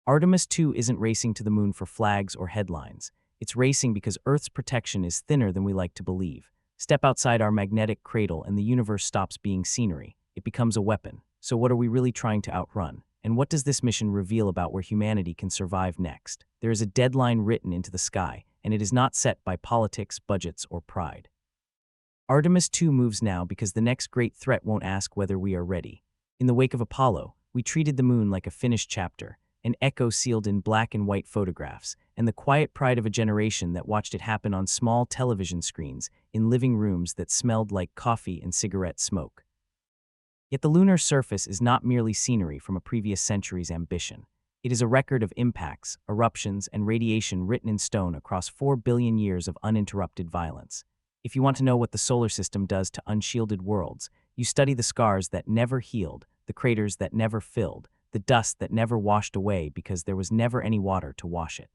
Artemis II isn't racing to the moon for flags or headlines. It's racing because Earth's protection is thinner than we like to believe. Step outside our magnetic cradle and the universe stops being scenery. It becomes a weapon. So what are we really trying to outrun? And what does this mission reveal about where humanity can survive next? There is a deadline written into the sky, and it is not set by politics, budgets, or pride. Artemis II moves now because the next great threat won't ask whether we are ready. In the wake of Apollo, we treated the moon like a finished chapter, an echo sealed in black and white photographs, and the quiet pride of a generation that watched it happen on small television screens, in living rooms that smelled like coffee and cigarette smoke. Yet the lunar surface is not merely scenery from a previous century's ambition. It is a record of impacts, eruptions, and radiation written in stone across 4 billion years of uninterrupted violence. If you want to know what the solar system does to unshielded worlds, you study the scars that never healed, the craters that never filled, the dust that never washed away because there was never any water to wash it.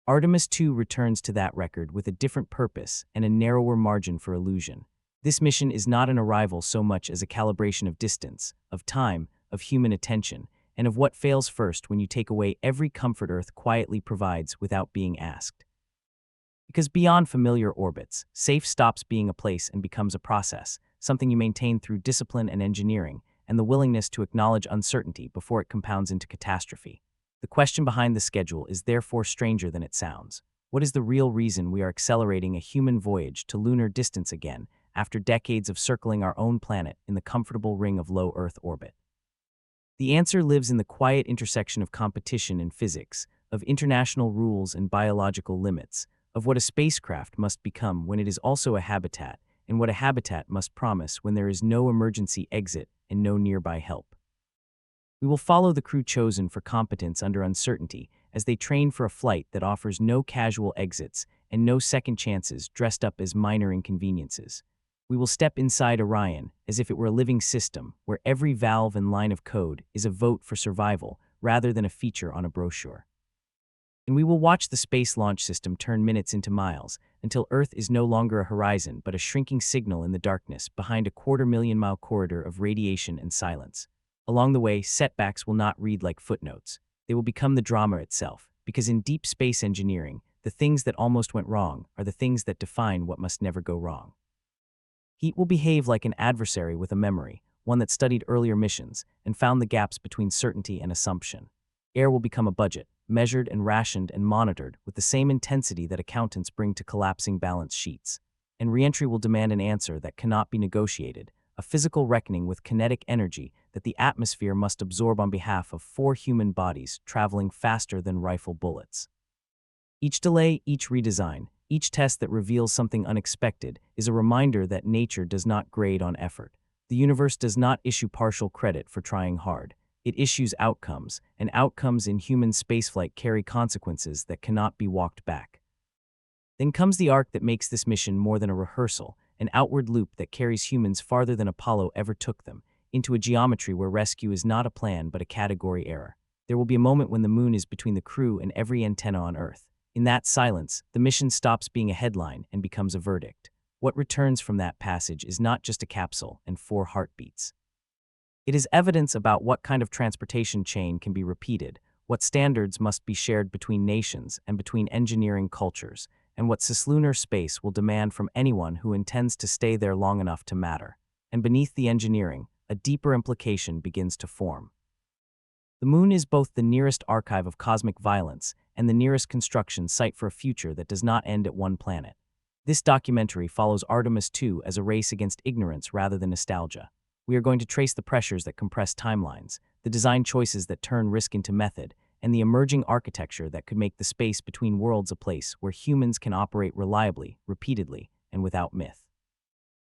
Artemis II returns to that record with a different purpose and a narrower margin for illusion. This mission is not an arrival so much as a calibration of distance, of time, of human attention, and of what fails first when you take away every comfort Earth quietly provides without being asked. Because beyond familiar orbits, safe stops being a place and becomes a process, something you maintain through discipline and engineering, and the willingness to acknowledge uncertainty before it compounds into catastrophe. The question behind the schedule is therefore stranger than it sounds. What is the real reason we are accelerating a human voyage to lunar distance again, after decades of circling our own planet in the comfortable ring of low Earth orbit? The answer lives in the quiet intersection of competition and physics, of international rules and biological limits, of what a spacecraft must become when it is also a habitat, and what a habitat must promise when there is no emergency exit and no nearby help. We will follow the crew chosen for competence under uncertainty as they train for a flight that offers no casual exits and no second chances dressed up as minor inconveniences. We will step inside Orion as if it were a living system where every valve and line of code is a vote for survival rather than a feature on a brochure. And we will watch the space launch system turn minutes into miles until Earth is no longer a horizon but a shrinking signal in the darkness behind a 250,000-mile corridor of radiation and silence. Along the way, setbacks will not read like footnotes. They will become the drama itself, because in deep space engineering, the things that almost went wrong are the things that define what must never go wrong. Heat will behave like an adversary with a memory, one that studied earlier missions and found the gaps between certainty and assumption. Air will become a budget, measured and rationed and monitored with the same intensity that accountants bring to collapsing balance sheets. And reentry will demand an answer that cannot be negotiated, a physical reckoning with kinetic energy that the atmosphere must absorb on behalf of 4 human bodies traveling faster than rifle bullets. Each delay, each redesign, each test that reveals something unexpected is a reminder that nature does not grade on effort. The universe does not issue partial credit for trying hard. It issues outcomes, and outcomes in human spaceflight carry consequences that cannot be walked back. Then comes the arc that makes this mission more than a rehearsal, an outward loop that carries humans farther than Apollo ever took them, into a geometry where rescue is not a plan but a category error. There will be a moment when the moon is between the crew and every antenna on Earth. In that silence, the mission stops being a headline and becomes a verdict. What returns from that passage is not just a capsule and 4 heartbeats. It is evidence about what kind of transportation chain can be repeated, what standards must be shared between nations and between engineering cultures, and what cislunar space will demand from anyone who intends to stay there long enough to matter. And beneath the engineering, a deeper implication begins to form. The moon is both the nearest archive of cosmic violence and the nearest construction site for a future that does not end at one planet. This documentary follows Artemis II as a race against ignorance rather than nostalgia. We are going to trace the pressures that compress timelines, the design choices that turn risk into method, and the emerging architecture that could make the space between worlds a place where humans can operate reliably, repeatedly, and without myth.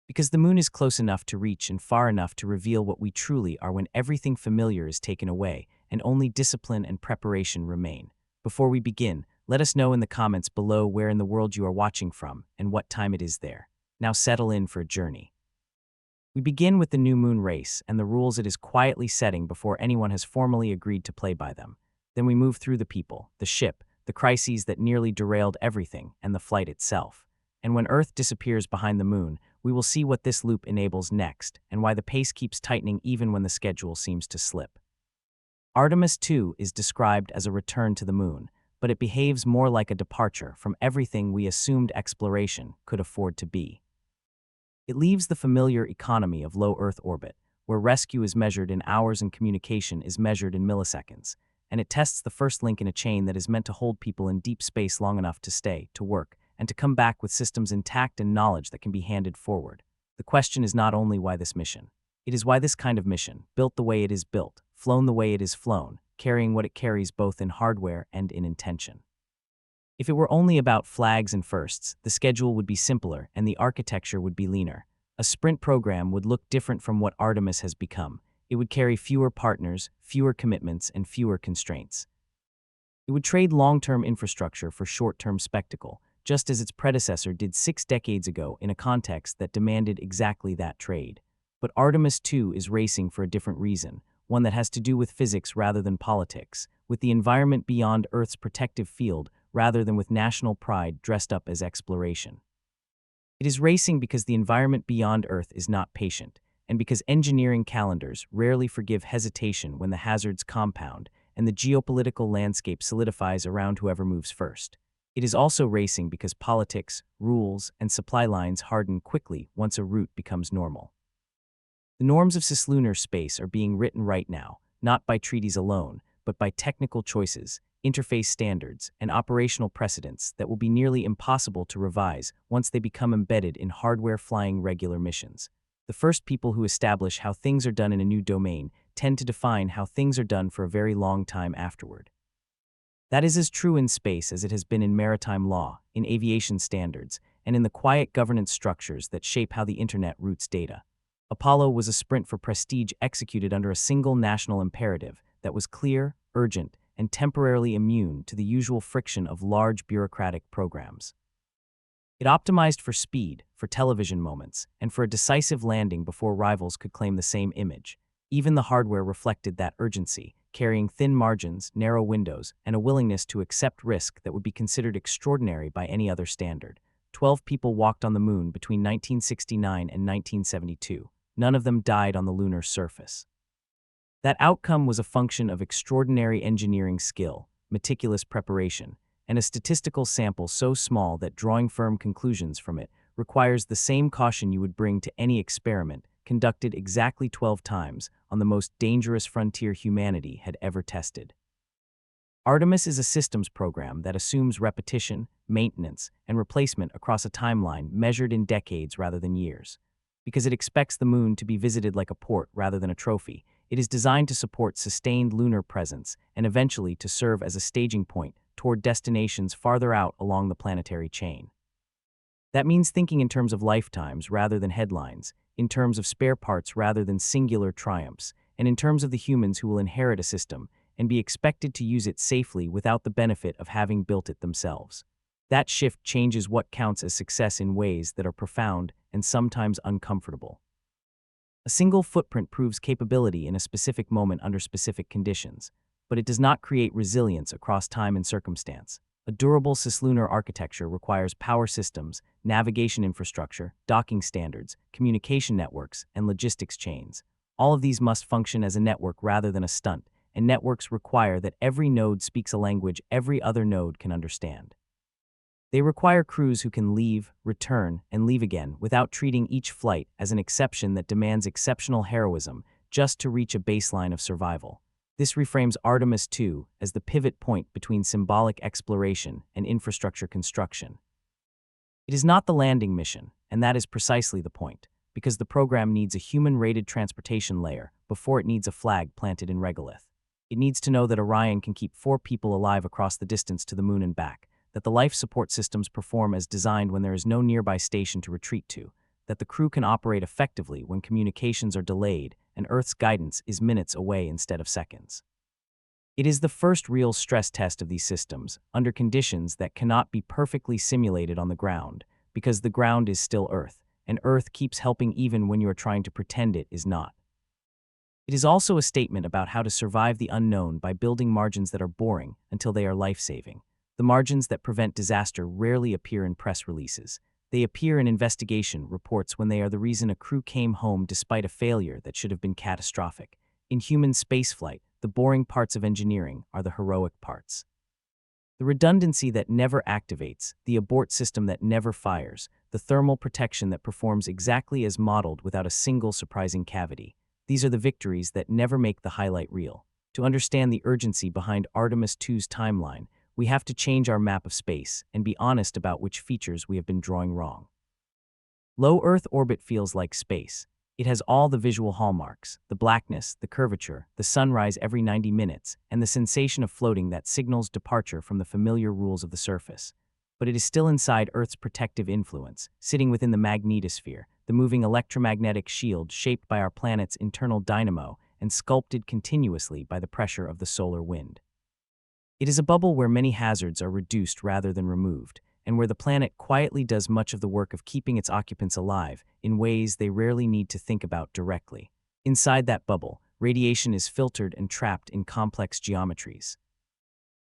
Because the moon is close enough to reach and far enough to reveal what we truly are when everything familiar is taken away and only discipline and preparation remain. Before we begin, let us know in the comments below where in the world you are watching from and what time it is there. Now settle in for a journey. We begin with the new moon race and the rules it is quietly setting before anyone has formally agreed to play by them. Then we move through the people, the ship, the crises that nearly derailed everything, and the flight itself. And when Earth disappears behind the moon, we will see what this loop enables next and why the pace keeps tightening even when the schedule seems to slip. Artemis II is described as a return to the moon, but it behaves more like a departure from everything we assumed exploration could afford to be. It leaves the familiar economy of low Earth orbit, where rescue is measured in hours and communication is measured in milliseconds, and it tests the first link in a chain that is meant to hold people in deep space long enough to stay, to work, and to come back with systems intact and knowledge that can be handed forward. The question is not only why this mission. It is why this kind of mission, built the way it is built, flown the way it is flown, carrying what it carries both in hardware and in intention. If it were only about flags and firsts, the schedule would be simpler and the architecture would be leaner. A sprint program would look different from what Artemis has become. It would carry fewer partners, fewer commitments, and fewer constraints. It would trade long-term infrastructure for short-term spectacle, just as its predecessor did 6 decades ago in a context that demanded exactly that trade. But Artemis II is racing for a different reason, one that has to do with physics rather than politics, with the environment beyond Earth's protective field rather than with national pride dressed up as exploration. It is racing because the environment beyond Earth is not patient, and because engineering calendars rarely forgive hesitation when the hazards compound and the geopolitical landscape solidifies around whoever moves first. It is also racing because politics, rules, and supply lines harden quickly once a route becomes normal. The norms of cislunar space are being written right now, not by treaties alone, but by technical choices, interface standards, and operational precedents that will be nearly impossible to revise once they become embedded in hardware flying regular missions. The first people who establish how things are done in a new domain tend to define how things are done for a very long time afterward. That is as true in space as it has been in maritime law, in aviation standards, and in the quiet governance structures that shape how the internet routes data. Apollo was a sprint for prestige executed under a single national imperative that was clear, urgent, and temporarily immune to the usual friction of large bureaucratic programs. It optimized for speed, for television moments, and for a decisive landing before rivals could claim the same image. Even the hardware reflected that urgency, carrying thin margins, narrow windows, and a willingness to accept risk that would be considered extraordinary by any other standard. 12 people walked on the moon between 1969 and 1972. None of them died on the lunar surface. That outcome was a function of extraordinary engineering skill, meticulous preparation, and a statistical sample so small that drawing firm conclusions from it requires the same caution you would bring to any experiment conducted exactly 12 times on the most dangerous frontier humanity had ever tested. Artemis is a systems program that assumes repetition, maintenance, and replacement across a timeline measured in decades rather than years. Because it expects the moon to be visited like a port rather than a trophy, it is designed to support sustained lunar presence and eventually to serve as a staging point toward destinations farther out along the planetary chain. That means thinking in terms of lifetimes rather than headlines, in terms of spare parts rather than singular triumphs, and in terms of the humans who will inherit a system and be expected to use it safely without the benefit of having built it themselves. That shift changes what counts as success in ways that are profound and sometimes uncomfortable. A single footprint proves capability in a specific moment under specific conditions, but it does not create resilience across time and circumstance. A durable cislunar architecture requires power systems, navigation infrastructure, docking standards, communication networks, and logistics chains. All of these must function as a network rather than a stunt, and networks require that every node speaks a language every other node can understand. They require crews who can leave, return, and leave again without treating each flight as an exception that demands exceptional heroism just to reach a baseline of survival. This reframes Artemis II as the pivot point between symbolic exploration and infrastructure construction. It is not the landing mission, and that is precisely the point, because the program needs a human-rated transportation layer before it needs a flag planted in regolith. It needs to know that Orion can keep 4 people alive across the distance to the moon and back, that the life support systems perform as designed when there is no nearby station to retreat to, that the crew can operate effectively when communications are delayed and Earth's guidance is minutes away instead of seconds. It is the first real stress test of these systems, under conditions that cannot be perfectly simulated on the ground, because the ground is still Earth, and Earth keeps helping even when you are trying to pretend it is not. It is also a statement about how to survive the unknown by building margins that are boring until they are life-saving. The margins that prevent disaster rarely appear in press releases. They appear in investigation reports when they are the reason a crew came home despite a failure that should have been catastrophic. In human spaceflight, The boring parts of engineering are the heroic parts. The redundancy that never activates, the abort system that never fires, the thermal protection that performs exactly as modeled without a single surprising cavity. These are the victories that never make the highlight reel. To understand the urgency behind Artemis II's timeline, we have to change our map of space and be honest about which features we have been drawing wrong. Low Earth orbit feels like space. It has all the visual hallmarks, the blackness, the curvature, the sunrise every 90 minutes, and the sensation of floating that signals departure from the familiar rules of the surface. But it is still inside Earth's protective influence, sitting within the magnetosphere, the moving electromagnetic shield shaped by our planet's internal dynamo and sculpted continuously by the pressure of the solar wind. It is a bubble where many hazards are reduced rather than removed, and where the planet quietly does much of the work of keeping its occupants alive in ways they rarely need to think about directly. Inside that bubble, radiation is filtered and trapped in complex geometries.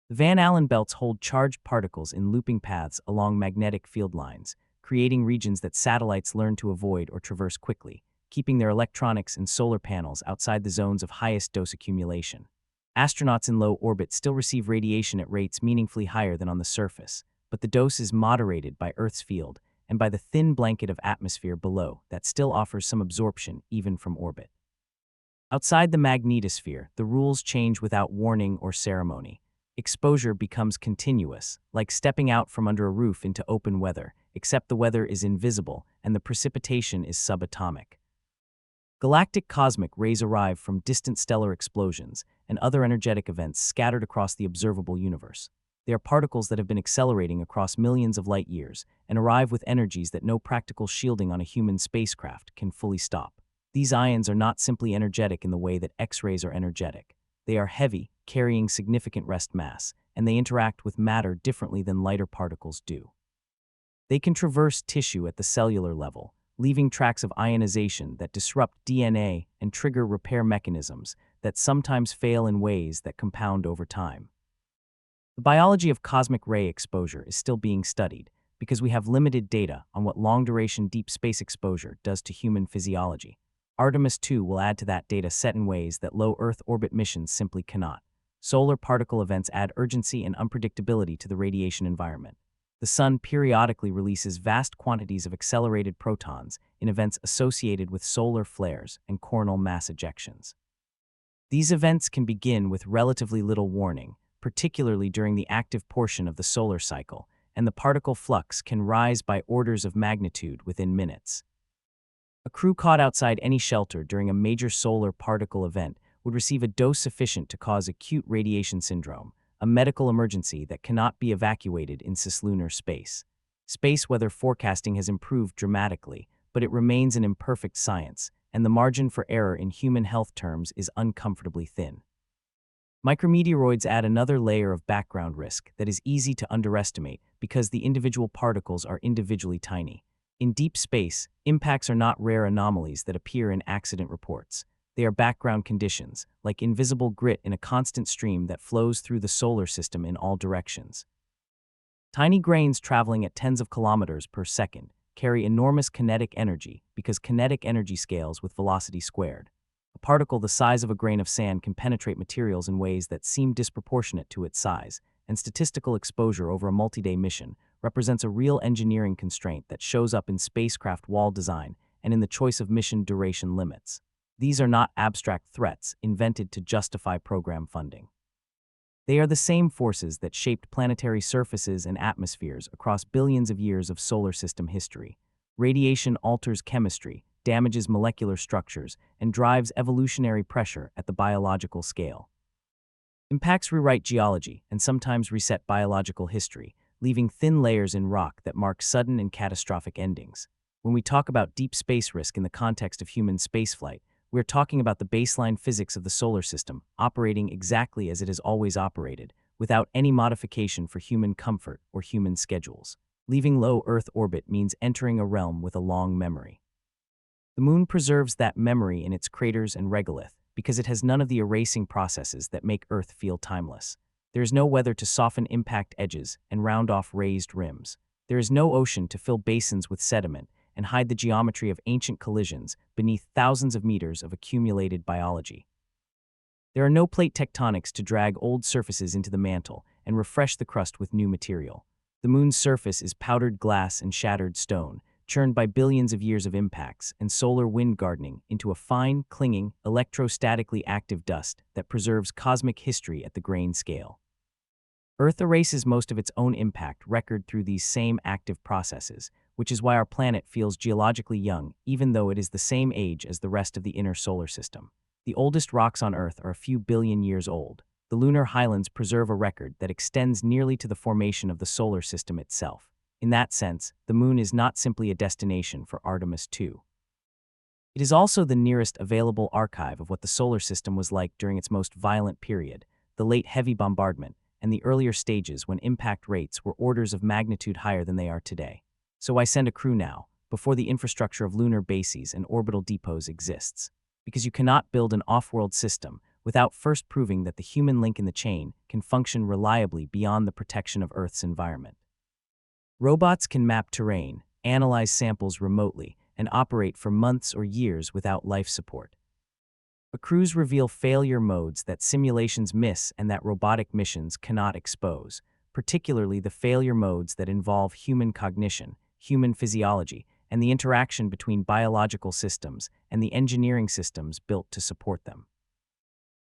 The Van Allen belts hold charged particles in looping paths along magnetic field lines, creating regions that satellites learn to avoid or traverse quickly, keeping their electronics and solar panels outside the zones of highest dose accumulation. Astronauts in low orbit still receive radiation at rates meaningfully higher than on the surface, but the dose is moderated by Earth's field and by the thin blanket of atmosphere below that still offers some absorption even from orbit. Outside the magnetosphere, the rules change without warning or ceremony. Exposure becomes continuous, like stepping out from under a roof into open weather, except the weather is invisible and the precipitation is subatomic. Galactic cosmic rays arrive from distant stellar explosions and other energetic events scattered across the observable universe. They are particles that have been accelerating across millions of light years and arrive with energies that no practical shielding on a human spacecraft can fully stop. These ions are not simply energetic in the way that X-rays are energetic. They are heavy, carrying significant rest mass, and they interact with matter differently than lighter particles do. They can traverse tissue at the cellular level, leaving tracks of ionization that disrupt DNA and trigger repair mechanisms that sometimes fail in ways that compound over time. The biology of cosmic ray exposure is still being studied because we have limited data on what long-duration deep space exposure does to human physiology. Artemis II will add to that data set in ways that low Earth orbit missions simply cannot. Solar particle events add urgency and unpredictability to the radiation environment. The Sun periodically releases vast quantities of accelerated protons in events associated with solar flares and coronal mass ejections. These events can begin with relatively little warning, particularly during the active portion of the solar cycle, and the particle flux can rise by orders of magnitude within minutes. A crew caught outside any shelter during a major solar particle event would receive a dose sufficient to cause acute radiation syndrome, a medical emergency that cannot be evacuated in cislunar space. Space weather forecasting has improved dramatically, but it remains an imperfect science, and the margin for error in human health terms is uncomfortably thin. Micrometeoroids add another layer of background risk that is easy to underestimate because the individual particles are individually tiny. In deep space, impacts are not rare anomalies that appear in accident reports. They are background conditions, like invisible grit in a constant stream that flows through the solar system in all directions. Tiny grains traveling at tens of kilometers per second carry enormous kinetic energy because kinetic energy scales with velocity squared. A particle the size of a grain of sand can penetrate materials in ways that seem disproportionate to its size, and statistical exposure over a multi-day mission represents a real engineering constraint that shows up in spacecraft wall design and in the choice of mission duration limits. These are not abstract threats invented to justify program funding. They are the same forces that shaped planetary surfaces and atmospheres across billions of years of solar system history. Radiation alters chemistry, damages molecular structures, and drives evolutionary pressure at the biological scale. Impacts rewrite geology and sometimes reset biological history, leaving thin layers in rock that mark sudden and catastrophic endings. When we talk about deep space risk in the context of human spaceflight, we're talking about the baseline physics of the solar system operating exactly as it has always operated, without any modification for human comfort or human schedules. Leaving low Earth orbit means entering a realm with a long memory. The Moon preserves that memory in its craters and regolith because it has none of the erasing processes that make Earth feel timeless. There is no weather to soften impact edges and round off raised rims. There is no ocean to fill basins with sediment and hide the geometry of ancient collisions beneath thousands of meters of accumulated biology. There are no plate tectonics to drag old surfaces into the mantle and refresh the crust with new material. The moon's surface is powdered glass and shattered stone, churned by billions of years of impacts and solar wind gardening into a fine, clinging, electrostatically active dust that preserves cosmic history at the grain scale. Earth erases most of its own impact record through these same active processes, which is why our planet feels geologically young, even though it is the same age as the rest of the inner solar system. The oldest rocks on Earth are a few billion years old. The lunar highlands preserve a record that extends nearly to the formation of the solar system itself. In that sense, the moon is not simply a destination for Artemis II. It is also the nearest available archive of what the solar system was like during its most violent period, the late heavy bombardment, and the earlier stages when impact rates were orders of magnitude higher than they are today. So why send a crew now, before the infrastructure of lunar bases and orbital depots exists? Because you cannot build an off-world system without first proving that the human link in the chain can function reliably beyond the protection of Earth's environment. Robots can map terrain, analyze samples remotely, and operate for months or years without life support. But crews reveal failure modes that simulations miss and that robotic missions cannot expose, particularly the failure modes that involve human cognition, human physiology, and the interaction between biological systems and the engineering systems built to support them.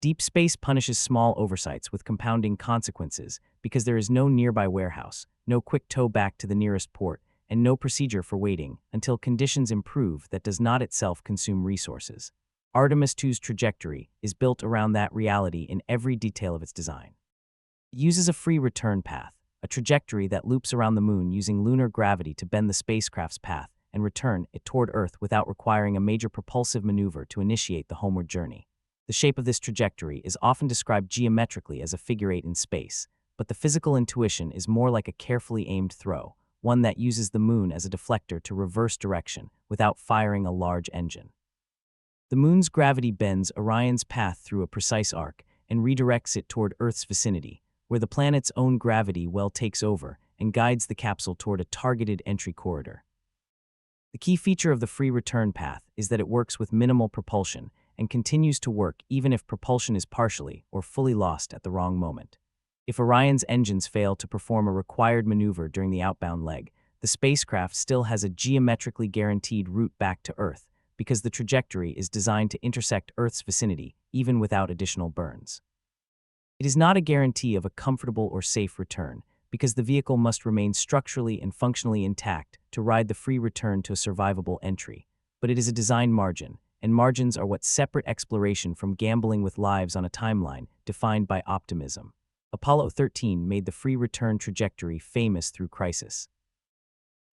Deep space punishes small oversights with compounding consequences because there is no nearby warehouse, no quick tow back to the nearest port, and no procedure for waiting until conditions improve that does not itself consume resources. Artemis II's trajectory is built around that reality in every detail of its design. It uses a free return path, a trajectory that loops around the moon using lunar gravity to bend the spacecraft's path and return it toward Earth without requiring a major propulsive maneuver to initiate the homeward journey. The shape of this trajectory is often described geometrically as a figure eight in space, but the physical intuition is more like a carefully aimed throw, one that uses the moon as a deflector to reverse direction without firing a large engine. The moon's gravity bends Orion's path through a precise arc and redirects it toward Earth's vicinity, where the planet's own gravity well takes over and guides the capsule toward a targeted entry corridor. The key feature of the free return path is that it works with minimal propulsion and continues to work even if propulsion is partially or fully lost at the wrong moment. If Orion's engines fail to perform a required maneuver during the outbound leg, the spacecraft still has a geometrically guaranteed route back to Earth because the trajectory is designed to intersect Earth's vicinity even without additional burns. It is not a guarantee of a comfortable or safe return because the vehicle must remain structurally and functionally intact to ride the free return to a survivable entry, but it is a design margin, and margins are what separate exploration from gambling with lives on a timeline defined by optimism. Apollo 13 made the free return trajectory famous through crisis.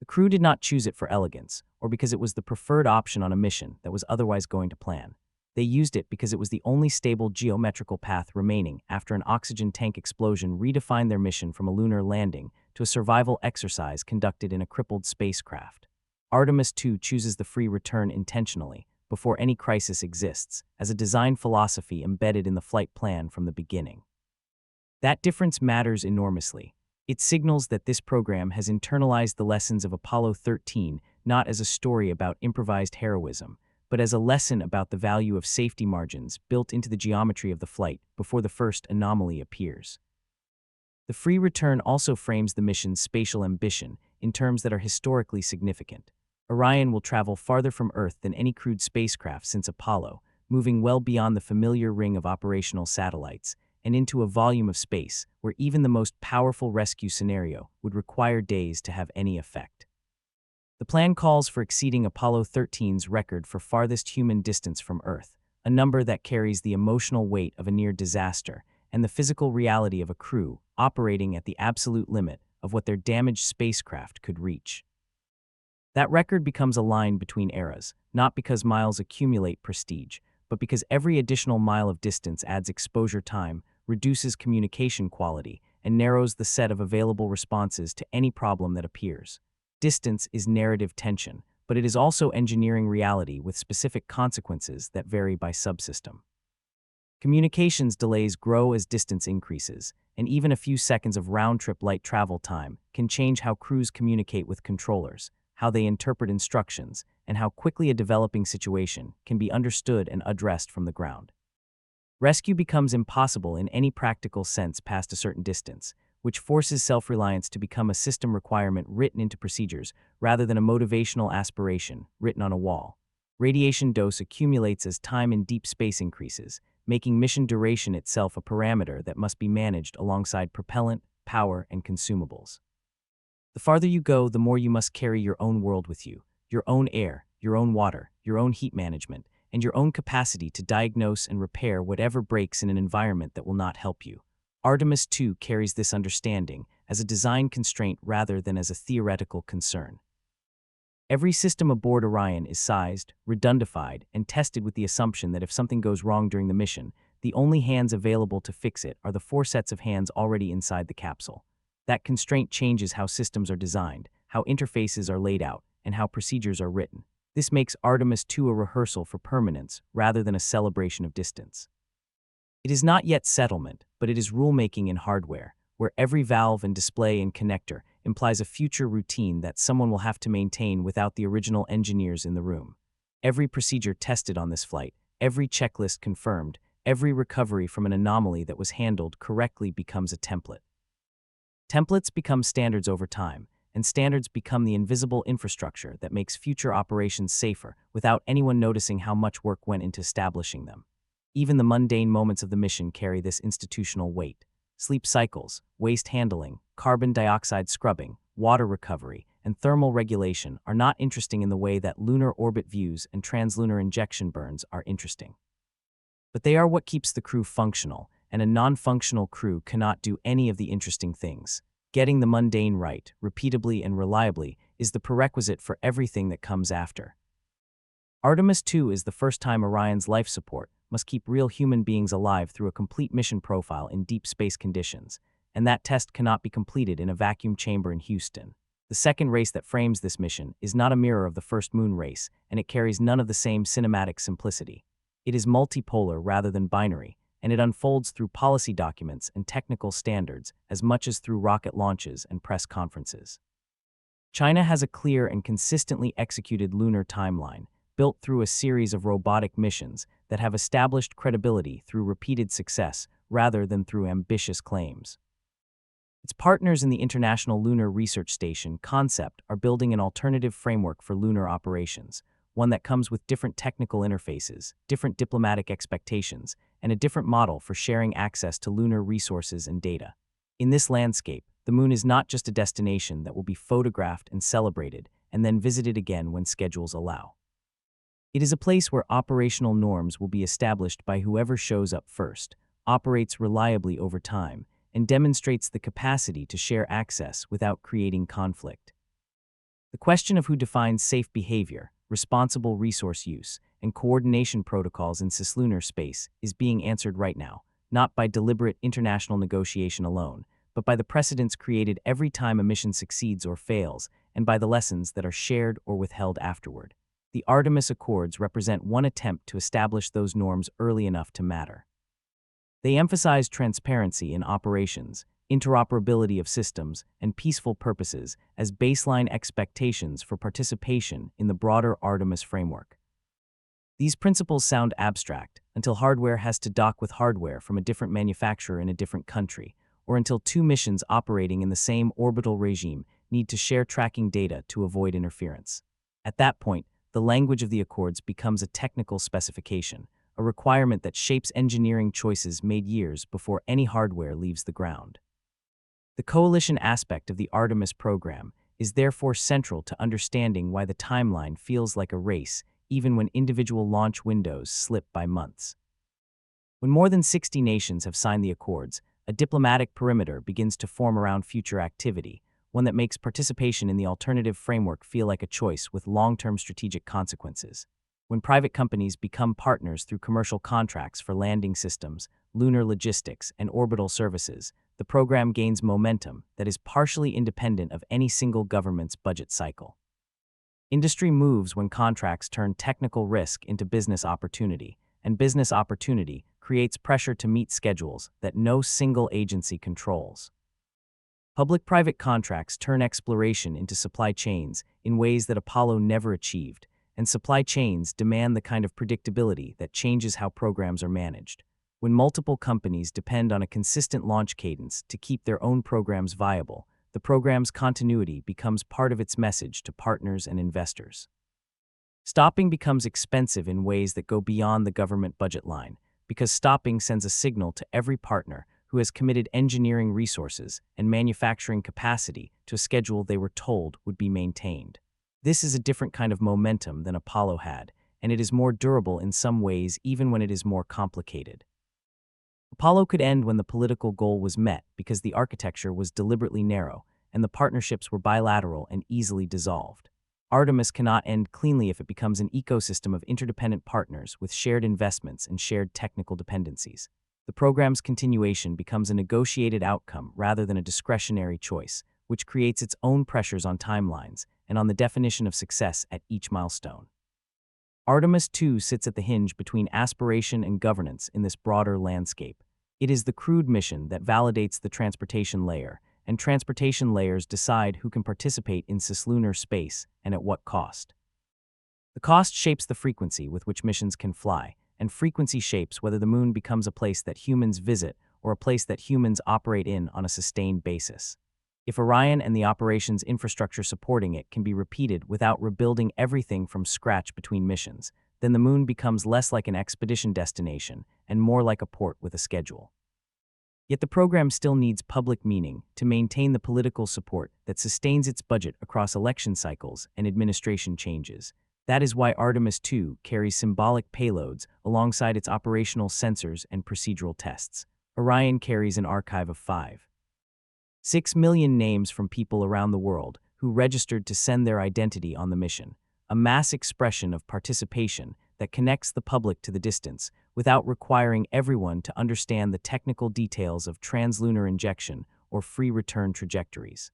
The crew did not choose it for elegance, or because it was the preferred option on a mission that was otherwise going to plan. They used it because it was the only stable geometrical path remaining after an oxygen tank explosion redefined their mission from a lunar landing to a survival exercise conducted in a crippled spacecraft. Artemis II chooses the free return intentionally, before any crisis exists, as a design philosophy embedded in the flight plan from the beginning. That difference matters enormously. It signals that this program has internalized the lessons of Apollo 13 not as a story about improvised heroism, but as a lesson about the value of safety margins built into the geometry of the flight before the first anomaly appears. The free return also frames the mission's spatial ambition in terms that are historically significant. Orion will travel farther from Earth than any crewed spacecraft since Apollo, moving well beyond the familiar ring of operational satellites and into a volume of space where even the most powerful rescue scenario would require days to have any effect. The plan calls for exceeding Apollo 13's record for farthest human distance from Earth, a number that carries the emotional weight of a near disaster and the physical reality of a crew operating at the absolute limit of what their damaged spacecraft could reach. That record becomes a line between eras, not because miles accumulate prestige, but because every additional mile of distance adds exposure time, reduces communication quality, and narrows the set of available responses to any problem that appears. Distance is narrative tension, but it is also engineering reality with specific consequences that vary by subsystem. Communications delays grow as distance increases, and even a few seconds of round-trip light travel time can change how crews communicate with controllers, how they interpret instructions, and how quickly a developing situation can be understood and addressed from the ground. Rescue becomes impossible in any practical sense past a certain distance, which forces self-reliance to become a system requirement written into procedures rather than a motivational aspiration written on a wall. Radiation dose accumulates as time in deep space increases, making mission duration itself a parameter that must be managed alongside propellant, power, and consumables. The farther you go, the more you must carry your own world with you, your own air, your own water, your own heat management, and your own capacity to diagnose and repair whatever breaks in an environment that will not help you. Artemis II carries this understanding as a design constraint rather than as a theoretical concern. Every system aboard Orion is sized, redundified, and tested with the assumption that if something goes wrong during the mission, the only hands available to fix it are the 4 sets of hands already inside the capsule. That constraint changes how systems are designed, how interfaces are laid out, and how procedures are written. This makes Artemis II a rehearsal for permanence rather than a celebration of distance. It is not yet settlement, but it is rulemaking in hardware, where every valve and display and connector implies a future routine that someone will have to maintain without the original engineers in the room. Every procedure tested on this flight, every checklist confirmed, every recovery from an anomaly that was handled correctly becomes a template. Templates become standards over time, and standards become the invisible infrastructure that makes future operations safer without anyone noticing how much work went into establishing them. Even the mundane moments of the mission carry this institutional weight. Sleep cycles, waste handling, carbon dioxide scrubbing, water recovery, and thermal regulation are not interesting in the way that lunar orbit views and translunar injection burns are interesting. But they are what keeps the crew functional, and a non-functional crew cannot do any of the interesting things. Getting the mundane right, repeatably and reliably, is the prerequisite for everything that comes after. Artemis II is the first time Orion's life support must keep real human beings alive through a complete mission profile in deep space conditions, and that test cannot be completed in a vacuum chamber in Houston. The second race that frames this mission is not a mirror of the first moon race, and it carries none of the same cinematic simplicity. It is multipolar rather than binary, and it unfolds through policy documents and technical standards as much as through rocket launches and press conferences. China has a clear and consistently executed lunar timeline, built through a series of robotic missions that have established credibility through repeated success rather than through ambitious claims. Its partners in the International Lunar Research Station concept are building an alternative framework for lunar operations, one that comes with different technical interfaces, different diplomatic expectations, and a different model for sharing access to lunar resources and data. In this landscape, the moon is not just a destination that will be photographed and celebrated, and then visited again when schedules allow. It is a place where operational norms will be established by whoever shows up first, operates reliably over time, and demonstrates the capacity to share access without creating conflict. The question of who defines safe behavior, responsible resource use, and coordination protocols in cislunar space is being answered right now, not by deliberate international negotiation alone, but by the precedents created every time a mission succeeds or fails, and by the lessons that are shared or withheld afterward. The Artemis Accords represent one attempt to establish those norms early enough to matter. They emphasize transparency in operations, interoperability of systems, and peaceful purposes as baseline expectations for participation in the broader Artemis framework. These principles sound abstract until hardware has to dock with hardware from a different manufacturer in a different country, or until 2 missions operating in the same orbital regime need to share tracking data to avoid interference. At that point, the language of the Accords becomes a technical specification, a requirement that shapes engineering choices made years before any hardware leaves the ground. The coalition aspect of the Artemis program is therefore central to understanding why the timeline feels like a race, even when individual launch windows slip by months. When more than 60 nations have signed the Accords, a diplomatic perimeter begins to form around future activity, one that makes participation in the alternative framework feel like a choice with long-term strategic consequences. When private companies become partners through commercial contracts for landing systems, lunar logistics, and orbital services, the program gains momentum that is partially independent of any single government's budget cycle. Industry moves when contracts turn technical risk into business opportunity, and business opportunity creates pressure to meet schedules that no single agency controls. Public-private contracts turn exploration into supply chains in ways that Apollo never achieved, and supply chains demand the kind of predictability that changes how programs are managed. When multiple companies depend on a consistent launch cadence to keep their own programs viable, the program's continuity becomes part of its message to partners and investors. Stopping becomes expensive in ways that go beyond the government budget line, because stopping sends a signal to every partner who has committed engineering resources and manufacturing capacity to a schedule they were told would be maintained. This is a different kind of momentum than Apollo had, and it is more durable in some ways even when it is more complicated. Apollo could end when the political goal was met because the architecture was deliberately narrow and the partnerships were bilateral and easily dissolved. Artemis cannot end cleanly if it becomes an ecosystem of interdependent partners with shared investments and shared technical dependencies. The program's continuation becomes a negotiated outcome rather than a discretionary choice, which creates its own pressures on timelines and on the definition of success at each milestone. Artemis II sits at the hinge between aspiration and governance in this broader landscape. It is the crewed mission that validates the transportation layer, and transportation layers decide who can participate in cislunar space and at what cost. The cost shapes the frequency with which missions can fly, and frequency shapes whether the moon becomes a place that humans visit or a place that humans operate in on a sustained basis. If Orion and the operations infrastructure supporting it can be repeated without rebuilding everything from scratch between missions, then the moon becomes less like an expedition destination and more like a port with a schedule. Yet the program still needs public meaning to maintain the political support that sustains its budget across election cycles and administration changes. That is why Artemis II carries symbolic payloads alongside its operational sensors and procedural tests. Orion carries an archive of 5.6 million names from people around the world who registered to send their identity on the mission, a mass expression of participation that connects the public to the distance without requiring everyone to understand the technical details of translunar injection or free return trajectories.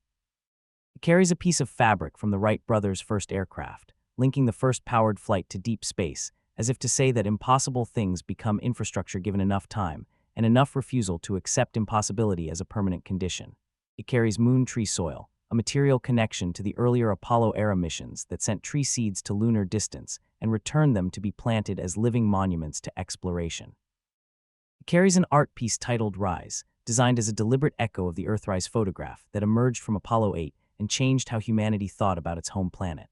It carries a piece of fabric from the Wright brothers' first aircraft, linking the first powered flight to deep space, as if to say that impossible things become infrastructure given enough time and enough refusal to accept impossibility as a permanent condition. It carries moon tree soil, a material connection to the earlier Apollo-era missions that sent tree seeds to lunar distance and returned them to be planted as living monuments to exploration. It carries an art piece titled Rise, designed as a deliberate echo of the Earthrise photograph that emerged from Apollo 8 and changed how humanity thought about its home planet.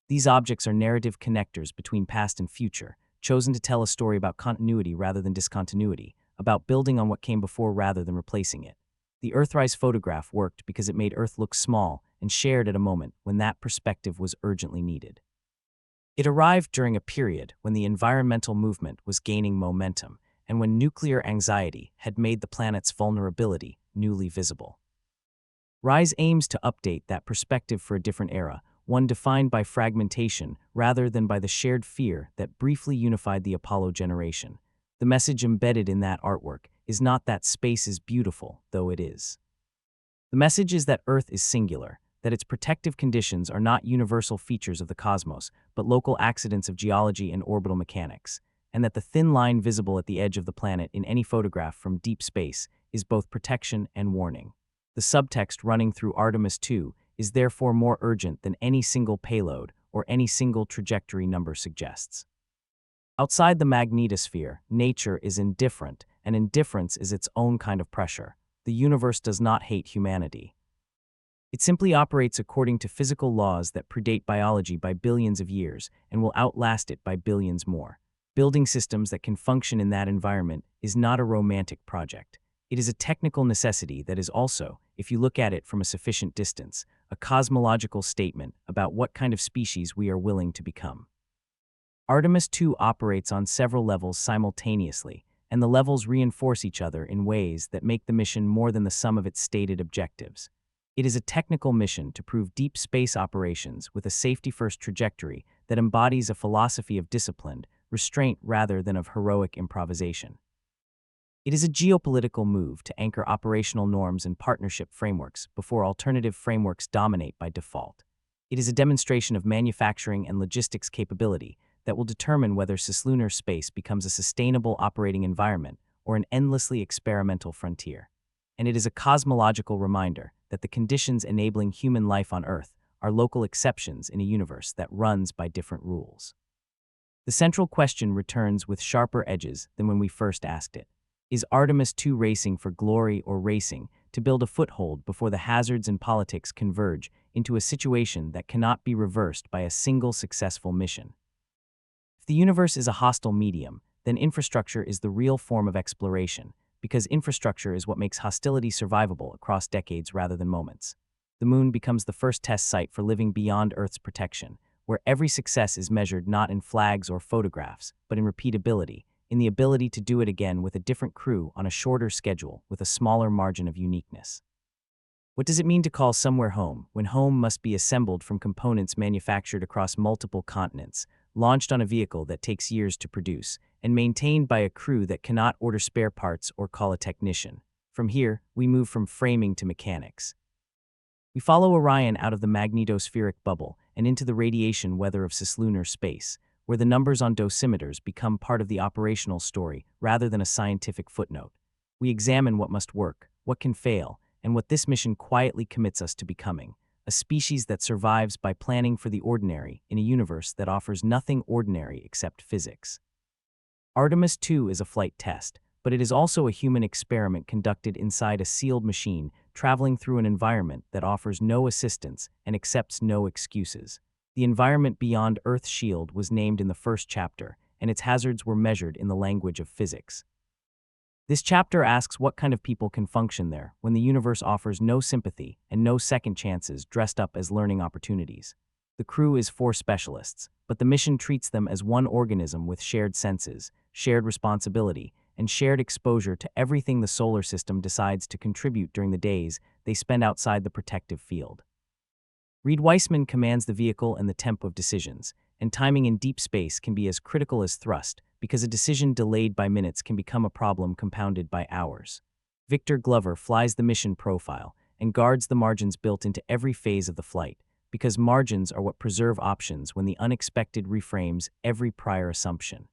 These objects are narrative connectors between past and future, chosen to tell a story about continuity rather than discontinuity, about building on what came before rather than replacing it. The Earthrise photograph worked because it made Earth look small and shared at a moment when that perspective was urgently needed. It arrived during a period when the environmental movement was gaining momentum and when nuclear anxiety had made the planet's vulnerability newly visible. Rise aims to update that perspective for a different era, one defined by fragmentation rather than by the shared fear that briefly unified the Apollo generation. The message embedded in that artwork is not that space is beautiful, though it is. The message is that Earth is singular, that its protective conditions are not universal features of the cosmos, but local accidents of geology and orbital mechanics, and that the thin line visible at the edge of the planet in any photograph from deep space is both protection and warning. The subtext running through Artemis II is therefore more urgent than any single payload or any single trajectory number suggests. Outside the magnetosphere, nature is indifferent, and indifference is its own kind of pressure. The universe does not hate humanity. It simply operates according to physical laws that predate biology by billions of years and will outlast it by billions more. Building systems that can function in that environment is not a romantic project. It is a technical necessity that is also, if you look at it from a sufficient distance, a cosmological statement about what kind of species we are willing to become. Artemis II operates on several levels simultaneously, and the levels reinforce each other in ways that make the mission more than the sum of its stated objectives. It is a technical mission to prove deep space operations with a safety-first trajectory that embodies a philosophy of disciplined restraint rather than of heroic improvisation. It is a geopolitical move to anchor operational norms and partnership frameworks before alternative frameworks dominate by default. It is a demonstration of manufacturing and logistics capability that will determine whether cislunar space becomes a sustainable operating environment or an endlessly experimental frontier. And it is a cosmological reminder that the conditions enabling human life on Earth are local exceptions in a universe that runs by different rules. The central question returns with sharper edges than when we first asked it. Is Artemis II racing for glory or racing to build a foothold before the hazards and politics converge into a situation that cannot be reversed by a single successful mission? If the universe is a hostile medium, then infrastructure is the real form of exploration, because infrastructure is what makes hostility survivable across decades rather than moments. The moon becomes the first test site for living beyond Earth's protection, where every success is measured not in flags or photographs, but in repeatability, in the ability to do it again with a different crew on a shorter schedule with a smaller margin of uniqueness. What does it mean to call somewhere home when home must be assembled from components manufactured across multiple continents, launched on a vehicle that takes years to produce, and maintained by a crew that cannot order spare parts or call a technician? From here, we move from framing to mechanics. We follow Orion out of the magnetospheric bubble and into the radiation weather of cislunar space, where the numbers on dosimeters become part of the operational story rather than a scientific footnote. We examine what must work, what can fail, and what this mission quietly commits us to becoming: a species that survives by planning for the ordinary in a universe that offers nothing ordinary except physics. Artemis II is a flight test, but it is also a human experiment conducted inside a sealed machine, traveling through an environment that offers no assistance and accepts no excuses. The environment beyond Earth's shield was named in the first chapter, and its hazards were measured in the language of physics. This chapter asks what kind of people can function there when the universe offers no sympathy and no second chances dressed up as learning opportunities. The crew is 4 specialists, but the mission treats them as one organism with shared senses, shared responsibility, and shared exposure to everything the solar system decides to contribute during the days they spend outside the protective field. Reed Weissman commands the vehicle and the tempo of decisions, and timing in deep space can be as critical as thrust, because a decision delayed by minutes can become a problem compounded by hours. Victor Glover flies the mission profile and guards the margins built into every phase of the flight, because margins are what preserve options when the unexpected reframes every prior assumption.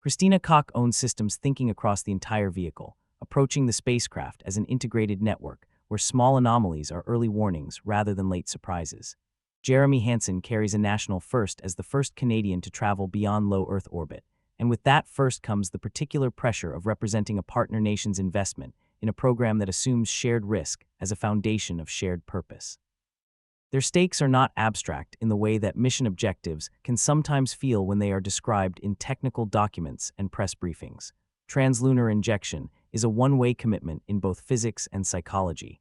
Christina Koch owns systems thinking across the entire vehicle, approaching the spacecraft as an integrated network where small anomalies are early warnings rather than late surprises. Jeremy Hansen carries a national first as the first Canadian to travel beyond low Earth orbit, and with that first comes the particular pressure of representing a partner nation's investment in a program that assumes shared risk as a foundation of shared purpose. Their stakes are not abstract in the way that mission objectives can sometimes feel when they are described in technical documents and press briefings. Translunar injection is a one-way commitment in both physics and psychology.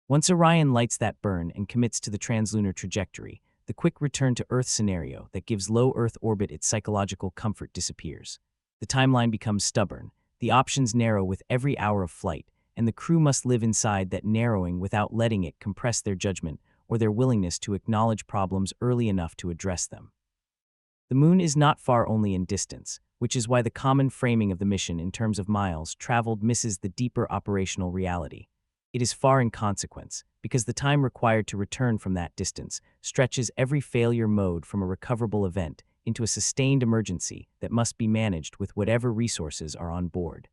Once Orion lights that burn and commits to the translunar trajectory, the quick return to Earth scenario that gives low Earth orbit its psychological comfort disappears. The timeline becomes stubborn, the options narrow with every hour of flight, and the crew must live inside that narrowing without letting it compress their judgment or their willingness to acknowledge problems early enough to address them. The moon is not far only in distance, which is why the common framing of the mission in terms of miles traveled misses the deeper operational reality. It is far in consequence, because the time required to return from that distance stretches every failure mode from a recoverable event into a sustained emergency that must be managed with whatever resources are on board.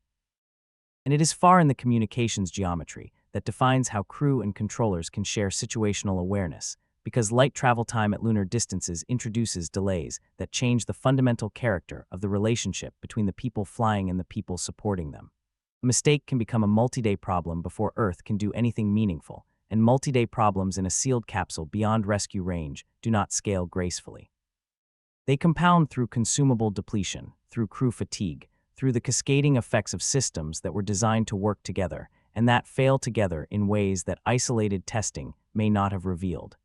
And it is far in the communications geometry that defines how crew and controllers can share situational awareness, because light travel time at lunar distances introduces delays that change the fundamental character of the relationship between the people flying and the people supporting them. A mistake can become a multi-day problem before Earth can do anything meaningful, and multi-day problems in a sealed capsule beyond rescue range do not scale gracefully. They compound through consumable depletion, through crew fatigue, through the cascading effects of systems that were designed to work together and that fail together in ways that isolated testing may not have revealed.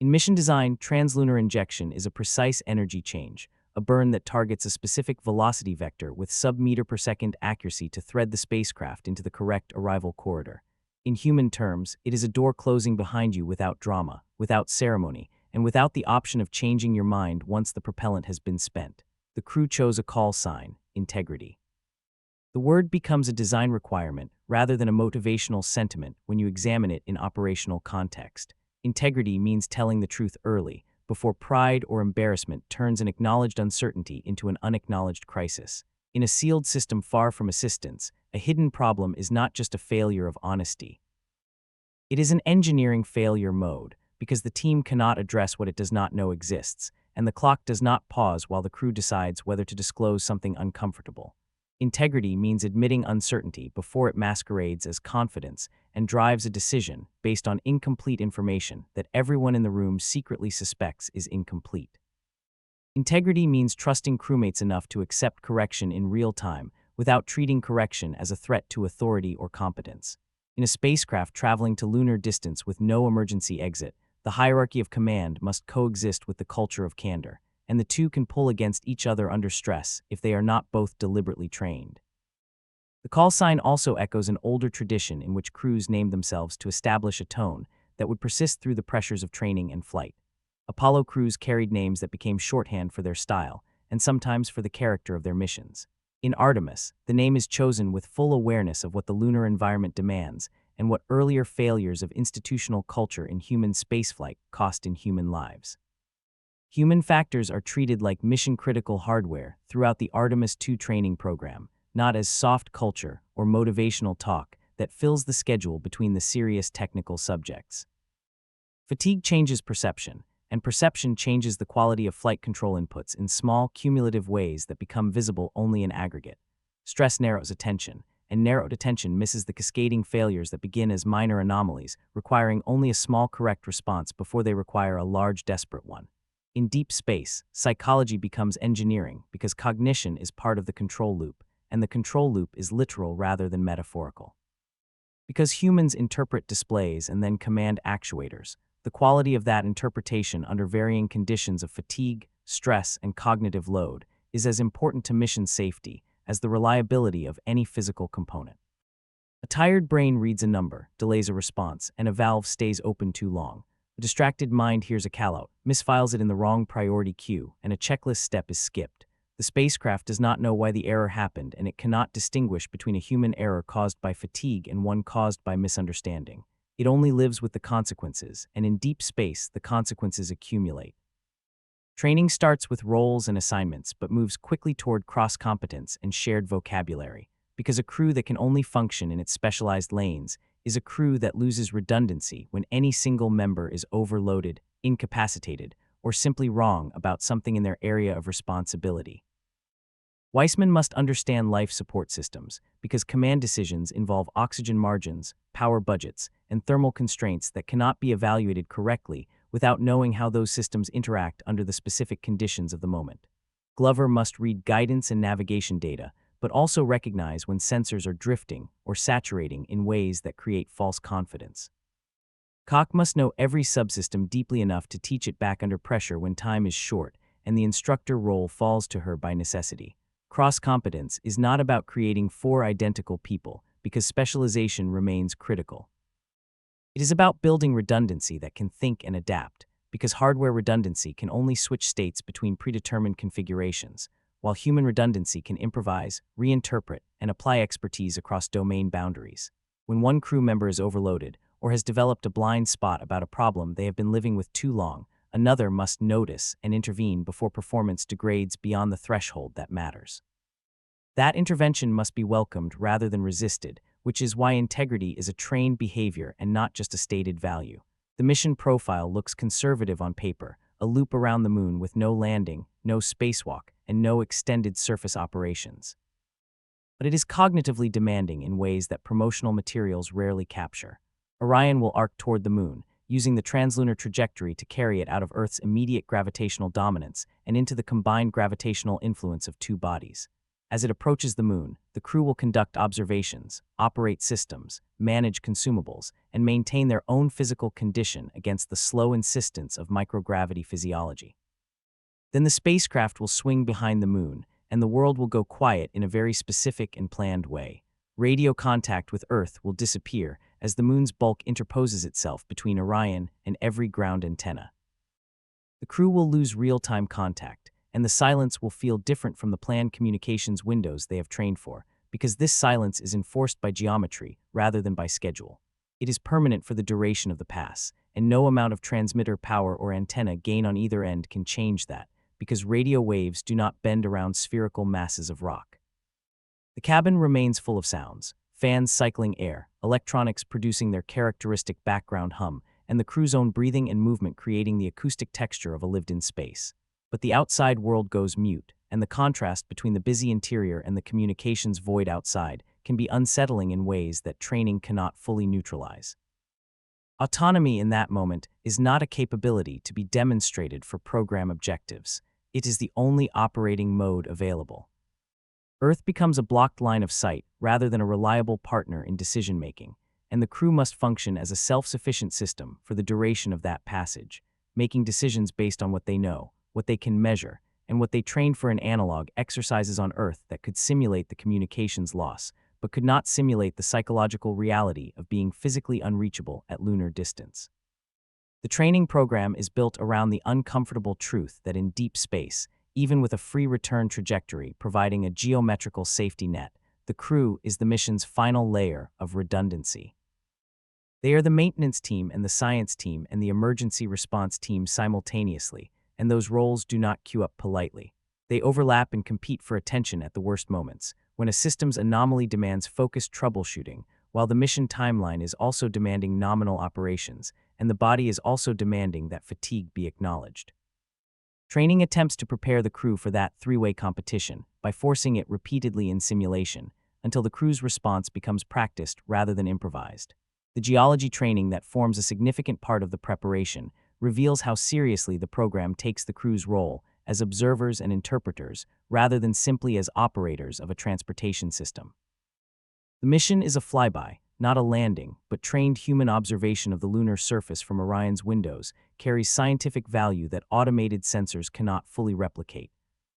In mission design, translunar injection is a precise energy change, a burn that targets a specific velocity vector with sub-meter-per-second accuracy to thread the spacecraft into the correct arrival corridor. In human terms, it is a door closing behind you without drama, without ceremony, and without the option of changing your mind once the propellant has been spent. The crew chose a call sign: integrity. The word becomes a design requirement rather than a motivational sentiment when you examine it in operational context. Integrity means telling the truth early, before pride or embarrassment turns an acknowledged uncertainty into an unacknowledged crisis. In a sealed system far from assistance, a hidden problem is not just a failure of honesty. It is an engineering failure mode, because the team cannot address what it does not know exists, and the clock does not pause while the crew decides whether to disclose something uncomfortable. Integrity means admitting uncertainty before it masquerades as confidence and drives a decision based on incomplete information that everyone in the room secretly suspects is incomplete. Integrity means trusting crewmates enough to accept correction in real time without treating correction as a threat to authority or competence. In a spacecraft traveling to lunar distance with no emergency exit, the hierarchy of command must coexist with the culture of candor, and the two can pull against each other under stress if they are not both deliberately trained. The call sign also echoes an older tradition in which crews named themselves to establish a tone that would persist through the pressures of training and flight. Apollo crews carried names that became shorthand for their style, and sometimes for the character of their missions. In Artemis, the name is chosen with full awareness of what the lunar environment demands and what earlier failures of institutional culture in human spaceflight cost in human lives. Human factors are treated like mission-critical hardware throughout the Artemis II training program, not as soft culture or motivational talk that fills the schedule between the serious technical subjects. Fatigue changes perception, and perception changes the quality of flight control inputs in small, cumulative ways that become visible only in aggregate. Stress narrows attention, and narrowed attention misses the cascading failures that begin as minor anomalies, requiring only a small correct response before they require a large, desperate one. In deep space, psychology becomes engineering because cognition is part of the control loop, and the control loop is literal rather than metaphorical. Because humans interpret displays and then command actuators, the quality of that interpretation under varying conditions of fatigue, stress, and cognitive load is as important to mission safety as the reliability of any physical component. A tired brain reads a number, delays a response, and a valve stays open too long. A distracted mind hears a callout, misfiles it in the wrong priority queue, and a checklist step is skipped. The spacecraft does not know why the error happened, and it cannot distinguish between a human error caused by fatigue and one caused by misunderstanding. It only lives with the consequences, and in deep space, the consequences accumulate. Training starts with roles and assignments, but moves quickly toward cross-competence and shared vocabulary, because a crew that can only function in its specialized lanes is a crew that loses redundancy when any single member is overloaded, incapacitated, or simply wrong about something in their area of responsibility. Weissman must understand life support systems because command decisions involve oxygen margins, power budgets, and thermal constraints that cannot be evaluated correctly without knowing how those systems interact under the specific conditions of the moment. Glover must read guidance and navigation data, but also recognize when sensors are drifting or saturating in ways that create false confidence. Koch must know every subsystem deeply enough to teach it back under pressure when time is short, and the instructor role falls to her by necessity. Cross-competence is not about creating four identical people, because specialization remains critical. It is about building redundancy that can think and adapt, because hardware redundancy can only switch states between predetermined configurations, while human redundancy can improvise, reinterpret, and apply expertise across domain boundaries. When one crew member is overloaded or has developed a blind spot about a problem they have been living with too long, another must notice and intervene before performance degrades beyond the threshold that matters. That intervention must be welcomed rather than resisted, which is why integrity is a trained behavior and not just a stated value. The mission profile looks conservative on paper, a loop around the moon with no landing, no spacewalk, and no extended surface operations. But it is cognitively demanding in ways that promotional materials rarely capture. Orion will arc toward the moon, using the translunar trajectory to carry it out of Earth's immediate gravitational dominance and into the combined gravitational influence of two bodies. As it approaches the moon, the crew will conduct observations, operate systems, manage consumables, and maintain their own physical condition against the slow insistence of microgravity physiology. Then the spacecraft will swing behind the moon, and the world will go quiet in a very specific and planned way. Radio contact with Earth will disappear as the moon's bulk interposes itself between Orion and every ground antenna. The crew will lose real-time contact, and the silence will feel different from the planned communications windows they have trained for, because this silence is enforced by geometry rather than by schedule. It is permanent for the duration of the pass, and no amount of transmitter power or antenna gain on either end can change that, because radio waves do not bend around spherical masses of rock. The cabin remains full of sounds, fans cycling air, electronics producing their characteristic background hum, and the crew's own breathing and movement creating the acoustic texture of a lived-in space. But the outside world goes mute, and the contrast between the busy interior and the communications void outside can be unsettling in ways that training cannot fully neutralize. Autonomy in that moment is not a capability to be demonstrated for program objectives. It is the only operating mode available. Earth becomes a blocked line of sight rather than a reliable partner in decision-making, and the crew must function as a self-sufficient system for the duration of that passage, making decisions based on what they know, what they can measure, and what they trained for in analog exercises on Earth that could simulate the communications loss, but could not simulate the psychological reality of being physically unreachable at lunar distance. The training program is built around the uncomfortable truth that in deep space, even with a free return trajectory providing a geometrical safety net, the crew is the mission's final layer of redundancy. They are the maintenance team and the science team and the emergency response team simultaneously, and those roles do not queue up politely. They overlap and compete for attention at the worst moments, when a system's anomaly demands focused troubleshooting, while the mission timeline is also demanding nominal operations, and the body is also demanding that fatigue be acknowledged. Training attempts to prepare the crew for that three-way competition by forcing it repeatedly in simulation, until the crew's response becomes practiced rather than improvised. The geology training that forms a significant part of the preparation reveals how seriously the program takes the crew's role as observers and interpreters rather than simply as operators of a transportation system. The mission is a flyby, not a landing, but trained human observation of the lunar surface from Orion's windows carries scientific value that automated sensors cannot fully replicate.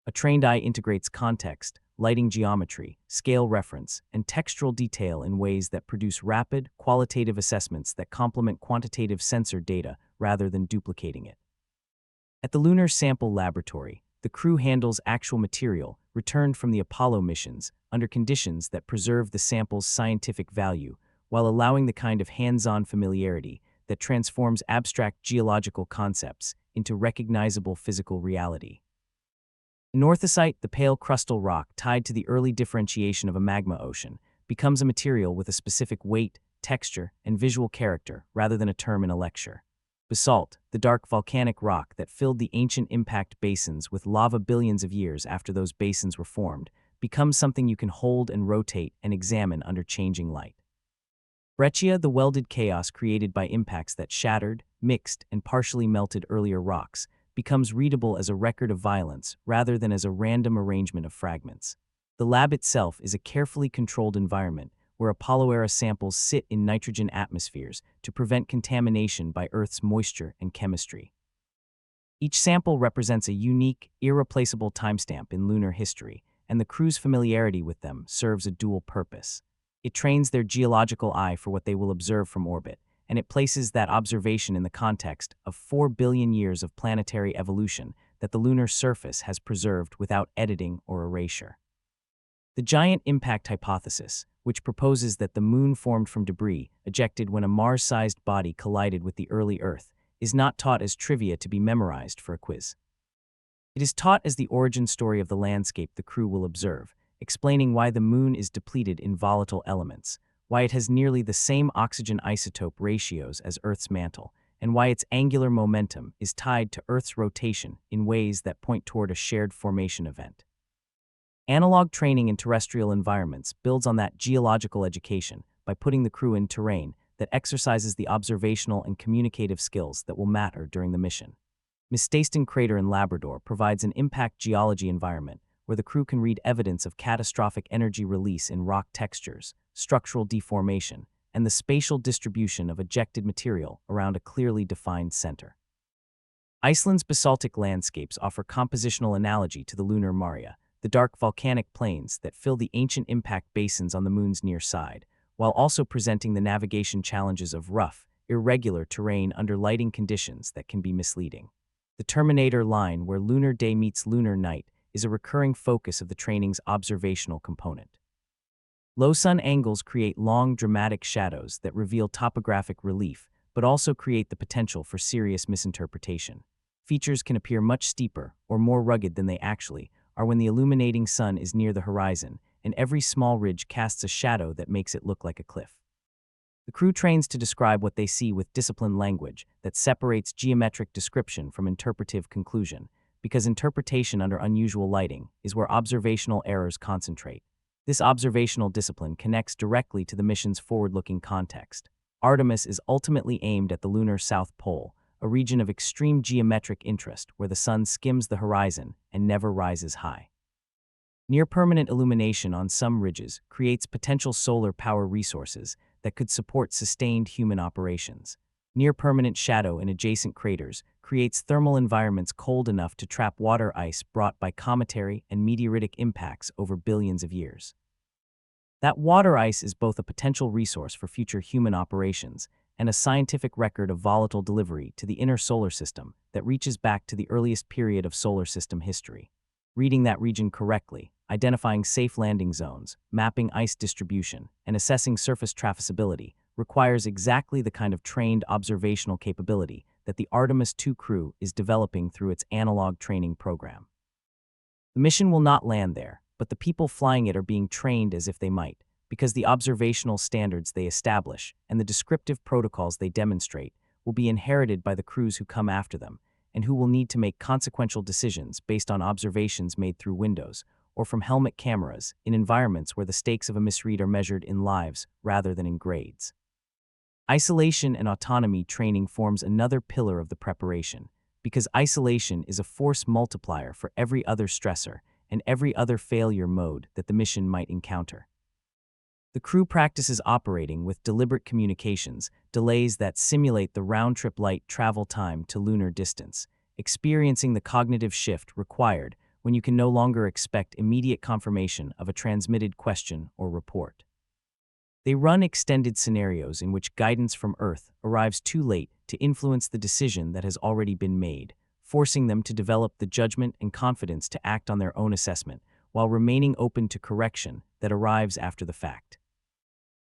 A trained eye integrates context, lighting geometry, scale reference, and textural detail in ways that produce rapid, qualitative assessments that complement quantitative sensor data rather than duplicating it. At the Lunar Sample Laboratory, the crew handles actual material returned from the Apollo missions under conditions that preserve the sample's scientific value while allowing the kind of hands-on familiarity that transforms abstract geological concepts into recognizable physical reality. Northocite, the pale crustal rock tied to the early differentiation of a magma ocean, becomes a material with a specific weight, texture, and visual character rather than a term in a lecture. Basalt, the dark volcanic rock that filled the ancient impact basins with lava billions of years after those basins were formed, becomes something you can hold and rotate and examine under changing light. Breccia, the welded chaos created by impacts that shattered, mixed, and partially melted earlier rocks, becomes readable as a record of violence rather than as a random arrangement of fragments. The lab itself is a carefully controlled environment where Apollo-era samples sit in nitrogen atmospheres to prevent contamination by Earth's moisture and chemistry. Each sample represents a unique, irreplaceable timestamp in lunar history, and the crew's familiarity with them serves a dual purpose. It trains their geological eye for what they will observe from orbit, and it places that observation in the context of 4 billion years of planetary evolution that the lunar surface has preserved without editing or erasure. The giant impact hypothesis, which proposes that the moon formed from debris ejected when a Mars-sized body collided with the early Earth, is not taught as trivia to be memorized for a quiz. It is taught as the origin story of the landscape the crew will observe, explaining why the moon is depleted in volatile elements, why it has nearly the same oxygen isotope ratios as Earth's mantle, and why its angular momentum is tied to Earth's rotation in ways that point toward a shared formation event. Analog training in terrestrial environments builds on that geological education by putting the crew in terrain that exercises the observational and communicative skills that will matter during the mission. Mistaston Crater in Labrador provides an impact geology environment where the crew can read evidence of catastrophic energy release in rock textures, structural deformation, and the spatial distribution of ejected material around a clearly defined center. Iceland's basaltic landscapes offer compositional analogy to the lunar maria, the dark volcanic plains that fill the ancient impact basins on the moon's near side, while also presenting the navigation challenges of rough, irregular terrain under lighting conditions that can be misleading. The Terminator line, where lunar day meets lunar night, is a recurring focus of the training's observational component. Low sun angles create long, dramatic shadows that reveal topographic relief, but also create the potential for serious misinterpretation. Features can appear much steeper or more rugged than they actually are when the illuminating sun is near the horizon, and every small ridge casts a shadow that makes it look like a cliff. The crew trains to describe what they see with disciplined language that separates geometric description from interpretive conclusion, because interpretation under unusual lighting is where observational errors concentrate. This observational discipline connects directly to the mission's forward-looking context. Artemis is ultimately aimed at the lunar South Pole, a region of extreme geometric interest where the sun skims the horizon and never rises high. Near-permanent illumination on some ridges creates potential solar power resources that could support sustained human operations. Near-permanent shadow in adjacent craters creates thermal environments cold enough to trap water ice brought by cometary and meteoritic impacts over billions of years. That water ice is both a potential resource for future human operations and a scientific record of volatile delivery to the inner solar system that reaches back to the earliest period of solar system history. Reading that region correctly, identifying safe landing zones, mapping ice distribution, and assessing surface traversability requires exactly the kind of trained observational capability that the Artemis II crew is developing through its analog training program. The mission will not land there, but the people flying it are being trained as if they might, because the observational standards they establish and the descriptive protocols they demonstrate will be inherited by the crews who come after them, and who will need to make consequential decisions based on observations made through windows or from helmet cameras in environments where the stakes of a misread are measured in lives rather than in grades. Isolation and autonomy training forms another pillar of the preparation, because isolation is a force multiplier for every other stressor and every other failure mode that the mission might encounter. The crew practices operating with deliberate communications, delays that simulate the round-trip light travel time to lunar distance, experiencing the cognitive shift required when you can no longer expect immediate confirmation of a transmitted question or report. They run extended scenarios in which guidance from Earth arrives too late to influence the decision that has already been made, forcing them to develop the judgment and confidence to act on their own assessment, while remaining open to correction that arrives after the fact.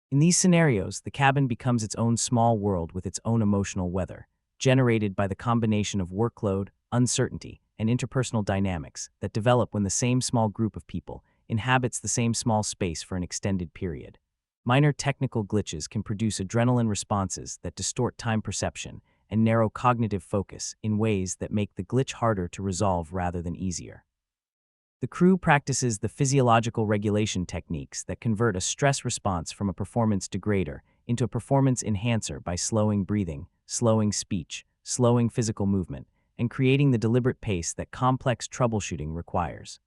In these scenarios, the cabin becomes its own small world with its own emotional weather, generated by the combination of workload, uncertainty, and interpersonal dynamics that develop when the same small group of people inhabits the same small space for an extended period. Minor technical glitches can produce adrenaline responses that distort time perception and narrow cognitive focus in ways that make the glitch harder to resolve rather than easier. The crew practices the physiological regulation techniques that convert a stress response from a performance degrader into a performance enhancer by slowing breathing, slowing speech, slowing physical movement, and creating the deliberate pace that complex troubleshooting requires.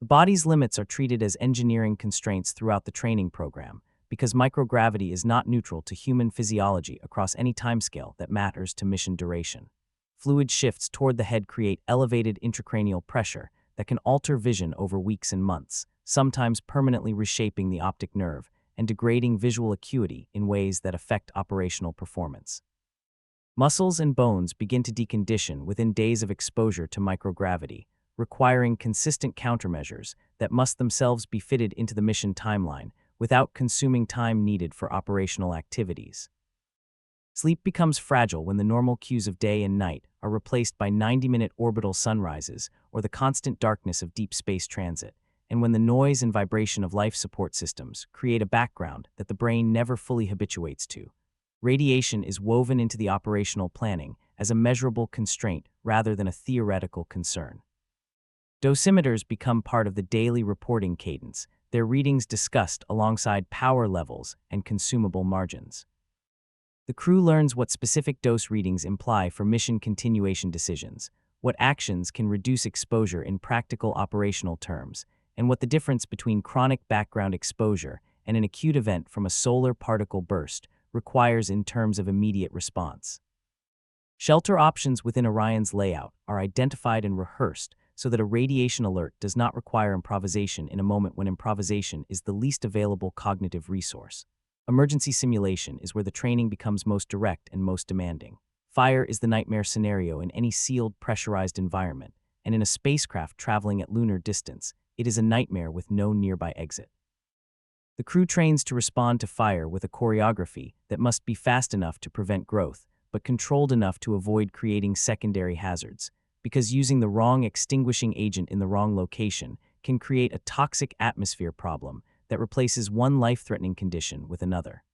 The body's limits are treated as engineering constraints throughout the training program, because microgravity is not neutral to human physiology across any timescale that matters to mission duration. Fluid shifts toward the head create elevated intracranial pressure that can alter vision over weeks and months, sometimes permanently reshaping the optic nerve and degrading visual acuity in ways that affect operational performance. Muscles and bones begin to decondition within days of exposure to microgravity, requiring consistent countermeasures that must themselves be fitted into the mission timeline without consuming time needed for operational activities. Sleep becomes fragile when the normal cues of day and night are replaced by 90-minute orbital sunrises or the constant darkness of deep space transit, and when the noise and vibration of life support systems create a background that the brain never fully habituates to. Radiation is woven into the operational planning as a measurable constraint rather than a theoretical concern. Dosimeters become part of the daily reporting cadence, their readings discussed alongside power levels and consumable margins. The crew learns what specific dose readings imply for mission continuation decisions, what actions can reduce exposure in practical operational terms, and what the difference between chronic background exposure and an acute event from a solar particle burst requires in terms of immediate response. Shelter options within Orion's layout are identified and rehearsed so that a radiation alert does not require improvisation in a moment when improvisation is the least available cognitive resource. Emergency simulation is where the training becomes most direct and most demanding. Fire is the nightmare scenario in any sealed, pressurized environment, and in a spacecraft traveling at lunar distance, it is a nightmare with no nearby exit. The crew trains to respond to fire with a choreography that must be fast enough to prevent growth, but controlled enough to avoid creating secondary hazards, because using the wrong extinguishing agent in the wrong location can create a toxic atmosphere problem that replaces one life-threatening condition with another.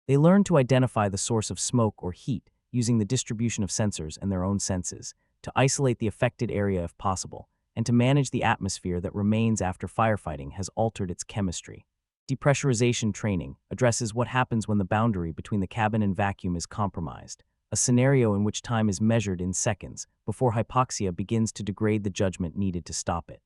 They learn to identify the source of smoke or heat using the distribution of sensors and their own senses, to isolate the affected area if possible, and to manage the atmosphere that remains after firefighting has altered its chemistry. Depressurization training addresses what happens when the boundary between the cabin and vacuum is compromised, a scenario in which time is measured in seconds before hypoxia begins to degrade the judgment needed to stop it.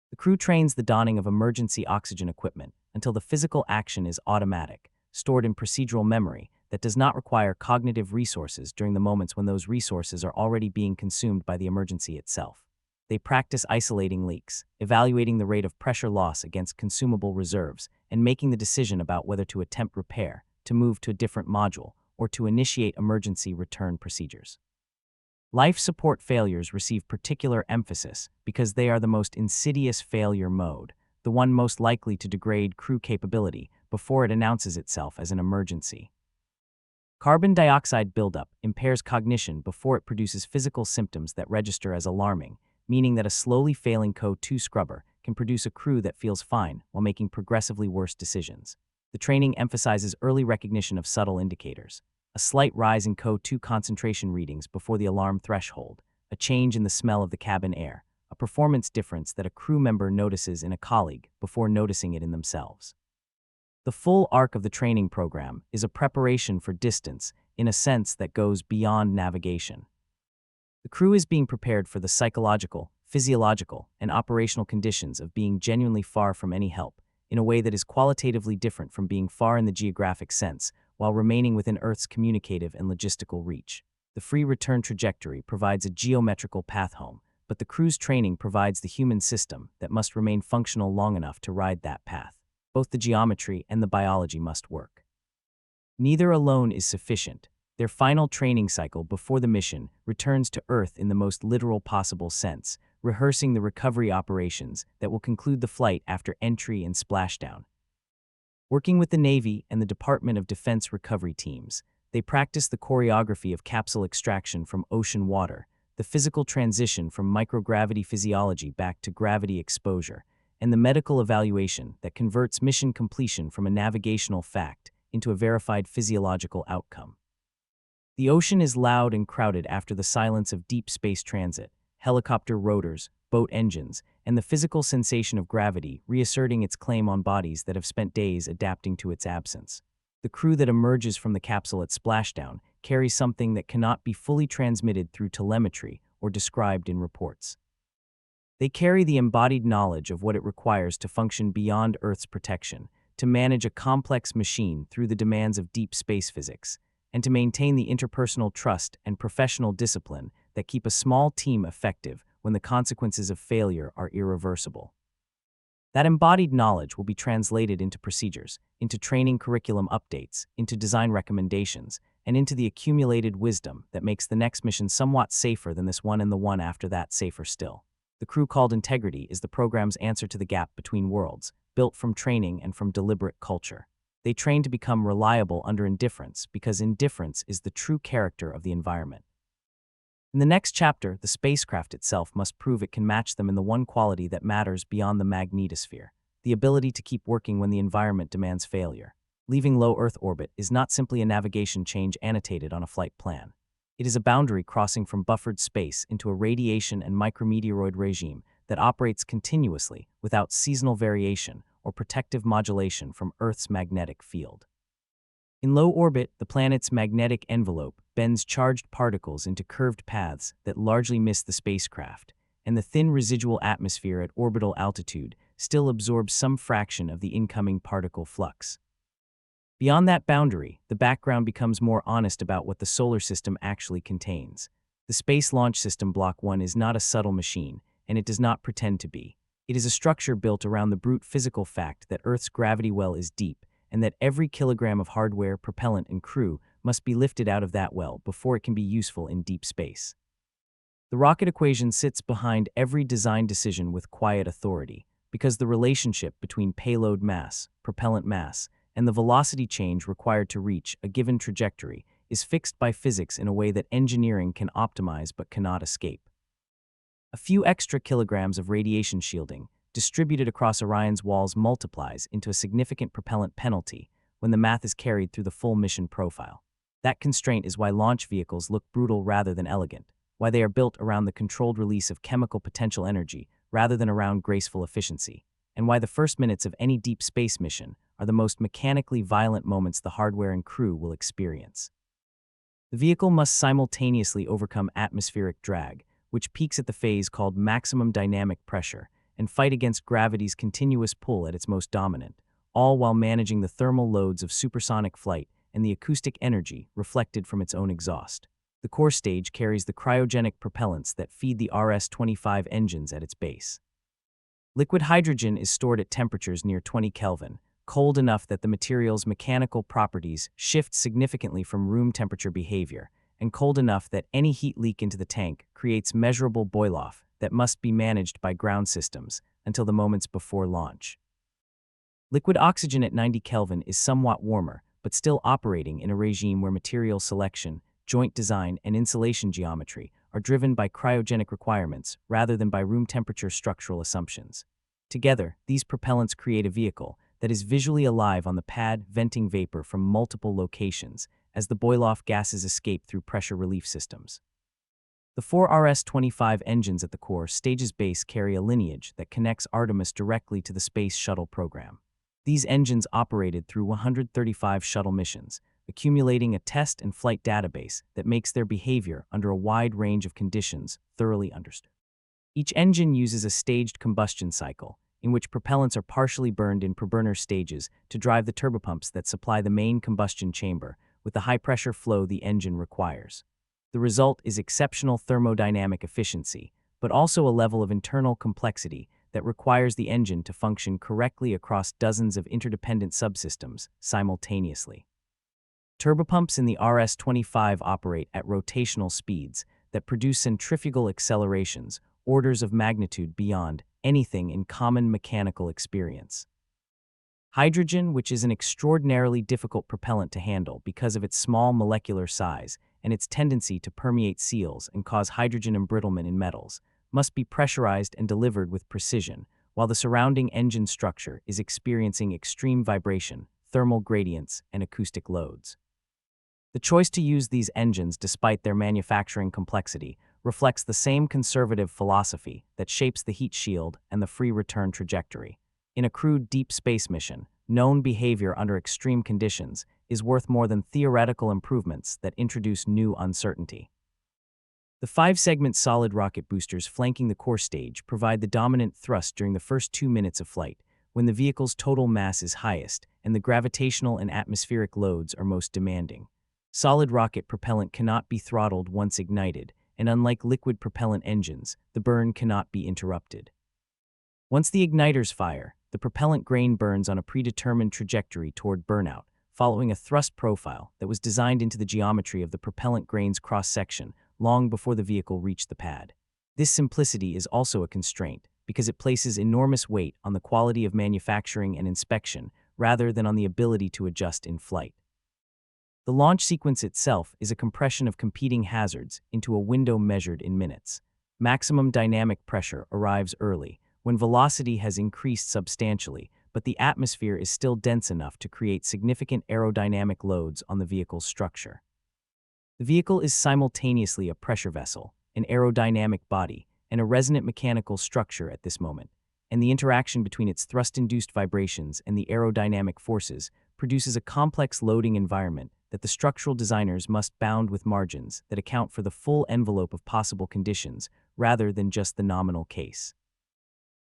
The crew trains the donning of emergency oxygen equipment until the physical action is automatic, stored in procedural memory that does not require cognitive resources during the moments when those resources are already being consumed by the emergency itself. They practice isolating leaks, evaluating the rate of pressure loss against consumable reserves, and making the decision about whether to attempt repair, to move to a different module, or to initiate emergency return procedures. Life support failures receive particular emphasis because they are the most insidious failure mode, the one most likely to degrade crew capability before it announces itself as an emergency. Carbon dioxide buildup impairs cognition before it produces physical symptoms that register as alarming, meaning that a slowly failing CO2 scrubber can produce a crew that feels fine while making progressively worse decisions. The training emphasizes early recognition of subtle indicators: a slight rise in CO2 concentration readings before the alarm threshold, a change in the smell of the cabin air, a performance difference that a crew member notices in a colleague before noticing it in themselves. The full arc of the training program is a preparation for distance in a sense that goes beyond navigation. The crew is being prepared for the psychological, physiological, and operational conditions of being genuinely far from any help, in a way that is qualitatively different from being far in the geographic sense, while remaining within Earth's communicative and logistical reach. The free return trajectory provides a geometrical path home, but the crew's training provides the human system that must remain functional long enough to ride that path. Both the geometry and the biology must work. Neither alone is sufficient. Their final training cycle before the mission returns to Earth in the most literal possible sense, rehearsing the recovery operations that will conclude the flight after entry and splashdown. Working with the Navy and the Department of Defense recovery teams, they practice the choreography of capsule extraction from ocean water, the physical transition from microgravity physiology back to gravity exposure, and the medical evaluation that converts mission completion from a navigational fact into a verified physiological outcome. The ocean is loud and crowded after the silence of deep space transit, helicopter rotors, boat engines, and the physical sensation of gravity reasserting its claim on bodies that have spent days adapting to its absence. The crew that emerges from the capsule at splashdown carries something that cannot be fully transmitted through telemetry or described in reports. They carry the embodied knowledge of what it requires to function beyond Earth's protection, to manage a complex machine through the demands of deep space physics, and to maintain the interpersonal trust and professional discipline that keep a small team effective when the consequences of failure are irreversible. That embodied knowledge will be translated into procedures, into training curriculum updates, into design recommendations, and into the accumulated wisdom that makes the next mission somewhat safer than this one and the one after that safer still. The crew called Integrity is the program's answer to the gap between worlds, built from training and from deliberate culture. They train to become reliable under indifference because indifference is the true character of the environment. In the next chapter, the spacecraft itself must prove it can match them in the one quality that matters beyond the magnetosphere: the ability to keep working when the environment demands failure. Leaving low Earth orbit is not simply a navigation change annotated on a flight plan. It is a boundary crossing from buffered space into a radiation and micrometeoroid regime that operates continuously without seasonal variation or protective modulation from Earth's magnetic field. In low orbit, the planet's magnetic envelope bends charged particles into curved paths that largely miss the spacecraft, and the thin residual atmosphere at orbital altitude still absorbs some fraction of the incoming particle flux. Beyond that boundary, the background becomes more honest about what the solar system actually contains. The Space Launch System Block 1 is not a subtle machine, and it does not pretend to be. It is a structure built around the brute physical fact that Earth's gravity well is deep, and that every kilogram of hardware, propellant, and crew must be lifted out of that well before it can be useful in deep space. The rocket equation sits behind every design decision with quiet authority, because the relationship between payload mass, propellant mass, and the velocity change required to reach a given trajectory is fixed by physics in a way that engineering can optimize but cannot escape. A few extra kilograms of radiation shielding, distributed across Orion's walls, multiplies into a significant propellant penalty when the math is carried through the full mission profile. That constraint is why launch vehicles look brutal rather than elegant, why they are built around the controlled release of chemical potential energy rather than around graceful efficiency, and why the first minutes of any deep space mission are the most mechanically violent moments the hardware and crew will experience. The vehicle must simultaneously overcome atmospheric drag, which peaks at the phase called maximum dynamic pressure, and fight against gravity's continuous pull at its most dominant, all while managing the thermal loads of supersonic flight and the acoustic energy reflected from its own exhaust. The core stage carries the cryogenic propellants that feed the RS-25 engines at its base. Liquid hydrogen is stored at temperatures near 20 Kelvin, cold enough that the material's mechanical properties shift significantly from room temperature behavior, and cold enough that any heat leak into the tank creates measurable boil-off that must be managed by ground systems until the moments before launch. Liquid oxygen at 90 Kelvin is somewhat warmer, but still operating in a regime where material selection, joint design, and insulation geometry are driven by cryogenic requirements rather than by room temperature structural assumptions. Together, these propellants create a vehicle that is visually alive on the pad, venting vapor from multiple locations as the boil-off gases escape through pressure relief systems. The four RS-25 engines at the core stage's base carry a lineage that connects Artemis directly to the Space Shuttle program. These engines operated through 135 shuttle missions, accumulating a test and flight database that makes their behavior under a wide range of conditions thoroughly understood. Each engine uses a staged combustion cycle, in which propellants are partially burned in preburner stages to drive the turbopumps that supply the main combustion chamber with the high-pressure flow the engine requires. The result is exceptional thermodynamic efficiency, but also a level of internal complexity that requires the engine to function correctly across dozens of interdependent subsystems simultaneously. Turbopumps in the RS-25 operate at rotational speeds that produce centrifugal accelerations, orders of magnitude beyond anything in common mechanical experience. Hydrogen, which is an extraordinarily difficult propellant to handle because of its small molecular size and its tendency to permeate seals and cause hydrogen embrittlement in metals, must be pressurized and delivered with precision, while the surrounding engine structure is experiencing extreme vibration, thermal gradients, and acoustic loads. The choice to use these engines despite their manufacturing complexity reflects the same conservative philosophy that shapes the heat shield and the free return trajectory. In a crewed deep space mission, known behavior under extreme conditions is worth more than theoretical improvements that introduce new uncertainty. The 5-segment solid rocket boosters flanking the core stage provide the dominant thrust during the first 2 minutes of flight, when the vehicle's total mass is highest and the gravitational and atmospheric loads are most demanding. Solid rocket propellant cannot be throttled once ignited, and unlike liquid propellant engines, the burn cannot be interrupted. Once the igniters fire, the propellant grain burns on a predetermined trajectory toward burnout, following a thrust profile that was designed into the geometry of the propellant grain's cross-section long before the vehicle reached the pad. This simplicity is also a constraint because it places enormous weight on the quality of manufacturing and inspection rather than on the ability to adjust in flight. The launch sequence itself is a compression of competing hazards into a window measured in minutes. Maximum dynamic pressure arrives early, when velocity has increased substantially, but the atmosphere is still dense enough to create significant aerodynamic loads on the vehicle's structure. The vehicle is simultaneously a pressure vessel, an aerodynamic body, and a resonant mechanical structure at this moment, and the interaction between its thrust-induced vibrations and the aerodynamic forces produces a complex loading environment that the structural designers must bound with margins that account for the full envelope of possible conditions rather than just the nominal case.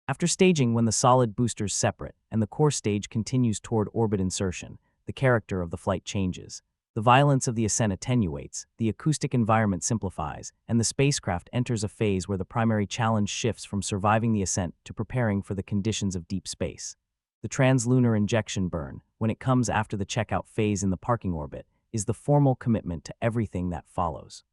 After staging, when the solid boosters separate and the core stage continues toward orbit insertion, the character of the flight changes. The violence of the ascent attenuates, the acoustic environment simplifies, and the spacecraft enters a phase where the primary challenge shifts from surviving the ascent to preparing for the conditions of deep space. The translunar injection burn, when it comes after the checkout phase in the parking orbit, is the formal commitment to everything that follows.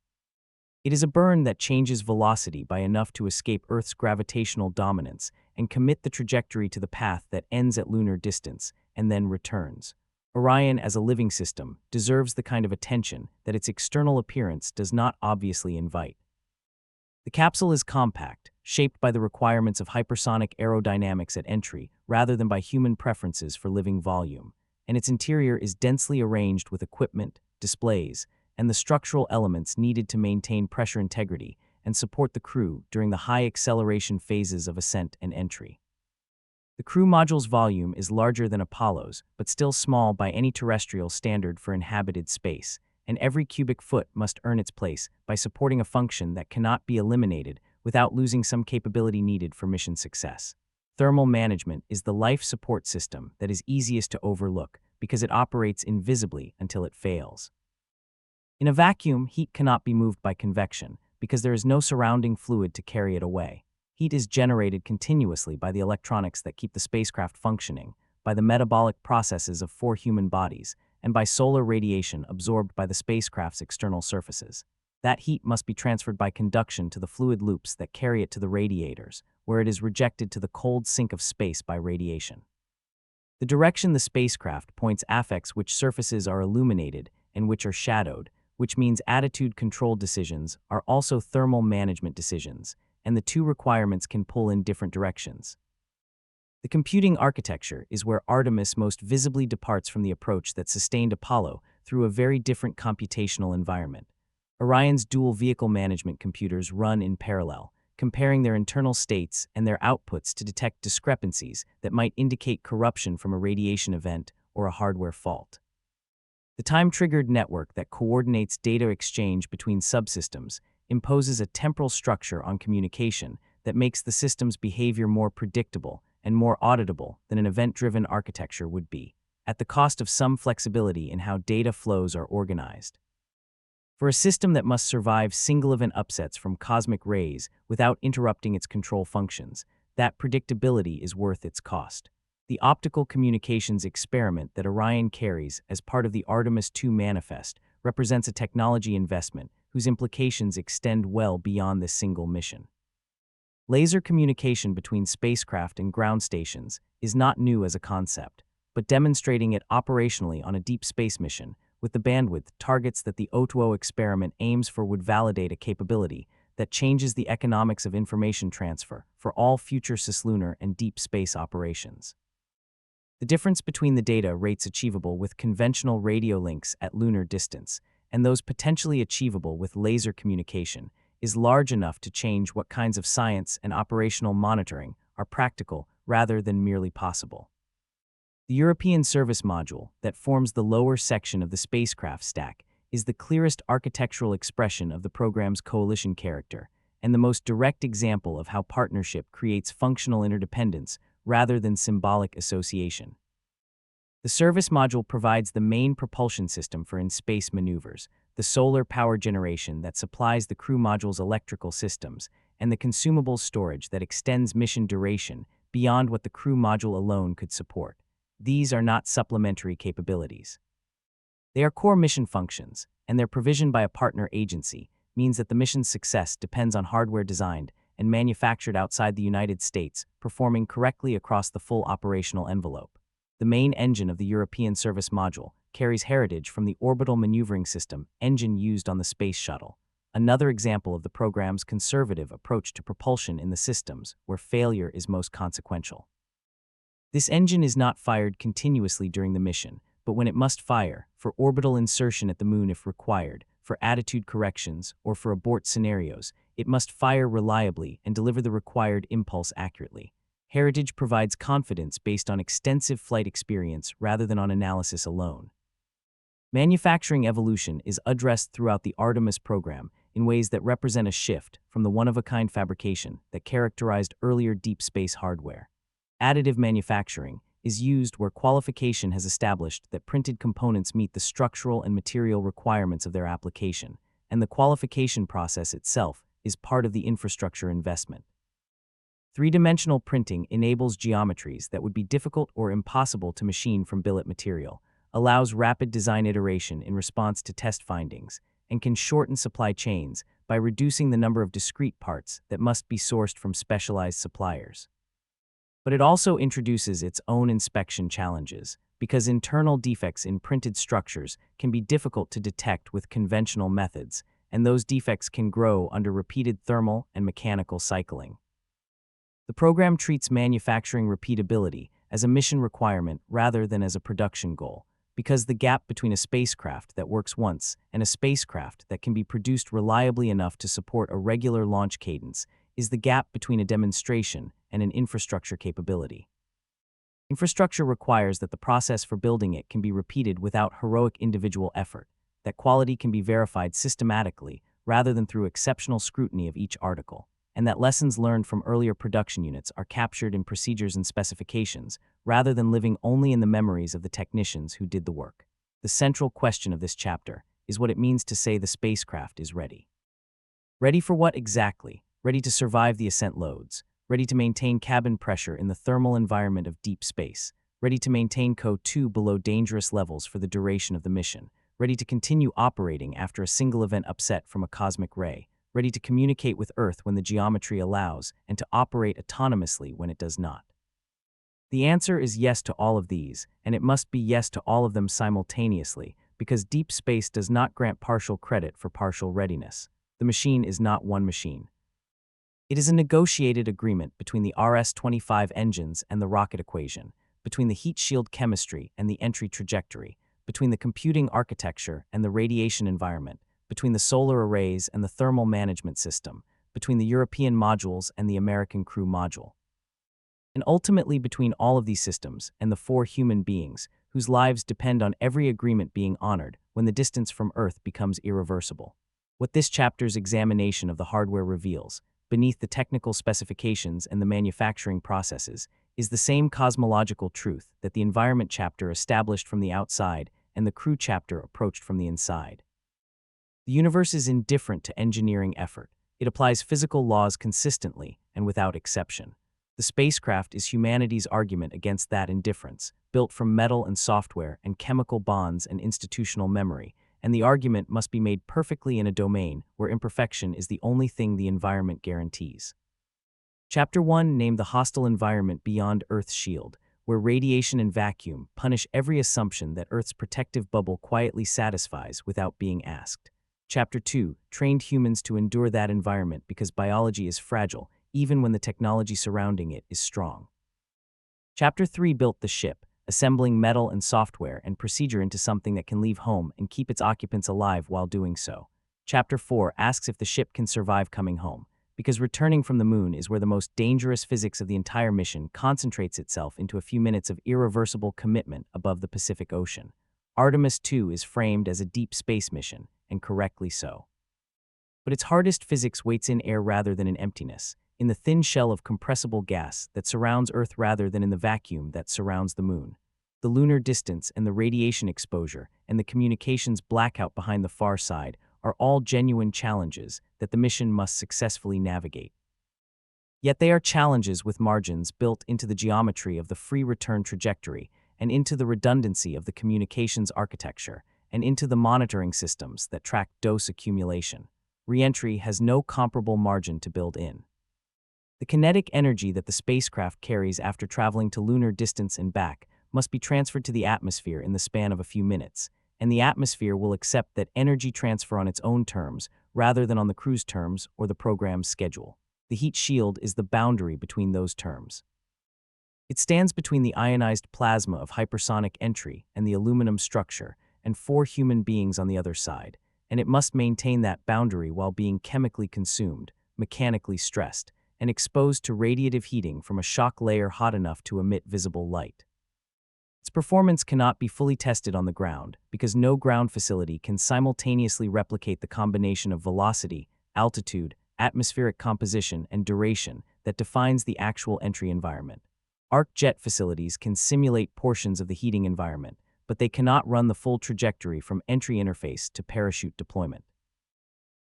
It is a burn that changes velocity by enough to escape Earth's gravitational dominance and commit the trajectory to the path that ends at lunar distance and then returns. Orion, as a living system, deserves the kind of attention that its external appearance does not obviously invite. The capsule is compact, shaped by the requirements of hypersonic aerodynamics at entry rather than by human preferences for living volume, and its interior is densely arranged with equipment, displays, and the structural elements needed to maintain pressure integrity and support the crew during the high acceleration phases of ascent and entry. The crew module's volume is larger than Apollo's, but still small by any terrestrial standard for inhabited space, and every cubic foot must earn its place by supporting a function that cannot be eliminated without losing some capability needed for mission success. Thermal management is the life support system that is easiest to overlook because it operates invisibly until it fails. In a vacuum, heat cannot be moved by convection because there is no surrounding fluid to carry it away. Heat is generated continuously by the electronics that keep the spacecraft functioning, by the metabolic processes of 4 human bodies, and by solar radiation absorbed by the spacecraft's external surfaces. That heat must be transferred by conduction to the fluid loops that carry it to the radiators, where it is rejected to the cold sink of space by radiation. The direction the spacecraft points affects which surfaces are illuminated and which are shadowed, which means attitude control decisions are also thermal management decisions, and the two requirements can pull in different directions. The computing architecture is where Artemis most visibly departs from the approach that sustained Apollo through a very different computational environment. Orion's dual vehicle management computers run in parallel, comparing their internal states and their outputs to detect discrepancies that might indicate corruption from a radiation event or a hardware fault. The time-triggered network that coordinates data exchange between subsystems imposes a temporal structure on communication that makes the system's behavior more predictable and more auditable than an event-driven architecture would be, at the cost of some flexibility in how data flows are organized. For a system that must survive single-event upsets from cosmic rays without interrupting its control functions, that predictability is worth its cost. The optical communications experiment that Orion carries as part of the Artemis II manifest represents a technology investment whose implications extend well beyond this single mission. Laser communication between spacecraft and ground stations is not new as a concept, but demonstrating it operationally on a deep space mission with the bandwidth targets that the O2O experiment aims for would validate a capability that changes the economics of information transfer for all future cislunar and deep space operations. The difference between the data rates achievable with conventional radio links at lunar distance and those potentially achievable with laser communication is large enough to change what kinds of science and operational monitoring are practical rather than merely possible. The European service module that forms the lower section of the spacecraft stack is the clearest architectural expression of the program's coalition character and the most direct example of how partnership creates functional interdependence rather than symbolic association. The service module provides the main propulsion system for in-space maneuvers, the solar power generation that supplies the crew module's electrical systems, and the consumable storage that extends mission duration beyond what the crew module alone could support. These are not supplementary capabilities. They are core mission functions, and their provision by a partner agency means that the mission's success depends on hardware designed and manufactured outside the United States performing correctly across the full operational envelope. The main engine of the European service module carries heritage from the orbital maneuvering system engine used on the space shuttle, another example of the program's conservative approach to propulsion in the systems where failure is most consequential. This engine is not fired continuously during the mission, but when it must fire, for orbital insertion at the moon if required, for attitude corrections, or for abort scenarios, it must fire reliably and deliver the required impulse accurately. Heritage provides confidence based on extensive flight experience rather than on analysis alone. Manufacturing evolution is addressed throughout the Artemis program in ways that represent a shift from the one-of-a-kind fabrication that characterized earlier deep space hardware. Additive manufacturing is used where qualification has established that printed components meet the structural and material requirements of their application, and the qualification process itself is part of the infrastructure investment. Three-dimensional printing enables geometries that would be difficult or impossible to machine from billet material, allows rapid design iteration in response to test findings, and can shorten supply chains by reducing the number of discrete parts that must be sourced from specialized suppliers. But it also introduces its own inspection challenges, because internal defects in printed structures can be difficult to detect with conventional methods, and those defects can grow under repeated thermal and mechanical cycling. The program treats manufacturing repeatability as a mission requirement rather than as a production goal, because the gap between a spacecraft that works once and a spacecraft that can be produced reliably enough to support a regular launch cadence is the gap between a demonstration and an infrastructure capability. Infrastructure requires that the process for building it can be repeated without heroic individual effort, that quality can be verified systematically rather than through exceptional scrutiny of each article, and that lessons learned from earlier production units are captured in procedures and specifications rather than living only in the memories of the technicians who did the work. The central question of this chapter is what it means to say the spacecraft is ready. Ready for what exactly? Ready to survive the ascent loads, ready to maintain cabin pressure in the thermal environment of deep space, ready to maintain CO2 below dangerous levels for the duration of the mission, ready to continue operating after a single event upset from a cosmic ray, ready to communicate with Earth when the geometry allows, and to operate autonomously when it does not. The answer is yes to all of these, and it must be yes to all of them simultaneously, because deep space does not grant partial credit for partial readiness. The machine is not one machine. It is a negotiated agreement between the RS-25 engines and the rocket equation, between the heat shield chemistry and the entry trajectory, between the computing architecture and the radiation environment, between the solar arrays and the thermal management system, between the European modules and the American crew module. And ultimately between all of these systems and the 4 human beings whose lives depend on every agreement being honored when the distance from Earth becomes irreversible. What this chapter's examination of the hardware reveals, beneath the technical specifications and the manufacturing processes, is the same cosmological truth that the environment chapter established from the outside and the crew chapter approached from the inside. The universe is indifferent to engineering effort. It applies physical laws consistently and without exception. The spacecraft is humanity's argument against that indifference, built from metal and software and chemical bonds and institutional memory, and the argument must be made perfectly in a domain where imperfection is the only thing the environment guarantees. Chapter 1 named the hostile environment beyond Earth's shield, where radiation and vacuum punish every assumption that Earth's protective bubble quietly satisfies without being asked. Chapter 2 trained humans to endure that environment because biology is fragile, even when the technology surrounding it is strong. Chapter 3 built the ship, assembling metal and software and procedure into something that can leave home and keep its occupants alive while doing so. Chapter 4 asks if the ship can survive coming home, because returning from the moon is where the most dangerous physics of the entire mission concentrates itself into a few minutes of irreversible commitment above the Pacific Ocean. Artemis II is framed as a deep space mission, and correctly so. But its hardest physics waits in air rather than in emptiness, in the thin shell of compressible gas that surrounds Earth rather than in the vacuum that surrounds the moon. The lunar distance and the radiation exposure and the communications blackout behind the far side are all genuine challenges that the mission must successfully navigate. Yet they are challenges with margins built into the geometry of the free return trajectory and into the redundancy of the communications architecture and into the monitoring systems that track dose accumulation. Reentry has no comparable margin to build in. The kinetic energy that the spacecraft carries after traveling to lunar distance and back must be transferred to the atmosphere in the span of a few minutes, and the atmosphere will accept that energy transfer on its own terms rather than on the crew's terms or the program's schedule. The heat shield is the boundary between those terms. It stands between the ionized plasma of hypersonic entry and the aluminum structure, and 4 human beings on the other side, and it must maintain that boundary while being chemically consumed, mechanically stressed, and exposed to radiative heating from a shock layer hot enough to emit visible light. Its performance cannot be fully tested on the ground because no ground facility can simultaneously replicate the combination of velocity, altitude, atmospheric composition, and duration that defines the actual entry environment. Arc jet facilities can simulate portions of the heating environment, but they cannot run the full trajectory from entry interface to parachute deployment.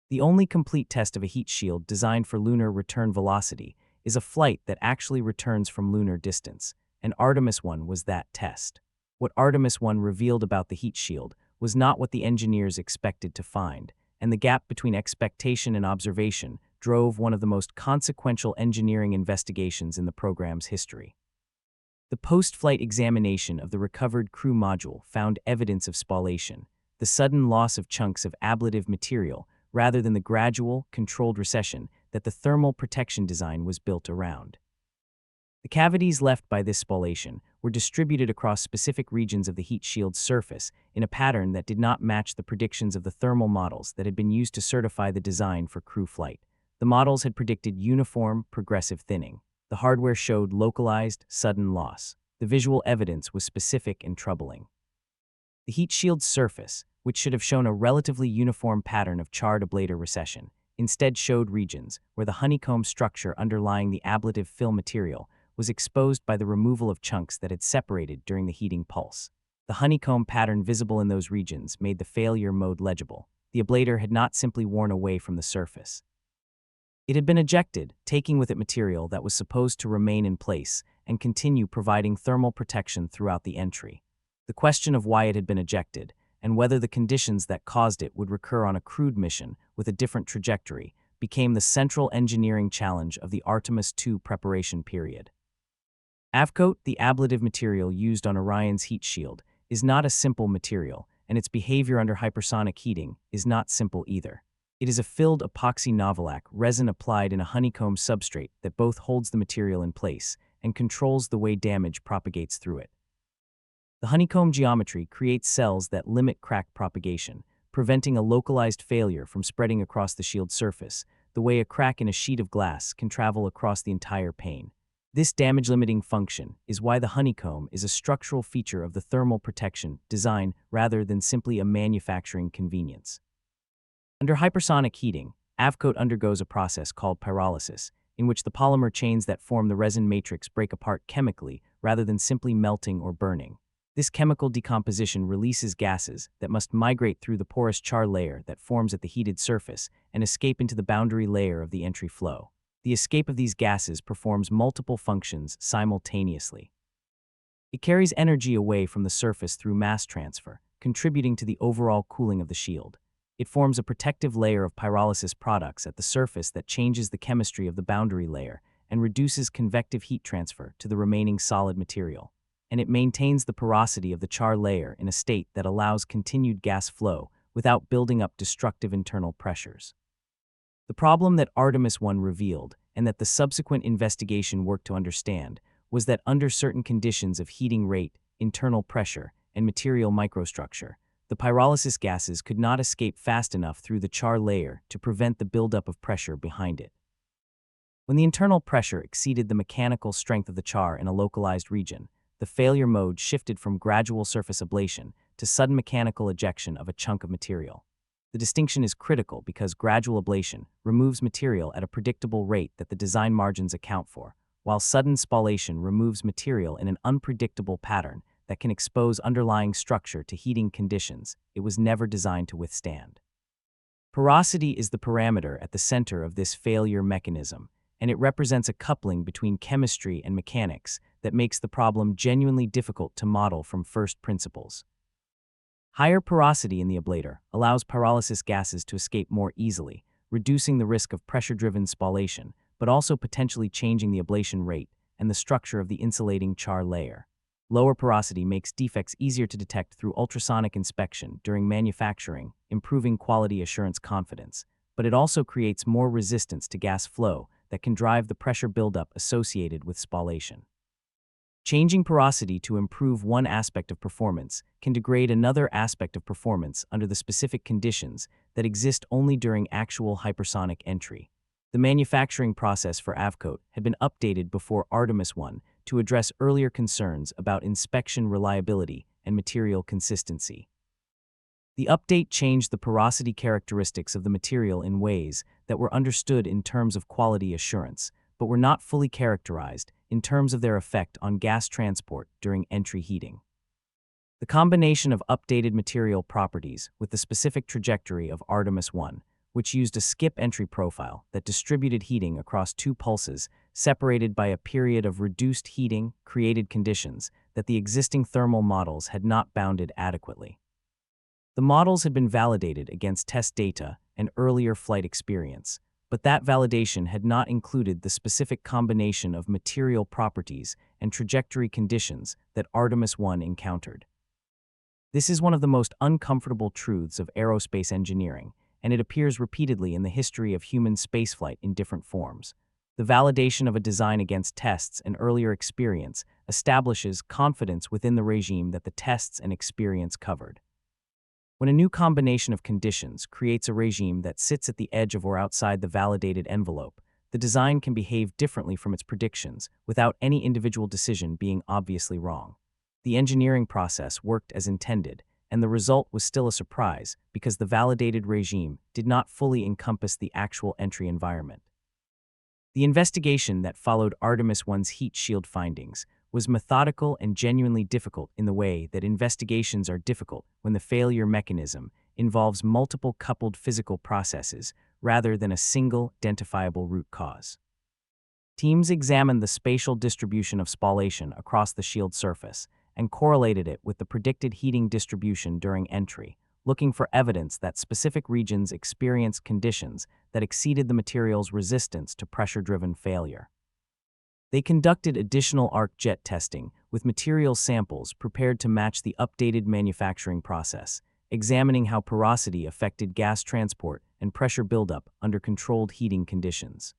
The only complete test of a heat shield designed for lunar return velocity is a flight that actually returns from lunar distance, and Artemis I was that test. What Artemis I revealed about the heat shield was not what the engineers expected to find, and the gap between expectation and observation drove one of the most consequential engineering investigations in the program's history. The post-flight examination of the recovered crew module found evidence of spallation, the sudden loss of chunks of ablative material, rather than the gradual, controlled recession that the thermal protection design was built around. The cavities left by this spallation were distributed across specific regions of the heat shield's surface in a pattern that did not match the predictions of the thermal models that had been used to certify the design for crew flight. The models had predicted uniform, progressive thinning. The hardware showed localized, sudden loss. The visual evidence was specific and troubling. The heat shield's surface, which should have shown a relatively uniform pattern of charred ablator recession, instead showed regions where the honeycomb structure underlying the ablative fill material was exposed by the removal of chunks that had separated during the heating pulse. The honeycomb pattern visible in those regions made the failure mode legible. The ablator had not simply worn away from the surface. It had been ejected, taking with it material that was supposed to remain in place and continue providing thermal protection throughout the entry. The question of why it had been ejected, and whether the conditions that caused it would recur on a crewed mission with a different trajectory, became the central engineering challenge of the Artemis II preparation period. Avcoat, the ablative material used on Orion's heat shield, is not a simple material, and its behavior under hypersonic heating is not simple either. It is a filled epoxy novolac resin applied in a honeycomb substrate that both holds the material in place and controls the way damage propagates through it. The honeycomb geometry creates cells that limit crack propagation, preventing a localized failure from spreading across the shield surface, the way a crack in a sheet of glass can travel across the entire pane. This damage-limiting function is why the honeycomb is a structural feature of the thermal protection design rather than simply a manufacturing convenience. Under hypersonic heating, Avcoat undergoes a process called pyrolysis, in which the polymer chains that form the resin matrix break apart chemically rather than simply melting or burning. This chemical decomposition releases gases that must migrate through the porous char layer that forms at the heated surface and escape into the boundary layer of the entry flow. The escape of these gases performs multiple functions simultaneously. It carries energy away from the surface through mass transfer, contributing to the overall cooling of the shield. It forms a protective layer of pyrolysis products at the surface that changes the chemistry of the boundary layer and reduces convective heat transfer to the remaining solid material. And it maintains the porosity of the char layer in a state that allows continued gas flow without building up destructive internal pressures. The problem that Artemis I revealed, and that the subsequent investigation worked to understand, was that under certain conditions of heating rate, internal pressure, and material microstructure, the pyrolysis gases could not escape fast enough through the char layer to prevent the buildup of pressure behind it. When the internal pressure exceeded the mechanical strength of the char in a localized region, the failure mode shifted from gradual surface ablation to sudden mechanical ejection of a chunk of material. The distinction is critical because gradual ablation removes material at a predictable rate that the design margins account for, while sudden spallation removes material in an unpredictable pattern that can expose underlying structure to heating conditions it was never designed to withstand. Porosity is the parameter at the center of this failure mechanism, and it represents a coupling between chemistry and mechanics that makes the problem genuinely difficult to model from first principles. Higher porosity in the ablator allows pyrolysis gases to escape more easily, reducing the risk of pressure-driven spallation, but also potentially changing the ablation rate and the structure of the insulating char layer. Lower porosity makes defects easier to detect through ultrasonic inspection during manufacturing, improving quality assurance confidence, but it also creates more resistance to gas flow that can drive the pressure buildup associated with spallation. Changing porosity to improve one aspect of performance can degrade another aspect of performance under the specific conditions that exist only during actual hypersonic entry. The manufacturing process for Avcoat had been updated before Artemis I to address earlier concerns about inspection reliability and material consistency. The update changed the porosity characteristics of the material in ways that were understood in terms of quality assurance, but were not fully characterized in terms of their effect on gas transport during entry heating. The combination of updated material properties with the specific trajectory of Artemis I, which used a skip entry profile that distributed heating across two pulses separated by a period of reduced heating, created conditions that the existing thermal models had not bounded adequately. The models had been validated against test data and earlier flight experience, but that validation had not included the specific combination of material properties and trajectory conditions that Artemis I encountered. This is one of the most uncomfortable truths of aerospace engineering, and it appears repeatedly in the history of human spaceflight in different forms. The validation of a design against tests and earlier experience establishes confidence within the regime that the tests and experience covered. When a new combination of conditions creates a regime that sits at the edge of or outside the validated envelope, the design can behave differently from its predictions without any individual decision being obviously wrong. The engineering process worked as intended, and the result was still a surprise because the validated regime did not fully encompass the actual entry environment. The investigation that followed Artemis I's heat shield findings was methodical and genuinely difficult in the way that investigations are difficult when the failure mechanism involves multiple coupled physical processes rather than a single identifiable root cause. Teams examined the spatial distribution of spallation across the shield surface and correlated it with the predicted heating distribution during entry, looking for evidence that specific regions experienced conditions that exceeded the material's resistance to pressure-driven failure. They conducted additional arc jet testing with material samples prepared to match the updated manufacturing process, examining how porosity affected gas transport and pressure buildup under controlled heating conditions.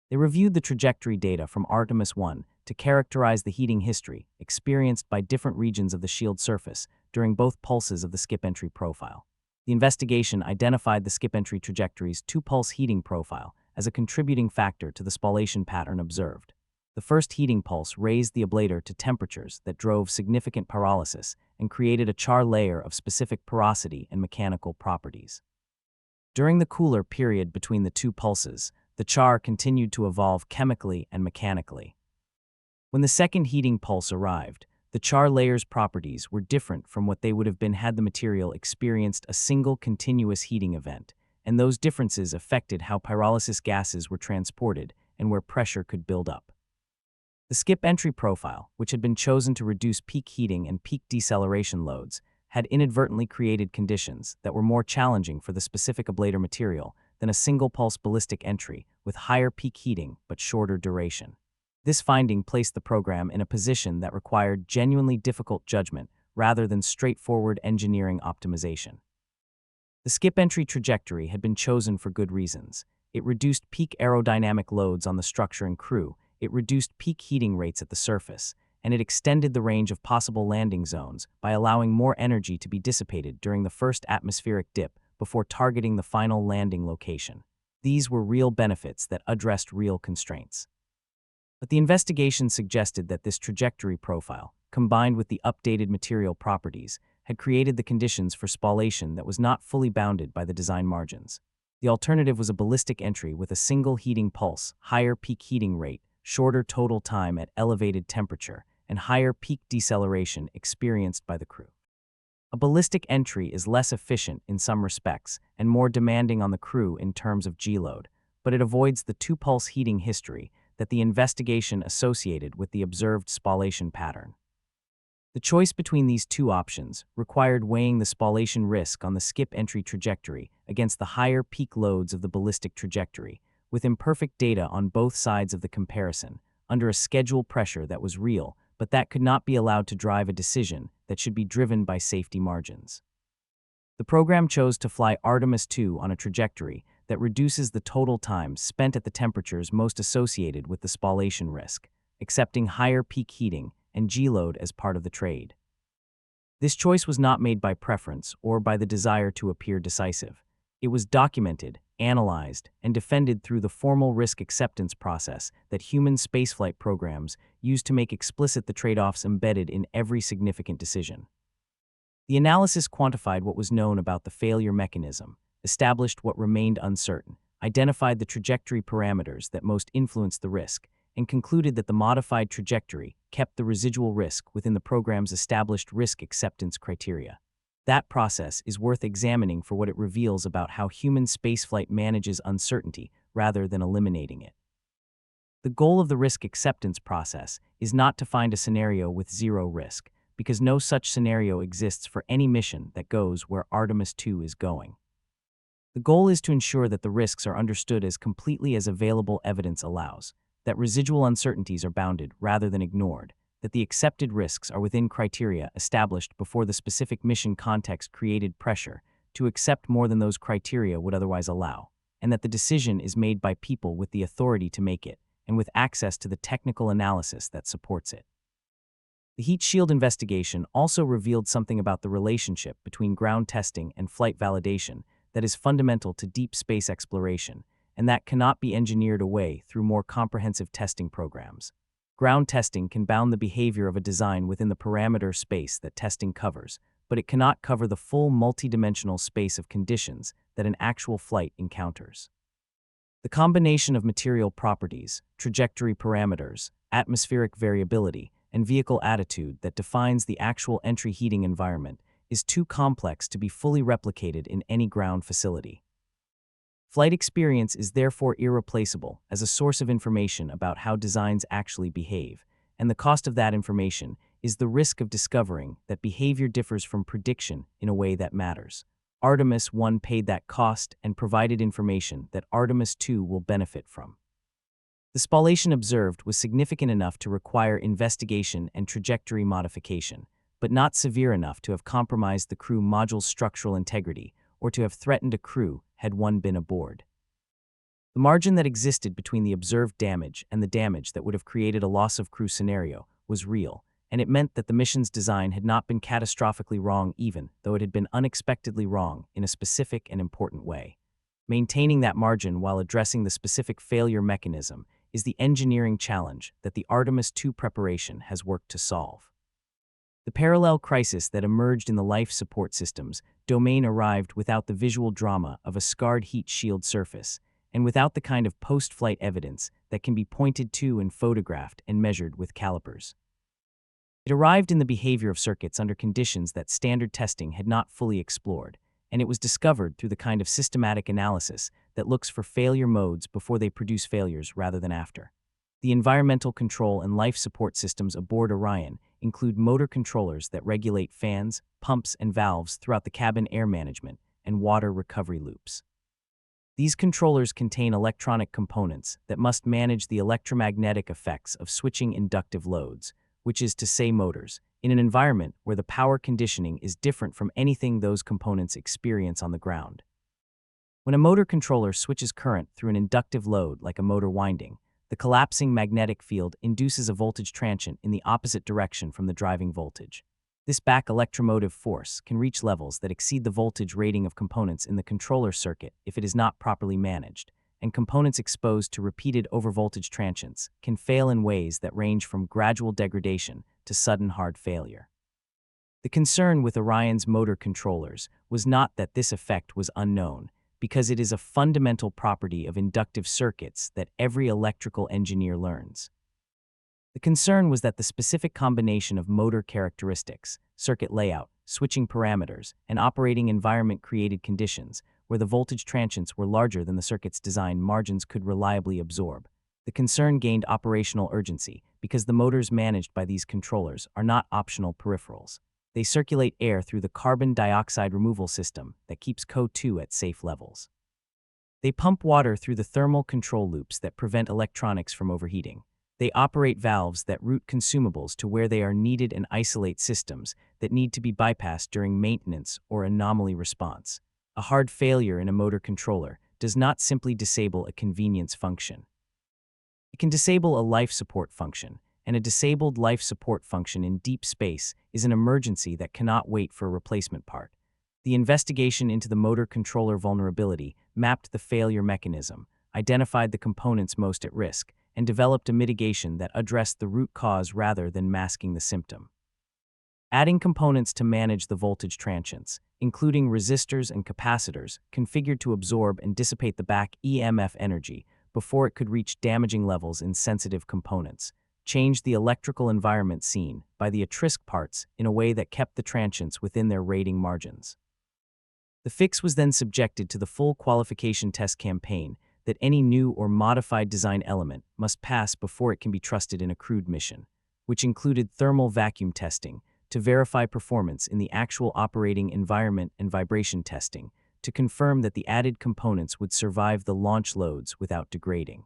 They reviewed the trajectory data from Artemis I to characterize the heating history experienced by different regions of the shield surface during both pulses of the skip entry profile. The investigation identified the skip entry trajectory's two-pulse heating profile as a contributing factor to the spallation pattern observed. The first heating pulse raised the ablator to temperatures that drove significant pyrolysis and created a char layer of specific porosity and mechanical properties. During the cooler period between the two pulses, the char continued to evolve chemically and mechanically. When the second heating pulse arrived, the char layer's properties were different from what they would have been had the material experienced a single continuous heating event, and those differences affected how pyrolysis gases were transported and where pressure could build up. The skip entry profile, which had been chosen to reduce peak heating and peak deceleration loads, had inadvertently created conditions that were more challenging for the specific ablator material than a single-pulse ballistic entry with higher peak heating but shorter duration. This finding placed the program in a position that required genuinely difficult judgment rather than straightforward engineering optimization. The skip entry trajectory had been chosen for good reasons. It reduced peak aerodynamic loads on the structure and crew, it reduced peak heating rates at the surface, and it extended the range of possible landing zones by allowing more energy to be dissipated during the first atmospheric dip before targeting the final landing location. These were real benefits that addressed real constraints. But the investigation suggested that this trajectory profile, combined with the updated material properties, had created the conditions for spallation that was not fully bounded by the design margins. The alternative was a ballistic entry with a single heating pulse, higher peak heating rate, shorter total time at elevated temperature, and higher peak deceleration experienced by the crew. A ballistic entry is less efficient in some respects and more demanding on the crew in terms of G-load, but it avoids the two-pulse heating history that the investigation associated with the observed spallation pattern. The choice between these two options required weighing the spallation risk on the skip entry trajectory against the higher peak loads of the ballistic trajectory, with imperfect data on both sides of the comparison, under a schedule pressure that was real, but that could not be allowed to drive a decision that should be driven by safety margins. The program chose to fly Artemis II on a trajectory that reduces the total time spent at the temperatures most associated with the spallation risk, accepting higher peak heating and G-load as part of the trade. This choice was not made by preference or by the desire to appear decisive. It was documented, analyzed, and defended through the formal risk acceptance process that human spaceflight programs use to make explicit the trade-offs embedded in every significant decision. The analysis quantified what was known about the failure mechanism, established what remained uncertain, identified the trajectory parameters that most influenced the risk, and concluded that the modified trajectory kept the residual risk within the program's established risk acceptance criteria. That process is worth examining for what it reveals about how human spaceflight manages uncertainty rather than eliminating it. The goal of the risk acceptance process is not to find a scenario with zero risk, because no such scenario exists for any mission that goes where Artemis II is going. The goal is to ensure that the risks are understood as completely as available evidence allows, that residual uncertainties are bounded rather than ignored, that the accepted risks are within criteria established before the specific mission context created pressure to accept more than those criteria would otherwise allow, and that the decision is made by people with the authority to make it, and with access to the technical analysis that supports it. The heat shield investigation also revealed something about the relationship between ground testing and flight validation that is fundamental to deep space exploration, and that cannot be engineered away through more comprehensive testing programs. Ground testing can bound the behavior of a design within the parameter space that testing covers, but it cannot cover the full multidimensional space of conditions that an actual flight encounters. The combination of material properties, trajectory parameters, atmospheric variability, and vehicle attitude that defines the actual entry heating environment is too complex to be fully replicated in any ground facility. Flight experience is therefore irreplaceable as a source of information about how designs actually behave, and the cost of that information is the risk of discovering that behavior differs from prediction in a way that matters. Artemis I paid that cost and provided information that Artemis II will benefit from. The spallation observed was significant enough to require investigation and trajectory modification, but not severe enough to have compromised the crew module's structural integrity or to have threatened a crew had one been aboard. The margin that existed between the observed damage and the damage that would have created a loss of crew scenario was real, and it meant that the mission's design had not been catastrophically wrong even though it had been unexpectedly wrong in a specific and important way. Maintaining that margin while addressing the specific failure mechanism is the engineering challenge that the Artemis II preparation has worked to solve. The parallel crisis that emerged in the life support systems domain arrived without the visual drama of a scarred heat shield surface, and without the kind of post-flight evidence that can be pointed to and photographed and measured with calipers. It arrived in the behavior of circuits under conditions that standard testing had not fully explored, and it was discovered through the kind of systematic analysis that looks for failure modes before they produce failures rather than after. The environmental control and life support systems aboard Orion include motor controllers that regulate fans, pumps, and valves throughout the cabin air management and water recovery loops. These controllers contain electronic components that must manage the electromagnetic effects of switching inductive loads, which is to say motors, in an environment where the power conditioning is different from anything those components experience on the ground. When a motor controller switches current through an inductive load like a motor winding, the collapsing magnetic field induces a voltage transient in the opposite direction from the driving voltage. This back electromotive force can reach levels that exceed the voltage rating of components in the controller circuit if it is not properly managed, and components exposed to repeated overvoltage transients can fail in ways that range from gradual degradation to sudden hard failure. The concern with Orion's motor controllers was not that this effect was unknown, because it is a fundamental property of inductive circuits that every electrical engineer learns. The concern was that the specific combination of motor characteristics, circuit layout, switching parameters, and operating environment-created conditions, where the voltage transients were larger than the circuit's design margins could reliably absorb. The concern gained operational urgency because the motors managed by these controllers are not optional peripherals. They circulate air through the carbon dioxide removal system that keeps CO2 at safe levels. They pump water through the thermal control loops that prevent electronics from overheating. They operate valves that route consumables to where they are needed and isolate systems that need to be bypassed during maintenance or anomaly response. A hard failure in a motor controller does not simply disable a convenience function. It can disable a life support function, and a disabled life support function in deep space is an emergency that cannot wait for a replacement part. The investigation into the motor controller vulnerability mapped the failure mechanism, identified the components most at risk, and developed a mitigation that addressed the root cause rather than masking the symptom. Adding components to manage the voltage transients, including resistors and capacitors, configured to absorb and dissipate the back EMF energy before it could reach damaging levels in sensitive components, changed the electrical environment seen by the at-risk parts in a way that kept the transients within their rating margins. The fix was then subjected to the full qualification test campaign that any new or modified design element must pass before it can be trusted in a crewed mission, which included thermal vacuum testing to verify performance in the actual operating environment and vibration testing to confirm that the added components would survive the launch loads without degrading.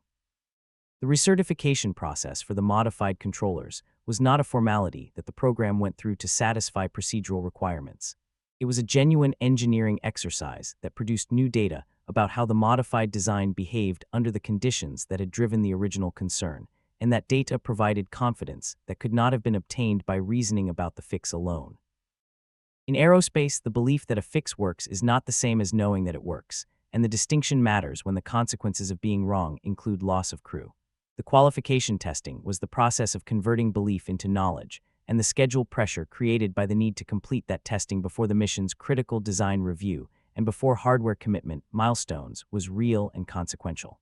The recertification process for the modified controllers was not a formality that the program went through to satisfy procedural requirements. It was a genuine engineering exercise that produced new data about how the modified design behaved under the conditions that had driven the original concern, and that data provided confidence that could not have been obtained by reasoning about the fix alone. In aerospace, the belief that a fix works is not the same as knowing that it works, and the distinction matters when the consequences of being wrong include loss of crew. The qualification testing was the process of converting belief into knowledge, and the schedule pressure created by the need to complete that testing before the mission's critical design review and before hardware commitment milestones was real and consequential.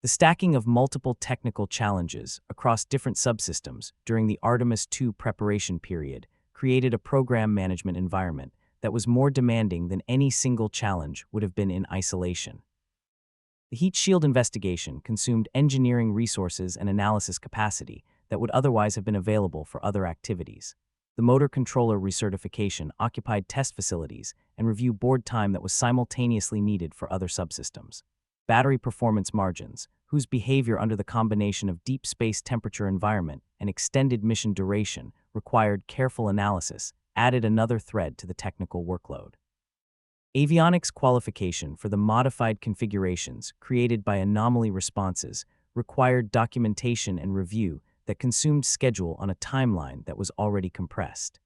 The stacking of multiple technical challenges across different subsystems during the Artemis II preparation period created a program management environment that was more demanding than any single challenge would have been in isolation. The heat shield investigation consumed engineering resources and analysis capacity that would otherwise have been available for other activities. The motor controller recertification occupied test facilities and review board time that was simultaneously needed for other subsystems. Battery performance margins, whose behavior under the combination of deep space temperature environment and extended mission duration required careful analysis, added another thread to the technical workload. Avionics qualification for the modified configurations created by anomaly responses required documentation and review that consumed schedule on a timeline that was already compressed.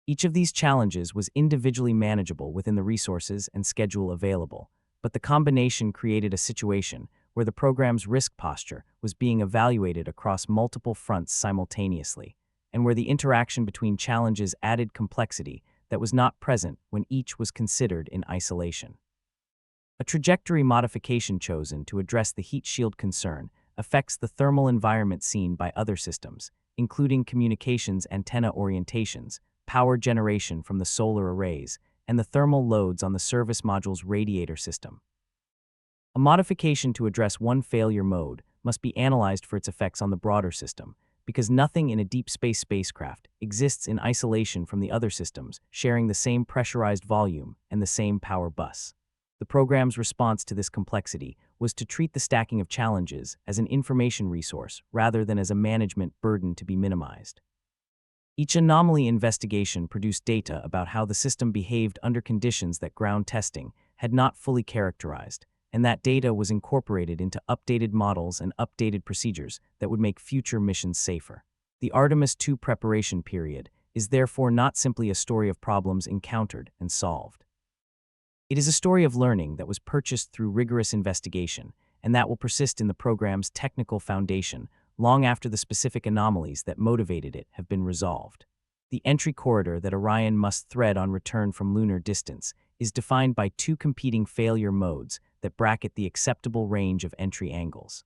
Each of these challenges was individually manageable within the resources and schedule available, but the combination created a situation where the program's risk posture was being evaluated across multiple fronts simultaneously, and where the interaction between challenges added complexity that was not present when each was considered in isolation. A trajectory modification chosen to address the heat shield concern affects the thermal environment seen by other systems, including communications antenna orientations, power generation from the solar arrays, and the thermal loads on the service module's radiator system. A modification to address one failure mode must be analyzed for its effects on the broader system, because nothing in a deep space spacecraft exists in isolation from the other systems, sharing the same pressurized volume and the same power bus. The program's response to this complexity was to treat the stacking of challenges as an information resource rather than as a management burden to be minimized. Each anomaly investigation produced data about how the system behaved under conditions that ground testing had not fully characterized, and that data was incorporated into updated models and updated procedures that would make future missions safer. The Artemis II preparation period is therefore not simply a story of problems encountered and solved. It is a story of learning that was purchased through rigorous investigation, and that will persist in the program's technical foundation long after the specific anomalies that motivated it have been resolved. The entry corridor that Orion must thread on return from lunar distance is defined by two competing failure modes that bracket the acceptable range of entry angles.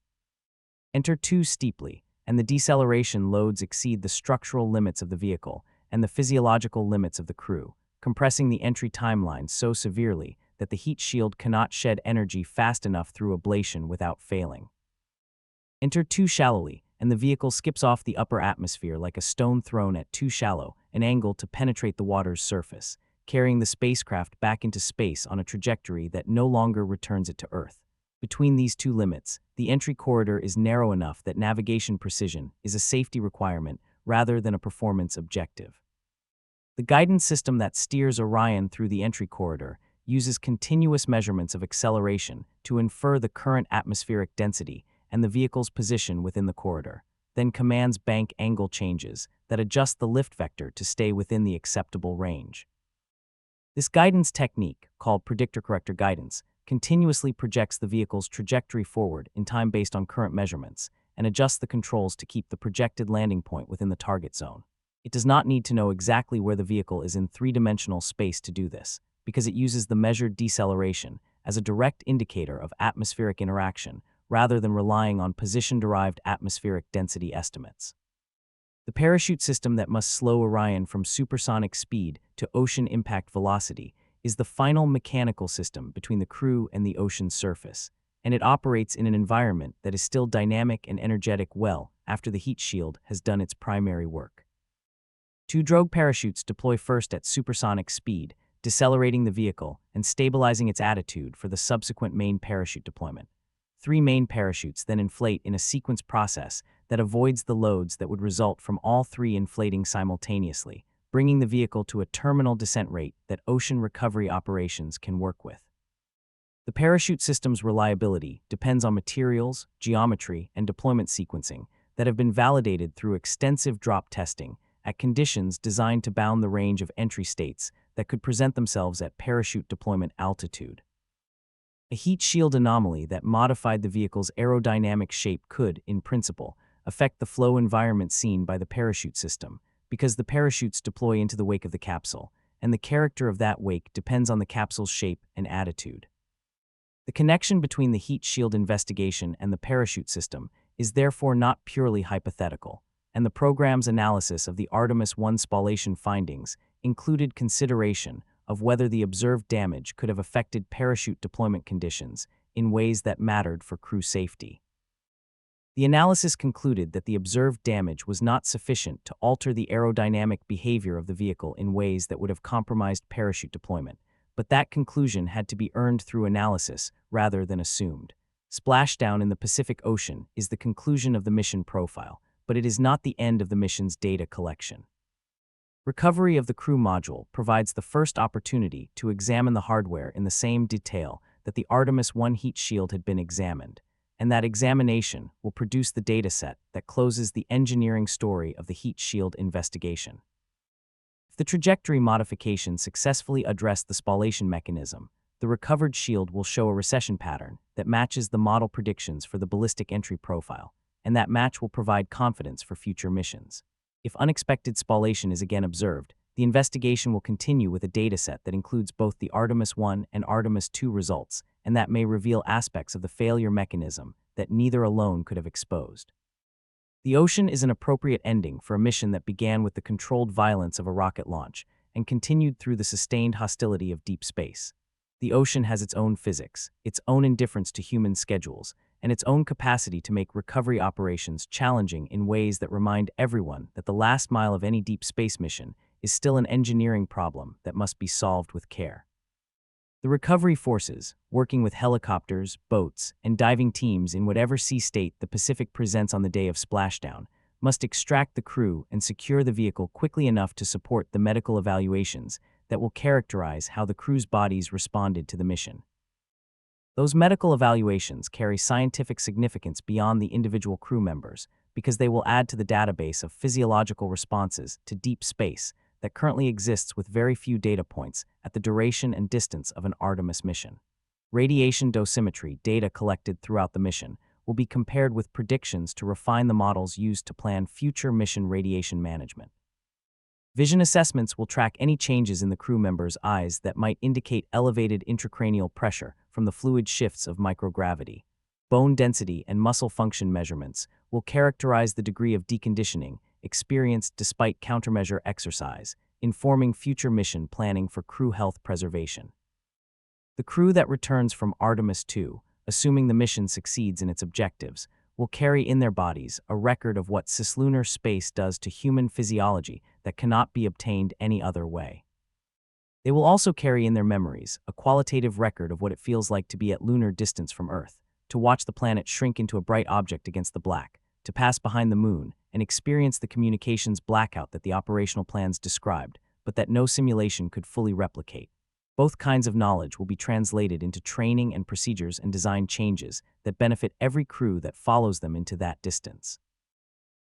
Enter too steeply, and the deceleration loads exceed the structural limits of the vehicle and the physiological limits of the crew, compressing the entry timeline so severely that the heat shield cannot shed energy fast enough through ablation without failing. Enter too shallowly, and the vehicle skips off the upper atmosphere like a stone thrown at too shallow an angle to penetrate the water's surface, carrying the spacecraft back into space on a trajectory that no longer returns it to Earth. Between these two limits, the entry corridor is narrow enough that navigation precision is a safety requirement rather than a performance objective. The guidance system that steers Orion through the entry corridor uses continuous measurements of acceleration to infer the current atmospheric density and the vehicle's position within the corridor, then commands bank angle changes that adjust the lift vector to stay within the acceptable range. This guidance technique, called predictor-corrector guidance, continuously projects the vehicle's trajectory forward in time based on current measurements and adjusts the controls to keep the projected landing point within the target zone. It does not need to know exactly where the vehicle is in three-dimensional space to do this, because it uses the measured deceleration as a direct indicator of atmospheric interaction rather than relying on position-derived atmospheric density estimates. The parachute system that must slow Orion from supersonic speed to ocean impact velocity is the final mechanical system between the crew and the ocean's surface, and it operates in an environment that is still dynamic and energetic well after the heat shield has done its primary work. Two drogue parachutes deploy first at supersonic speed, decelerating the vehicle and stabilizing its attitude for the subsequent main parachute deployment. Three main parachutes then inflate in a sequence process that avoids the loads that would result from all three inflating simultaneously, bringing the vehicle to a terminal descent rate that ocean recovery operations can work with. The parachute system's reliability depends on materials, geometry, and deployment sequencing that have been validated through extensive drop testing at conditions designed to bound the range of entry states that could present themselves at parachute deployment altitude. A heat shield anomaly that modified the vehicle's aerodynamic shape could, in principle, affect the flow environment seen by the parachute system, because the parachutes deploy into the wake of the capsule, and the character of that wake depends on the capsule's shape and attitude. The connection between the heat shield investigation and the parachute system is therefore not purely hypothetical, and the program's analysis of the Artemis I spallation findings included consideration of whether the observed damage could have affected parachute deployment conditions in ways that mattered for crew safety. The analysis concluded that the observed damage was not sufficient to alter the aerodynamic behavior of the vehicle in ways that would have compromised parachute deployment, but that conclusion had to be earned through analysis rather than assumed. Splashdown in the Pacific Ocean is the conclusion of the mission profile, but it is not the end of the mission's data collection. Recovery of the crew module provides the first opportunity to examine the hardware in the same detail that the Artemis I heat shield had been examined, and that examination will produce the dataset that closes the engineering story of the heat shield investigation. If the trajectory modification successfully addressed the spallation mechanism, the recovered shield will show a recession pattern that matches the model predictions for the ballistic entry profile, and that match will provide confidence for future missions. If unexpected spallation is again observed, the investigation will continue with a dataset that includes both the Artemis I and Artemis II results, and that may reveal aspects of the failure mechanism that neither alone could have exposed. The ocean is an appropriate ending for a mission that began with the controlled violence of a rocket launch and continued through the sustained hostility of deep space. The ocean has its own physics, its own indifference to human schedules, and its own capacity to make recovery operations challenging in ways that remind everyone that the last mile of any deep space mission is still an engineering problem that must be solved with care. The recovery forces, working with helicopters, boats, and diving teams in whatever sea state the Pacific presents on the day of splashdown, must extract the crew and secure the vehicle quickly enough to support the medical evaluations that will characterize how the crew's bodies responded to the mission. Those medical evaluations carry scientific significance beyond the individual crew members because they will add to the database of physiological responses to deep space that currently exists with very few data points at the duration and distance of an Artemis mission. Radiation dosimetry data collected throughout the mission will be compared with predictions to refine the models used to plan future mission radiation management. Vision assessments will track any changes in the crew members' eyes that might indicate elevated intracranial pressure from the fluid shifts of microgravity. Bone density and muscle function measurements will characterize the degree of deconditioning experienced despite countermeasure exercise, informing future mission planning for crew health preservation. The crew that returns from Artemis II, assuming the mission succeeds in its objectives, will carry in their bodies a record of what cislunar space does to human physiology that cannot be obtained any other way. They will also carry in their memories a qualitative record of what it feels like to be at lunar distance from Earth, to watch the planet shrink into a bright object against the black, to pass behind the moon and experience the communications blackout that the operational plans described, but that no simulation could fully replicate. Both kinds of knowledge will be translated into training and procedures and design changes that benefit every crew that follows them into that distance.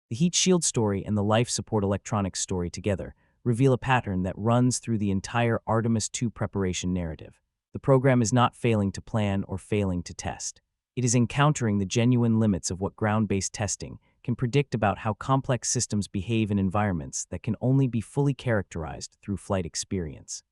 The heat shield story and the life support electronics story together reveal a pattern that runs through the entire Artemis II preparation narrative. The program is not failing to plan or failing to test. It is encountering the genuine limits of what ground-based testing can predict about how complex systems behave in environments that can only be fully characterized through flight experience.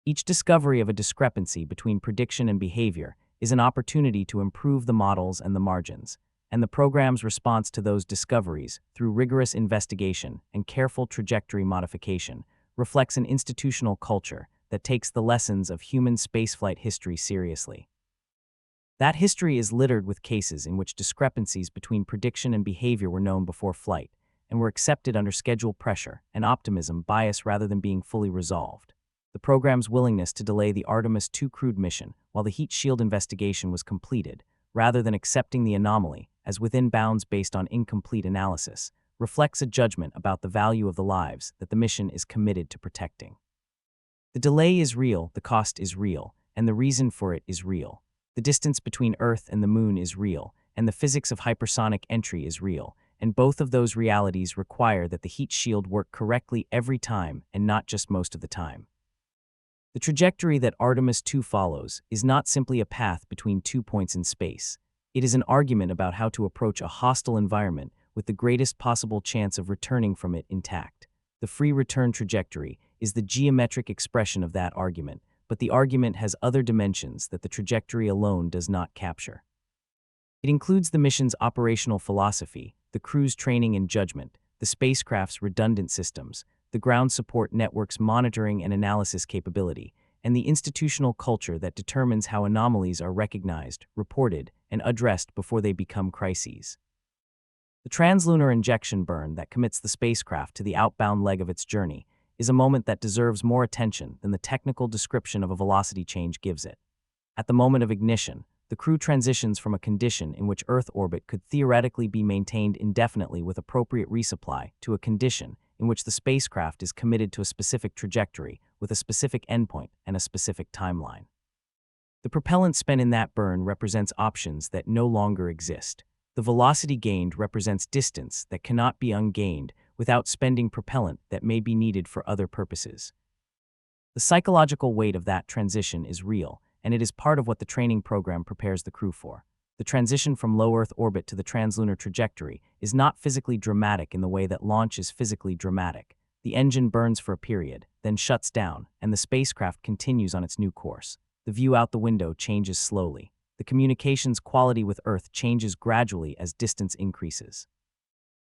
Each discovery of a discrepancy between prediction and behavior is an opportunity to improve the models and the margins, and the program's response to those discoveries through rigorous investigation and careful trajectory modification reflects an institutional culture that takes the lessons of human spaceflight history seriously. That history is littered with cases in which discrepancies between prediction and behavior were known before flight and were accepted under schedule pressure and optimism bias rather than being fully resolved. The program's willingness to delay the Artemis II crewed mission while the heat shield investigation was completed, rather than accepting the anomaly as within bounds based on incomplete analysis, reflects a judgment about the value of the lives that the mission is committed to protecting. The delay is real, the cost is real, and the reason for it is real. The distance between Earth and the Moon is real, and the physics of hypersonic entry is real, and both of those realities require that the heat shield work correctly every time and not just most of the time. The trajectory that Artemis II follows is not simply a path between 2 points in space. It is an argument about how to approach a hostile environment with the greatest possible chance of returning from it intact. The free return trajectory is the geometric expression of that argument, but the argument has other dimensions that the trajectory alone does not capture. It includes the mission's operational philosophy, the crew's training and judgment, the spacecraft's redundant systems, the ground support network's monitoring and analysis capability, and the institutional culture that determines how anomalies are recognized, reported, and addressed before they become crises. The translunar injection burn that commits the spacecraft to the outbound leg of its journey is a moment that deserves more attention than the technical description of a velocity change gives it. At the moment of ignition, the crew transitions from a condition in which Earth orbit could theoretically be maintained indefinitely with appropriate resupply to a condition in which the spacecraft is committed to a specific trajectory with a specific endpoint and a specific timeline. The propellant spent in that burn represents options that no longer exist. The velocity gained represents distance that cannot be ungained without spending propellant that may be needed for other purposes. The psychological weight of that transition is real, and it is part of what the training program prepares the crew for. The transition from low Earth orbit to the translunar trajectory is not physically dramatic in the way that launch is physically dramatic. The engine burns for a period, then shuts down, and the spacecraft continues on its new course. The view out the window changes slowly. The communications quality with Earth changes gradually as distance increases.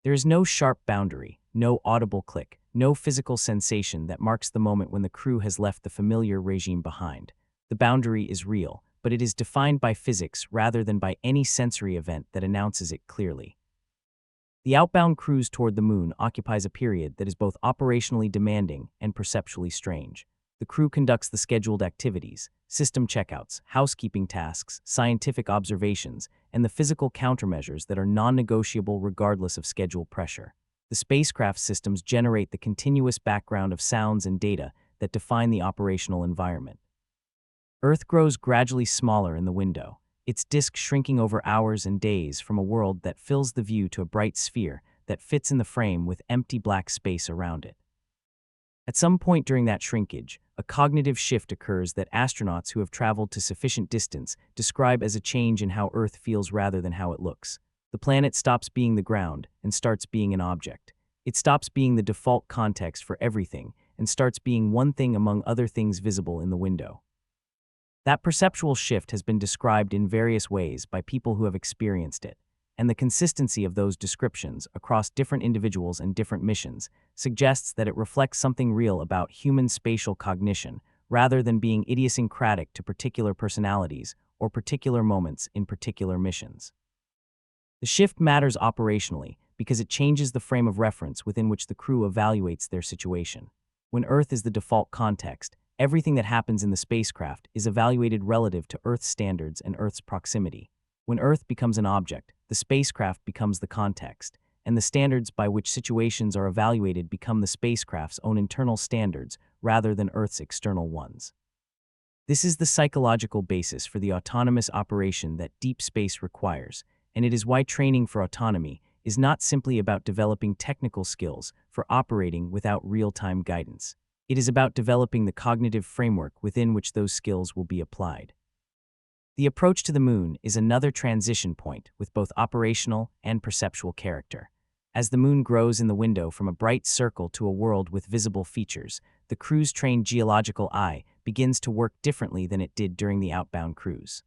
There is no sharp boundary, no audible click, no physical sensation that marks the moment when the crew has left the familiar regime behind. The boundary is real, but it is defined by physics rather than by any sensory event that announces it clearly. The outbound cruise toward the Moon occupies a period that is both operationally demanding and perceptually strange. The crew conducts the scheduled activities, system checkouts, housekeeping tasks, scientific observations, and the physical countermeasures that are non-negotiable regardless of schedule pressure. The spacecraft systems generate the continuous background of sounds and data that define the operational environment. Earth grows gradually smaller in the window, its disk shrinking over hours and days from a world that fills the view to a bright sphere that fits in the frame with empty black space around it. At some point during that shrinkage, a cognitive shift occurs that astronauts who have traveled to sufficient distance describe as a change in how Earth feels rather than how it looks. The planet stops being the ground and starts being an object. It stops being the default context for everything and starts being one thing among other things visible in the window. That perceptual shift has been described in various ways by people who have experienced it, and the consistency of those descriptions across different individuals and different missions suggests that it reflects something real about human spatial cognition rather than being idiosyncratic to particular personalities or particular moments in particular missions. The shift matters operationally because it changes the frame of reference within which the crew evaluates their situation. When Earth is the default context, everything that happens in the spacecraft is evaluated relative to Earth's standards and Earth's proximity. When Earth becomes an object, the spacecraft becomes the context, and the standards by which situations are evaluated become the spacecraft's own internal standards rather than Earth's external ones. This is the psychological basis for the autonomous operation that deep space requires, and it is why training for autonomy is not simply about developing technical skills for operating without real-time guidance. It is about developing the cognitive framework within which those skills will be applied. The approach to the Moon is another transition point with both operational and perceptual character. As the Moon grows in the window from a bright circle to a world with visible features, the crew's trained geological eye begins to work differently than it did during the outbound cruise.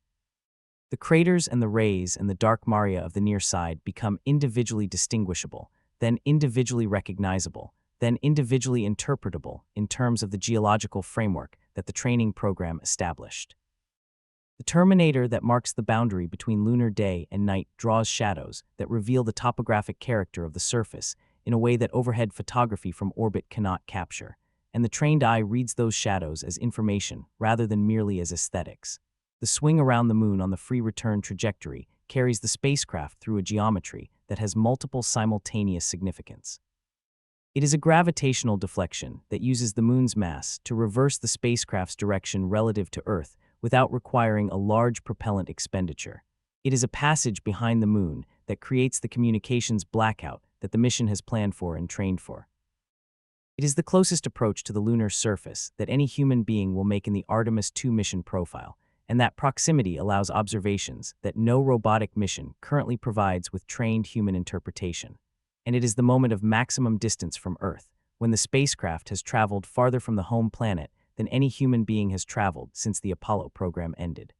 The craters and the rays and the dark maria of the near side become individually distinguishable, then individually recognizable, then individually interpretable in terms of the geological framework that the training program established. The terminator that marks the boundary between lunar day and night draws shadows that reveal the topographic character of the surface in a way that overhead photography from orbit cannot capture, and the trained eye reads those shadows as information rather than merely as aesthetics. The swing around the Moon on the free return trajectory carries the spacecraft through a geometry that has multiple simultaneous significance. It is a gravitational deflection that uses the Moon's mass to reverse the spacecraft's direction relative to Earth without requiring a large propellant expenditure. It is a passage behind the moon that creates the communications blackout that the mission has planned for and trained for. It is the closest approach to the lunar surface that any human being will make in the Artemis II mission profile, and that proximity allows observations that no robotic mission currently provides with trained human interpretation. And it is the moment of maximum distance from Earth, when the spacecraft has traveled farther from the home planet than any human being has traveled since the Apollo program ended.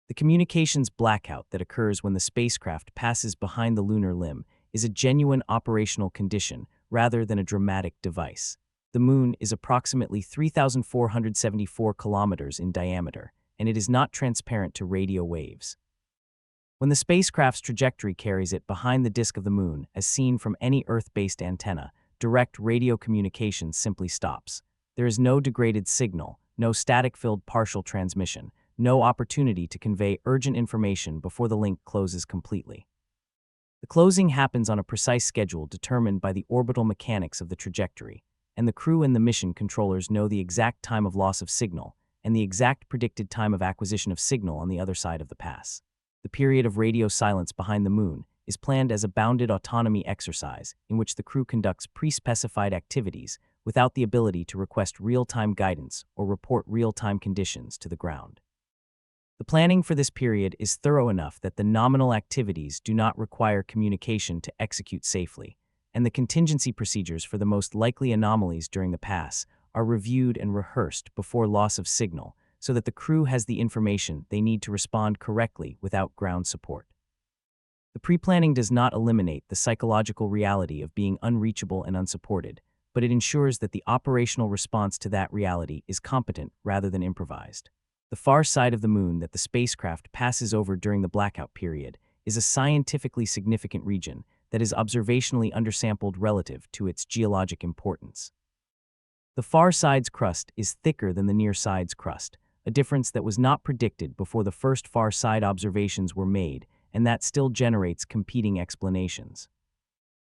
The communications blackout that occurs when the spacecraft passes behind the lunar limb is a genuine operational condition rather than a dramatic device. The moon is approximately 3,474 kilometers in diameter, and it is not transparent to radio waves. When the spacecraft's trajectory carries it behind the disk of the moon, as seen from any Earth-based antenna, direct radio communication simply stops. There is no degraded signal, no static-filled partial transmission, no opportunity to convey urgent information before the link closes completely. The closing happens on a precise schedule determined by the orbital mechanics of the trajectory, and the crew and the mission controllers know the exact time of loss of signal and the exact predicted time of acquisition of signal on the other side of the pass. The period of radio silence behind the moon is planned as a bounded autonomy exercise in which the crew conducts pre-specified activities without the ability to request real-time guidance or report real-time conditions to the ground. The planning for this period is thorough enough that the nominal activities do not require communication to execute safely, and the contingency procedures for the most likely anomalies during the pass are reviewed and rehearsed before loss of signal so that the crew has the information they need to respond correctly without ground support. The pre-planning does not eliminate the psychological reality of being unreachable and unsupported, but it ensures that the operational response to that reality is competent rather than improvised. The far side of the moon that the spacecraft passes over during the blackout period is a scientifically significant region that is observationally undersampled relative to its geologic importance. The far side's crust is thicker than the near side's crust, a difference that was not predicted before the first far side observations were made, and that still generates competing explanations.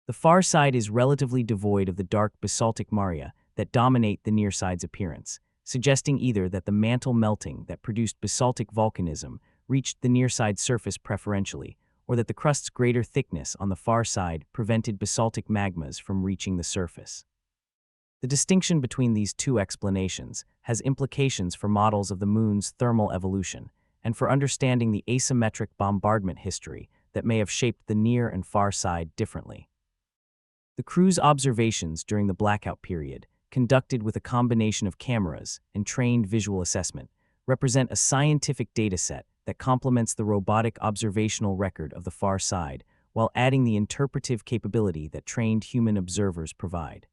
The far side is relatively devoid of the dark basaltic maria that dominate the near side's appearance, suggesting either that the mantle melting that produced basaltic volcanism reached the near side surface preferentially, or that the crust's greater thickness on the far side prevented basaltic magmas from reaching the surface. The distinction between these two explanations has implications for models of the moon's thermal evolution and for understanding the asymmetric bombardment history that may have shaped the near and far side differently. The crew's observations during the blackout period, conducted with a combination of cameras and trained visual assessment, represent a scientific dataset that complements the robotic observational record of the far side while adding the interpretive capability that trained human observers provide.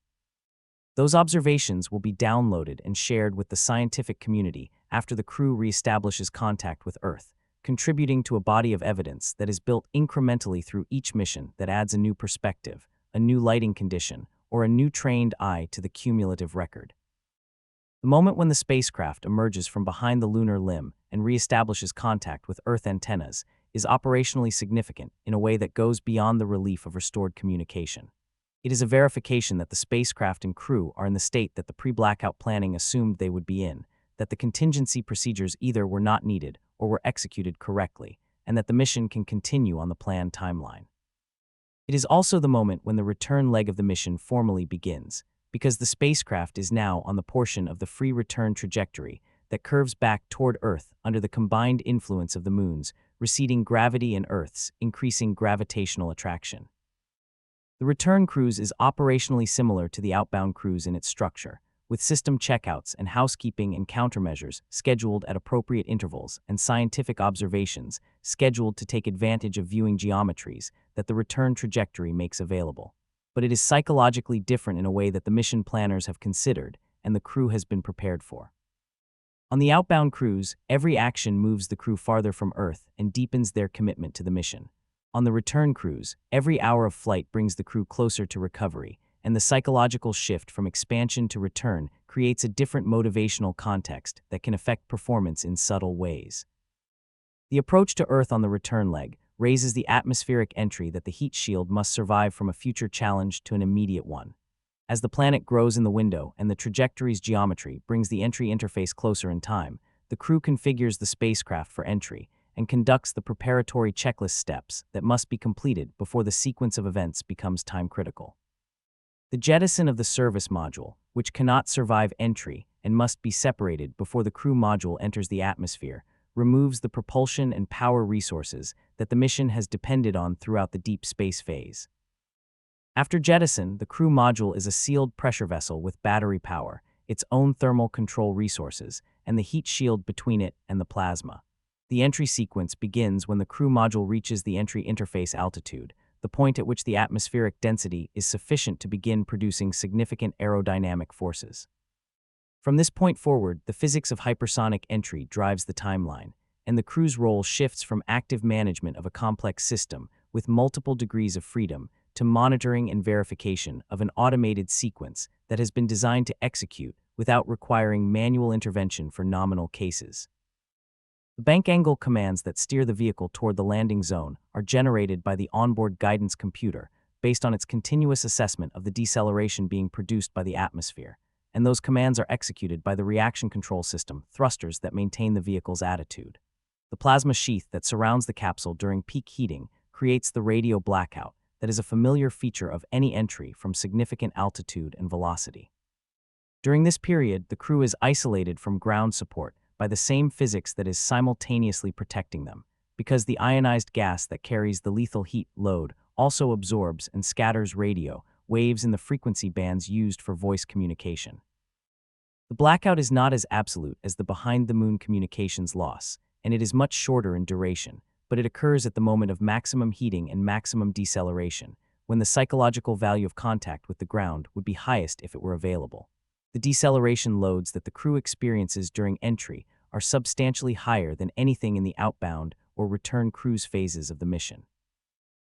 Those observations will be downloaded and shared with the scientific community after the crew reestablishes contact with Earth, contributing to a body of evidence that is built incrementally through each mission that adds a new perspective, a new lighting condition, or a new trained eye to the cumulative record. The moment when the spacecraft emerges from behind the lunar limb and reestablishes contact with Earth antennas is operationally significant in a way that goes beyond the relief of restored communication. It is a verification that the spacecraft and crew are in the state that the pre-blackout planning assumed they would be in, that the contingency procedures either were not needed or were executed correctly, and that the mission can continue on the planned timeline. It is also the moment when the return leg of the mission formally begins, because the spacecraft is now on the portion of the free return trajectory that curves back toward Earth under the combined influence of the moon's receding gravity and Earth's increasing gravitational attraction. The return cruise is operationally similar to the outbound cruise in its structure, with system checkouts and housekeeping and countermeasures scheduled at appropriate intervals and scientific observations scheduled to take advantage of viewing geometries that the return trajectory makes available. But it is psychologically different in a way that the mission planners have considered and the crew has been prepared for. On the outbound cruise, every action moves the crew farther from Earth and deepens their commitment to the mission. On the return cruise, every hour of flight brings the crew closer to recovery, and the psychological shift from expansion to return creates a different motivational context that can affect performance in subtle ways. The approach to Earth on the return leg raises the atmospheric entry that the heat shield must survive from a future challenge to an immediate one. As the planet grows in the window and the trajectory's geometry brings the entry interface closer in time, the crew configures the spacecraft for entry and conducts the preparatory checklist steps that must be completed before the sequence of events becomes time-critical. The jettison of the service module, which cannot survive entry and must be separated before the crew module enters the atmosphere, removes the propulsion and power resources that the mission has depended on throughout the deep space phase. After jettison, the crew module is a sealed pressure vessel with battery power, its own thermal control resources, and the heat shield between it and the plasma. The entry sequence begins when the crew module reaches the entry interface altitude, the point at which the atmospheric density is sufficient to begin producing significant aerodynamic forces. From this point forward, the physics of hypersonic entry drives the timeline, and the crew's role shifts from active management of a complex system with multiple degrees of freedom to monitoring and verification of an automated sequence that has been designed to execute without requiring manual intervention for nominal cases. The bank angle commands that steer the vehicle toward the landing zone are generated by the onboard guidance computer based on its continuous assessment of the deceleration being produced by the atmosphere, and those commands are executed by the reaction control system thrusters that maintain the vehicle's attitude. The plasma sheath that surrounds the capsule during peak heating creates the radio blackout that is a familiar feature of any entry from significant altitude and velocity. During this period, the crew is isolated from ground support by the same physics that is simultaneously protecting them, because the ionized gas that carries the lethal heat load also absorbs and scatters radio waves in the frequency bands used for voice communication. The blackout is not as absolute as the behind-the-moon communications loss, and it is much shorter in duration, but it occurs at the moment of maximum heating and maximum deceleration, when the psychological value of contact with the ground would be highest if it were available. The deceleration loads that the crew experiences during entry are substantially higher than anything in the outbound or return cruise phases of the mission.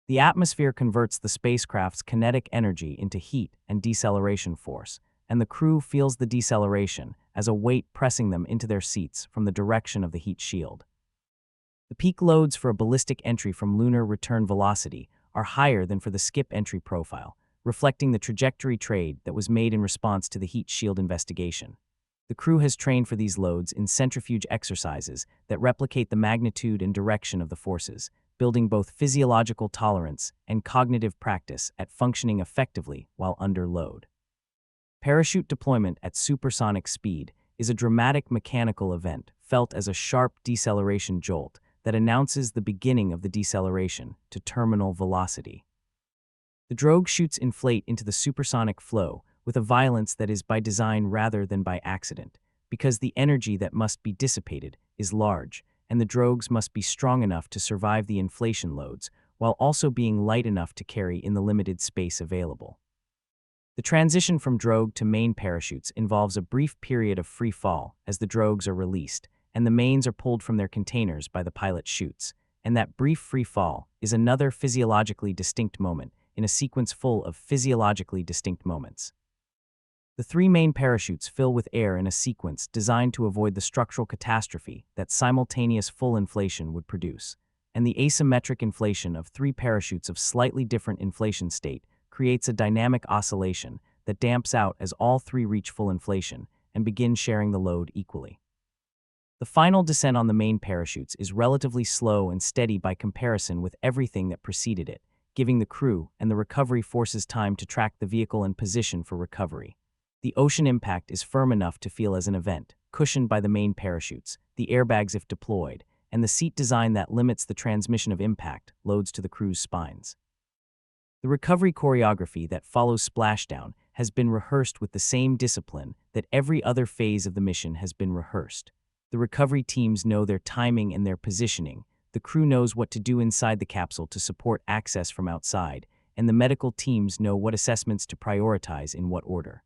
The atmosphere converts the spacecraft's kinetic energy into heat and deceleration force, and the crew feels the deceleration as a weight pressing them into their seats from the direction of the heat shield. The peak loads for a ballistic entry from lunar return velocity are higher than for the skip entry profile, reflecting the trajectory trade that was made in response to the heat shield investigation. The crew has trained for these loads in centrifuge exercises that replicate the magnitude and direction of the forces, building both physiological tolerance and cognitive practice at functioning effectively while under load. Parachute deployment at supersonic speed is a dramatic mechanical event felt as a sharp deceleration jolt that announces the beginning of the deceleration to terminal velocity. The drogue chutes inflate into the supersonic flow with a violence that is by design rather than by accident, because the energy that must be dissipated is large, and the drogues must be strong enough to survive the inflation loads while also being light enough to carry in the limited space available. The transition from drogue to main parachutes involves a brief period of free fall as the drogues are released, and the mains are pulled from their containers by the pilot chutes, and that brief free fall is another physiologically distinct moment in a sequence full of physiologically distinct moments. The three main parachutes fill with air in a sequence designed to avoid the structural catastrophe that simultaneous full inflation would produce, and the asymmetric inflation of three parachutes of slightly different inflation state creates a dynamic oscillation that damps out as all three reach full inflation and begin sharing the load equally. The final descent on the main parachutes is relatively slow and steady by comparison with everything that preceded it, giving the crew and the recovery forces time to track the vehicle and position for recovery. The ocean impact is firm enough to feel as an event, cushioned by the main parachutes, the airbags if deployed, and the seat design that limits the transmission of impact loads to the crew's spines. The recovery choreography that follows splashdown has been rehearsed with the same discipline that every other phase of the mission has been rehearsed. The recovery teams know their timing and their positioning, the crew knows what to do inside the capsule to support access from outside, and the medical teams know what assessments to prioritize in what order.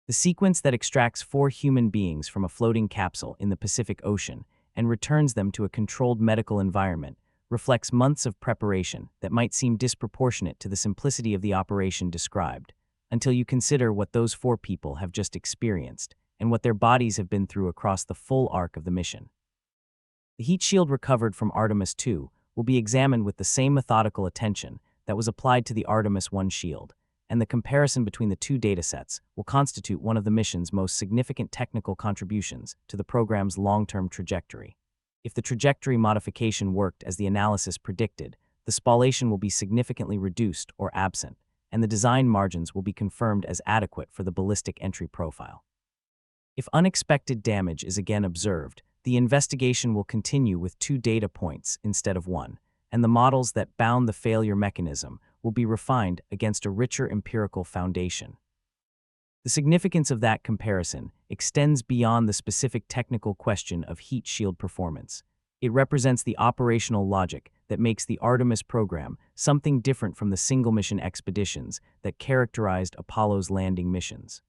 The sequence that extracts 4 human beings from a floating capsule in the Pacific Ocean and returns them to a controlled medical environment reflects months of preparation that might seem disproportionate to the simplicity of the operation described, until you consider what those 4 people have just experienced and what their bodies have been through across the full arc of the mission. The heat shield recovered from Artemis II will be examined with the same methodical attention that was applied to the Artemis I shield, and the comparison between the two datasets will constitute one of the mission's most significant technical contributions to the program's long-term trajectory. If the trajectory modification worked as the analysis predicted, the spallation will be significantly reduced or absent, and the design margins will be confirmed as adequate for the ballistic entry profile. If unexpected damage is again observed, the investigation will continue with 2 data points instead of 1, and the models that bound the failure mechanism will be refined against a richer empirical foundation. The significance of that comparison extends beyond the specific technical question of heat shield performance. It represents the operational logic that makes the Artemis program something different from the single-mission expeditions that characterized Apollo's landing missions.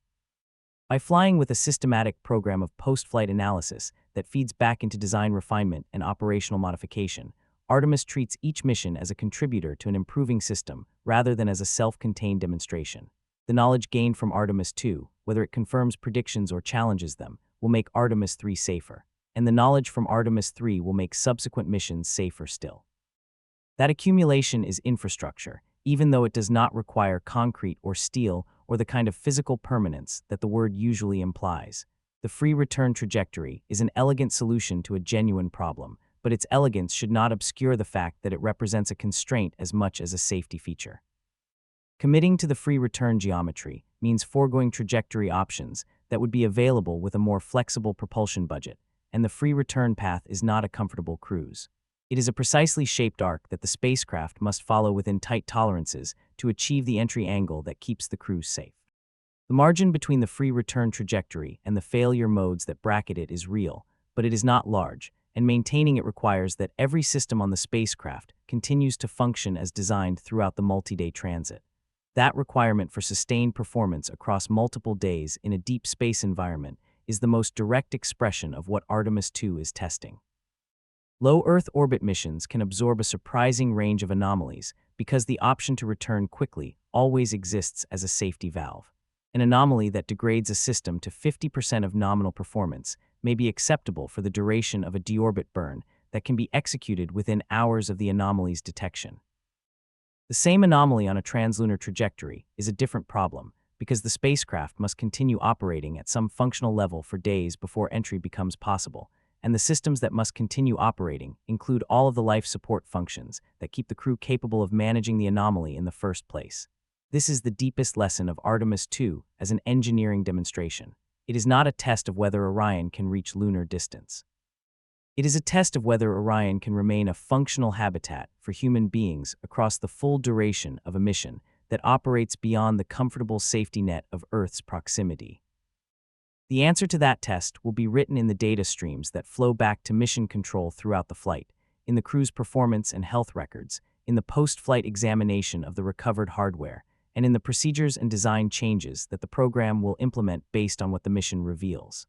By flying with a systematic program of post-flight analysis that feeds back into design refinement and operational modification, Artemis treats each mission as a contributor to an improving system rather than as a self-contained demonstration. The knowledge gained from Artemis II, whether it confirms predictions or challenges them, will make Artemis III safer, and the knowledge from Artemis III will make subsequent missions safer still. That accumulation is infrastructure, even though it does not require concrete or steel or the kind of physical permanence that the word usually implies. The free return trajectory is an elegant solution to a genuine problem, but its elegance should not obscure the fact that it represents a constraint as much as a safety feature. Committing to the free return geometry means foregoing trajectory options that would be available with a more flexible propulsion budget, and the free return path is not a comfortable cruise. It is a precisely shaped arc that the spacecraft must follow within tight tolerances to achieve the entry angle that keeps the cruise safe. The margin between the free return trajectory and the failure modes that bracket it is real, but it is not large, and maintaining it requires that every system on the spacecraft continues to function as designed throughout the multi-day transit. That requirement for sustained performance across multiple days in a deep space environment is the most direct expression of what Artemis II is testing. Low Earth orbit missions can absorb a surprising range of anomalies because the option to return quickly always exists as a safety valve. An anomaly that degrades a system to 50% of nominal performance may be acceptable for the duration of a deorbit burn that can be executed within hours of the anomaly's detection. The same anomaly on a translunar trajectory is a different problem because the spacecraft must continue operating at some functional level for days before entry becomes possible, and the systems that must continue operating include all of the life support functions that keep the crew capable of managing the anomaly in the first place. This is the deepest lesson of Artemis II as an engineering demonstration. It is not a test of whether Orion can reach lunar distance. It is a test of whether Orion can remain a functional habitat for human beings across the full duration of a mission that operates beyond the comfortable safety net of Earth's proximity. The answer to that test will be written in the data streams that flow back to mission control throughout the flight, in the crew's performance and health records, in the post-flight examination of the recovered hardware, and in the procedures and design changes that the program will implement based on what the mission reveals.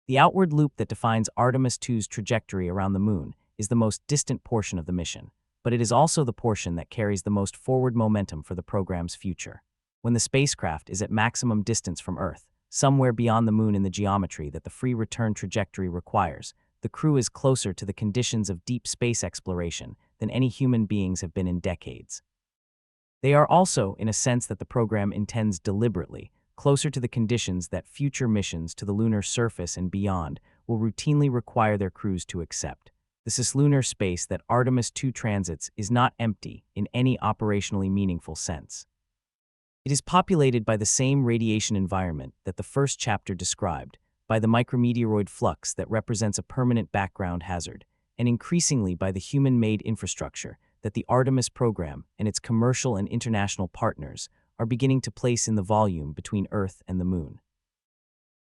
The outward loop that defines Artemis II's trajectory around the Moon is the most distant portion of the mission, but it is also the portion that carries the most forward momentum for the program's future. When the spacecraft is at maximum distance from Earth, somewhere beyond the Moon in the geometry that the free return trajectory requires, the crew is closer to the conditions of deep space exploration than any human beings have been in decades. They are also, in a sense that the program intends deliberately, closer to the conditions that future missions to the lunar surface and beyond will routinely require their crews to accept. The cislunar space that Artemis II transits is not empty in any operationally meaningful sense. It is populated by the same radiation environment that the first chapter described, by the micrometeoroid flux that represents a permanent background hazard, and increasingly by the human-made infrastructure that the Artemis program and its commercial and international partners are beginning to place in the volume between Earth and the Moon.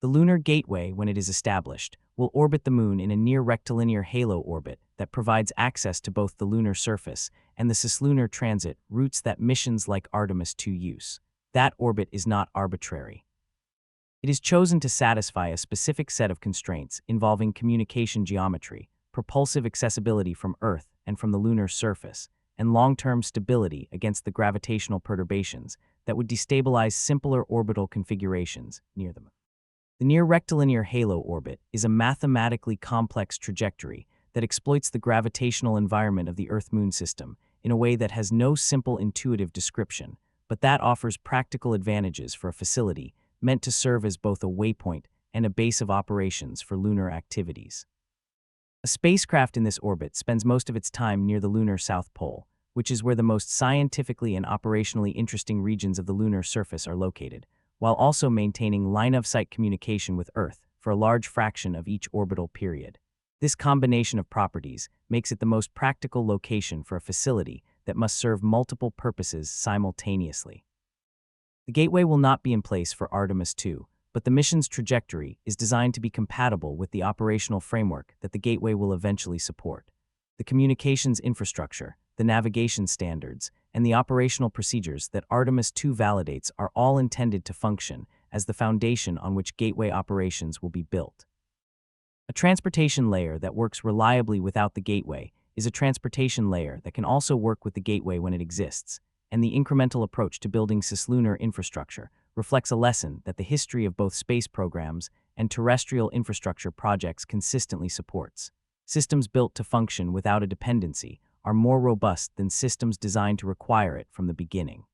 The lunar gateway, when it is established, will orbit the Moon in a near rectilinear halo orbit that provides access to both the lunar surface and the cislunar transit routes that missions like Artemis II use. That orbit is not arbitrary. It is chosen to satisfy a specific set of constraints involving communication geometry, propulsive accessibility from Earth and from the lunar surface, and long-term stability against the gravitational perturbations that would destabilize simpler orbital configurations near the Moon. The near rectilinear halo orbit is a mathematically complex trajectory that exploits the gravitational environment of the Earth-Moon system in a way that has no simple intuitive description, but that offers practical advantages for a facility meant to serve as both a waypoint and a base of operations for lunar activities. A spacecraft in this orbit spends most of its time near the lunar south pole, which is where the most scientifically and operationally interesting regions of the lunar surface are located, while also maintaining line-of-sight communication with Earth for a large fraction of each orbital period. This combination of properties makes it the most practical location for a facility that must serve multiple purposes simultaneously. The gateway will not be in place for Artemis II, but the mission's trajectory is designed to be compatible with the operational framework that the gateway will eventually support. The communications infrastructure, the navigation standards, and the operational procedures that Artemis II validates are all intended to function as the foundation on which gateway operations will be built. A transportation layer that works reliably without the gateway is a transportation layer that can also work with the gateway when it exists, and the incremental approach to building cislunar infrastructure reflects a lesson that the history of both space programs and terrestrial infrastructure projects consistently supports. Systems built to function without a dependency are more robust than systems designed to require it from the beginning.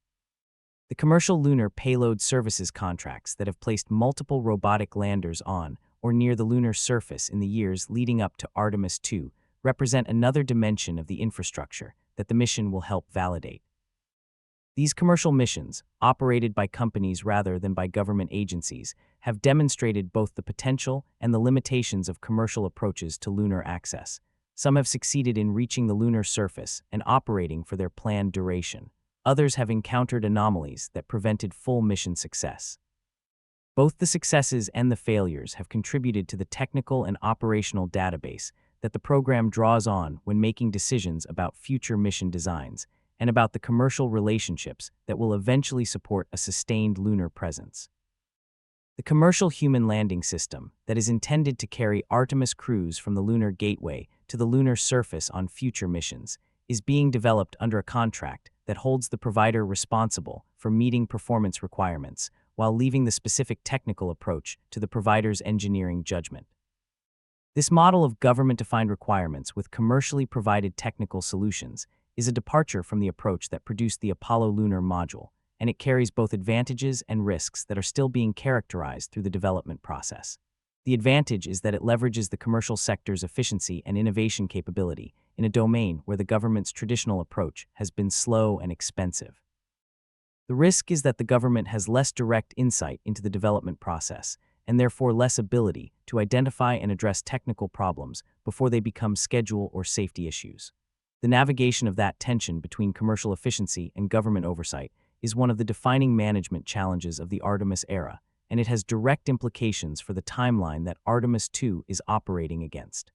The commercial lunar payload services contracts that have placed multiple robotic landers on or near the lunar surface in the years leading up to Artemis II represent another dimension of the infrastructure that the mission will help validate. These commercial missions, operated by companies rather than by government agencies, have demonstrated both the potential and the limitations of commercial approaches to lunar access. Some have succeeded in reaching the lunar surface and operating for their planned duration. Others have encountered anomalies that prevented full mission success. Both the successes and the failures have contributed to the technical and operational database that the program draws on when making decisions about future mission designs and about the commercial relationships that will eventually support a sustained lunar presence. The commercial human landing system that is intended to carry Artemis crews from the lunar gateway to the lunar surface on future missions is being developed under a contract that holds the provider responsible for meeting performance requirements while leaving the specific technical approach to the provider's engineering judgment. This model of government-defined requirements with commercially provided technical solutions is a departure from the approach that produced the Apollo lunar module, and it carries both advantages and risks that are still being characterized through the development process. The advantage is that it leverages the commercial sector's efficiency and innovation capability in a domain where the government's traditional approach has been slow and expensive. The risk is that the government has less direct insight into the development process, and therefore less ability to identify and address technical problems before they become schedule or safety issues. The navigation of that tension between commercial efficiency and government oversight is one of the defining management challenges of the Artemis era, and it has direct implications for the timeline that Artemis II is operating against.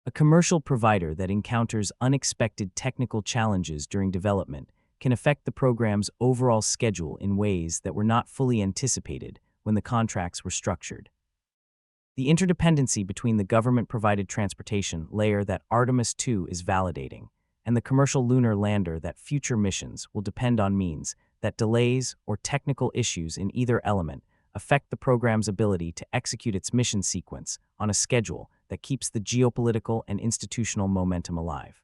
A commercial provider that encounters unexpected technical challenges during development can affect the program's overall schedule in ways that were not fully anticipated when the contracts were structured. The interdependency between the government-provided transportation layer that Artemis II is validating and the commercial lunar lander that future missions will depend on means that delays or technical issues in either element affect the program's ability to execute its mission sequence on a schedule that keeps the geopolitical and institutional momentum alive.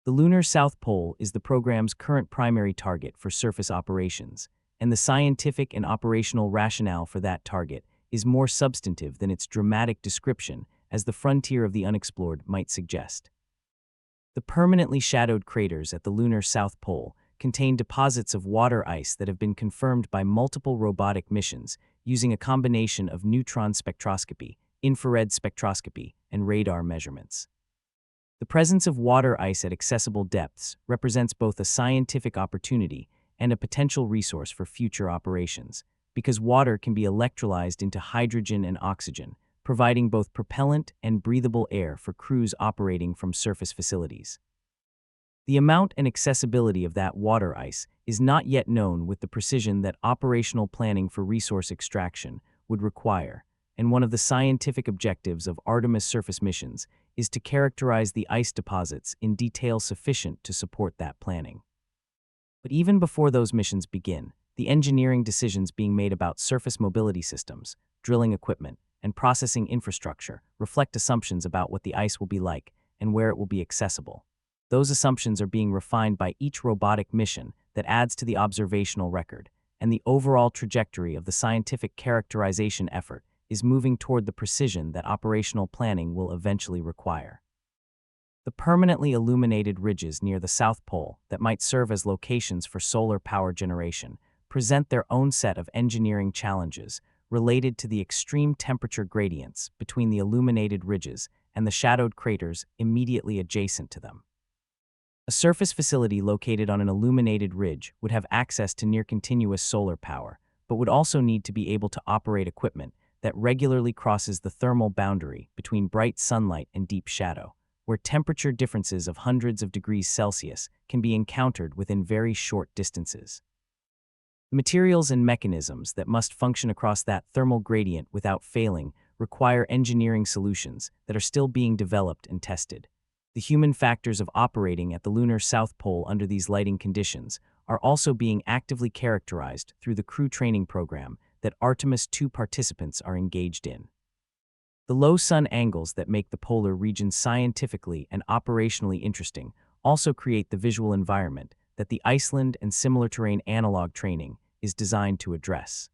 The lunar South Pole is the program's current primary target for surface operations, and the scientific and operational rationale for that target is more substantive than its dramatic description, as the frontier of the unexplored might suggest. The permanently shadowed craters at the lunar South Pole contain deposits of water ice that have been confirmed by multiple robotic missions using a combination of neutron spectroscopy, infrared spectroscopy, and radar measurements. The presence of water ice at accessible depths represents both a scientific opportunity and a potential resource for future operations, because water can be electrolyzed into hydrogen and oxygen, providing both propellant and breathable air for crews operating from surface facilities. The amount and accessibility of that water ice is not yet known with the precision that operational planning for resource extraction would require, and one of the scientific objectives of Artemis surface missions is to characterize the ice deposits in detail sufficient to support that planning. But even before those missions begin, the engineering decisions being made about surface mobility systems, drilling equipment, and processing infrastructure reflect assumptions about what the ice will be like and where it will be accessible. Those assumptions are being refined by each robotic mission that adds to the observational record, and the overall trajectory of the scientific characterization effort is moving toward the precision that operational planning will eventually require. The permanently illuminated ridges near the South Pole that might serve as locations for solar power generation present their own set of engineering challenges related to the extreme temperature gradients between the illuminated ridges and the shadowed craters immediately adjacent to them. A surface facility located on an illuminated ridge would have access to near-continuous solar power, but would also need to be able to operate equipment that regularly crosses the thermal boundary between bright sunlight and deep shadow, where temperature differences of hundreds of degrees Celsius can be encountered within very short distances. The materials and mechanisms that must function across that thermal gradient without failing require engineering solutions that are still being developed and tested. The human factors of operating at the lunar South Pole under these lighting conditions are also being actively characterized through the crew training program that Artemis II participants are engaged in. The low sun angles that make the polar region scientifically and operationally interesting also create the visual environment that the Iceland and similar terrain analog training is designed to address.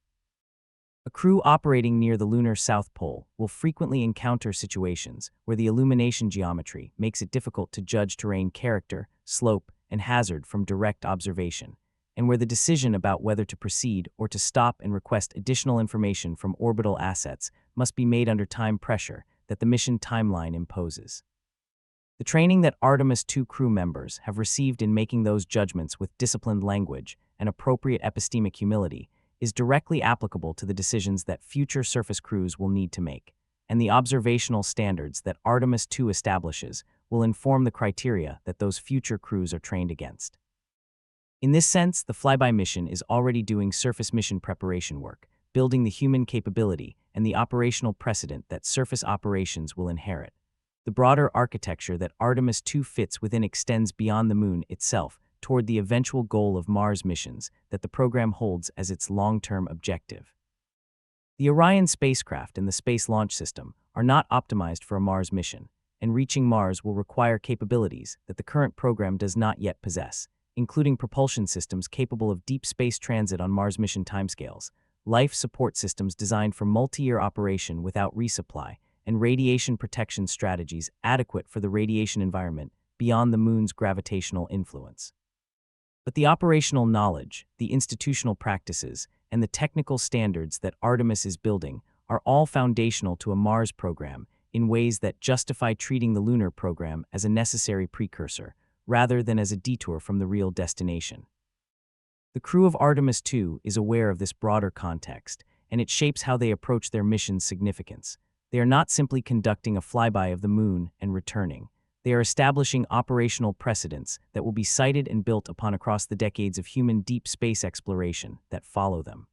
A crew operating near the lunar South Pole will frequently encounter situations where the illumination geometry makes it difficult to judge terrain character, slope, and hazard from direct observation, and where the decision about whether to proceed or to stop and request additional information from orbital assets must be made under time pressure that the mission timeline imposes. The training that Artemis II crew members have received in making those judgments with disciplined language and appropriate epistemic humility is directly applicable to the decisions that future surface crews will need to make, and the observational standards that Artemis II establishes will inform the criteria that those future crews are trained against. In this sense, the flyby mission is already doing surface mission preparation work, building the human capability and the operational precedent that surface operations will inherit. The broader architecture that Artemis II fits within extends beyond the Moon itself toward the eventual goal of Mars missions that the program holds as its long-term objective. The Orion spacecraft and the Space Launch System are not optimized for a Mars mission, and reaching Mars will require capabilities that the current program does not yet possess, including propulsion systems capable of deep space transit on Mars mission timescales, life support systems designed for multi-year operation without resupply, and radiation protection strategies adequate for the radiation environment beyond the Moon's gravitational influence. But the operational knowledge, the institutional practices, and the technical standards that Artemis is building are all foundational to a Mars program in ways that justify treating the lunar program as a necessary precursor, rather than as a detour from the real destination. The crew of Artemis II is aware of this broader context, and it shapes how they approach their mission's significance. They are not simply conducting a flyby of the Moon and returning. They are establishing operational precedents that will be cited and built upon across the decades of human deep space exploration that follow them.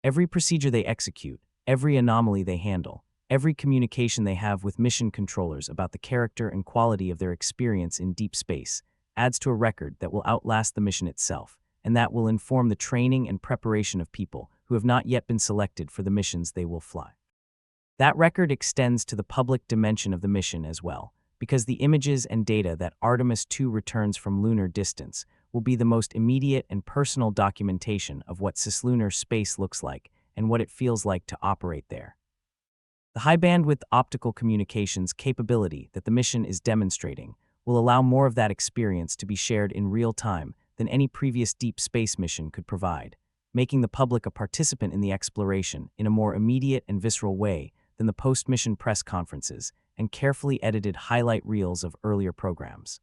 Every procedure they execute, every anomaly they handle, every communication they have with mission controllers about the character and quality of their experience in deep space adds to a record that will outlast the mission itself, and that will inform the training and preparation of people who have not yet been selected for the missions they will fly. That record extends to the public dimension of the mission as well, because the images and data that Artemis II returns from lunar distance will be the most immediate and personal documentation of what cislunar space looks like and what it feels like to operate there. The high-bandwidth optical communications capability that the mission is demonstrating will allow more of that experience to be shared in real time than any previous deep space mission could provide, making the public a participant in the exploration in a more immediate and visceral way than the post-mission press conferences and carefully edited highlight reels of earlier programs.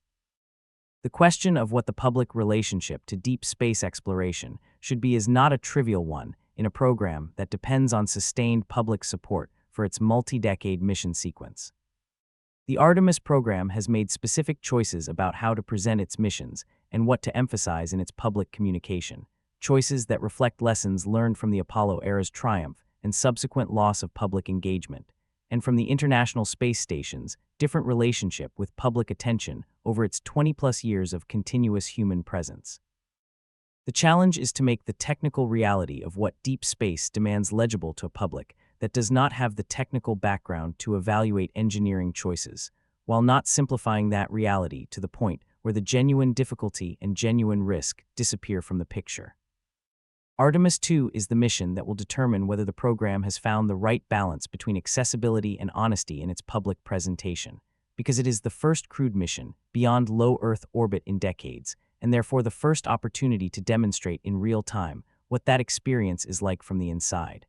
The question of what the public relationship to deep space exploration should be is not a trivial one in a program that depends on sustained public support for its multi-decade mission sequence. The Artemis program has made specific choices about how to present its missions and what to emphasize in its public communication, choices that reflect lessons learned from the Apollo era's triumph and subsequent loss of public engagement, and from the International Space Station's different relationship with public attention over its 20-plus years of continuous human presence. The challenge is to make the technical reality of what deep space demands legible to a public that does not have the technical background to evaluate engineering choices, while not simplifying that reality to the point where the genuine difficulty and genuine risk disappear from the picture. Artemis II is the mission that will determine whether the program has found the right balance between accessibility and honesty in its public presentation, because it is the first crewed mission beyond low Earth orbit in decades, and therefore the first opportunity to demonstrate in real time what that experience is like from the inside.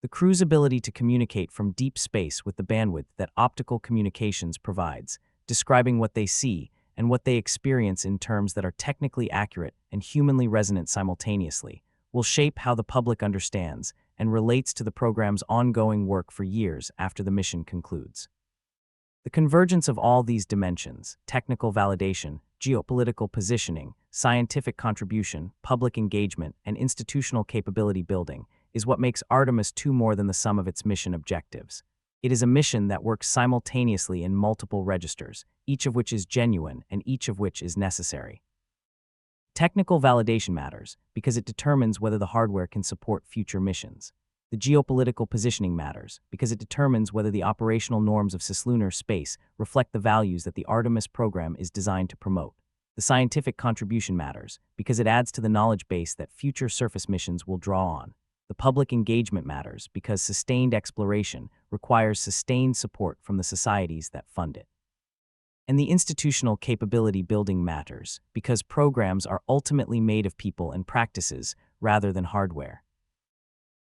The crew's ability to communicate from deep space with the bandwidth that optical communications provides, describing what they see and what they experience in terms that are technically accurate and humanly resonant simultaneously, will shape how the public understands and relates to the program's ongoing work for years after the mission concludes. The convergence of all these dimensions, technical validation, geopolitical positioning, scientific contribution, public engagement, and institutional capability building, is what makes Artemis II more than the sum of its mission objectives. It is a mission that works simultaneously in multiple registers, each of which is genuine and each of which is necessary. Technical validation matters because it determines whether the hardware can support future missions. The geopolitical positioning matters because it determines whether the operational norms of cislunar space reflect the values that the Artemis program is designed to promote. The scientific contribution matters because it adds to the knowledge base that future surface missions will draw on. The public engagement matters because sustained exploration requires sustained support from the societies that fund it. And the institutional capability building matters because programs are ultimately made of people and practices rather than hardware.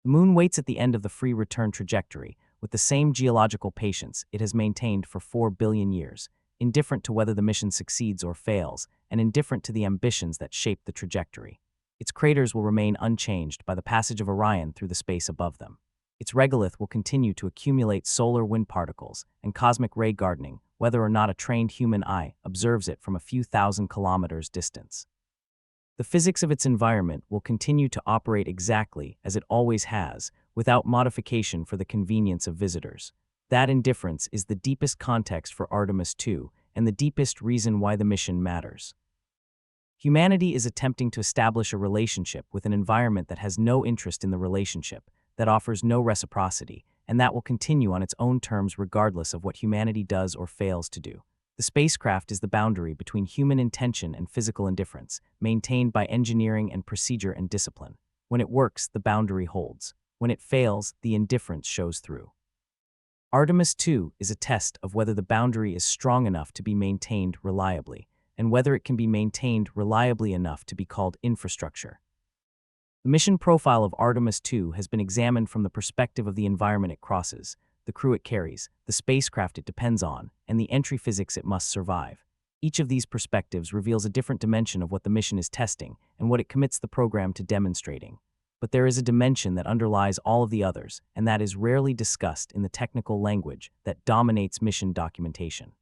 The Moon waits at the end of the free return trajectory with the same geological patience it has maintained for 4 billion years, indifferent to whether the mission succeeds or fails, and indifferent to the ambitions that shape the trajectory. Its craters will remain unchanged by the passage of Orion through the space above them. Its regolith will continue to accumulate solar wind particles and cosmic ray gardening, whether or not a trained human eye observes it from a few thousand kilometers distance. The physics of its environment will continue to operate exactly as it always has, without modification for the convenience of visitors. That indifference is the deepest context for Artemis II and the deepest reason why the mission matters. Humanity is attempting to establish a relationship with an environment that has no interest in the relationship, that offers no reciprocity, and that will continue on its own terms regardless of what humanity does or fails to do. The spacecraft is the boundary between human intention and physical indifference, maintained by engineering and procedure and discipline. When it works, the boundary holds. When it fails, the indifference shows through. Artemis II is a test of whether the boundary is strong enough to be maintained reliably, and whether it can be maintained reliably enough to be called infrastructure. The mission profile of Artemis II has been examined from the perspective of the environment it crosses, the crew it carries, the spacecraft it depends on, and the entry physics it must survive. Each of these perspectives reveals a different dimension of what the mission is testing and what it commits the program to demonstrating. But there is a dimension that underlies all of the others, and that is rarely discussed in the technical language that dominates mission documentation.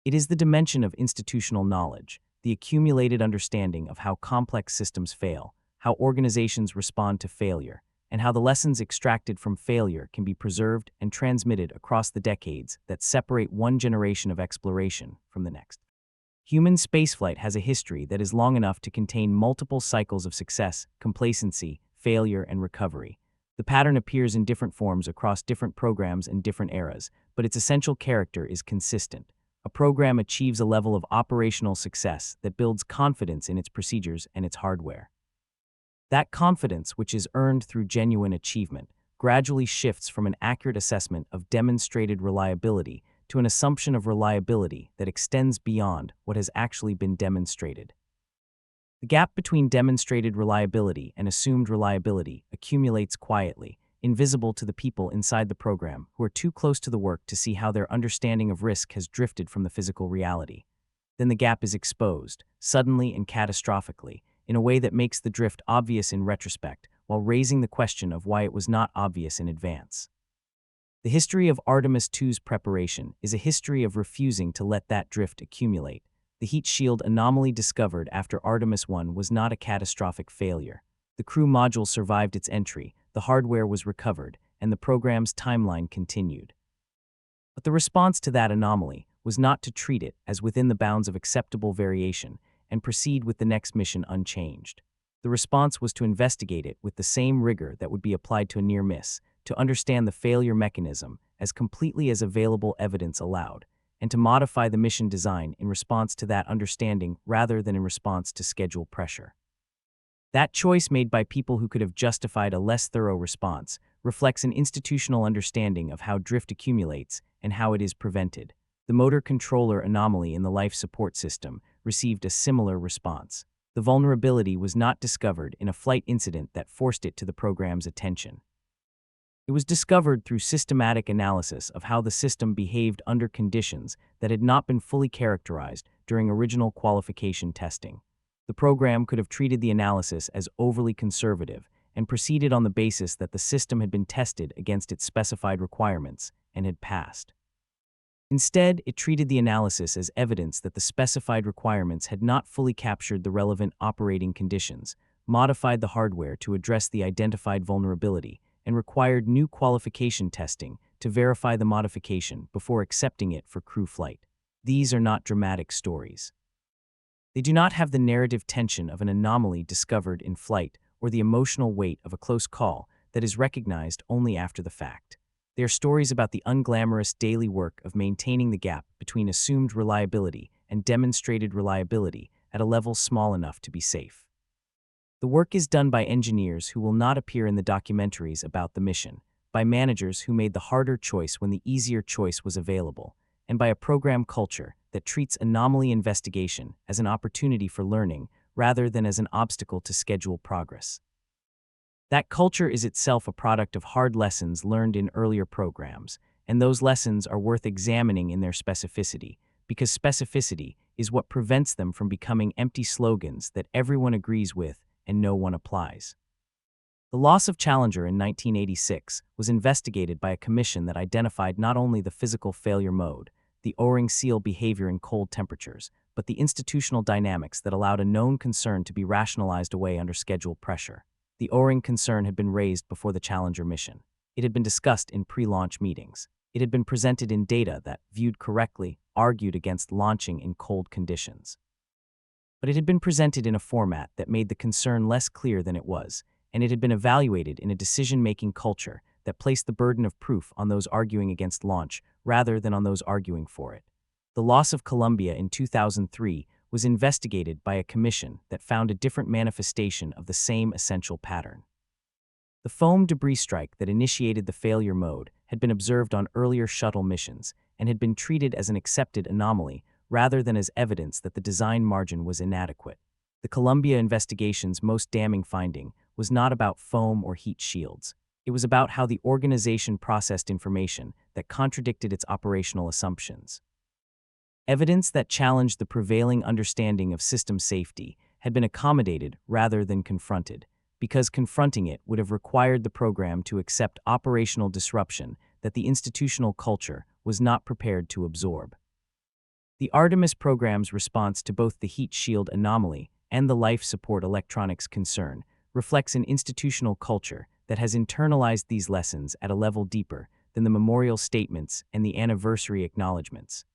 It is the dimension of institutional knowledge, the accumulated understanding of how complex systems fail, how organizations respond to failure, and how the lessons extracted from failure can be preserved and transmitted across the decades that separate one generation of exploration from the next. Human spaceflight has a history that is long enough to contain multiple cycles of success, complacency, failure, and recovery. The pattern appears in different forms across different programs and different eras, but its essential character is consistent. A program achieves a level of operational success that builds confidence in its procedures and its hardware. That confidence, which is earned through genuine achievement, gradually shifts from an accurate assessment of demonstrated reliability to an assumption of reliability that extends beyond what has actually been demonstrated. The gap between demonstrated reliability and assumed reliability accumulates quietly, invisible to the people inside the program who are too close to the work to see how their understanding of risk has drifted from the physical reality. Then the gap is exposed, suddenly and catastrophically, in a way that makes the drift obvious in retrospect, while raising the question of why it was not obvious in advance. The history of Artemis II's preparation is a history of refusing to let that drift accumulate. The heat shield anomaly discovered after Artemis I was not a catastrophic failure. The crew module survived its entry, the hardware was recovered, and the program's timeline continued. But the response to that anomaly was not to treat it as within the bounds of acceptable variation and proceed with the next mission unchanged. The response was to investigate it with the same rigor that would be applied to a near miss, to understand the failure mechanism as completely as available evidence allowed, and to modify the mission design in response to that understanding rather than in response to schedule pressure. That choice made by people who could have justified a less thorough response reflects an institutional understanding of how drift accumulates and how it is prevented. The motor controller anomaly in the life support system received a similar response. The vulnerability was not discovered in a flight incident that forced it to the program's attention. It was discovered through systematic analysis of how the system behaved under conditions that had not been fully characterized during original qualification testing. The program could have treated the analysis as overly conservative and proceeded on the basis that the system had been tested against its specified requirements and had passed. Instead, it treated the analysis as evidence that the specified requirements had not fully captured the relevant operating conditions, modified the hardware to address the identified vulnerability, and required new qualification testing to verify the modification before accepting it for crew flight. These are not dramatic stories. They do not have the narrative tension of an anomaly discovered in flight or the emotional weight of a close call that is recognized only after the fact. They are stories about the unglamorous daily work of maintaining the gap between assumed reliability and demonstrated reliability at a level small enough to be safe. The work is done by engineers who will not appear in the documentaries about the mission, by managers who made the harder choice when the easier choice was available, and by a program culture that treats anomaly investigation as an opportunity for learning rather than as an obstacle to schedule progress. That culture is itself a product of hard lessons learned in earlier programs, and those lessons are worth examining in their specificity, because specificity is what prevents them from becoming empty slogans that everyone agrees with and no one applies. The loss of Challenger in 1986 was investigated by a commission that identified not only the physical failure mode, the O-ring seal behavior in cold temperatures, but the institutional dynamics that allowed a known concern to be rationalized away under schedule pressure. The O-ring concern had been raised before the Challenger mission. It had been discussed in pre-launch meetings. It had been presented in data that, viewed correctly, argued against launching in cold conditions. But it had been presented in a format that made the concern less clear than it was, and it had been evaluated in a decision-making culture that placed the burden of proof on those arguing against launch rather than on those arguing for it. The loss of Columbia in 2003 was investigated by a commission that found a different manifestation of the same essential pattern. The foam debris strike that initiated the failure mode had been observed on earlier shuttle missions and had been treated as an accepted anomaly rather than as evidence that the design margin was inadequate. The Columbia investigation's most damning finding was not about foam or heat shields. It was about how the organization processed information that contradicted its operational assumptions. Evidence that challenged the prevailing understanding of system safety had been accommodated rather than confronted, because confronting it would have required the program to accept operational disruption that the institutional culture was not prepared to absorb. The Artemis program's response to both the heat shield anomaly and the life support electronics concern reflects an institutional culture that has internalized these lessons at a level deeper than the memorial statements and the anniversary acknowledgments.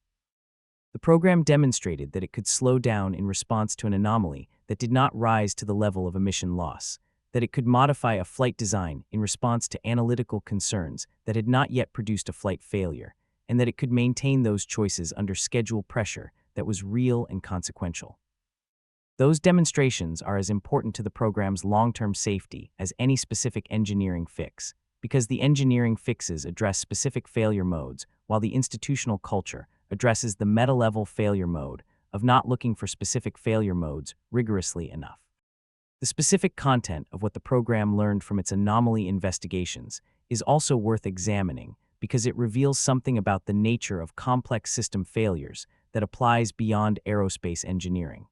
The program demonstrated that it could slow down in response to an anomaly that did not rise to the level of a mission loss, that it could modify a flight design in response to analytical concerns that had not yet produced a flight failure, and that it could maintain those choices under schedule pressure that was real and consequential. Those demonstrations are as important to the program's long-term safety as any specific engineering fix, because the engineering fixes address specific failure modes, while the institutional culture addresses the meta-level failure mode of not looking for specific failure modes rigorously enough. The specific content of what the program learned from its anomaly investigations is also worth examining because it reveals something about the nature of complex system failures that applies beyond aerospace engineering.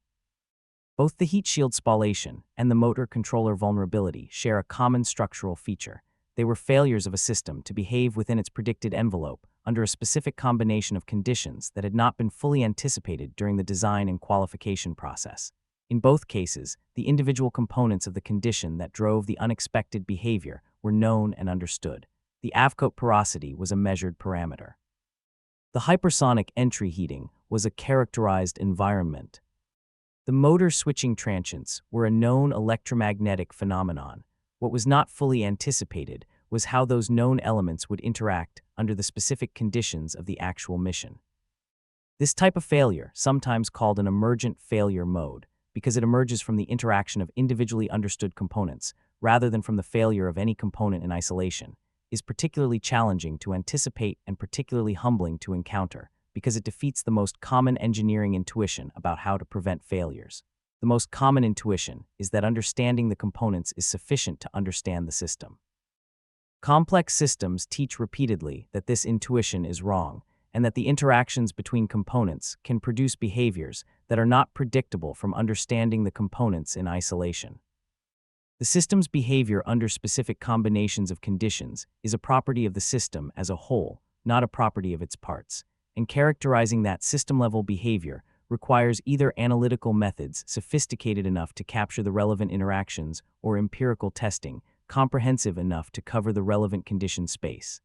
Both the heat shield spallation and the motor controller vulnerability share a common structural feature. They were failures of a system to behave within its predicted envelope under a specific combination of conditions that had not been fully anticipated during the design and qualification process. In both cases, the individual components of the condition that drove the unexpected behavior were known and understood. The avcoat porosity was a measured parameter. The hypersonic entry heating was a characterized environment. The motor switching transients were a known electromagnetic phenomenon. What was not fully anticipated was how those known elements would interact under the specific conditions of the actual mission. This type of failure, sometimes called an emergent failure mode, because it emerges from the interaction of individually understood components, rather than from the failure of any component in isolation, is particularly challenging to anticipate and particularly humbling to encounter, because it defeats the most common engineering intuition about how to prevent failures. The most common intuition is that understanding the components is sufficient to understand the system. Complex systems teach repeatedly that this intuition is wrong, and that the interactions between components can produce behaviors that are not predictable from understanding the components in isolation. The system's behavior under specific combinations of conditions is a property of the system as a whole, not a property of its parts, and characterizing that system-level behavior requires either analytical methods sophisticated enough to capture the relevant interactions or empirical testing comprehensive enough to cover the relevant condition space.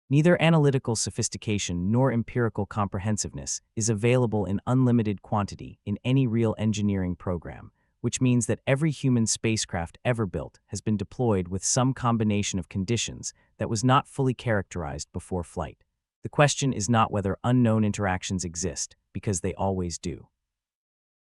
Neither analytical sophistication nor empirical comprehensiveness is available in unlimited quantity in any real engineering program, which means that every human spacecraft ever built has been deployed with some combination of conditions that was not fully characterized before flight. The question is not whether unknown interactions exist, because they always do.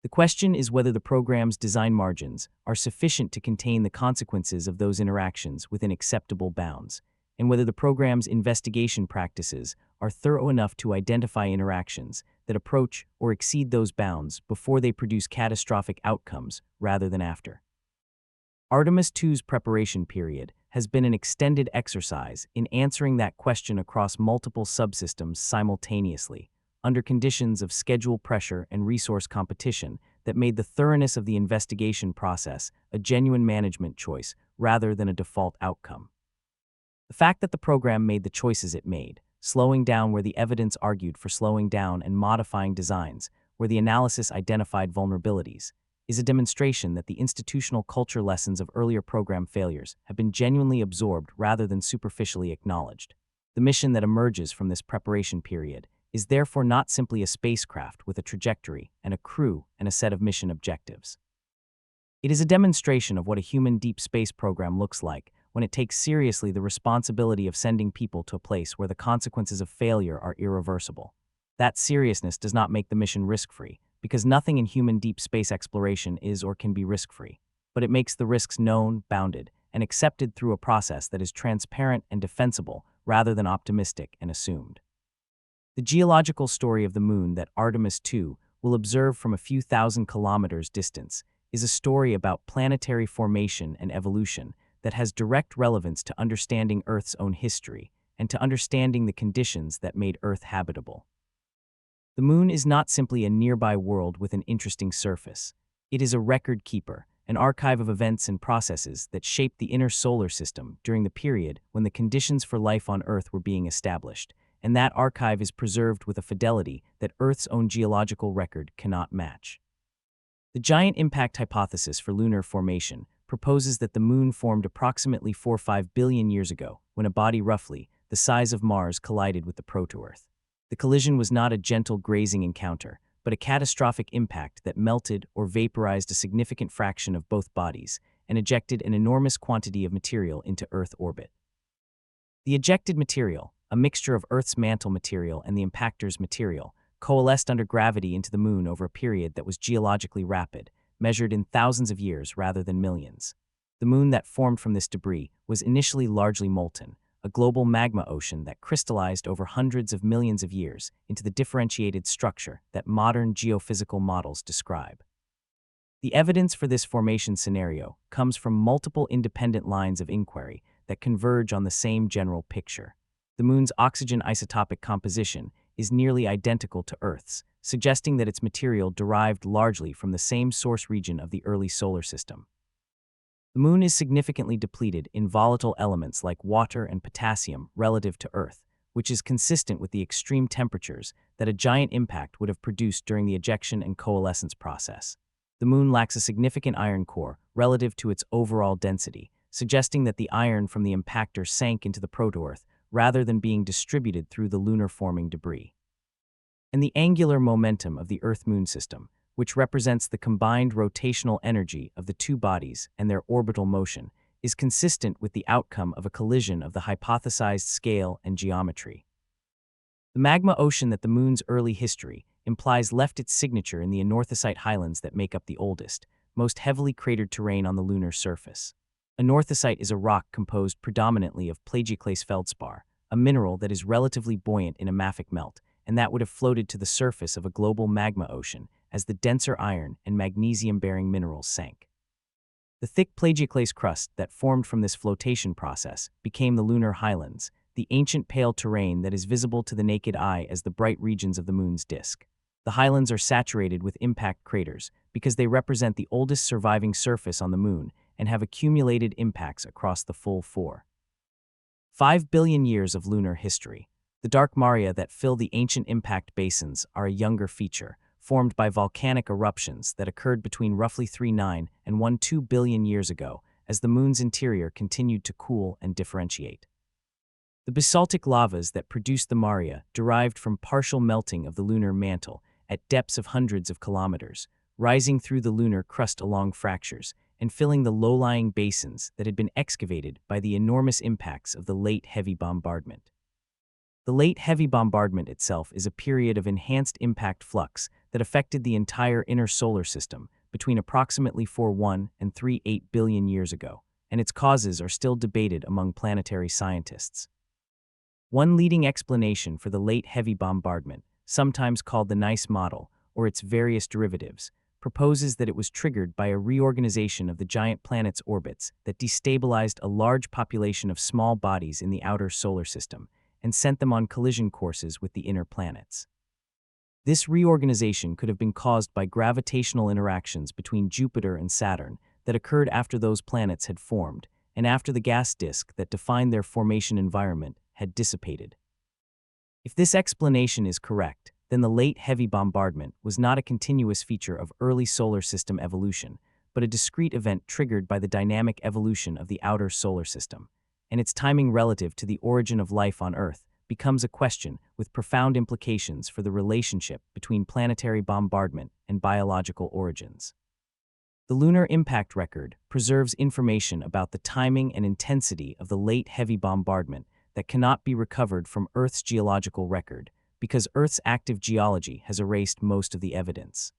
The question is whether the program's design margins are sufficient to contain the consequences of those interactions within acceptable bounds, and whether the program's investigation practices are thorough enough to identify interactions that approach or exceed those bounds before they produce catastrophic outcomes rather than after. Artemis II's preparation period has been an extended exercise in answering that question across multiple subsystems simultaneously, under conditions of schedule pressure and resource competition that made the thoroughness of the investigation process a genuine management choice rather than a default outcome. The fact that the program made the choices it made, slowing down where the evidence argued for slowing down and modifying designs where the analysis identified vulnerabilities, is a demonstration that the institutional culture lessons of earlier program failures have been genuinely absorbed rather than superficially acknowledged. The mission that emerges from this preparation period is therefore not simply a spacecraft with a trajectory and a crew and a set of mission objectives. It is a demonstration of what a human deep space program looks like when it takes seriously the responsibility of sending people to a place where the consequences of failure are irreversible. That seriousness does not make the mission risk-free, because nothing in human deep space exploration is or can be risk-free, but it makes the risks known, bounded, and accepted through a process that is transparent and defensible rather than optimistic and assumed. The geological story of the moon that Artemis II will observe from a few thousand kilometers distance is a story about planetary formation and evolution that has direct relevance to understanding Earth's own history and to understanding the conditions that made Earth habitable. The moon is not simply a nearby world with an interesting surface. It is a record keeper, an archive of events and processes that shaped the inner solar system during the period when the conditions for life on Earth were being established, and that archive is preserved with a fidelity that Earth's own geological record cannot match. The giant impact hypothesis for lunar formation proposes that the moon formed approximately 4-5 billion years ago when a body roughly the size of Mars collided with the proto-Earth. The collision was not a gentle grazing encounter, but a catastrophic impact that melted or vaporized a significant fraction of both bodies and ejected an enormous quantity of material into Earth orbit. The ejected material, a mixture of Earth's mantle material and the impactor's material, coalesced under gravity into the moon over a period that was geologically rapid, measured in thousands of years rather than millions. The moon that formed from this debris was initially largely molten, a global magma ocean that crystallized over hundreds of millions of years into the differentiated structure that modern geophysical models describe. The evidence for this formation scenario comes from multiple independent lines of inquiry that converge on the same general picture. The moon's oxygen isotopic composition is nearly identical to Earth's, suggesting that its material derived largely from the same source region of the early solar system. The moon is significantly depleted in volatile elements like water and potassium relative to Earth, which is consistent with the extreme temperatures that a giant impact would have produced during the ejection and coalescence process. The moon lacks a significant iron core relative to its overall density, suggesting that the iron from the impactor sank into the proto-Earth rather than being distributed through the lunar-forming debris. And the angular momentum of the Earth-Moon system, which represents the combined rotational energy of the two bodies and their orbital motion, is consistent with the outcome of a collision of the hypothesized scale and geometry. The magma ocean that the moon's early history implies left its signature in the anorthosite highlands that make up the oldest, most heavily cratered terrain on the lunar surface. Anorthosite is a rock composed predominantly of plagioclase feldspar, a mineral that is relatively buoyant in a mafic melt, and that would have floated to the surface of a global magma ocean as the denser iron and magnesium-bearing minerals sank. The thick plagioclase crust that formed from this flotation process became the lunar highlands, the ancient pale terrain that is visible to the naked eye as the bright regions of the moon's disk. The highlands are saturated with impact craters because they represent the oldest surviving surface on the moon and have accumulated impacts across the full 4.5 billion years of lunar history. The dark maria that fill the ancient impact basins are a younger feature, formed by volcanic eruptions that occurred between roughly 3.9 and 1.2 billion years ago as the moon's interior continued to cool and differentiate. The basaltic lavas that produced the maria derived from partial melting of the lunar mantle at depths of hundreds of kilometers, rising through the lunar crust along fractures and filling the low-lying basins that had been excavated by the enormous impacts of the late heavy bombardment. The late heavy bombardment itself is a period of enhanced impact flux that affected the entire inner solar system between approximately 4.1 and 3.8 billion years ago, and its causes are still debated among planetary scientists. One leading explanation for the late heavy bombardment, sometimes called the Nice model, or its various derivatives, proposes that it was triggered by a reorganization of the giant planets' orbits that destabilized a large population of small bodies in the outer solar system and sent them on collision courses with the inner planets. This reorganization could have been caused by gravitational interactions between Jupiter and Saturn that occurred after those planets had formed and after the gas disk that defined their formation environment had dissipated. If this explanation is correct, then the late heavy bombardment was not a continuous feature of early solar system evolution, but a discrete event triggered by the dynamic evolution of the outer solar system, and its timing relative to the origin of life on Earth becomes a question with profound implications for the relationship between planetary bombardment and biological origins. The lunar impact record preserves information about the timing and intensity of the late heavy bombardment that cannot be recovered from Earth's geological record because Earth's active geology has erased most of the evidence.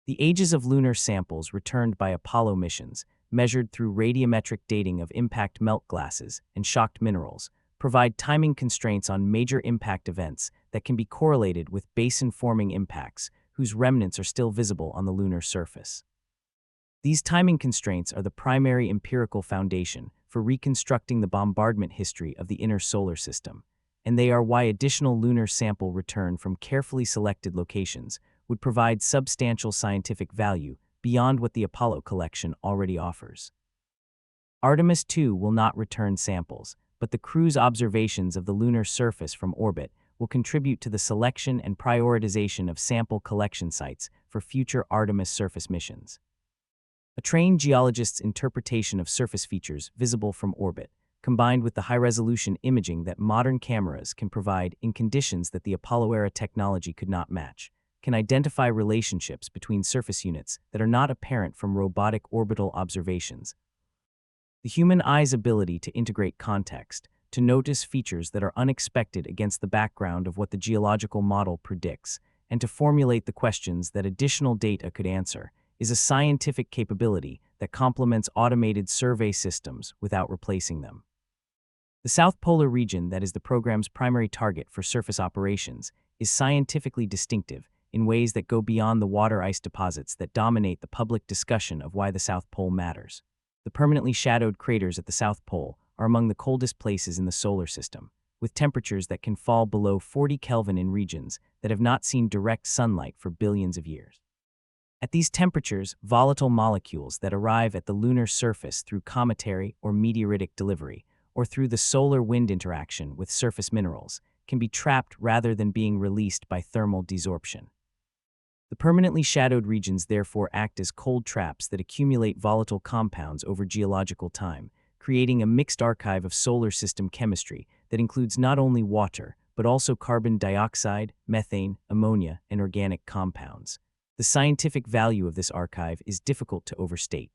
The ages of lunar samples returned by Apollo missions, measured through radiometric dating of impact melt glasses and shocked minerals, provide timing constraints on major impact events that can be correlated with basin-forming impacts whose remnants are still visible on the lunar surface. These timing constraints are the primary empirical foundation for reconstructing the bombardment history of the inner solar system, and they are why additional lunar sample return from carefully selected locations would provide substantial scientific value beyond what the Apollo collection already offers. Artemis II will not return samples, but the crew's observations of the lunar surface from orbit will contribute to the selection and prioritization of sample collection sites for future Artemis surface missions. A trained geologist's interpretation of surface features visible from orbit, combined with the high-resolution imaging that modern cameras can provide in conditions that the Apollo-era technology could not match, can identify relationships between surface units that are not apparent from robotic orbital observations. The human eye's ability to integrate context, to notice features that are unexpected against the background of what the geological model predicts, and to formulate the questions that additional data could answer, is a scientific capability that complements automated survey systems without replacing them. The South Polar region, that is the program's primary target for surface operations, is scientifically distinctive in ways that go beyond the water ice deposits that dominate the public discussion of why the South Pole matters. The permanently shadowed craters at the South Pole are among the coldest places in the solar system, with temperatures that can fall below 40 Kelvin in regions that have not seen direct sunlight for billions of years. At these temperatures, volatile molecules that arrive at the lunar surface through cometary or meteoritic delivery, or through the solar-wind interaction with surface minerals, can be trapped rather than being released by thermal desorption. The permanently shadowed regions therefore act as cold traps that accumulate volatile compounds over geological time, creating a mixed archive of solar system chemistry that includes not only water, but also carbon dioxide, methane, ammonia, and organic compounds. The scientific value of this archive is difficult to overstate.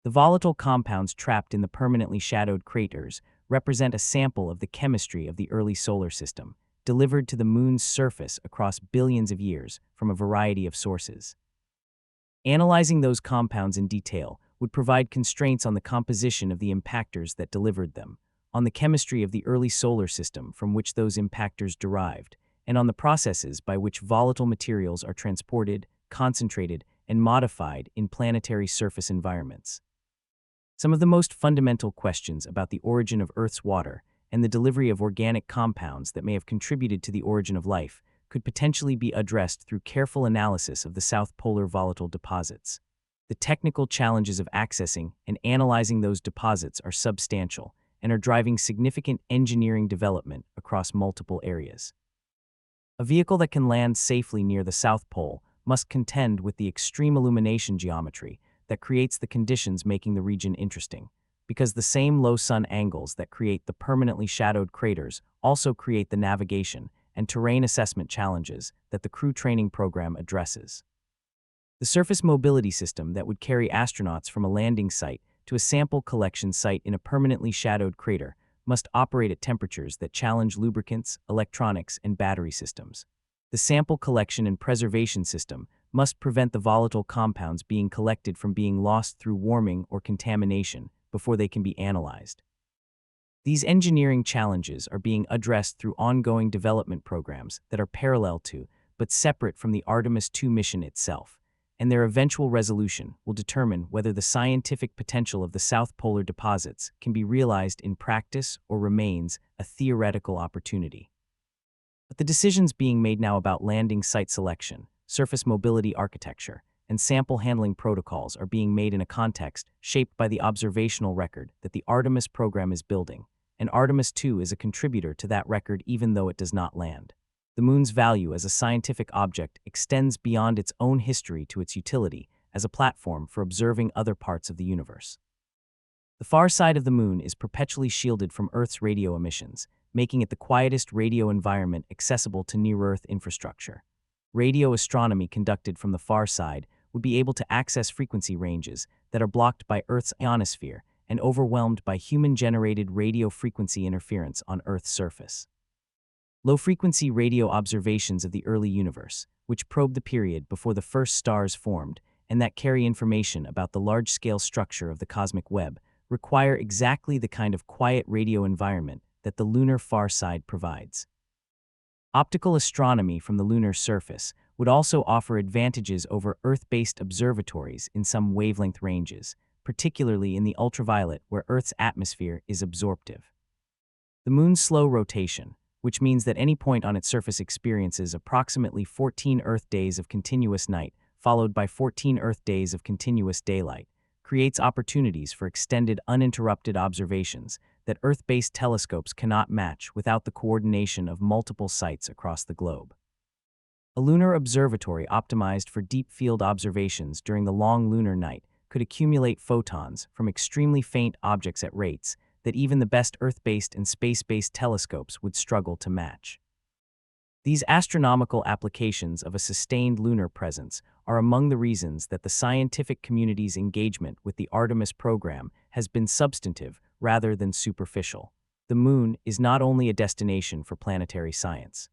The volatile compounds trapped in the permanently shadowed craters represent a sample of the chemistry of the early solar system, delivered to the moon's surface across billions of years from a variety of sources. Analyzing those compounds in detail would provide constraints on the composition of the impactors that delivered them, on the chemistry of the early solar system from which those impactors derived, and on the processes by which volatile materials are transported, concentrated, and modified in planetary surface environments. Some of the most fundamental questions about the origin of Earth's water and the delivery of organic compounds that may have contributed to the origin of life could potentially be addressed through careful analysis of the South Polar volatile deposits. The technical challenges of accessing and analyzing those deposits are substantial and are driving significant engineering development across multiple areas. A vehicle that can land safely near the South Pole must contend with the extreme illumination geometry that creates the conditions making the region interesting, because the same low sun angles that create the permanently shadowed craters also create the navigation and terrain assessment challenges that the crew training program addresses. The surface mobility system that would carry astronauts from a landing site to a sample collection site in a permanently shadowed crater must operate at temperatures that challenge lubricants, electronics, and battery systems. The sample collection and preservation system must prevent the volatile compounds being collected from being lost through warming or contamination before they can be analyzed. These engineering challenges are being addressed through ongoing development programs that are parallel to, but separate from the Artemis II mission itself, and their eventual resolution will determine whether the scientific potential of the South Polar deposits can be realized in practice or remains a theoretical opportunity. But the decisions being made now about landing site selection, surface mobility architecture, and sample handling protocols are being made in a context shaped by the observational record that the Artemis program is building, and Artemis II is a contributor to that record even though it does not land. The moon's value as a scientific object extends beyond its own history to its utility as a platform for observing other parts of the universe. The far side of the moon is perpetually shielded from Earth's radio emissions, making it the quietest radio environment accessible to near-Earth infrastructure. Radio astronomy conducted from the far side would be able to access frequency ranges that are blocked by Earth's ionosphere and overwhelmed by human-generated radio frequency interference on Earth's surface. Low-frequency radio observations of the early universe, which probe the period before the first stars formed and that carry information about the large-scale structure of the cosmic web, require exactly the kind of quiet radio environment that the lunar far side provides. Optical astronomy from the lunar surface would also offer advantages over Earth-based observatories in some wavelength ranges, particularly in the ultraviolet where Earth's atmosphere is absorptive. The moon's slow rotation, which means that any point on its surface experiences approximately 14 Earth days of continuous night, followed by 14 Earth days of continuous daylight, creates opportunities for extended uninterrupted observations that Earth-based telescopes cannot match without the coordination of multiple sites across the globe. A lunar observatory optimized for deep-field observations during the long lunar night could accumulate photons from extremely faint objects at rates that even the best Earth-based and space-based telescopes would struggle to match. These astronomical applications of a sustained lunar presence are among the reasons that the scientific community's engagement with the Artemis program has been substantive rather than superficial. The moon is not only a destination for planetary science.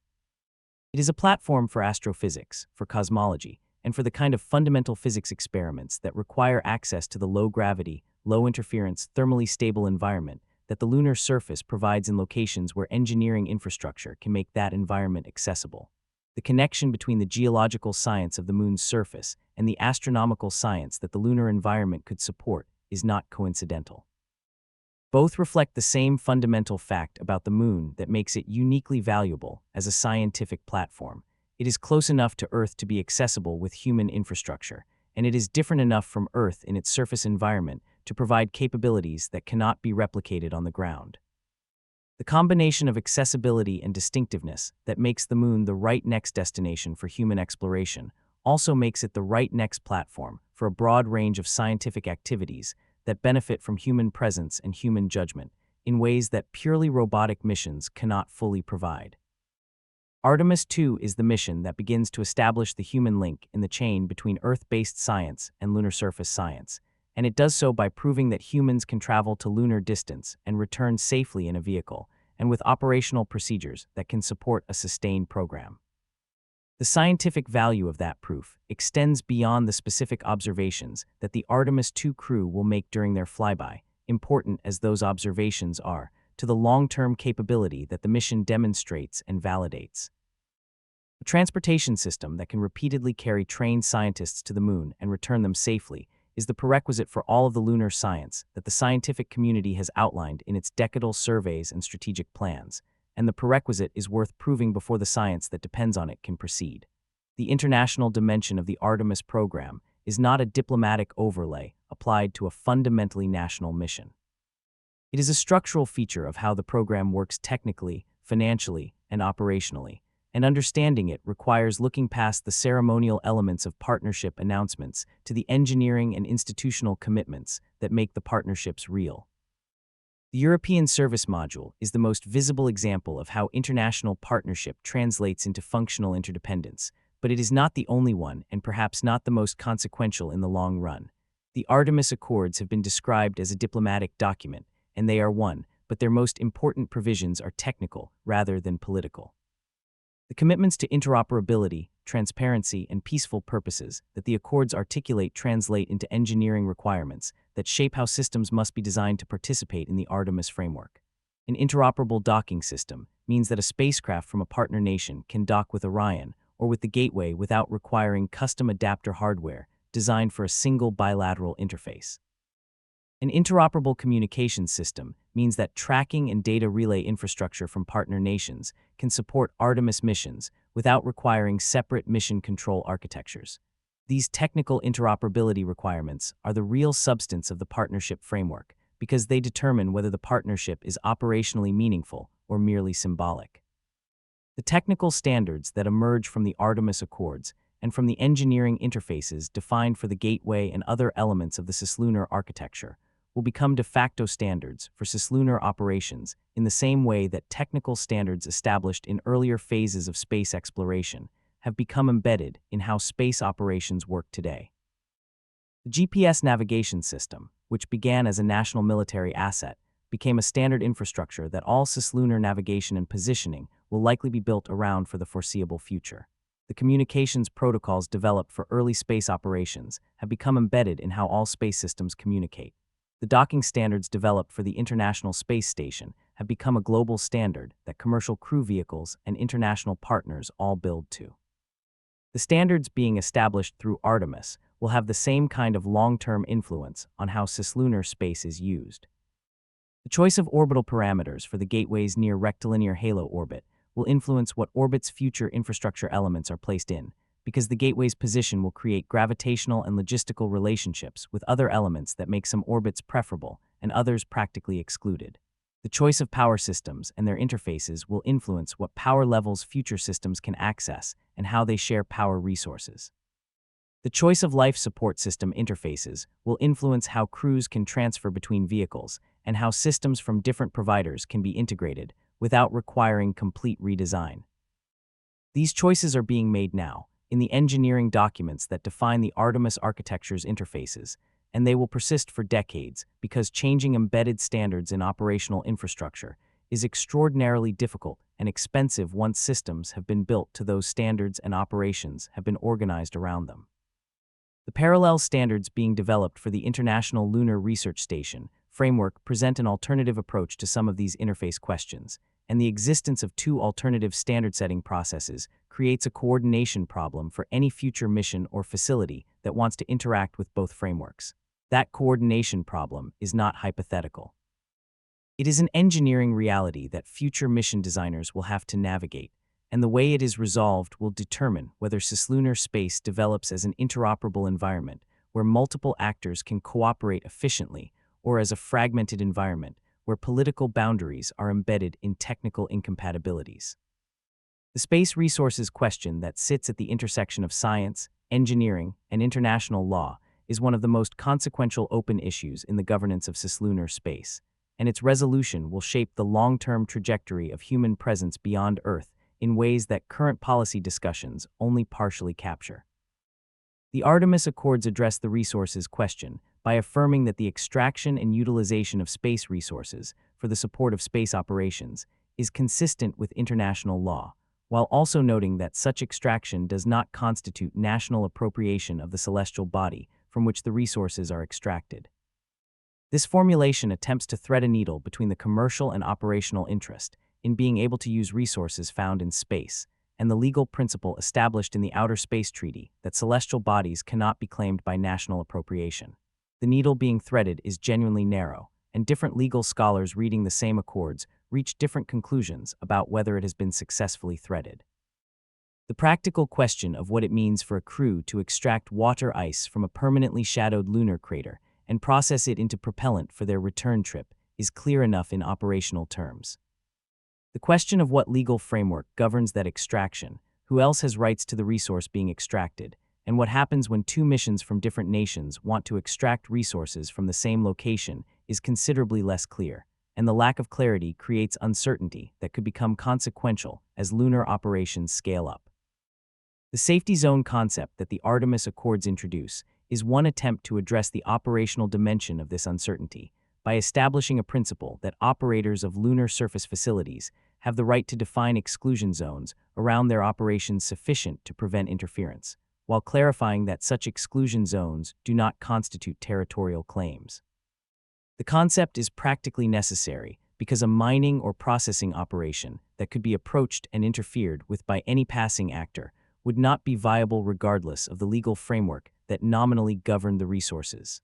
It is a platform for astrophysics, for cosmology, and for the kind of fundamental physics experiments that require access to the low-gravity, low-interference, thermally stable environment that the lunar surface provides in locations where engineering infrastructure can make that environment accessible. The connection between the geological science of the moon's surface and the astronomical science that the lunar environment could support is not coincidental. Both reflect the same fundamental fact about the moon that makes it uniquely valuable as a scientific platform. It is close enough to Earth to be accessible with human infrastructure, and it is different enough from Earth in its surface environment to provide capabilities that cannot be replicated on the ground. The combination of accessibility and distinctiveness that makes the moon the right next destination for human exploration also makes it the right next platform for a broad range of scientific activities that benefit from human presence and human judgment in ways that purely robotic missions cannot fully provide. Artemis II is the mission that begins to establish the human link in the chain between Earth-based science and lunar surface science, and it does so by proving that humans can travel to lunar distance and return safely in a vehicle, and with operational procedures that can support a sustained program. The scientific value of that proof extends beyond the specific observations that the Artemis II crew will make during their flyby, important as those observations are, to the long-term capability that the mission demonstrates and validates. A transportation system that can repeatedly carry trained scientists to the moon and return them safely is the prerequisite for all of the lunar science that the scientific community has outlined in its decadal surveys and strategic plans, and the prerequisite is worth proving before the science that depends on it can proceed. The international dimension of the Artemis program is not a diplomatic overlay applied to a fundamentally national mission. It is a structural feature of how the program works technically, financially, and operationally, and understanding it requires looking past the ceremonial elements of partnership announcements to the engineering and institutional commitments that make the partnerships real. The European Service Module is the most visible example of how international partnership translates into functional interdependence, but it is not the only one and perhaps not the most consequential in the long run. The Artemis Accords have been described as a diplomatic document, and they are one, but their most important provisions are technical rather than political. The commitments to interoperability, transparency, and peaceful purposes that the Accords articulate translate into engineering requirements that shape how systems must be designed to participate in the Artemis framework. An interoperable docking system means that a spacecraft from a partner nation can dock with Orion or with the Gateway without requiring custom adapter hardware designed for a single bilateral interface. An interoperable communications system means that tracking and data relay infrastructure from partner nations can support Artemis missions without requiring separate mission control architectures. These technical interoperability requirements are the real substance of the partnership framework because they determine whether the partnership is operationally meaningful or merely symbolic. The technical standards that emerge from the Artemis Accords and from the engineering interfaces defined for the Gateway and other elements of the cislunar architecture will become de facto standards for cislunar operations in the same way that technical standards established in earlier phases of space exploration have become embedded in how space operations work today. The GPS navigation system, which began as a national military asset, became a standard infrastructure that all cislunar navigation and positioning will likely be built around for the foreseeable future. The communications protocols developed for early space operations have become embedded in how all space systems communicate. The docking standards developed for the International Space Station have become a global standard that commercial crew vehicles and international partners all build to. The standards being established through Artemis will have the same kind of long-term influence on how cislunar space is used. The choice of orbital parameters for the Gateway's near rectilinear halo orbit will influence what orbit's future infrastructure elements are placed in, because the Gateway's position will create gravitational and logistical relationships with other elements that make some orbits preferable and others practically excluded. The choice of power systems and their interfaces will influence what power levels future systems can access and how they share power resources. The choice of life support system interfaces will influence how crews can transfer between vehicles and how systems from different providers can be integrated without requiring complete redesign. These choices are being made now in the engineering documents that define the Artemis architecture's interfaces, and they will persist for decades because changing embedded standards in operational infrastructure is extraordinarily difficult and expensive once systems have been built to those standards and operations have been organized around them. The parallel standards being developed for the International Lunar Research Station framework present an alternative approach to some of these interface questions, and the existence of two alternative standard-setting processes creates a coordination problem for any future mission or facility that wants to interact with both frameworks. That coordination problem is not hypothetical. It is an engineering reality that future mission designers will have to navigate, and the way it is resolved will determine whether cislunar space develops as an interoperable environment where multiple actors can cooperate efficiently, or as a fragmented environment where political boundaries are embedded in technical incompatibilities. The space resources question that sits at the intersection of science, engineering, and international law is one of the most consequential open issues in the governance of cislunar space, and its resolution will shape the long-term trajectory of human presence beyond Earth in ways that current policy discussions only partially capture. The Artemis Accords address the resources question by affirming that the extraction and utilization of space resources for the support of space operations is consistent with international law, while also noting that such extraction does not constitute national appropriation of the celestial body from which the resources are extracted. This formulation attempts to thread a needle between the commercial and operational interest in being able to use resources found in space, and the legal principle established in the Outer Space Treaty that celestial bodies cannot be claimed by national appropriation. The needle being threaded is genuinely narrow, and different legal scholars reading the same accords reach different conclusions about whether it has been successfully threaded. The practical question of what it means for a crew to extract water ice from a permanently shadowed lunar crater and process it into propellant for their return trip is clear enough in operational terms. The question of what legal framework governs that extraction, who else has rights to the resource being extracted, and what happens when two missions from different nations want to extract resources from the same location is considerably less clear, and the lack of clarity creates uncertainty that could become consequential as lunar operations scale up. The safety zone concept that the Artemis Accords introduce is one attempt to address the operational dimension of this uncertainty by establishing a principle that operators of lunar surface facilities have the right to define exclusion zones around their operations sufficient to prevent interference, while clarifying that such exclusion zones do not constitute territorial claims. The concept is practically necessary because a mining or processing operation that could be approached and interfered with by any passing actor would not be viable regardless of the legal framework that nominally governed the resources.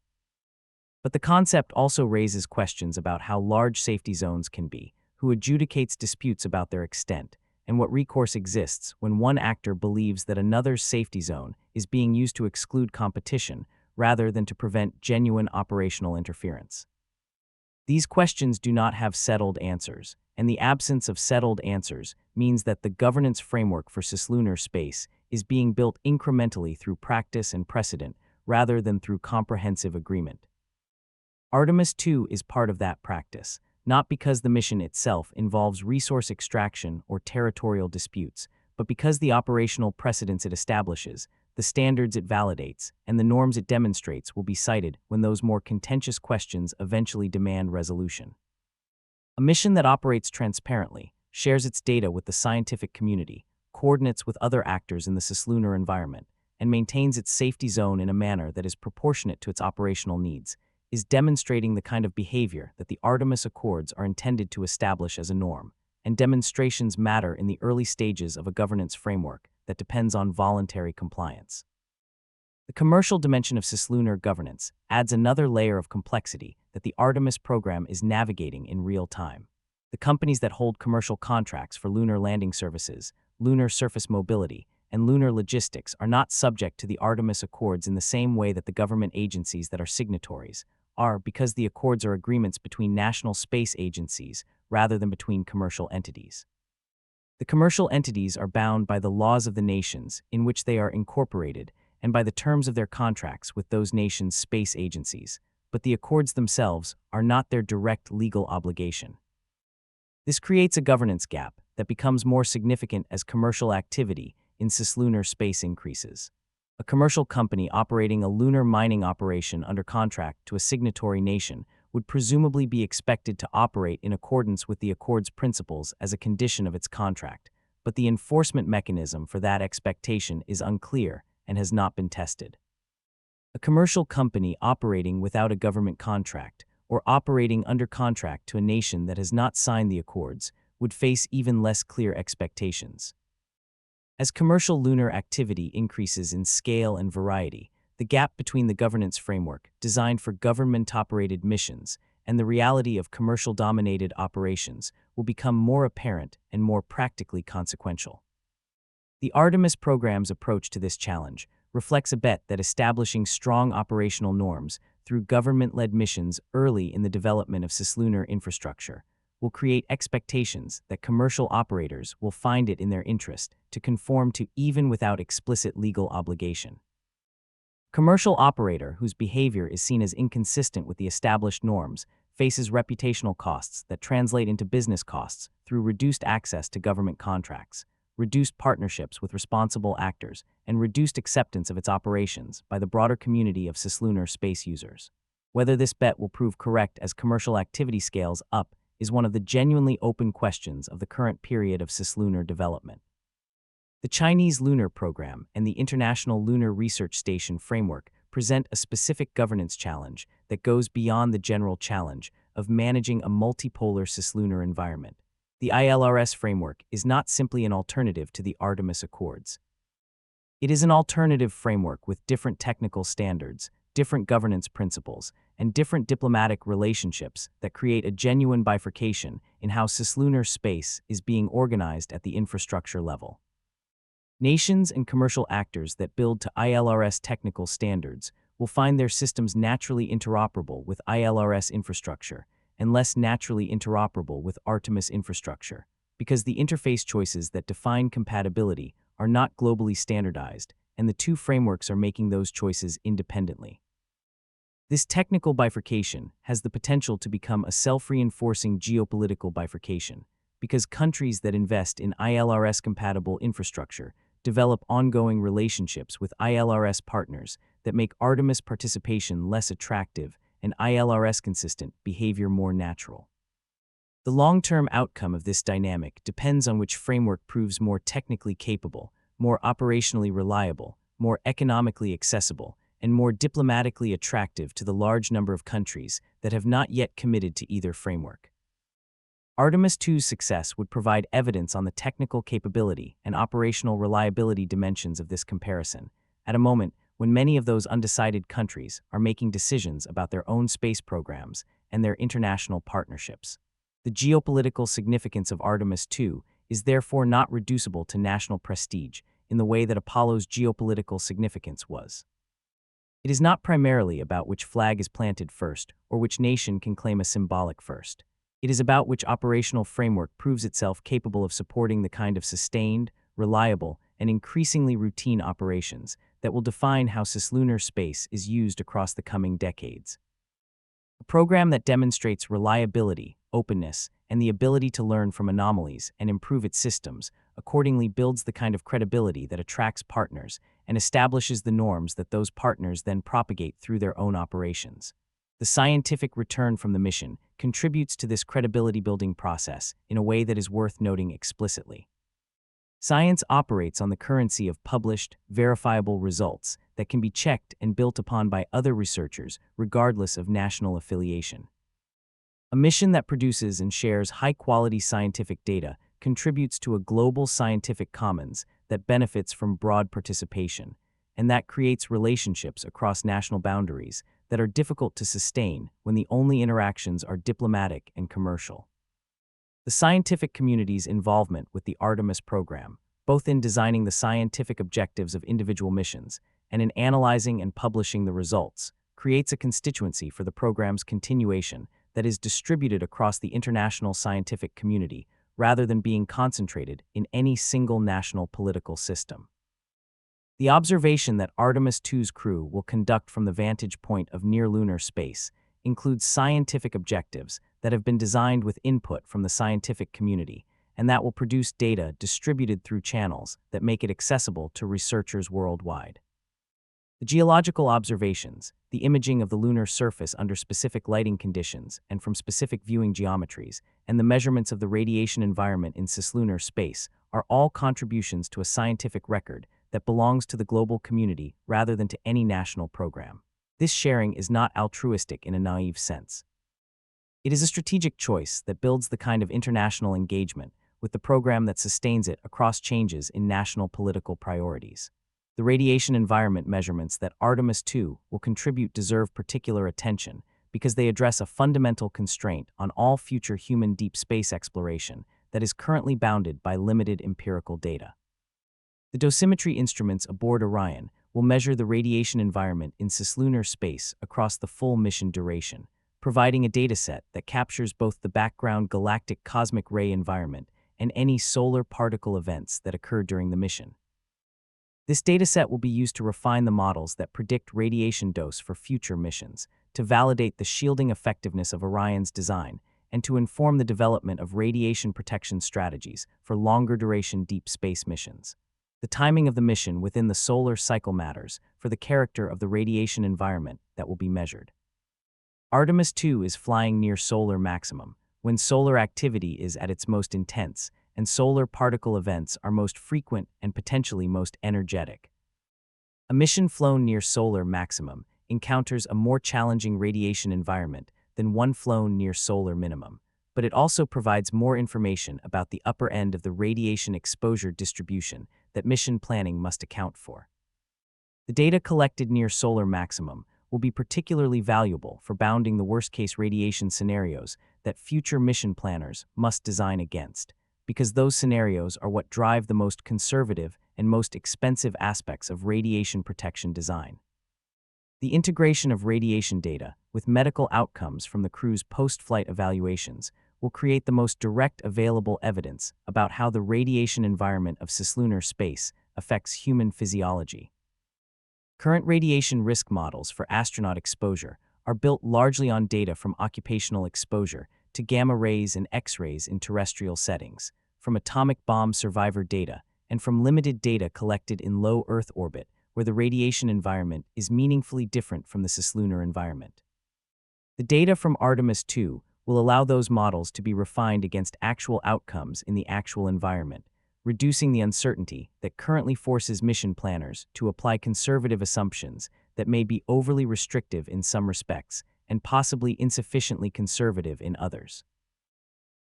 But the concept also raises questions about how large safety zones can be, who adjudicates disputes about their extent, and what recourse exists when one actor believes that another's safety zone is being used to exclude competition rather than to prevent genuine operational interference. These questions do not have settled answers, and the absence of settled answers means that the governance framework for cislunar space is being built incrementally through practice and precedent rather than through comprehensive agreement. Artemis II is part of that practice, not because the mission itself involves resource extraction or territorial disputes, but because the operational precedents it establishes, the standards it validates, and the norms it demonstrates will be cited when those more contentious questions eventually demand resolution. A mission that operates transparently, shares its data with the scientific community, coordinates with other actors in the cislunar environment, and maintains its safety zone in a manner that is proportionate to its operational needs, is demonstrating the kind of behavior that the Artemis Accords are intended to establish as a norm, and demonstrations matter in the early stages of a governance framework that depends on voluntary compliance. The commercial dimension of cislunar governance adds another layer of complexity that the Artemis program is navigating in real time. The companies that hold commercial contracts for lunar landing services, lunar surface mobility, and lunar logistics are not subject to the Artemis Accords in the same way that the government agencies that are signatories are, because the accords are agreements between national space agencies rather than between commercial entities. The commercial entities are bound by the laws of the nations in which they are incorporated and by the terms of their contracts with those nations' space agencies, but the accords themselves are not their direct legal obligation. This creates a governance gap that becomes more significant as commercial activity in cislunar space increases. A commercial company operating a lunar mining operation under contract to a signatory nation would presumably be expected to operate in accordance with the Accord's principles as a condition of its contract, but the enforcement mechanism for that expectation is unclear and has not been tested. A commercial company operating without a government contract or operating under contract to a nation that has not signed the Accords would face even less clear expectations. As commercial lunar activity increases in scale and variety, the gap between the governance framework designed for government-operated missions and the reality of commercial-dominated operations will become more apparent and more practically consequential. The Artemis program's approach to this challenge reflects a bet that establishing strong operational norms through government-led missions early in the development of cislunar infrastructure will create expectations that commercial operators will find it in their interest to conform to even without explicit legal obligation. Commercial operator whose behavior is seen as inconsistent with the established norms faces reputational costs that translate into business costs through reduced access to government contracts, reduced partnerships with responsible actors, and reduced acceptance of its operations by the broader community of cislunar space users. Whether this bet will prove correct as commercial activity scales up is one of the genuinely open questions of the current period of cislunar development. The Chinese lunar program and the International Lunar Research Station framework present a specific governance challenge that goes beyond the general challenge of managing a multipolar cislunar environment. The ILRS framework is not simply an alternative to the Artemis Accords. It is an alternative framework with different technical standards, different governance principles, and different diplomatic relationships that create a genuine bifurcation in how cislunar space is being organized at the infrastructure level. Nations and commercial actors that build to ILRS technical standards will find their systems naturally interoperable with ILRS infrastructure and less naturally interoperable with Artemis infrastructure, because the interface choices that define compatibility are not globally standardized, and the two frameworks are making those choices independently. This technical bifurcation has the potential to become a self-reinforcing geopolitical bifurcation, because countries that invest in ILRS-compatible infrastructure develop ongoing relationships with ILRS partners that make Artemis participation less attractive and ILRS-consistent behavior more natural. The long-term outcome of this dynamic depends on which framework proves more technically capable, more operationally reliable, more economically accessible, and more diplomatically attractive to the large number of countries that have not yet committed to either framework. Artemis II's success would provide evidence on the technical capability and operational reliability dimensions of this comparison, at a moment when many of those undecided countries are making decisions about their own space programs and their international partnerships. The geopolitical significance of Artemis II is therefore not reducible to national prestige in the way that Apollo's geopolitical significance was. It is not primarily about which flag is planted first or which nation can claim a symbolic first. It is about which operational framework proves itself capable of supporting the kind of sustained, reliable, and increasingly routine operations that will define how cislunar space is used across the coming decades. A program that demonstrates reliability, openness, and the ability to learn from anomalies and improve its systems accordingly builds the kind of credibility that attracts partners and establishes the norms that those partners then propagate through their own operations. The scientific return from the mission contributes to this credibility-building process in a way that is worth noting explicitly. Science operates on the currency of published, verifiable results that can be checked and built upon by other researchers regardless of national affiliation. A mission that produces and shares high-quality scientific data contributes to a global scientific commons that benefits from broad participation, and that creates relationships across national boundaries that are difficult to sustain when the only interactions are diplomatic and commercial. The scientific community's involvement with the Artemis program, both in designing the scientific objectives of individual missions and in analyzing and publishing the results, creates a constituency for the program's continuation that is distributed across the international scientific community rather than being concentrated in any single national political system. The observation that Artemis II's crew will conduct from the vantage point of near-lunar space includes scientific objectives that have been designed with input from the scientific community and that will produce data distributed through channels that make it accessible to researchers worldwide. The geological observations, the imaging of the lunar surface under specific lighting conditions and from specific viewing geometries, and the measurements of the radiation environment in cislunar space are all contributions to a scientific record that belongs to the global community rather than to any national program. This sharing is not altruistic in a naive sense. It is a strategic choice that builds the kind of international engagement with the program that sustains it across changes in national political priorities. The radiation environment measurements that Artemis II will contribute deserve particular attention because they address a fundamental constraint on all future human deep space exploration that is currently bounded by limited empirical data. The dosimetry instruments aboard Orion will measure the radiation environment in cislunar space across the full mission duration, providing a dataset that captures both the background galactic cosmic ray environment and any solar particle events that occur during the mission. This dataset will be used to refine the models that predict radiation dose for future missions, to validate the shielding effectiveness of Orion's design, and to inform the development of radiation protection strategies for longer-duration deep space missions. The timing of the mission within the solar cycle matters for the character of the radiation environment that will be measured. Artemis II is flying near solar maximum, when solar activity is at its most intense, and solar particle events are most frequent and potentially most energetic. A mission flown near solar maximum encounters a more challenging radiation environment than one flown near solar minimum, but it also provides more information about the upper end of the radiation exposure distribution that mission planning must account for. The data collected near solar maximum will be particularly valuable for bounding the worst-case radiation scenarios that future mission planners must design against, because those scenarios are what drive the most conservative and most expensive aspects of radiation protection design. The integration of radiation data with medical outcomes from the crew's post-flight evaluations will create the most direct available evidence about how the radiation environment of cislunar space affects human physiology. Current radiation risk models for astronaut exposure are built largely on data from occupational exposure to gamma rays and X-rays in terrestrial settings, from atomic bomb survivor data, and from limited data collected in low Earth orbit, where the radiation environment is meaningfully different from the cislunar environment. The data from Artemis II will allow those models to be refined against actual outcomes in the actual environment, reducing the uncertainty that currently forces mission planners to apply conservative assumptions that may be overly restrictive in some respects and possibly insufficiently conservative in others.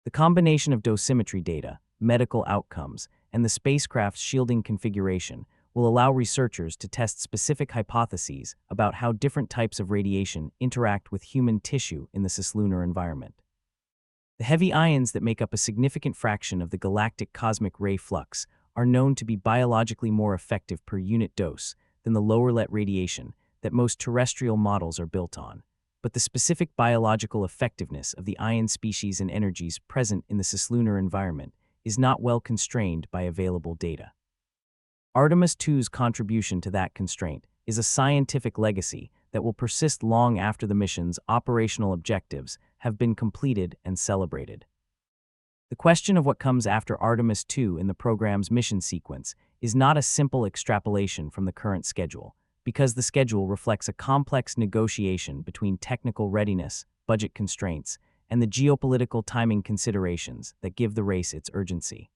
The combination of dosimetry data, medical outcomes, and the spacecraft's shielding configuration will allow researchers to test specific hypotheses about how different types of radiation interact with human tissue in the cislunar environment. The heavy ions that make up a significant fraction of the galactic cosmic ray flux are known to be biologically more effective per unit dose than the lower-let radiation that most terrestrial models are built on, but the specific biological effectiveness of the ion species and energies present in the cislunar environment is not well constrained by available data. Artemis II's contribution to that constraint is a scientific legacy that will persist long after the mission's operational objectives have been completed and celebrated. The question of what comes after Artemis II in the program's mission sequence is not a simple extrapolation from the current schedule, because the schedule reflects a complex negotiation between technical readiness, budget constraints, and the geopolitical timing considerations that give the race its urgency.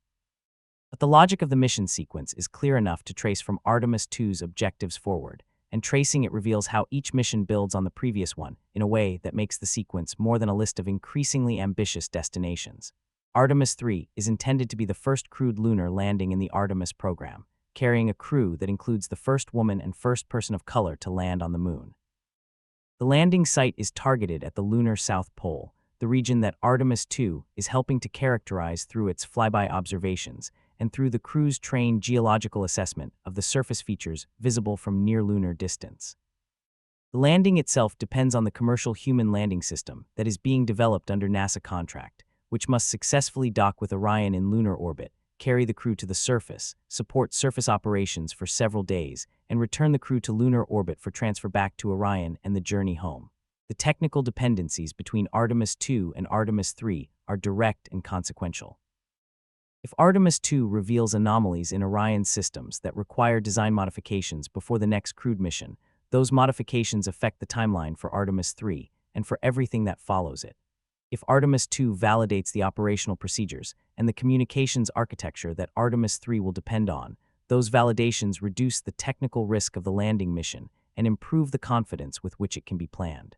But the logic of the mission sequence is clear enough to trace from Artemis II's objectives forward, and tracing it reveals how each mission builds on the previous one in a way that makes the sequence more than a list of increasingly ambitious destinations. Artemis III is intended to be the first crewed lunar landing in the Artemis program, carrying a crew that includes the first woman and first person of color to land on the moon. The landing site is targeted at the lunar South Pole, the region that Artemis II is helping to characterize through its flyby observations and through the crew's trained geological assessment of the surface features visible from near-lunar distance. The landing itself depends on the commercial human landing system that is being developed under NASA contract, which must successfully dock with Orion in lunar orbit, carry the crew to the surface, support surface operations for several days, and return the crew to lunar orbit for transfer back to Orion and the journey home. The technical dependencies between Artemis II and Artemis III are direct and consequential. If Artemis II reveals anomalies in Orion's systems that require design modifications before the next crewed mission, those modifications affect the timeline for Artemis III and for everything that follows it. If Artemis II validates the operational procedures and the communications architecture that Artemis III will depend on, those validations reduce the technical risk of the landing mission and improve the confidence with which it can be planned.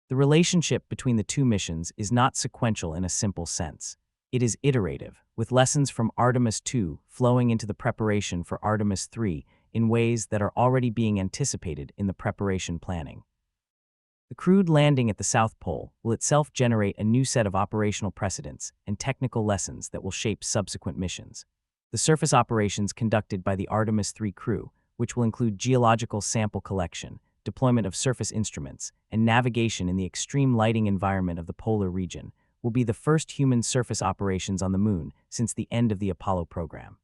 The relationship between the two missions is not sequential in a simple sense. It is iterative, with lessons from Artemis II flowing into the preparation for Artemis III in ways that are already being anticipated in the preparation planning. The crewed landing at the South Pole will itself generate a new set of operational precedents and technical lessons that will shape subsequent missions. The surface operations conducted by the Artemis III crew, which will include geological sample collection, deployment of surface instruments, and navigation in the extreme lighting environment of the polar region, will be the first human surface operations on the moon since the end of the Apollo program.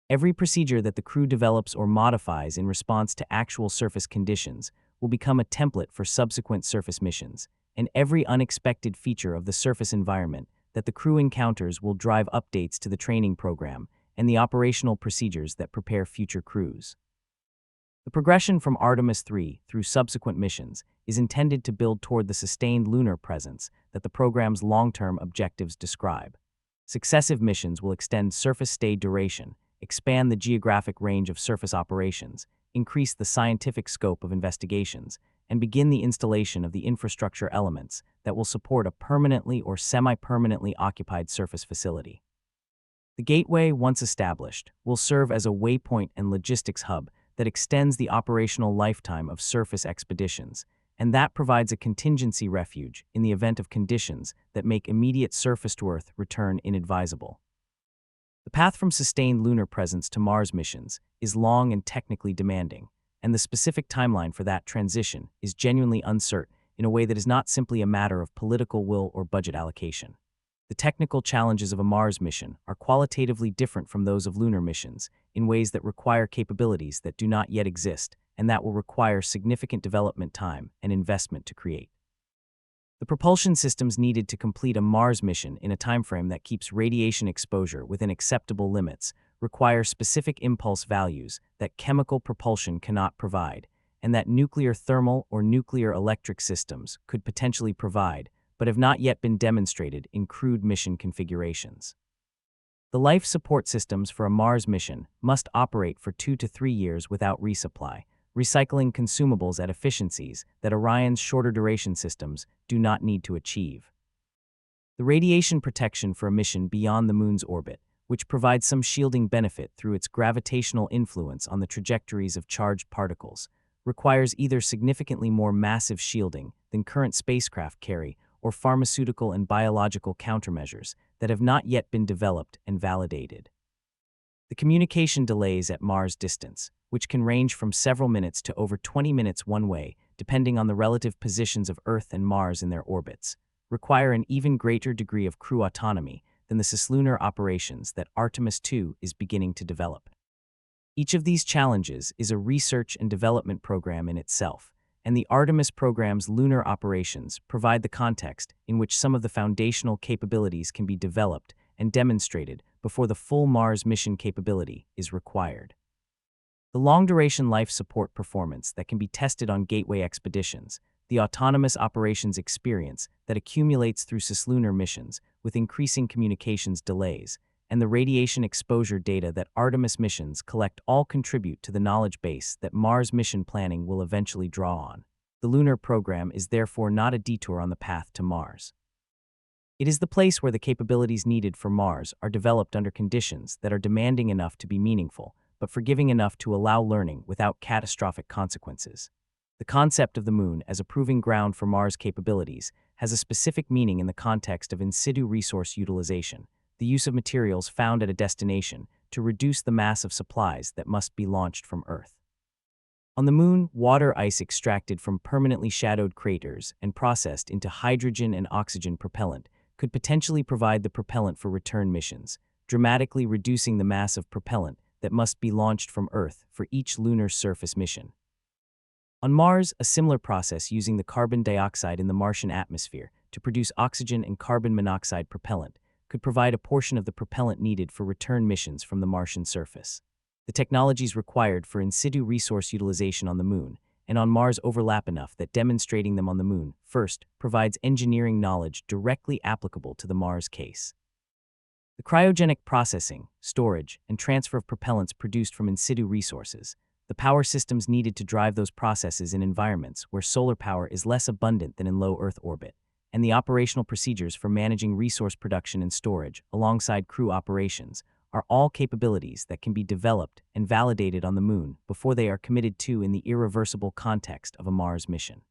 Every procedure that the crew develops or modifies in response to actual surface conditions will become a template for subsequent surface missions, and every unexpected feature of the surface environment that the crew encounters will drive updates to the training program and the operational procedures that prepare future crews. The progression from Artemis III through subsequent missions is intended to build toward the sustained lunar presence that the program's long-term objectives describe. Successive missions will extend surface stay duration, expand the geographic range of surface operations, increase the scientific scope of investigations, and begin the installation of the infrastructure elements that will support a permanently or semi-permanently occupied surface facility. The gateway, once established, will serve as a waypoint and logistics hub that extends the operational lifetime of surface expeditions, and that provides a contingency refuge in the event of conditions that make immediate surface-to-Earth return inadvisable. The path from sustained lunar presence to Mars missions is long and technically demanding, and the specific timeline for that transition is genuinely uncertain in a way that is not simply a matter of political will or budget allocation. The technical challenges of a Mars mission are qualitatively different from those of lunar missions in ways that require capabilities that do not yet exist and that will require significant development time and investment to create. The propulsion systems needed to complete a Mars mission in a timeframe that keeps radiation exposure within acceptable limits require specific impulse values that chemical propulsion cannot provide, and that nuclear thermal or nuclear electric systems could potentially provide, but have not yet been demonstrated in crude mission configurations. The life support systems for a Mars mission must operate for 2 to 3 years without resupply, recycling consumables at efficiencies that Orion's shorter duration systems do not need to achieve. The radiation protection for a mission beyond the Moon's orbit, which provides some shielding benefit through its gravitational influence on the trajectories of charged particles, requires either significantly more massive shielding than current spacecraft carry or pharmaceutical and biological countermeasures that have not yet been developed and validated. The communication delays at Mars distance, which can range from several minutes to over 20 minutes one way, depending on the relative positions of Earth and Mars in their orbits, require an even greater degree of crew autonomy than the cislunar operations that Artemis II is beginning to develop. Each of these challenges is a research and development program in itself, and the Artemis program's lunar operations provide the context in which some of the foundational capabilities can be developed and demonstrated before the full Mars mission capability is required. The long-duration life support performance that can be tested on gateway expeditions, the autonomous operations experience that accumulates through cislunar missions with increasing communications delays, and the radiation exposure data that Artemis missions collect all contribute to the knowledge base that Mars mission planning will eventually draw on. The lunar program is therefore not a detour on the path to Mars. It is the place where the capabilities needed for Mars are developed under conditions that are demanding enough to be meaningful, but forgiving enough to allow learning without catastrophic consequences. The concept of the Moon as a proving ground for Mars capabilities has a specific meaning in the context of in situ resource utilization, the use of materials found at a destination to reduce the mass of supplies that must be launched from Earth. On the Moon, water ice extracted from permanently shadowed craters and processed into hydrogen and oxygen propellant could potentially provide the propellant for return missions, dramatically reducing the mass of propellant that must be launched from Earth for each lunar surface mission. On Mars, a similar process using the carbon dioxide in the Martian atmosphere to produce oxygen and carbon monoxide propellant could provide a portion of the propellant needed for return missions from the Martian surface. The technologies required for in situ resource utilization on the Moon and on Mars overlap enough that demonstrating them on the Moon, first, provides engineering knowledge directly applicable to the Mars case. The cryogenic processing, storage, and transfer of propellants produced from in situ resources, the power systems needed to drive those processes in environments where solar power is less abundant than in low Earth orbit, and the operational procedures for managing resource production and storage alongside crew operations are all capabilities that can be developed and validated on the Moon before they are committed to in the irreversible context of a Mars mission.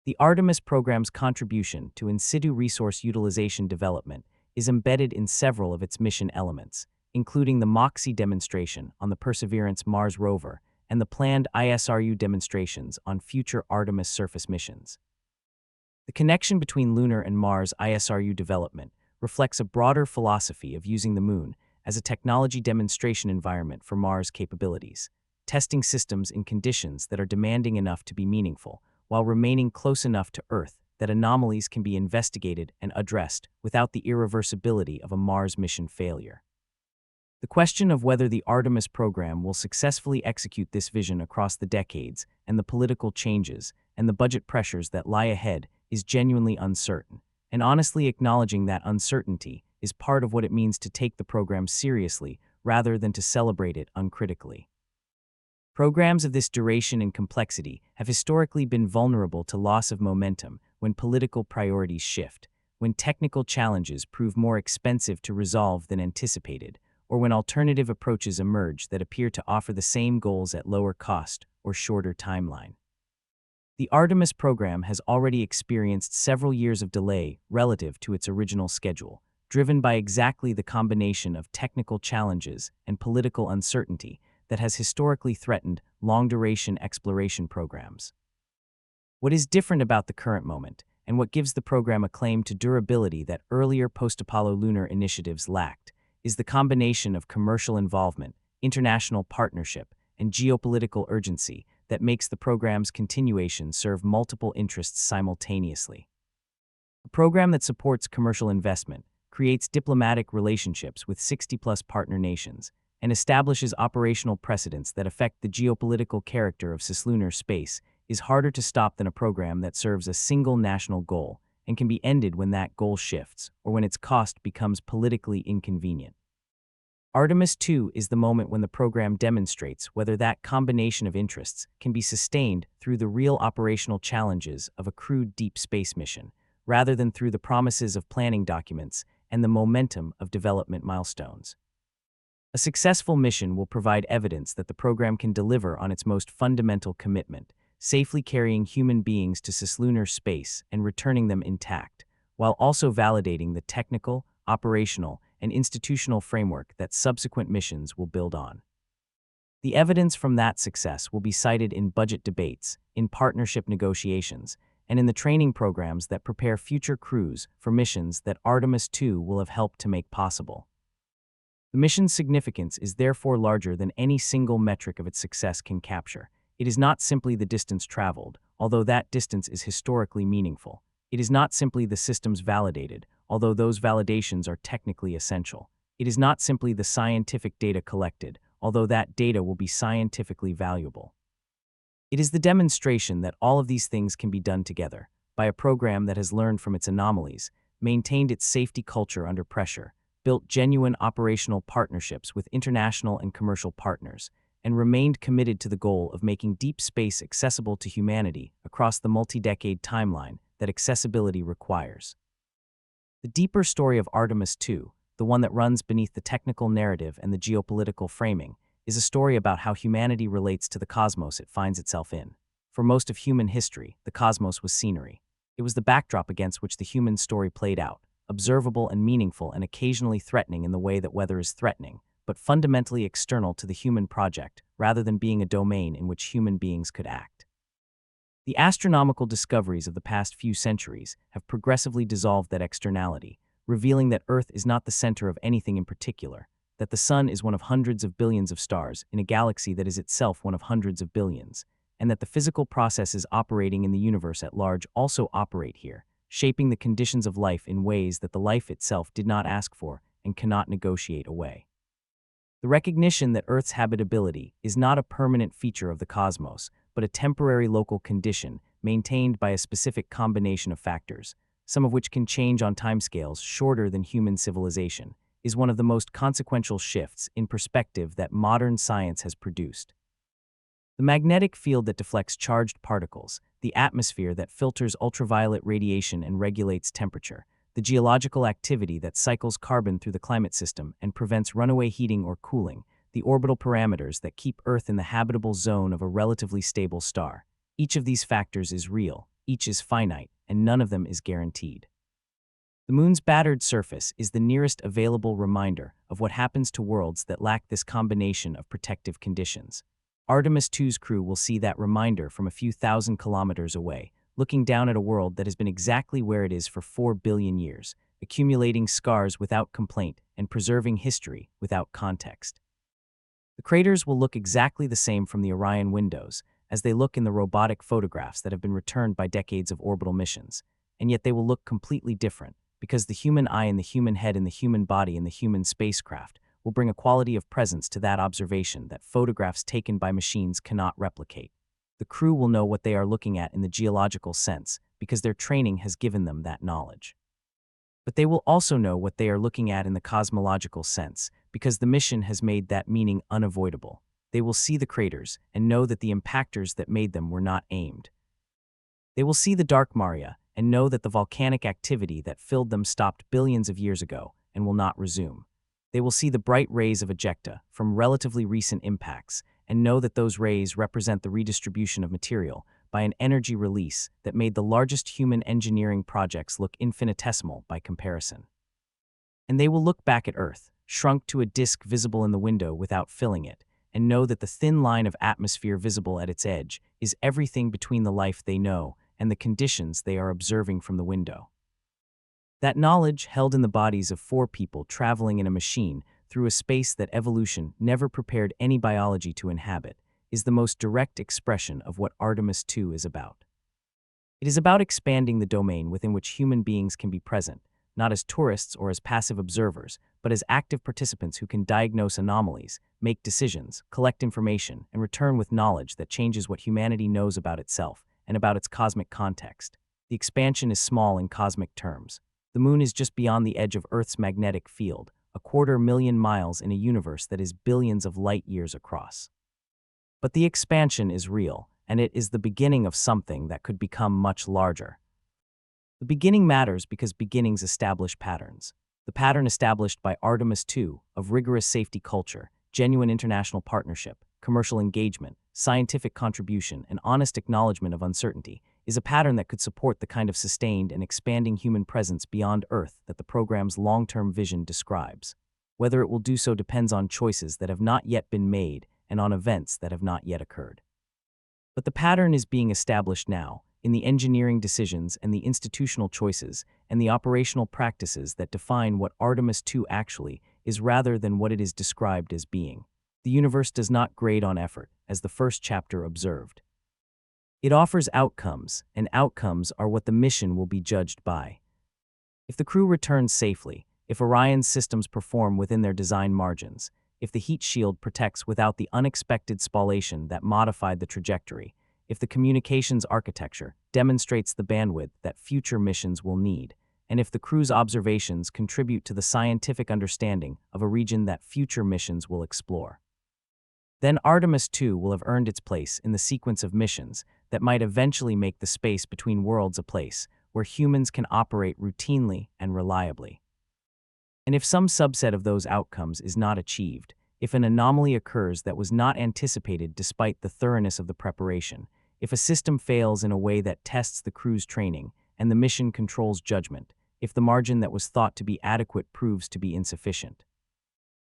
The Artemis program's contribution to in situ resource utilization development is embedded in several of its mission elements, including the MOXIE demonstration on the Perseverance Mars rover and the planned ISRU demonstrations on future Artemis surface missions. The connection between lunar and Mars ISRU development reflects a broader philosophy of using the Moon as a technology demonstration environment for Mars capabilities, testing systems in conditions that are demanding enough to be meaningful, while remaining close enough to Earth that anomalies can be investigated and addressed without the irreversibility of a Mars mission failure. The question of whether the Artemis program will successfully execute this vision across the decades and the political changes and the budget pressures that lie ahead is genuinely uncertain, and honestly acknowledging that uncertainty is part of what it means to take the program seriously rather than to celebrate it uncritically. Programs of this duration and complexity have historically been vulnerable to loss of momentum when political priorities shift, when technical challenges prove more expensive to resolve than anticipated, or when alternative approaches emerge that appear to offer the same goals at lower cost or shorter timeline. The Artemis program has already experienced several years of delay relative to its original schedule, driven by exactly the combination of technical challenges and political uncertainty that has historically threatened long-duration exploration programs. What is different about the current moment, and what gives the program a claim to durability that earlier post-Apollo lunar initiatives lacked, is the combination of commercial involvement, international partnership, and geopolitical urgency that makes the program's continuation serve multiple interests simultaneously. A program that supports commercial investment, creates diplomatic relationships with 60-plus partner nations, and establishes operational precedents that affect the geopolitical character of cislunar space is harder to stop than a program that serves a single national goal and can be ended when that goal shifts or when its cost becomes politically inconvenient. Artemis II is the moment when the program demonstrates whether that combination of interests can be sustained through the real operational challenges of a crewed deep space mission, rather than through the promises of planning documents and the momentum of development milestones. A successful mission will provide evidence that the program can deliver on its most fundamental commitment, safely carrying human beings to cislunar space and returning them intact, while also validating the technical, operational, and institutional framework that subsequent missions will build on. The evidence from that success will be cited in budget debates, in partnership negotiations, and in the training programs that prepare future crews for missions that Artemis II will have helped to make possible. The mission's significance is therefore larger than any single metric of its success can capture. It is not simply the distance traveled, although that distance is historically meaningful. It is not simply the systems validated, although those validations are technically essential. It is not simply the scientific data collected, although that data will be scientifically valuable. It is the demonstration that all of these things can be done together, by a program that has learned from its anomalies, maintained its safety culture under pressure, built genuine operational partnerships with international and commercial partners, and remained committed to the goal of making deep space accessible to humanity across the multi-decade timeline that accessibility requires. The deeper story of Artemis II, the one that runs beneath the technical narrative and the geopolitical framing, is a story about how humanity relates to the cosmos it finds itself in. For most of human history, the cosmos was scenery. It was the backdrop against which the human story played out, observable and meaningful and occasionally threatening in the way that weather is threatening, but fundamentally external to the human project rather than being a domain in which human beings could act. The astronomical discoveries of the past few centuries have progressively dissolved that externality, revealing that Earth is not the center of anything in particular, that the Sun is one of hundreds of billions of stars in a galaxy that is itself one of hundreds of billions, and that the physical processes operating in the universe at large also operate here, shaping the conditions of life in ways that the life itself did not ask for and cannot negotiate away. The recognition that Earth's habitability is not a permanent feature of the cosmos, but a temporary local condition maintained by a specific combination of factors, some of which can change on timescales shorter than human civilization, is one of the most consequential shifts in perspective that modern science has produced. The magnetic field that deflects charged particles, the atmosphere that filters ultraviolet radiation and regulates temperature, the geological activity that cycles carbon through the climate system and prevents runaway heating or cooling, the orbital parameters that keep Earth in the habitable zone of a relatively stable star. Each of these factors is real, each is finite, and none of them is guaranteed. The Moon's battered surface is the nearest available reminder of what happens to worlds that lack this combination of protective conditions. Artemis II's crew will see that reminder from a few thousand kilometers away, looking down at a world that has been exactly where it is for 4 billion years, accumulating scars without complaint and preserving history without context. The craters will look exactly the same from the Orion windows as they look in the robotic photographs that have been returned by decades of orbital missions, and yet they will look completely different because the human eye and the human head and the human body and the human spacecraft will bring a quality of presence to that observation that photographs taken by machines cannot replicate. The crew will know what they are looking at in the geological sense because their training has given them that knowledge. But they will also know what they are looking at in the cosmological sense because the mission has made that meaning unavoidable. They will see the craters and know that the impactors that made them were not aimed. They will see the dark maria and know that the volcanic activity that filled them stopped billions of years ago and will not resume. They will see the bright rays of ejecta from relatively recent impacts and know that those rays represent the redistribution of material by an energy release that made the largest human engineering projects look infinitesimal by comparison. And they will look back at Earth, shrunk to a disk visible in the window without filling it, and know that the thin line of atmosphere visible at its edge is everything between the life they know and the conditions they are observing from the window. That knowledge, held in the bodies of 4 people traveling in a machine through a space that evolution never prepared any biology to inhabit, is the most direct expression of what Artemis II is about. It is about expanding the domain within which human beings can be present, not as tourists or as passive observers, but as active participants who can diagnose anomalies, make decisions, collect information, and return with knowledge that changes what humanity knows about itself and about its cosmic context. The expansion is small in cosmic terms. The moon is just beyond the edge of Earth's magnetic field, 250,000 miles in a universe that is billions of light years across. But the expansion is real, and it is the beginning of something that could become much larger. The beginning matters because beginnings establish patterns. The pattern established by Artemis II of rigorous safety culture, genuine international partnership, commercial engagement, scientific contribution, and honest acknowledgement of uncertainty is a pattern that could support the kind of sustained and expanding human presence beyond Earth that the program's long-term vision describes. Whether it will do so depends on choices that have not yet been made and on events that have not yet occurred. But the pattern is being established now, in the engineering decisions and the institutional choices and the operational practices that define what Artemis II actually is rather than what it is described as being. The universe does not grade on effort, as the first chapter observed. It offers outcomes, and outcomes are what the mission will be judged by. If the crew returns safely, if Orion's systems perform within their design margins, if the heat shield protects without the unexpected spallation that modified the trajectory, if the communications architecture demonstrates the bandwidth that future missions will need, and if the crew's observations contribute to the scientific understanding of a region that future missions will explore, then Artemis II will have earned its place in the sequence of missions that might eventually make the space between worlds a place where humans can operate routinely and reliably. And if some subset of those outcomes is not achieved, if an anomaly occurs that was not anticipated despite the thoroughness of the preparation, if a system fails in a way that tests the crew's training and the mission control's judgment, if the margin that was thought to be adequate proves to be insufficient,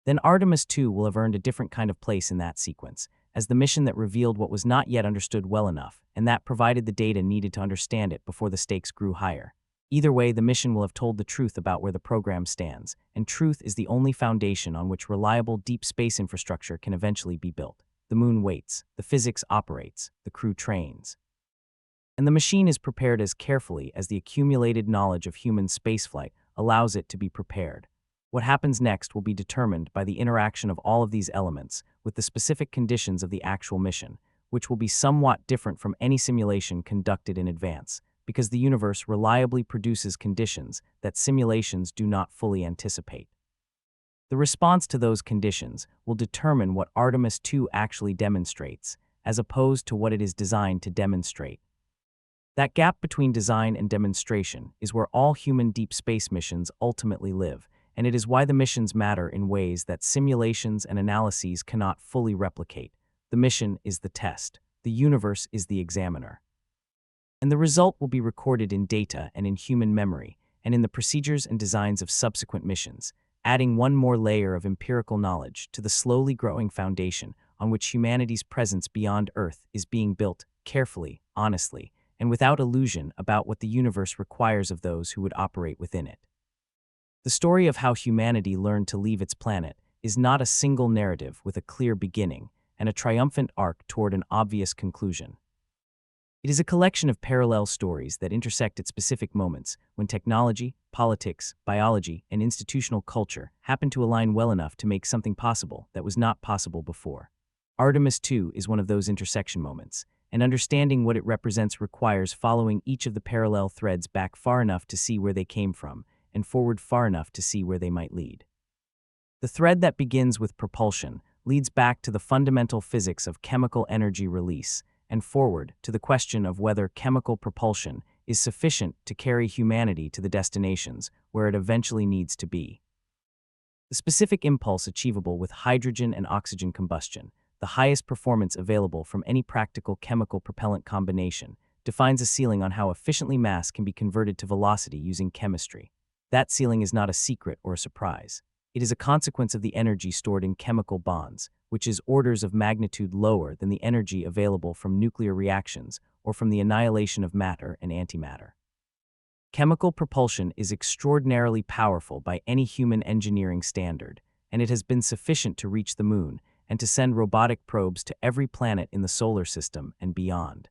then Artemis II will have earned a different kind of place in that sequence, as the mission that revealed what was not yet understood well enough, and that provided the data needed to understand it before the stakes grew higher. Either way, the mission will have told the truth about where the program stands, and truth is the only foundation on which reliable deep space infrastructure can eventually be built. The moon waits, the physics operates, the crew trains. And the machine is prepared as carefully as the accumulated knowledge of human spaceflight allows it to be prepared. What happens next will be determined by the interaction of all of these elements with the specific conditions of the actual mission, which will be somewhat different from any simulation conducted in advance, because the universe reliably produces conditions that simulations do not fully anticipate. The response to those conditions will determine what Artemis II actually demonstrates, as opposed to what it is designed to demonstrate. That gap between design and demonstration is where all human deep space missions ultimately live, and it is why the missions matter in ways that simulations and analyses cannot fully replicate. The mission is the test. The universe is the examiner. And the result will be recorded in data and in human memory, and in the procedures and designs of subsequent missions, adding one more layer of empirical knowledge to the slowly growing foundation on which humanity's presence beyond Earth is being built carefully, honestly, and without illusion about what the universe requires of those who would operate within it. The story of how humanity learned to leave its planet is not a single narrative with a clear beginning and a triumphant arc toward an obvious conclusion. It is a collection of parallel stories that intersect at specific moments when technology, politics, biology, and institutional culture happen to align well enough to make something possible that was not possible before. Artemis II is one of those intersection moments, and understanding what it represents requires following each of the parallel threads back far enough to see where they came from and forward far enough to see where they might lead. The thread that begins with propulsion leads back to the fundamental physics of chemical energy release, and forward to the question of whether chemical propulsion is sufficient to carry humanity to the destinations where it eventually needs to be. The specific impulse achievable with hydrogen and oxygen combustion, the highest performance available from any practical chemical propellant combination, defines a ceiling on how efficiently mass can be converted to velocity using chemistry. That ceiling is not a secret or a surprise. It is a consequence of the energy stored in chemical bonds, which is orders of magnitude lower than the energy available from nuclear reactions or from the annihilation of matter and antimatter. Chemical propulsion is extraordinarily powerful by any human engineering standard, and it has been sufficient to reach the moon and to send robotic probes to every planet in the solar system and beyond.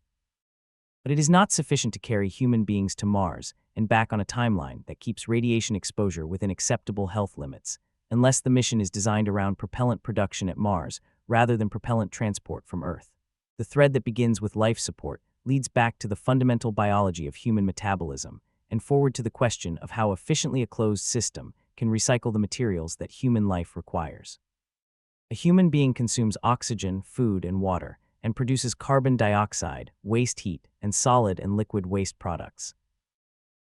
But it is not sufficient to carry human beings to Mars and back on a timeline that keeps radiation exposure within acceptable health limits, unless the mission is designed around propellant production at Mars rather than propellant transport from Earth. The thread that begins with life support leads back to the fundamental biology of human metabolism and forward to the question of how efficiently a closed system can recycle the materials that human life requires. A human being consumes oxygen, food, and water, and produces carbon dioxide, waste heat, and solid and liquid waste products.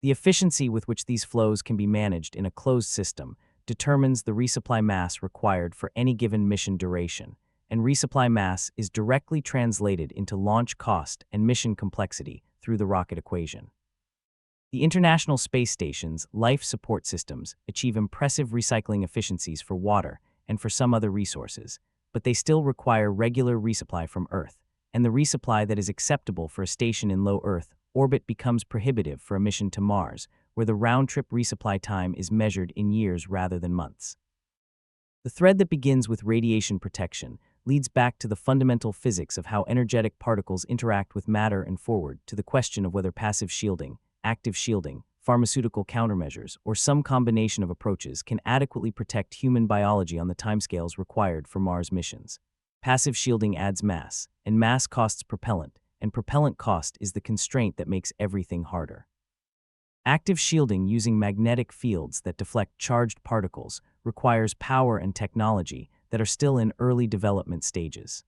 The efficiency with which these flows can be managed in a closed system determines the resupply mass required for any given mission duration, and resupply mass is directly translated into launch cost and mission complexity through the rocket equation. The International Space Station's life support systems achieve impressive recycling efficiencies for water and for some other resources, but they still require regular resupply from Earth, and the resupply that is acceptable for a station in low Earth orbit becomes prohibitive for a mission to Mars, where the round-trip resupply time is measured in years rather than months. The thread that begins with radiation protection leads back to the fundamental physics of how energetic particles interact with matter and forward to the question of whether passive shielding, active shielding, pharmaceutical countermeasures, or some combination of approaches can adequately protect human biology on the timescales required for Mars missions. Passive shielding adds mass, and mass costs propellant, and propellant cost is the constraint that makes everything harder. Active shielding using magnetic fields that deflect charged particles requires power and technology that are still in early development stages.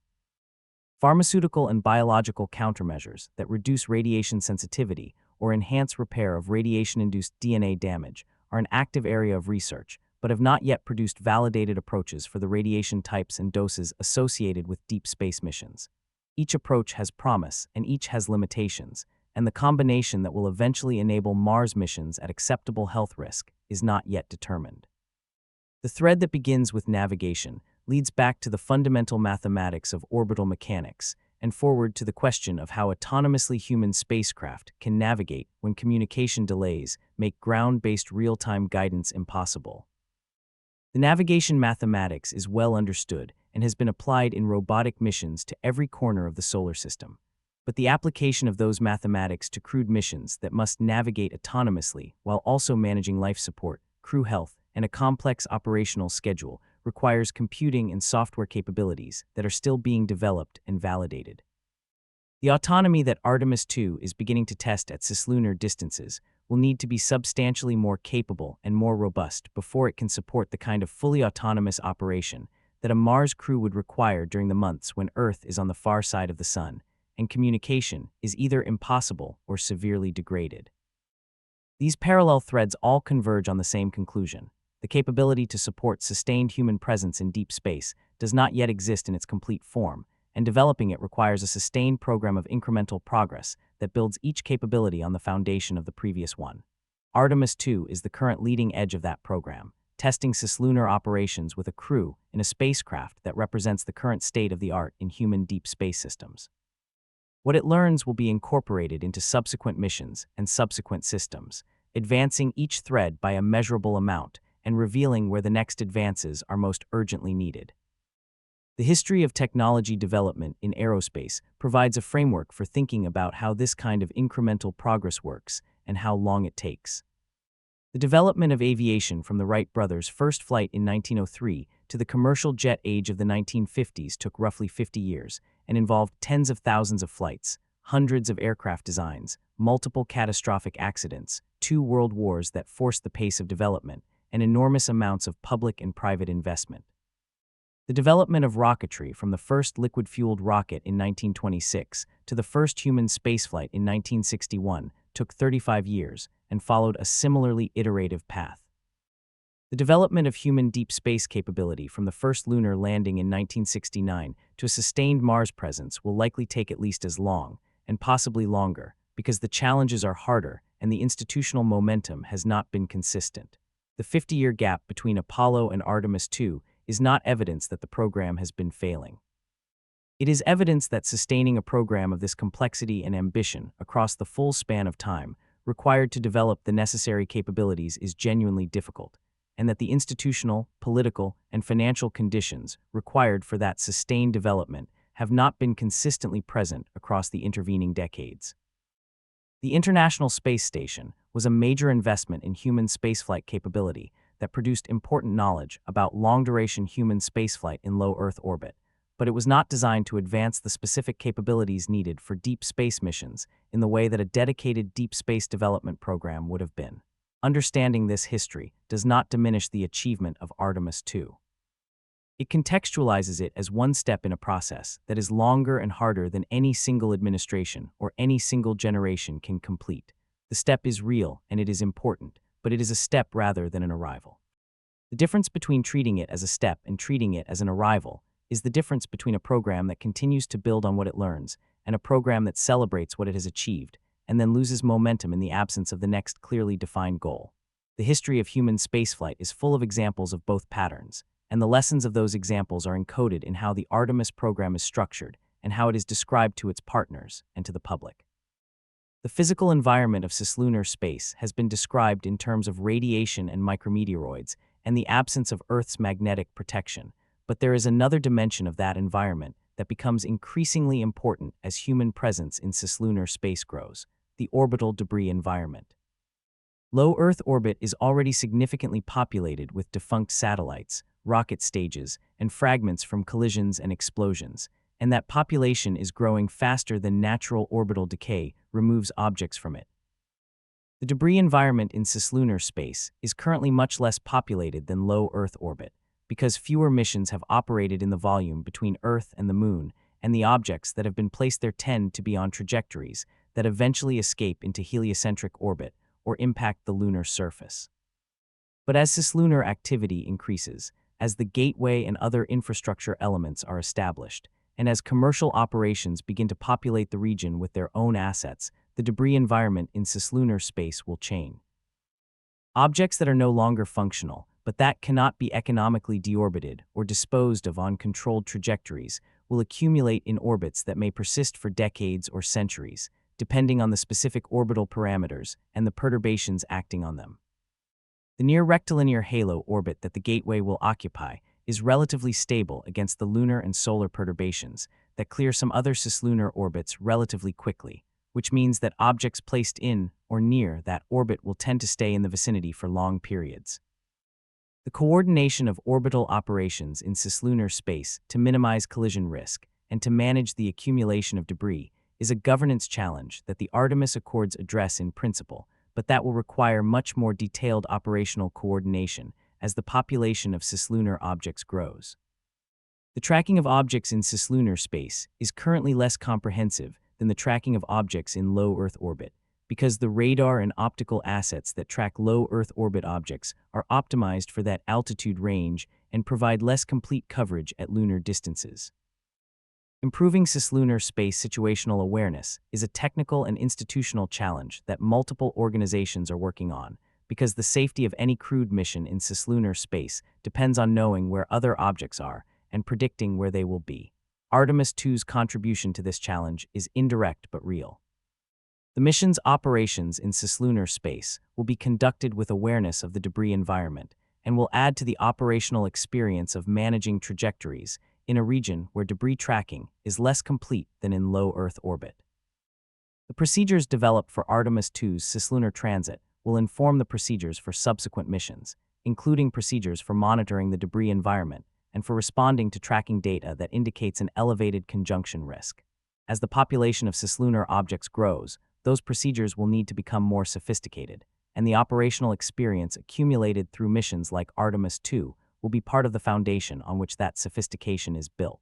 Pharmaceutical and biological countermeasures that reduce radiation sensitivity or enhance repair of radiation-induced DNA damage are an active area of research, but have not yet produced validated approaches for the radiation types and doses associated with deep space missions. Each approach has promise and each has limitations, and the combination that will eventually enable Mars missions at acceptable health risk is not yet determined. The thread that begins with navigation leads back to the fundamental mathematics of orbital mechanics and forward to the question of how autonomously human spacecraft can navigate when communication delays make ground-based real-time guidance impossible. The navigation mathematics is well understood and has been applied in robotic missions to every corner of the solar system. But the application of those mathematics to crewed missions that must navigate autonomously while also managing life support, crew health, and a complex operational schedule requires computing and software capabilities that are still being developed and validated. The autonomy that Artemis II is beginning to test at cislunar distances will need to be substantially more capable and more robust before it can support the kind of fully autonomous operation that a Mars crew would require during the months when Earth is on the far side of the Sun, and communication is either impossible or severely degraded. These parallel threads all converge on the same conclusion. The capability to support sustained human presence in deep space does not yet exist in its complete form, and developing it requires a sustained program of incremental progress that builds each capability on the foundation of the previous one. Artemis II is the current leading edge of that program, testing cislunar operations with a crew in a spacecraft that represents the current state of the art in human deep space systems. What it learns will be incorporated into subsequent missions and subsequent systems, advancing each thread by a measurable amount and revealing where the next advances are most urgently needed. The history of technology development in aerospace provides a framework for thinking about how this kind of incremental progress works and how long it takes. The development of aviation from the Wright brothers' first flight in 1903 to the commercial jet age of the 1950s took roughly 50 years and involved tens of thousands of flights, hundreds of aircraft designs, multiple catastrophic accidents, 2 world wars that forced the pace of development, and enormous amounts of public and private investment. The development of rocketry from the first liquid-fueled rocket in 1926 to the first human spaceflight in 1961 took 35 years and followed a similarly iterative path. The development of human deep space capability from the first lunar landing in 1969 to a sustained Mars presence will likely take at least as long, and possibly longer, because the challenges are harder and the institutional momentum has not been consistent. The 50-year gap between Apollo and Artemis II is not evidence that the program has been failing. It is evidence that sustaining a program of this complexity and ambition across the full span of time required to develop the necessary capabilities is genuinely difficult, and that the institutional, political, and financial conditions required for that sustained development have not been consistently present across the intervening decades. The International Space Station was a major investment in human spaceflight capability that produced important knowledge about long-duration human spaceflight in low Earth orbit, but it was not designed to advance the specific capabilities needed for deep space missions in the way that a dedicated deep space development program would have been. Understanding this history does not diminish the achievement of Artemis II. It contextualizes it as one step in a process that is longer and harder than any single administration or any single generation can complete. The step is real and it is important, but it is a step rather than an arrival. The difference between treating it as a step and treating it as an arrival is the difference between a program that continues to build on what it learns and a program that celebrates what it has achieved and then loses momentum in the absence of the next clearly defined goal. The history of human spaceflight is full of examples of both patterns, and the lessons of those examples are encoded in how the Artemis program is structured and how it is described to its partners and to the public. The physical environment of cislunar space has been described in terms of radiation and micrometeoroids and the absence of Earth's magnetic protection, but there is another dimension of that environment that becomes increasingly important as human presence in cislunar space grows: the orbital debris environment. Low Earth orbit is already significantly populated with defunct satellites, rocket stages, and fragments from collisions and explosions, and that population is growing faster than natural orbital decay removes objects from it. The debris environment in cislunar space is currently much less populated than low Earth orbit, because fewer missions have operated in the volume between Earth and the Moon, and the objects that have been placed there tend to be on trajectories that eventually escape into heliocentric orbit or impact the lunar surface. But as cislunar activity increases, as the gateway and other infrastructure elements are established, and as commercial operations begin to populate the region with their own assets, the debris environment in cislunar space will change. Objects that are no longer functional, but that cannot be economically deorbited or disposed of on controlled trajectories, will accumulate in orbits that may persist for decades or centuries, depending on the specific orbital parameters and the perturbations acting on them. The near rectilinear halo orbit that the gateway will occupy is relatively stable against the lunar and solar perturbations that clear some other cislunar orbits relatively quickly, which means that objects placed in or near that orbit will tend to stay in the vicinity for long periods. The coordination of orbital operations in cislunar space to minimize collision risk and to manage the accumulation of debris is a governance challenge that the Artemis Accords address in principle, but that will require much more detailed operational coordination as the population of cislunar objects grows. The tracking of objects in cislunar space is currently less comprehensive than the tracking of objects in low Earth orbit, because the radar and optical assets that track low Earth orbit objects are optimized for that altitude range and provide less complete coverage at lunar distances. Improving cislunar space situational awareness is a technical and institutional challenge that multiple organizations are working on, because the safety of any crewed mission in cislunar space depends on knowing where other objects are and predicting where they will be. Artemis II's contribution to this challenge is indirect but real. The mission's operations in cislunar space will be conducted with awareness of the debris environment and will add to the operational experience of managing trajectories in a region where debris tracking is less complete than in low Earth orbit. The procedures developed for Artemis II's cislunar transit will inform the procedures for subsequent missions, including procedures for monitoring the debris environment and for responding to tracking data that indicates an elevated conjunction risk. As the population of cislunar objects grows, those procedures will need to become more sophisticated, and the operational experience accumulated through missions like Artemis II will be part of the foundation on which that sophistication is built.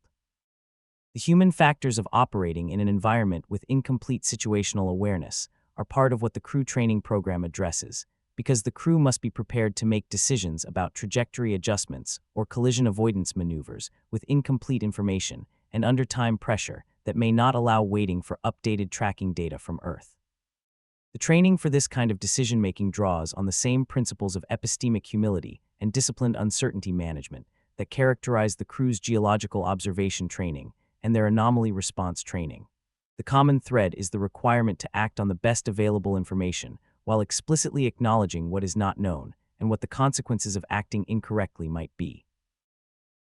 The human factors of operating in an environment with incomplete situational awareness are part of what the crew training program addresses, because the crew must be prepared to make decisions about trajectory adjustments or collision avoidance maneuvers with incomplete information and under time pressure that may not allow waiting for updated tracking data from Earth. The training for this kind of decision-making draws on the same principles of epistemic humility and disciplined uncertainty management that characterize the crew's geological observation training and their anomaly response training. The common thread is the requirement to act on the best available information while explicitly acknowledging what is not known and what the consequences of acting incorrectly might be.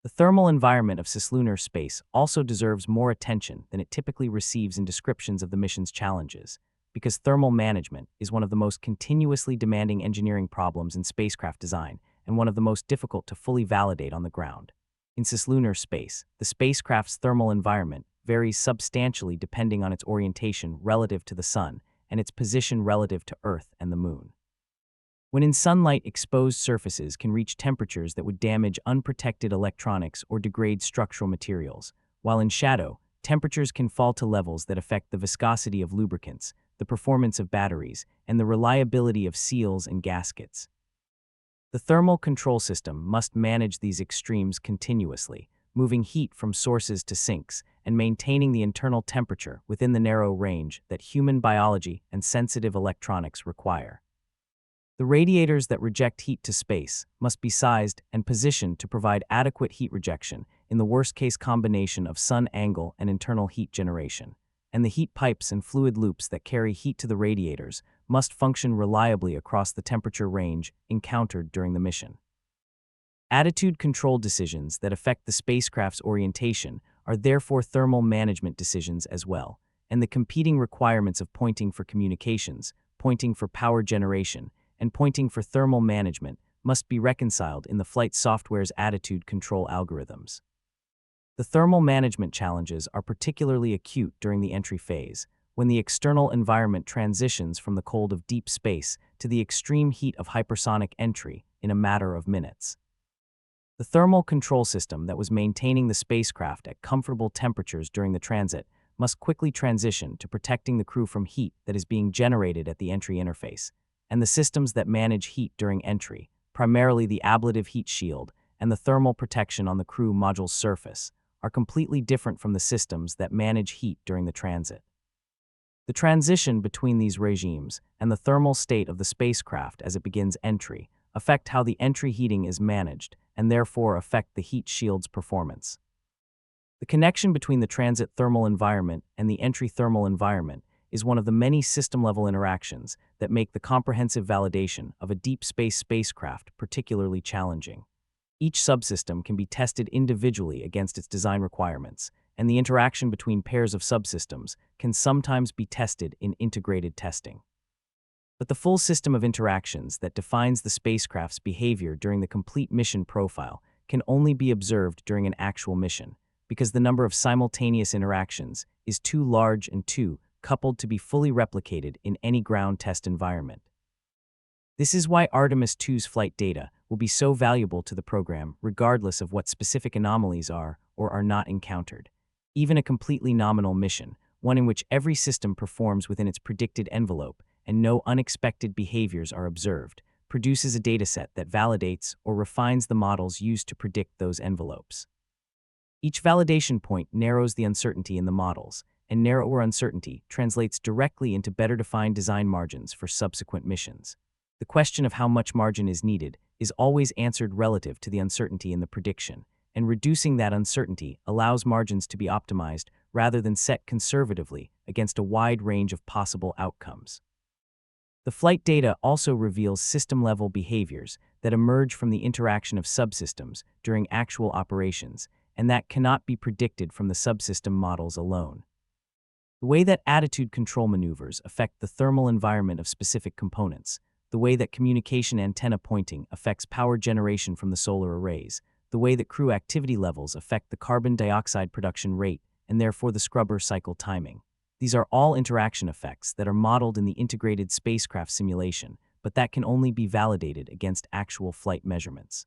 The thermal environment of cislunar space also deserves more attention than it typically receives in descriptions of the mission's challenges, because thermal management is one of the most continuously demanding engineering problems in spacecraft design and one of the most difficult to fully validate on the ground. In cislunar space, the spacecraft's thermal environment varies substantially depending on its orientation relative to the Sun and its position relative to Earth and the Moon. When in sunlight, exposed surfaces can reach temperatures that would damage unprotected electronics or degrade structural materials, while in shadow, temperatures can fall to levels that affect the viscosity of lubricants, the performance of batteries, and the reliability of seals and gaskets. The thermal control system must manage these extremes continuously, moving heat from sources to sinks and maintaining the internal temperature within the narrow range that human biology and sensitive electronics require. The radiators that reject heat to space must be sized and positioned to provide adequate heat rejection in the worst-case combination of sun angle and internal heat generation, and the heat pipes and fluid loops that carry heat to the radiators must function reliably across the temperature range encountered during the mission. Attitude control decisions that affect the spacecraft's orientation are therefore thermal management decisions as well, and the competing requirements of pointing for communications, pointing for power generation, and pointing for thermal management must be reconciled in the flight software's attitude control algorithms. The thermal management challenges are particularly acute during the entry phase, when the external environment transitions from the cold of deep space to the extreme heat of hypersonic entry in a matter of minutes. The thermal control system that was maintaining the spacecraft at comfortable temperatures during the transit must quickly transition to protecting the crew from heat that is being generated at the entry interface, and the systems that manage heat during entry, primarily the ablative heat shield and the thermal protection on the crew module's surface, are completely different from the systems that manage heat during the transit. The transition between these regimes and the thermal state of the spacecraft as it begins entry affect how the entry heating is managed and therefore affect the heat shield's performance. The connection between the transit thermal environment and the entry thermal environment is one of the many system-level interactions that make the comprehensive validation of a deep space spacecraft particularly challenging. Each subsystem can be tested individually against its design requirements, and the interaction between pairs of subsystems can sometimes be tested in integrated testing. But the full system of interactions that defines the spacecraft's behavior during the complete mission profile can only be observed during an actual mission, because the number of simultaneous interactions is too large and too coupled to be fully replicated in any ground test environment. This is why Artemis II's flight data will be so valuable to the program regardless of what specific anomalies are or are not encountered. Even a completely nominal mission, one in which every system performs within its predicted envelope and no unexpected behaviors are observed, produces a dataset that validates or refines the models used to predict those envelopes. Each validation point narrows the uncertainty in the models, and narrower uncertainty translates directly into better defined design margins for subsequent missions. The question of how much margin is needed is always answered relative to the uncertainty in the prediction, and reducing that uncertainty allows margins to be optimized rather than set conservatively against a wide range of possible outcomes. The flight data also reveals system-level behaviors that emerge from the interaction of subsystems during actual operations, and that cannot be predicted from the subsystem models alone. The way that attitude control maneuvers affect the thermal environment of specific components, the way that communication antenna pointing affects power generation from the solar arrays, the way that crew activity levels affect the carbon dioxide production rate and therefore the scrubber cycle timing. These are all interaction effects that are modeled in the integrated spacecraft simulation, but that can only be validated against actual flight measurements.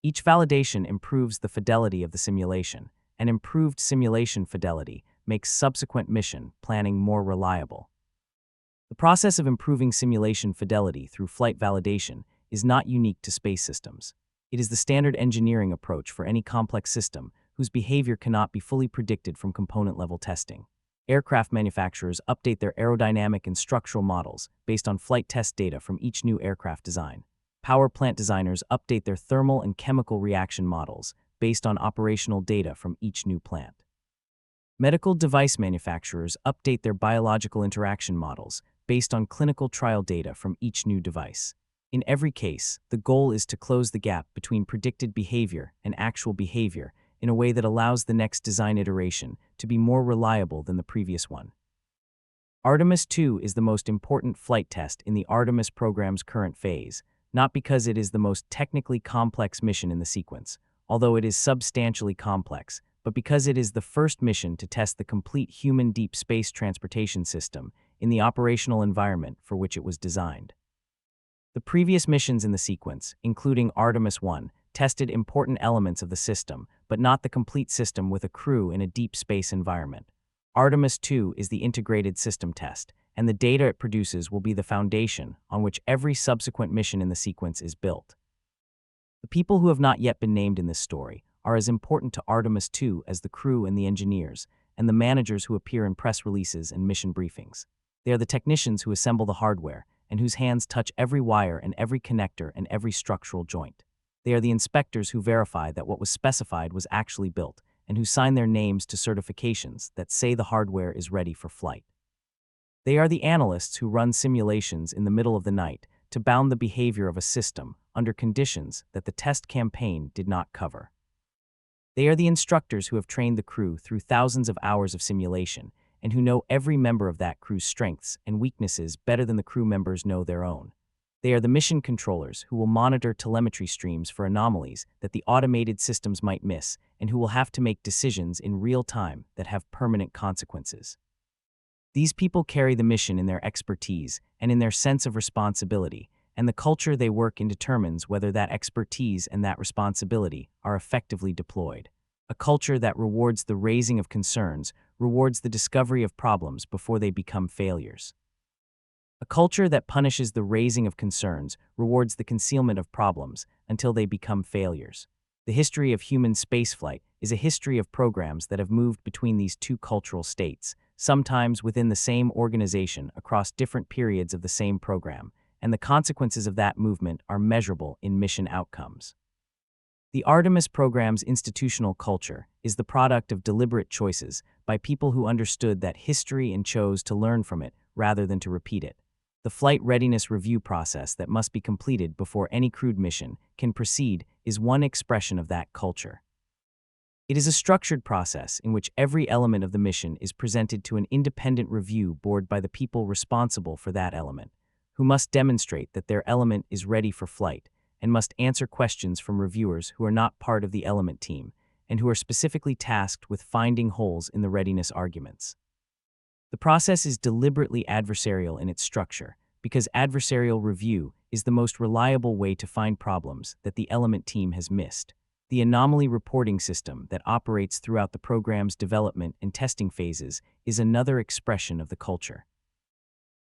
Each validation improves the fidelity of the simulation, and improved simulation fidelity makes subsequent mission planning more reliable. The process of improving simulation fidelity through flight validation is not unique to space systems. It is the standard engineering approach for any complex system whose behavior cannot be fully predicted from component-level testing. Aircraft manufacturers update their aerodynamic and structural models based on flight test data from each new aircraft design. Power plant designers update their thermal and chemical reaction models based on operational data from each new plant. Medical device manufacturers update their biological interaction models based on clinical trial data from each new device. In every case, the goal is to close the gap between predicted behavior and actual behavior in a way that allows the next design iteration to be more reliable than the previous one. Artemis II is the most important flight test in the Artemis program's current phase, not because it is the most technically complex mission in the sequence, although it is substantially complex, but because it is the first mission to test the complete human deep space transportation system in the operational environment for which it was designed. The previous missions in the sequence, including Artemis I, tested important elements of the system, but not the complete system with a crew in a deep space environment. Artemis II is the integrated system test, and the data it produces will be the foundation on which every subsequent mission in the sequence is built. The people who have not yet been named in this story are as important to Artemis II as the crew and the engineers, and the managers who appear in press releases and mission briefings. They are the technicians who assemble the hardware, and whose hands touch every wire and every connector and every structural joint. They are the inspectors who verify that what was specified was actually built, and who sign their names to certifications that say the hardware is ready for flight. They are the analysts who run simulations in the middle of the night to bound the behavior of a system under conditions that the test campaign did not cover. They are the instructors who have trained the crew through thousands of hours of simulation and who know every member of that crew's strengths and weaknesses better than the crew members know their own. They are the mission controllers who will monitor telemetry streams for anomalies that the automated systems might miss and who will have to make decisions in real time that have permanent consequences. These people carry the mission in their expertise and in their sense of responsibility, and the culture they work in determines whether that expertise and that responsibility are effectively deployed. A culture that rewards the raising of concerns rewards the discovery of problems before they become failures. A culture that punishes the raising of concerns rewards the concealment of problems until they become failures. The history of human spaceflight is a history of programs that have moved between these two cultural states, sometimes within the same organization across different periods of the same program, and the consequences of that movement are measurable in mission outcomes. The Artemis program's institutional culture is the product of deliberate choices by people who understood that history and chose to learn from it rather than to repeat it. The flight readiness review process that must be completed before any crewed mission can proceed is one expression of that culture. It is a structured process in which every element of the mission is presented to an independent review board by the people responsible for that element, who must demonstrate that their element is ready for flight and must answer questions from reviewers who are not part of the element team and who are specifically tasked with finding holes in the readiness arguments. The process is deliberately adversarial in its structure because adversarial review is the most reliable way to find problems that the element team has missed. The anomaly reporting system that operates throughout the program's development and testing phases is another expression of the culture.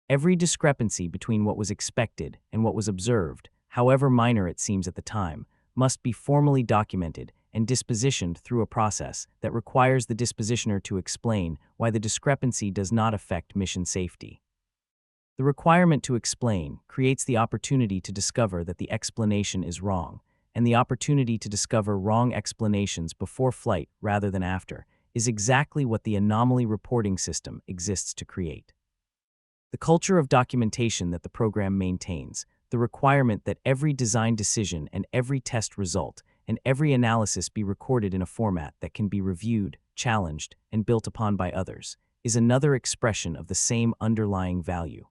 Every discrepancy between what was expected and what was observed, however minor it seems at the time, must be formally documented and dispositioned through a process that requires the dispositioner to explain why the discrepancy does not affect mission safety. The requirement to explain creates the opportunity to discover that the explanation is wrong, and the opportunity to discover wrong explanations before flight rather than after is exactly what the anomaly reporting system exists to create. The culture of documentation that the program maintains, the requirement that every design decision and every test result and every analysis be recorded in a format that can be reviewed, challenged, and built upon by others, is another expression of the same underlying value.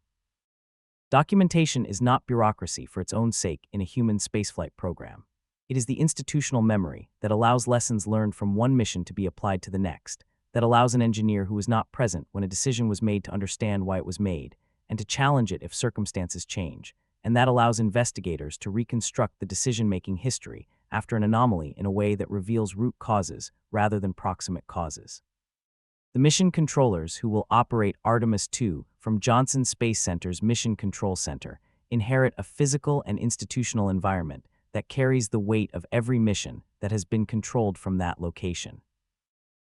Documentation is not bureaucracy for its own sake in a human spaceflight program. It is the institutional memory that allows lessons learned from one mission to be applied to the next, that allows an engineer who was not present when a decision was made to understand why it was made, and to challenge it if circumstances change, and that allows investigators to reconstruct the decision-making history after an anomaly in a way that reveals root causes rather than proximate causes. The mission controllers who will operate Artemis II from Johnson Space Center's Mission Control Center inherit a physical and institutional environment that carries the weight of every mission that has been controlled from that location.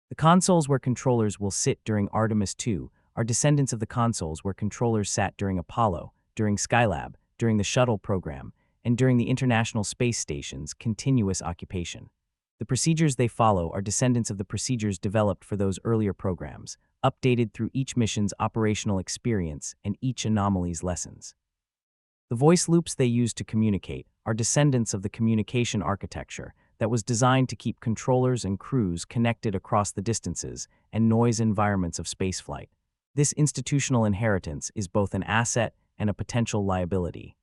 The consoles where controllers will sit during Artemis II are descendants of the consoles where controllers sat during Apollo, during Skylab, during the shuttle program, and during the International Space Station's continuous occupation. The procedures they follow are descendants of the procedures developed for those earlier programs, updated through each mission's operational experience and each anomaly's lessons. The voice loops they use to communicate are descendants of the communication architecture that was designed to keep controllers and crews connected across the distances and noise environments of spaceflight. This institutional inheritance is both an asset and a potential liability.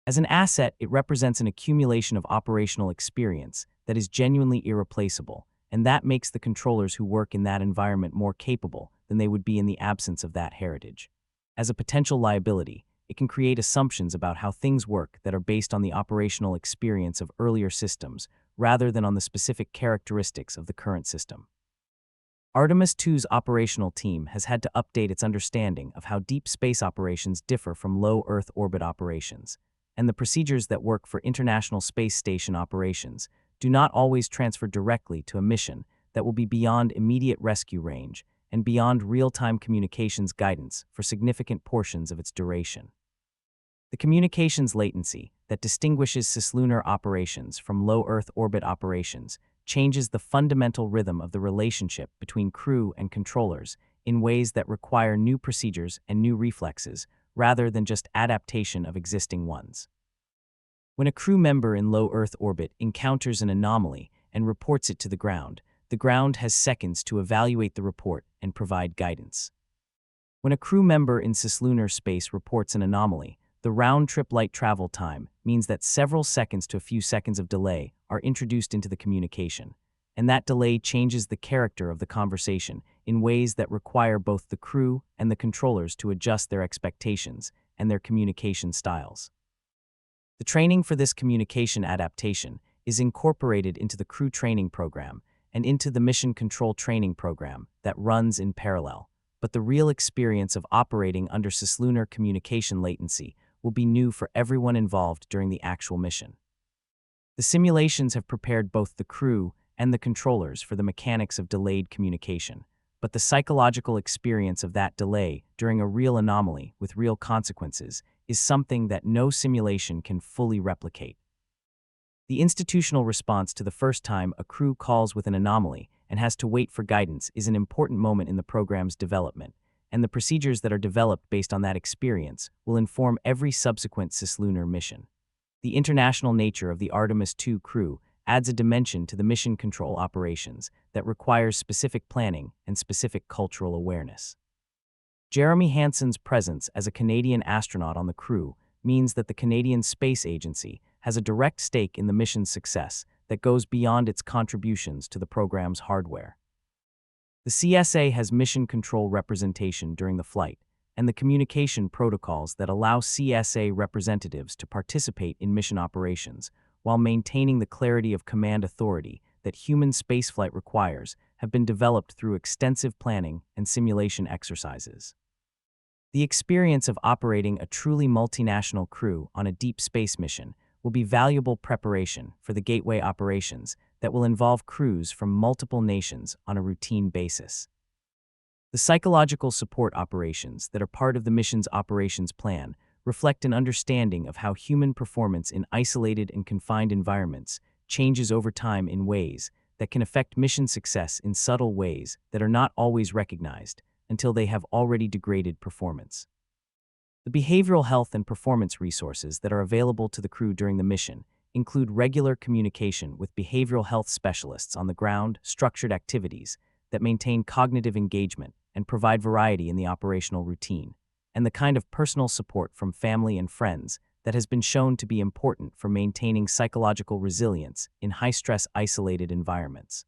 As an asset, it represents an accumulation of operational experience that is genuinely irreplaceable, and that makes the controllers who work in that environment more capable than they would be in the absence of that heritage. As a potential liability, it can create assumptions about how things work that are based on the operational experience of earlier systems rather than on the specific characteristics of the current system. Artemis II's operational team has had to update its understanding of how deep space operations differ from low Earth orbit operations, and the procedures that work for International Space Station operations do not always transfer directly to a mission that will be beyond immediate rescue range and beyond real-time communications guidance for significant portions of its duration. The communications latency that distinguishes cislunar operations from low Earth orbit operations changes the fundamental rhythm of the relationship between crew and controllers in ways that require new procedures and new reflexes rather than just adaptation of existing ones. When a crew member in low Earth orbit encounters an anomaly and reports it to the ground has seconds to evaluate the report and provide guidance. When a crew member in cislunar space reports an anomaly, the round-trip light travel time means that several seconds to a few seconds of delay are introduced into the communication, and that delay changes the character of the conversation in ways that require both the crew and the controllers to adjust their expectations and their communication styles. The training for this communication adaptation is incorporated into the crew training program and into the mission control training program that runs in parallel, but the real experience of operating under cislunar communication latency will be new for everyone involved during the actual mission. The simulations have prepared both the crew and the controllers for the mechanics of delayed communication, but the psychological experience of that delay during a real anomaly with real consequences is something that no simulation can fully replicate. The institutional response to the first time a crew calls with an anomaly and has to wait for guidance is an important moment in the program's development, and the procedures that are developed based on that experience will inform every subsequent cislunar mission. The international nature of the Artemis II crew adds a dimension to the mission control operations that requires specific planning and specific cultural awareness. Jeremy Hansen's presence as a Canadian astronaut on the crew means that the Canadian Space Agency has a direct stake in the mission's success that goes beyond its contributions to the program's hardware. The CSA has mission control representation during the flight, and the communication protocols that allow CSA representatives to participate in mission operations while maintaining the clarity of command authority that human spaceflight requires have been developed through extensive planning and simulation exercises. The experience of operating a truly multinational crew on a deep space mission will be valuable preparation for the gateway operations that will involve crews from multiple nations on a routine basis. The psychological support operations that are part of the mission's operations plan reflect an understanding of how human performance in isolated and confined environments changes over time in ways that can affect mission success in subtle ways that are not always recognized until they have already degraded performance. The behavioral health and performance resources that are available to the crew during the mission include regular communication with behavioral health specialists on the ground, structured activities that maintain cognitive engagement and provide variety in the operational routine, and the kind of personal support from family and friends that has been shown to be important for maintaining psychological resilience in high-stress, isolated environments.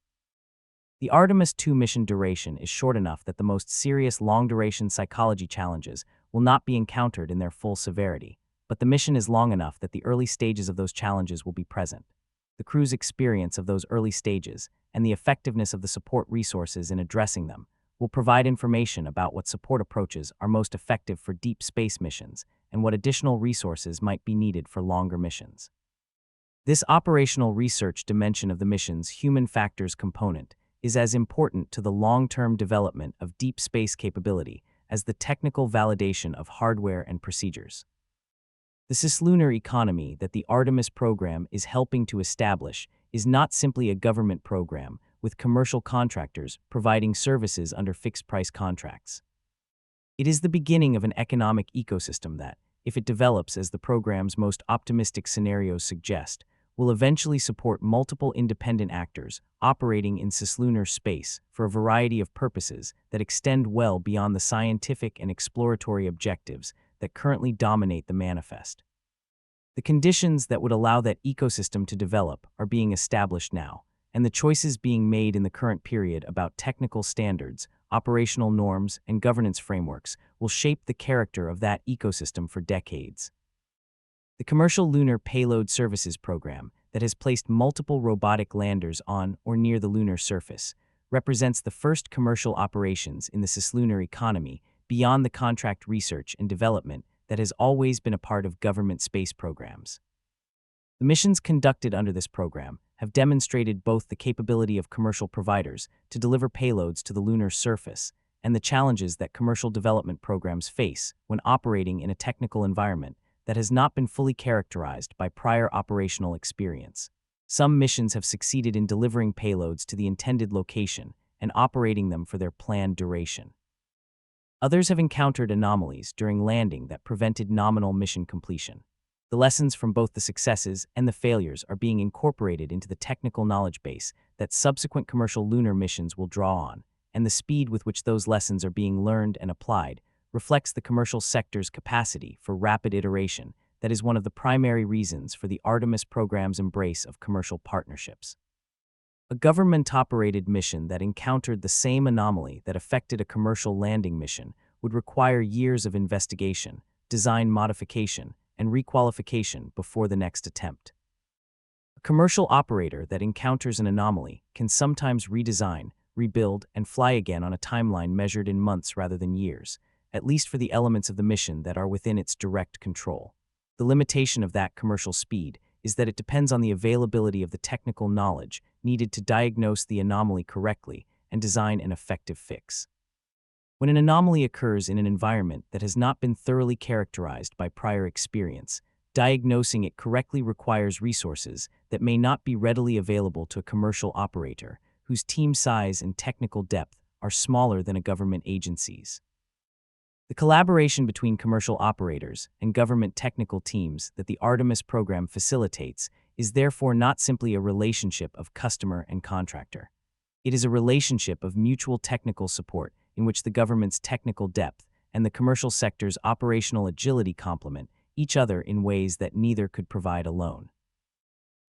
The Artemis II mission duration is short enough that the most serious long-duration psychology challenges will not be encountered in their full severity, but the mission is long enough that the early stages of those challenges will be present. The crew's experience of those early stages and the effectiveness of the support resources in addressing them will provide information about what support approaches are most effective for deep space missions and what additional resources might be needed for longer missions. This operational research dimension of the mission's human factors component is as important to the long-term development of deep space capability as the technical validation of hardware and procedures. The cislunar economy that the Artemis program is helping to establish is not simply a government program with commercial contractors providing services under fixed-price contracts. It is the beginning of an economic ecosystem that, if it develops as the program's most optimistic scenarios suggest, will eventually support multiple independent actors operating in cislunar space for a variety of purposes that extend well beyond the scientific and exploratory objectives that currently dominate the manifest. The conditions that would allow that ecosystem to develop are being established now, and the choices being made in the current period about technical standards, operational norms, and governance frameworks will shape the character of that ecosystem for decades. The Commercial Lunar Payload Services Program, that has placed multiple robotic landers on or near the lunar surface, represents the first commercial operations in the cislunar economy beyond the contract research and development that has always been a part of government space programs. The missions conducted under this program have demonstrated both the capability of commercial providers to deliver payloads to the lunar surface and the challenges that commercial development programs face when operating in a technical environment that has not been fully characterized by prior operational experience. Some missions have succeeded in delivering payloads to the intended location and operating them for their planned duration. Others have encountered anomalies during landing that prevented nominal mission completion. The lessons from both the successes and the failures are being incorporated into the technical knowledge base that subsequent commercial lunar missions will draw on, and the speed with which those lessons are being learned and applied reflects the commercial sector's capacity for rapid iteration that is one of the primary reasons for the Artemis program's embrace of commercial partnerships. A government-operated mission that encountered the same anomaly that affected a commercial landing mission would require years of investigation, design modification, and requalification before the next attempt. A commercial operator that encounters an anomaly can sometimes redesign, rebuild, and fly again on a timeline measured in months rather than years, at least for the elements of the mission that are within its direct control. The limitation of that commercial speed is that it depends on the availability of the technical knowledge needed to diagnose the anomaly correctly and design an effective fix. When an anomaly occurs in an environment that has not been thoroughly characterized by prior experience, diagnosing it correctly requires resources that may not be readily available to a commercial operator, whose team size and technical depth are smaller than a government agency's. The collaboration between commercial operators and government technical teams that the Artemis program facilitates is therefore not simply a relationship of customer and contractor. It is a relationship of mutual technical support in which the government's technical depth and the commercial sector's operational agility complement each other in ways that neither could provide alone.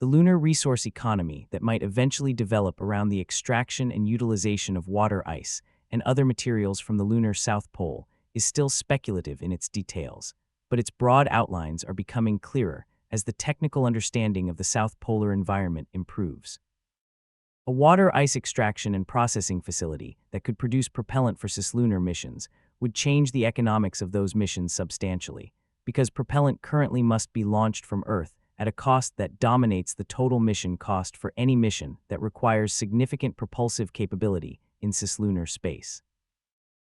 The lunar resource economy that might eventually develop around the extraction and utilization of water ice and other materials from the lunar South Pole is still speculative in its details, but its broad outlines are becoming clearer as the technical understanding of the South Polar environment improves. A water ice extraction and processing facility that could produce propellant for cislunar missions would change the economics of those missions substantially, because propellant currently must be launched from Earth at a cost that dominates the total mission cost for any mission that requires significant propulsive capability in cislunar space.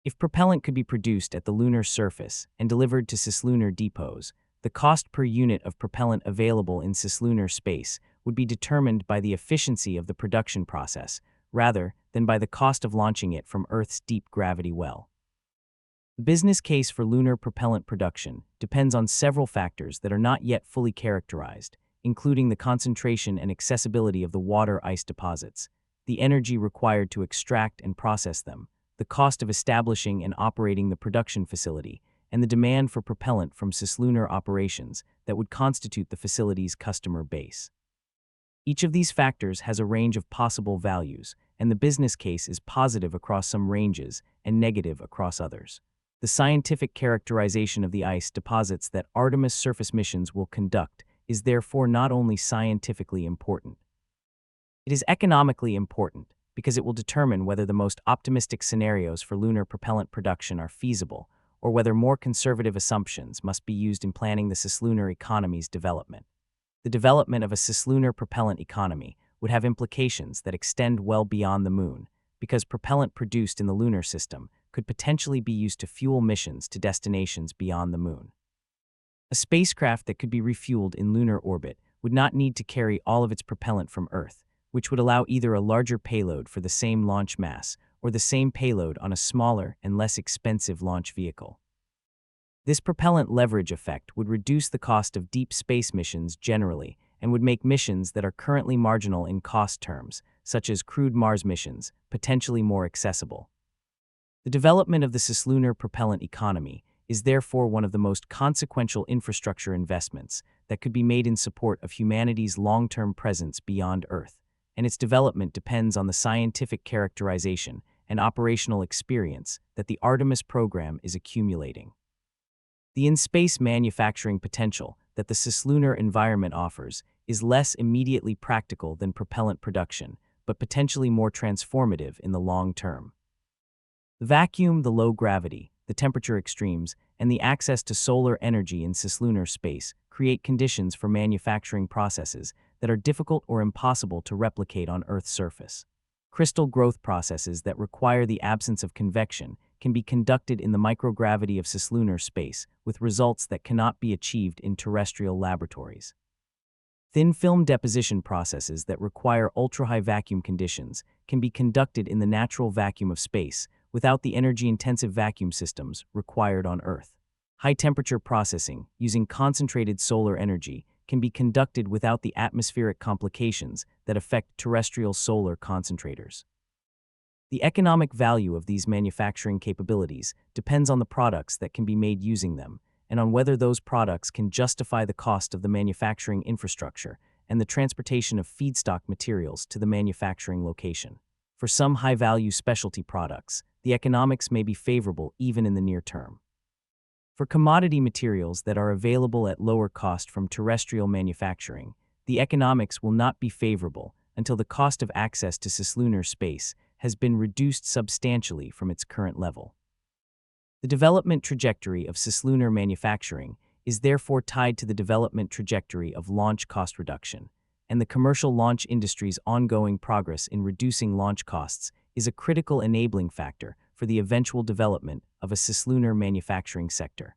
If propellant could be produced at the lunar surface and delivered to cislunar depots, the cost per unit of propellant available in cislunar space would be determined by the efficiency of the production process, rather than by the cost of launching it from Earth's deep gravity well. The business case for lunar propellant production depends on several factors that are not yet fully characterized, including the concentration and accessibility of the water ice deposits, the energy required to extract and process them, the cost of establishing and operating the production facility, and the demand for propellant from cislunar operations that would constitute the facility's customer base. Each of these factors has a range of possible values, and the business case is positive across some ranges and negative across others. The scientific characterization of the ice deposits that Artemis surface missions will conduct is therefore not only scientifically important. It is economically important because it will determine whether the most optimistic scenarios for lunar propellant production are feasible or whether more conservative assumptions must be used in planning the cislunar economy's development. The development of a cislunar propellant economy would have implications that extend well beyond the Moon, because propellant produced in the lunar system could potentially be used to fuel missions to destinations beyond the Moon. A spacecraft that could be refueled in lunar orbit would not need to carry all of its propellant from Earth, which would allow either a larger payload for the same launch mass or the same payload on a smaller and less expensive launch vehicle. This propellant leverage effect would reduce the cost of deep space missions generally and would make missions that are currently marginal in cost terms, such as crewed Mars missions, potentially more accessible. The development of the cislunar propellant economy is therefore one of the most consequential infrastructure investments that could be made in support of humanity's long-term presence beyond Earth, and its development depends on the scientific characterization and operational experience that the Artemis program is accumulating. The in-space manufacturing potential that the cislunar environment offers is less immediately practical than propellant production, but potentially more transformative in the long term. The vacuum, the low gravity, the temperature extremes, and the access to solar energy in cislunar space create conditions for manufacturing processes that are difficult or impossible to replicate on Earth's surface. Crystal growth processes that require the absence of convection can be conducted in the microgravity of cislunar space with results that cannot be achieved in terrestrial laboratories. Thin film deposition processes that require ultra-high vacuum conditions can be conducted in the natural vacuum of space without the energy-intensive vacuum systems required on Earth. High-temperature processing using concentrated solar energy can be conducted without the atmospheric complications that affect terrestrial solar concentrators. The economic value of these manufacturing capabilities depends on the products that can be made using them, and on whether those products can justify the cost of the manufacturing infrastructure and the transportation of feedstock materials to the manufacturing location. For some high-value specialty products, the economics may be favorable even in the near term. For commodity materials that are available at lower cost from terrestrial manufacturing, the economics will not be favorable until the cost of access to cislunar space has been reduced substantially from its current level. The development trajectory of cislunar manufacturing is therefore tied to the development trajectory of launch cost reduction, and the commercial launch industry's ongoing progress in reducing launch costs is a critical enabling factor for the eventual development of a cislunar manufacturing sector.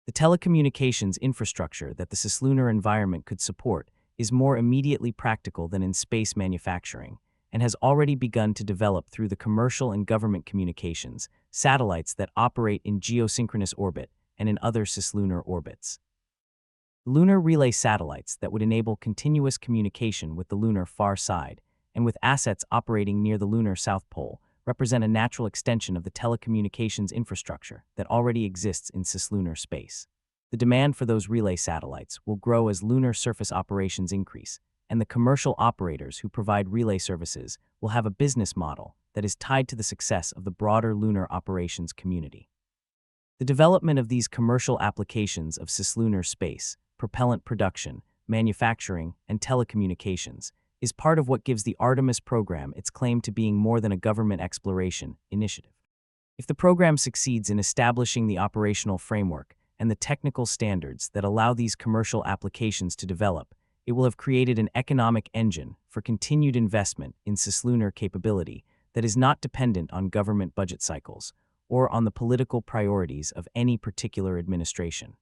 The telecommunications infrastructure that the cislunar environment could support is more immediately practical than in space manufacturing, and has already begun to develop through the commercial and government communications, satellites that operate in geosynchronous orbit and in other cislunar orbits. Lunar relay satellites that would enable continuous communication with the lunar far side and with assets operating near the lunar south pole represent a natural extension of the telecommunications infrastructure that already exists in cislunar space. The demand for those relay satellites will grow as lunar surface operations increase, and the commercial operators who provide relay services will have a business model that is tied to the success of the broader lunar operations community. The development of these commercial applications of cislunar space, propellant production, manufacturing, and telecommunications is part of what gives the Artemis program its claim to being more than a government exploration initiative. If the program succeeds in establishing the operational framework and the technical standards that allow these commercial applications to develop, it will have created an economic engine for continued investment in cislunar capability that is not dependent on government budget cycles or on the political priorities of any particular administration.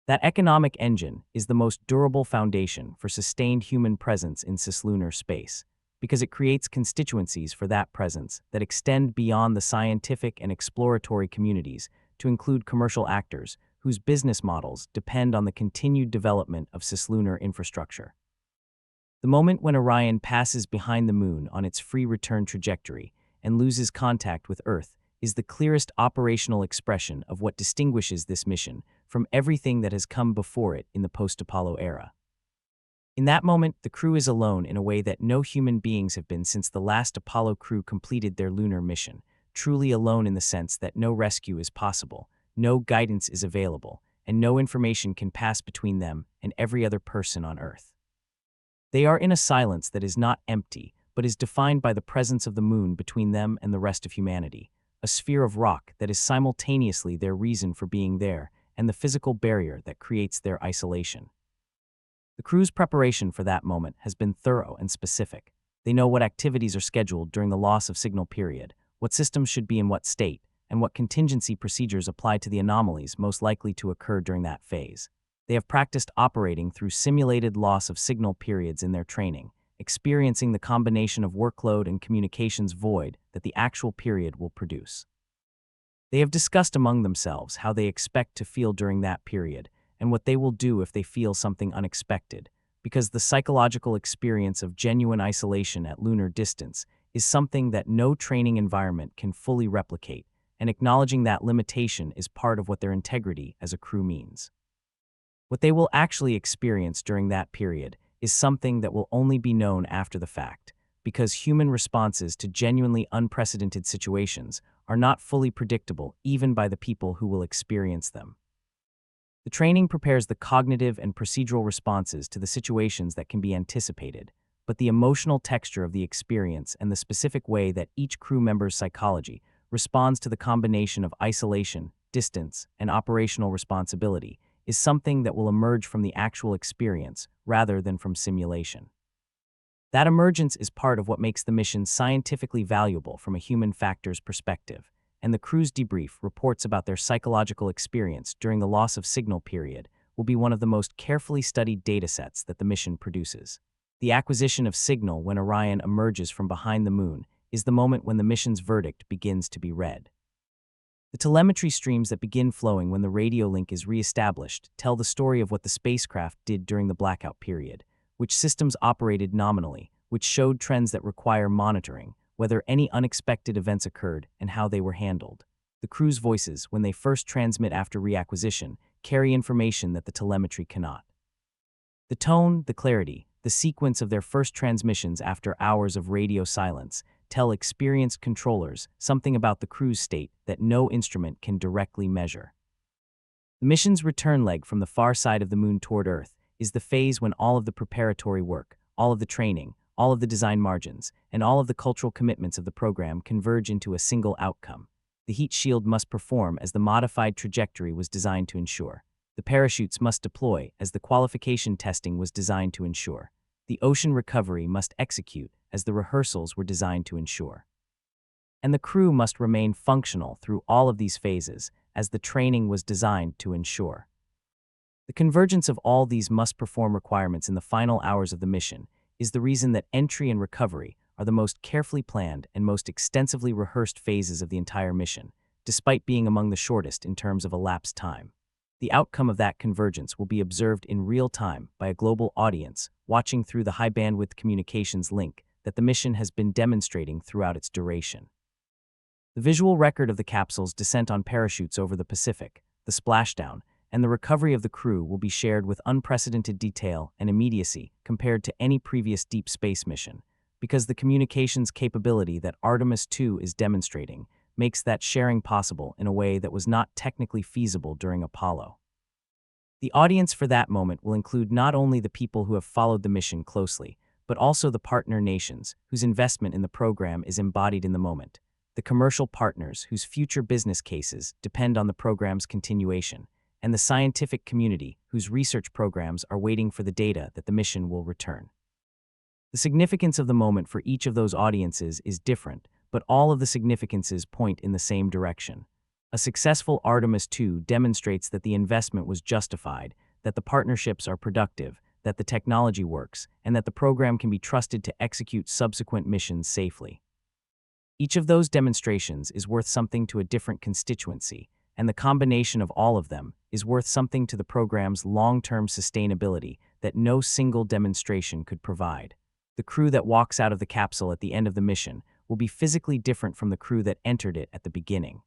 That economic engine is the most durable foundation for sustained human presence in cislunar space, because it creates constituencies for that presence that extend beyond the scientific and exploratory communities to include commercial actors whose business models depend on the continued development of cislunar infrastructure. The moment when Orion passes behind the Moon on its free return trajectory and loses contact with Earth is the clearest operational expression of what distinguishes this mission from everything that has come before it in the post-Apollo era. In that moment, the crew is alone in a way that no human beings have been since the last Apollo crew completed their lunar mission, truly alone in the sense that no rescue is possible, no guidance is available, and no information can pass between them and every other person on Earth. They are in a silence that is not empty, but is defined by the presence of the Moon between them and the rest of humanity, a sphere of rock that is simultaneously their reason for being there and the physical barrier that creates their isolation. The crew's preparation for that moment has been thorough and specific. They know what activities are scheduled during the loss of signal period, what systems should be in what state, and what contingency procedures apply to the anomalies most likely to occur during that phase. They have practiced operating through simulated loss of signal periods in their training, experiencing the combination of workload and communications void that the actual period will produce. They have discussed among themselves how they expect to feel during that period and what they will do if they feel something unexpected, because the psychological experience of genuine isolation at lunar distance is something that no training environment can fully replicate, and acknowledging that limitation is part of what their integrity as a crew means. What they will actually experience during that period is something that will only be known after the fact, because human responses to genuinely unprecedented situations are not fully predictable even by the people who will experience them. The training prepares the cognitive and procedural responses to the situations that can be anticipated, but the emotional texture of the experience and the specific way that each crew member's psychology responds to the combination of isolation, distance, and operational responsibility is something that will emerge from the actual experience rather than from simulation. That emergence is part of what makes the mission scientifically valuable from a human factors perspective, and the crew's debrief reports about their psychological experience during the loss of signal period will be one of the most carefully studied datasets that the mission produces. The acquisition of signal when Orion emerges from behind the Moon is the moment when the mission's verdict begins to be read. The telemetry streams that begin flowing when the radio link is re-established tell the story of what the spacecraft did during the blackout period, which systems operated nominally, which showed trends that require monitoring, whether any unexpected events occurred, and how they were handled. The crew's voices, when they first transmit after reacquisition, carry information that the telemetry cannot. The tone, the clarity, the sequence of their first transmissions after hours of radio silence tell experienced controllers something about the crew's state that no instrument can directly measure. The mission's return leg from the far side of the Moon toward Earth is the phase when all of the preparatory work, all of the training, all of the design margins, and all of the cultural commitments of the program converge into a single outcome. The heat shield must perform as the modified trajectory was designed to ensure. The parachutes must deploy as the qualification testing was designed to ensure. The ocean recovery must execute as the rehearsals were designed to ensure. And the crew must remain functional through all of these phases as the training was designed to ensure. The convergence of all these must-perform requirements in the final hours of the mission is the reason that entry and recovery are the most carefully planned and most extensively rehearsed phases of the entire mission, despite being among the shortest in terms of elapsed time. The outcome of that convergence will be observed in real time by a global audience watching through the high-bandwidth communications link that the mission has been demonstrating throughout its duration. The visual record of the capsule's descent on parachutes over the Pacific, the splashdown, and the recovery of the crew will be shared with unprecedented detail and immediacy compared to any previous deep space mission, because the communications capability that Artemis II is demonstrating makes that sharing possible in a way that was not technically feasible during Apollo. The audience for that moment will include not only the people who have followed the mission closely, but also the partner nations whose investment in the program is embodied in the moment, the commercial partners whose future business cases depend on the program's continuation, and the scientific community whose research programs are waiting for the data that the mission will return. The significance of the moment for each of those audiences is different, but all of the significances point in the same direction. A successful Artemis II demonstrates that the investment was justified, that the partnerships are productive, that the technology works, and that the program can be trusted to execute subsequent missions safely. Each of those demonstrations is worth something to a different constituency, and the combination of all of them is worth something to the program's long-term sustainability that no single demonstration could provide. The crew that walks out of the capsule at the end of the mission will be physically different from the crew that entered it at the beginning.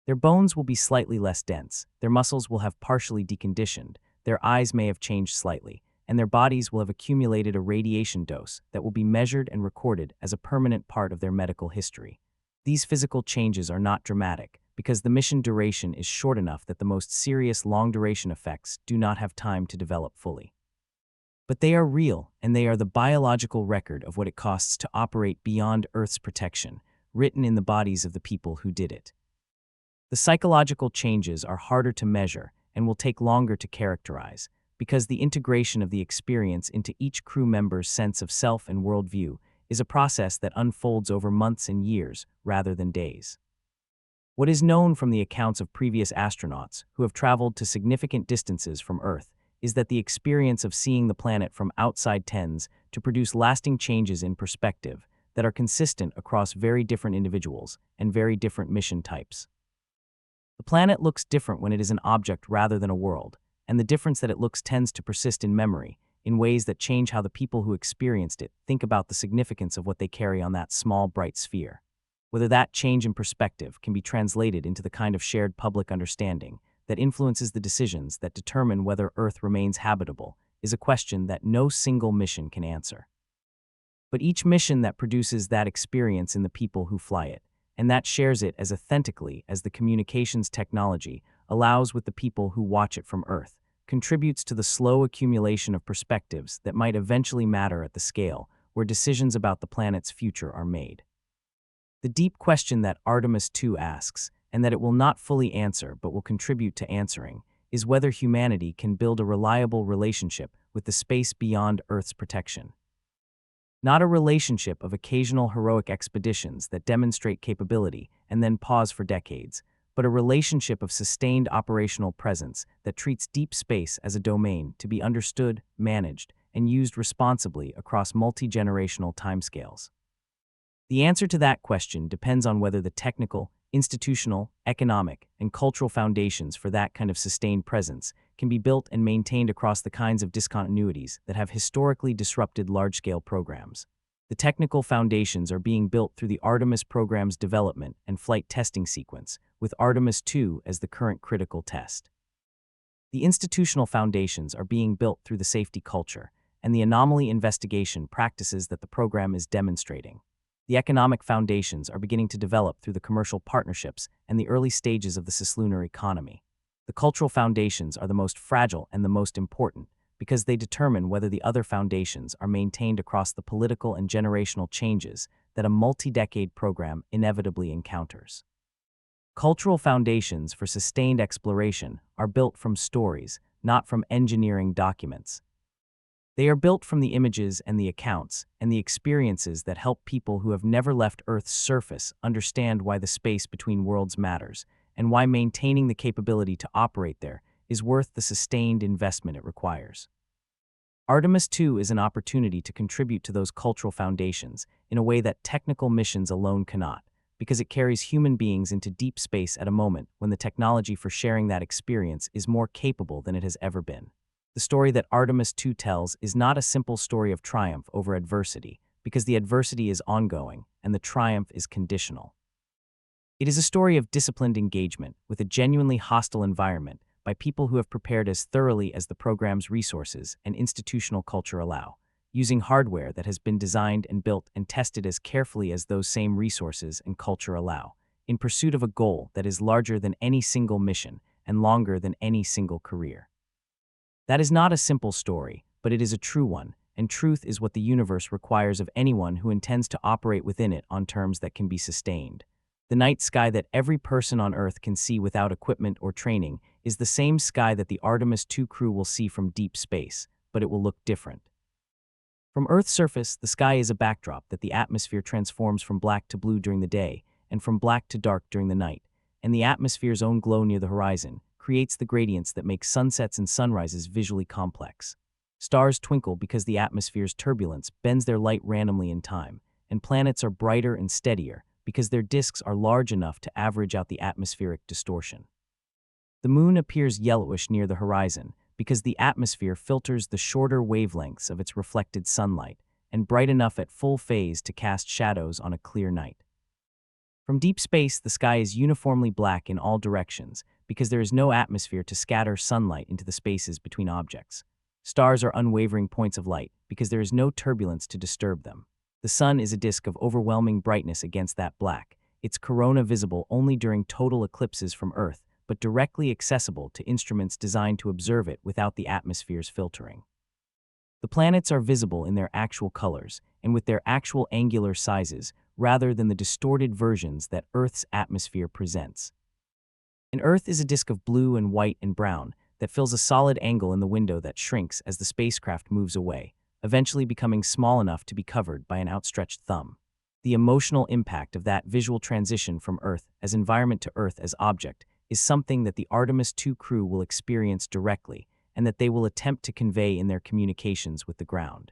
Their bones will be slightly less dense, their muscles will have partially deconditioned, their eyes may have changed slightly, and their bodies will have accumulated a radiation dose that will be measured and recorded as a permanent part of their medical history. These physical changes are not dramatic, because the mission duration is short enough that the most serious long-duration effects do not have time to develop fully. But they are real, and they are the biological record of what it costs to operate beyond Earth's protection, written in the bodies of the people who did it. The psychological changes are harder to measure and will take longer to characterize, because the integration of the experience into each crew member's sense of self and worldview is a process that unfolds over months and years rather than days. What is known from the accounts of previous astronauts who have traveled to significant distances from Earth is that the experience of seeing the planet from outside tends to produce lasting changes in perspective that are consistent across very different individuals and very different mission types. The planet looks different when it is an object rather than a world, and the difference that it looks tends to persist in memory in ways that change how the people who experienced it think about the significance of what they carry on that small, bright sphere. Whether that change in perspective can be translated into the kind of shared public understanding that influences the decisions that determine whether Earth remains habitable is a question that no single mission can answer. But each mission that produces that experience in the people who fly it, and that shares it as authentically as the communications technology allows with the people who watch it from Earth, contributes to the slow accumulation of perspectives that might eventually matter at the scale where decisions about the planet's future are made. The deep question that Artemis II asks, and that it will not fully answer but will contribute to answering, is whether humanity can build a reliable relationship with the space beyond Earth's protection. Not a relationship of occasional heroic expeditions that demonstrate capability and then pause for decades, but a relationship of sustained operational presence that treats deep space as a domain to be understood, managed, and used responsibly across multi-generational timescales. The answer to that question depends on whether the technical, institutional, economic, and cultural foundations for that kind of sustained presence can be built and maintained across the kinds of discontinuities that have historically disrupted large-scale programs. The technical foundations are being built through the Artemis program's development and flight testing sequence, with Artemis II as the current critical test. The institutional foundations are being built through the safety culture and the anomaly investigation practices that the program is demonstrating. The economic foundations are beginning to develop through the commercial partnerships and the early stages of the cislunar economy. The cultural foundations are the most fragile and the most important because they determine whether the other foundations are maintained across the political and generational changes that a multi-decade program inevitably encounters. Cultural foundations for sustained exploration are built from stories, not from engineering documents. They are built from the images and the accounts and the experiences that help people who have never left Earth's surface understand why the space between worlds matters and why maintaining the capability to operate there is worth the sustained investment it requires. Artemis II is an opportunity to contribute to those cultural foundations in a way that technical missions alone cannot, because it carries human beings into deep space at a moment when the technology for sharing that experience is more capable than it has ever been. The story that Artemis II tells is not a simple story of triumph over adversity, because the adversity is ongoing and the triumph is conditional. It is a story of disciplined engagement with a genuinely hostile environment by people who have prepared as thoroughly as the program's resources and institutional culture allow, using hardware that has been designed and built and tested as carefully as those same resources and culture allow, in pursuit of a goal that is larger than any single mission and longer than any single career. That is not a simple story, but it is a true one, and truth is what the universe requires of anyone who intends to operate within it on terms that can be sustained. The night sky that every person on Earth can see without equipment or training is the same sky that the Artemis II crew will see from deep space, but it will look different. From Earth's surface, the sky is a backdrop that the atmosphere transforms from black to blue during the day and from black to dark during the night, and the atmosphere's own glow near the horizon creates the gradients that make sunsets and sunrises visually complex. Stars twinkle because the atmosphere's turbulence bends their light randomly in time, and planets are brighter and steadier because their disks are large enough to average out the atmospheric distortion. The moon appears yellowish near the horizon because the atmosphere filters the shorter wavelengths of its reflected sunlight, and bright enough at full phase to cast shadows on a clear night. From deep space, the sky is uniformly black in all directions because there is no atmosphere to scatter sunlight into the spaces between objects. Stars are unwavering points of light because there is no turbulence to disturb them. The sun is a disk of overwhelming brightness against that black, its corona visible only during total eclipses from Earth, but directly accessible to instruments designed to observe it without the atmosphere's filtering. The planets are visible in their actual colors and with their actual angular sizes, rather than the distorted versions that Earth's atmosphere presents. And Earth is a disk of blue and white and brown that fills a solid angle in the window that shrinks as the spacecraft moves away, eventually becoming small enough to be covered by an outstretched thumb. The emotional impact of that visual transition from Earth as environment to Earth as object is something that the Artemis II crew will experience directly and that they will attempt to convey in their communications with the ground.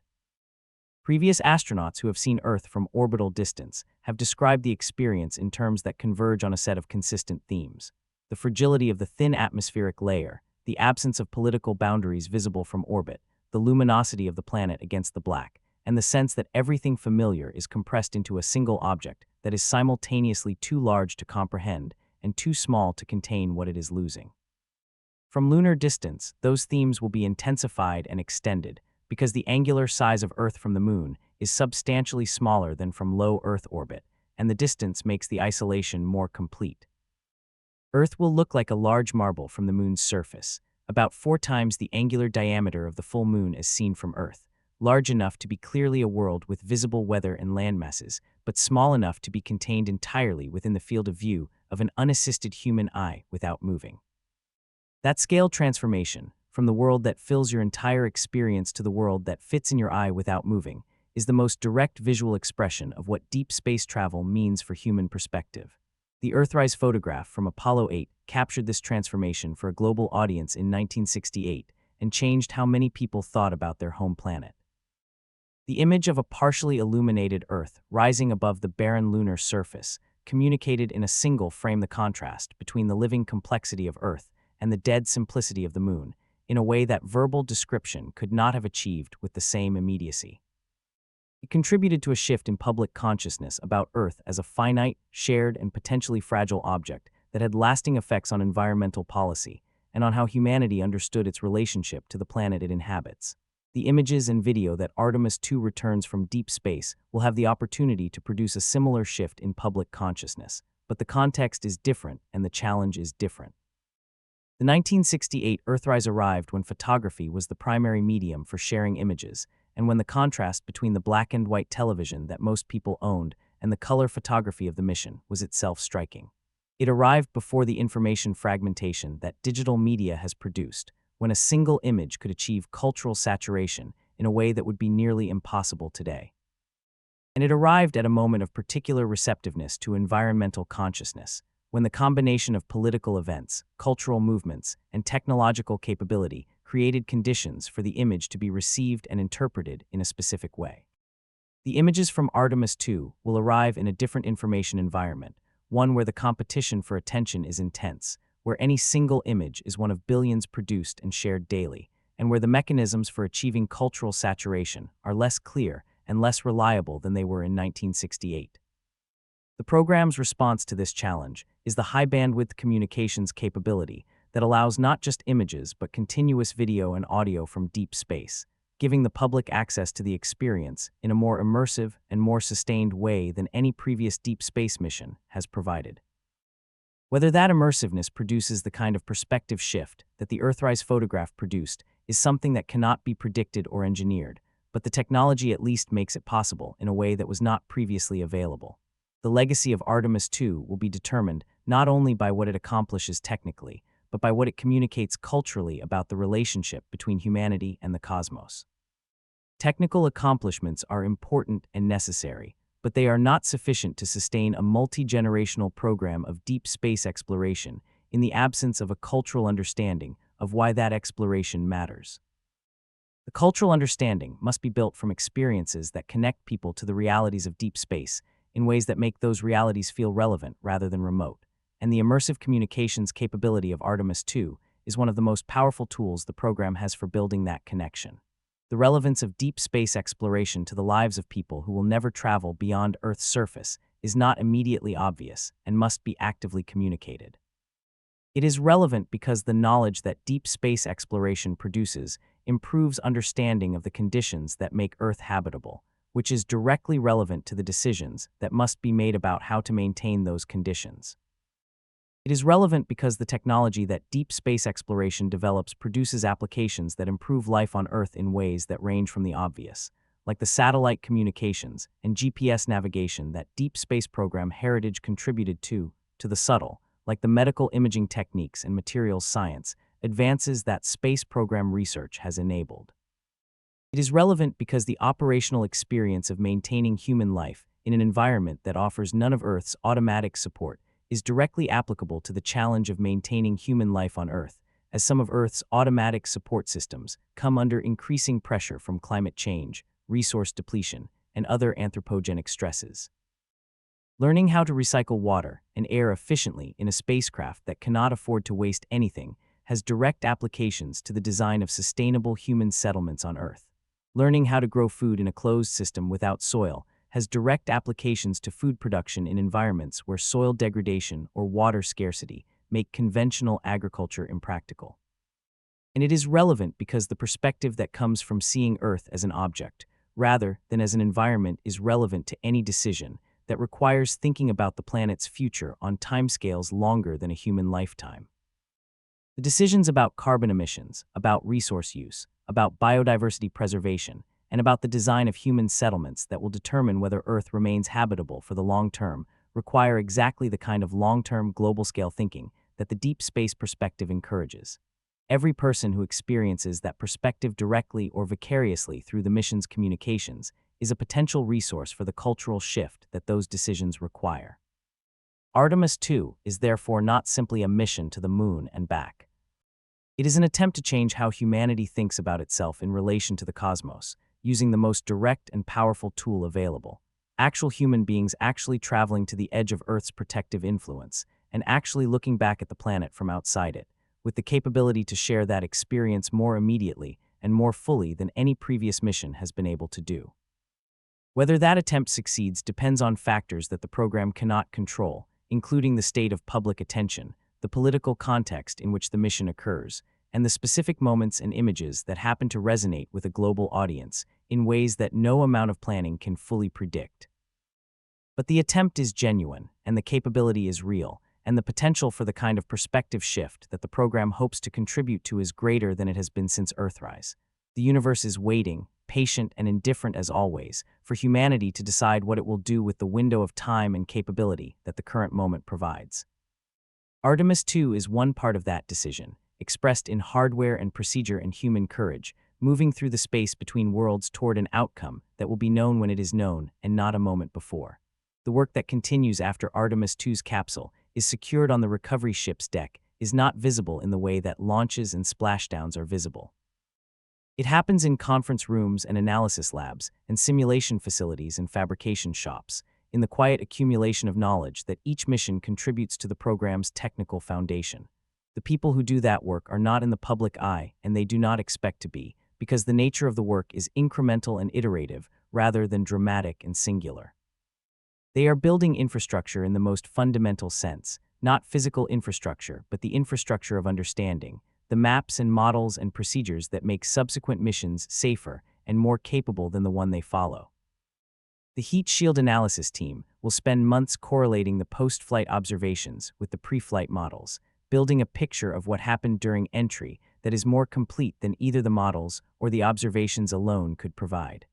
Previous astronauts who have seen Earth from orbital distance have described the experience in terms that converge on a set of consistent themes: the fragility of the thin atmospheric layer, the absence of political boundaries visible from orbit, the luminosity of the planet against the black, and the sense that everything familiar is compressed into a single object that is simultaneously too large to comprehend and too small to contain what it is losing. From lunar distance, those themes will be intensified and extended because the angular size of Earth from the moon is substantially smaller than from low Earth orbit, and the distance makes the isolation more complete. Earth will look like a large marble from the moon's surface, about 4 times the angular diameter of the full moon as seen from Earth, large enough to be clearly a world with visible weather and land masses, but small enough to be contained entirely within the field of view of an unassisted human eye without moving. That scale transformation, from the world that fills your entire experience to the world that fits in your eye without moving, is the most direct visual expression of what deep space travel means for human perspective. The Earthrise photograph from Apollo 8 captured this transformation for a global audience in 1968 and changed how many people thought about their home planet. The image of a partially illuminated Earth rising above the barren lunar surface communicated in a single frame the contrast between the living complexity of Earth and the dead simplicity of the moon, in a way that verbal description could not have achieved with the same immediacy. It contributed to a shift in public consciousness about Earth as a finite, shared, and potentially fragile object that had lasting effects on environmental policy and on how humanity understood its relationship to the planet it inhabits. The images and video that Artemis II returns from deep space will have the opportunity to produce a similar shift in public consciousness, but the context is different and the challenge is different. The 1968 Earthrise arrived when photography was the primary medium for sharing images, and when the contrast between the black and white television that most people owned and the color photography of the mission was itself striking. It arrived before the information fragmentation that digital media has produced, when a single image could achieve cultural saturation in a way that would be nearly impossible today. And it arrived at a moment of particular receptiveness to environmental consciousness, when the combination of political events, cultural movements, and technological capability created conditions for the image to be received and interpreted in a specific way. The images from Artemis II will arrive in a different information environment, one where the competition for attention is intense, where any single image is one of billions produced and shared daily, and where the mechanisms for achieving cultural saturation are less clear and less reliable than they were in 1968. The program's response to this challenge is the high-bandwidth communications capability that allows not just images but continuous video and audio from deep space, giving the public access to the experience in a more immersive and more sustained way than any previous deep space mission has provided. Whether that immersiveness produces the kind of perspective shift that the Earthrise photograph produced is something that cannot be predicted or engineered, but the technology at least makes it possible in a way that was not previously available. The legacy of Artemis II will be determined not only by what it accomplishes technically, but by what it communicates culturally about the relationship between humanity and the cosmos. Technical accomplishments are important and necessary, but they are not sufficient to sustain a multi-generational program of deep space exploration in the absence of a cultural understanding of why that exploration matters. The cultural understanding must be built from experiences that connect people to the realities of deep space in ways that make those realities feel relevant rather than remote. And the immersive communications capability of Artemis II is one of the most powerful tools the program has for building that connection. The relevance of deep space exploration to the lives of people who will never travel beyond Earth's surface is not immediately obvious and must be actively communicated. It is relevant because the knowledge that deep space exploration produces improves understanding of the conditions that make Earth habitable, which is directly relevant to the decisions that must be made about how to maintain those conditions. It is relevant because the technology that deep space exploration develops produces applications that improve life on Earth in ways that range from the obvious, like the satellite communications and GPS navigation that Deep Space Program Heritage contributed to the subtle, like the medical imaging techniques and materials science, advances that space program research has enabled. It is relevant because the operational experience of maintaining human life in an environment that offers none of Earth's automatic support is directly applicable to the challenge of maintaining human life on Earth, as some of Earth's automatic support systems come under increasing pressure from climate change, resource depletion, and other anthropogenic stresses. Learning how to recycle water and air efficiently in a spacecraft that cannot afford to waste anything has direct applications to the design of sustainable human settlements on Earth. Learning how to grow food in a closed system without soil has direct applications to food production in environments where soil degradation or water scarcity make conventional agriculture impractical. And it is relevant because the perspective that comes from seeing Earth as an object, rather than as an environment, is relevant to any decision that requires thinking about the planet's future on timescales longer than a human lifetime. The decisions about carbon emissions, about resource use, about biodiversity preservation, and about the design of human settlements that will determine whether Earth remains habitable for the long term require exactly the kind of long-term global-scale thinking that the deep space perspective encourages. Every person who experiences that perspective directly or vicariously through the mission's communications is a potential resource for the cultural shift that those decisions require. Artemis II is therefore not simply a mission to the moon and back. It is an attempt to change how humanity thinks about itself in relation to the cosmos, using the most direct and powerful tool available: actual human beings actually traveling to the edge of Earth's protective influence and actually looking back at the planet from outside it, with the capability to share that experience more immediately and more fully than any previous mission has been able to do. Whether that attempt succeeds depends on factors that the program cannot control, including the state of public attention, the political context in which the mission occurs, and the specific moments and images that happen to resonate with a global audience in ways that no amount of planning can fully predict. But the attempt is genuine, and the capability is real, and the potential for the kind of perspective shift that the program hopes to contribute to is greater than it has been since Earthrise. The universe is waiting, patient and indifferent as always, for humanity to decide what it will do with the window of time and capability that the current moment provides. Artemis II is one part of that decision, expressed in hardware and procedure and human courage, moving through the space between worlds toward an outcome that will be known when it is known and not a moment before. The work that continues after Artemis II's capsule is secured on the recovery ship's deck is not visible in the way that launches and splashdowns are visible. It happens in conference rooms and analysis labs and simulation facilities and fabrication shops, in the quiet accumulation of knowledge that each mission contributes to the program's technical foundation. The people who do that work are not in the public eye, and they do not expect to be, because the nature of the work is incremental and iterative rather than dramatic and singular. They are building infrastructure in the most fundamental sense, not physical infrastructure, but the infrastructure of understanding, the maps and models and procedures that make subsequent missions safer and more capable than the one they follow. The heat shield analysis team will spend months correlating the post-flight observations with the pre-flight models, building a picture of what happened during entry that is more complete than either the models or the observations alone could provide.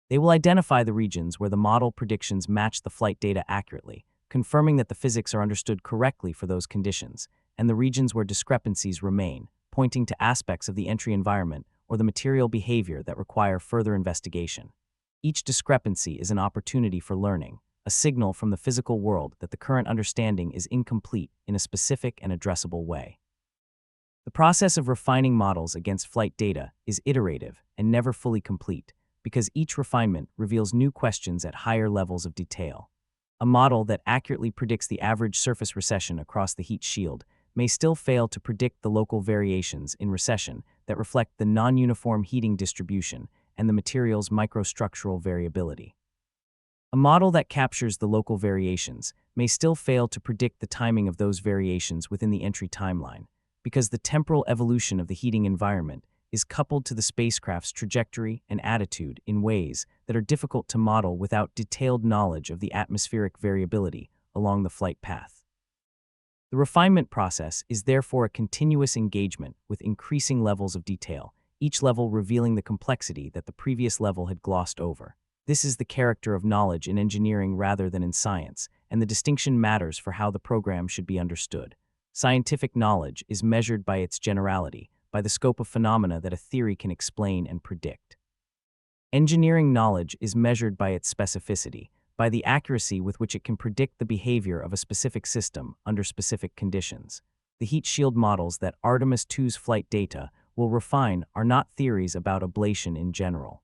They will identify the regions where the model predictions match the flight data accurately, confirming that the physics are understood correctly for those conditions, and the regions where discrepancies remain, pointing to aspects of the entry environment or the material behavior that require further investigation. Each discrepancy is an opportunity for learning, a signal from the physical world that the current understanding is incomplete in a specific and addressable way. The process of refining models against flight data is iterative and never fully complete, because each refinement reveals new questions at higher levels of detail. A model that accurately predicts the average surface recession across the heat shield may still fail to predict the local variations in recession that reflect the non-uniform heating distribution and the material's microstructural variability. A model that captures the local variations may still fail to predict the timing of those variations within the entry timeline, because the temporal evolution of the heating environment is coupled to the spacecraft's trajectory and attitude in ways that are difficult to model without detailed knowledge of the atmospheric variability along the flight path. The refinement process is therefore a continuous engagement with increasing levels of detail, each level revealing the complexity that the previous level had glossed over. This is the character of knowledge in engineering rather than in science, and the distinction matters for how the program should be understood. Scientific knowledge is measured by its generality, by the scope of phenomena that a theory can explain and predict. Engineering knowledge is measured by its specificity, by the accuracy with which it can predict the behavior of a specific system under specific conditions. The heat shield models that Artemis II's flight data will refine are not theories about ablation in general.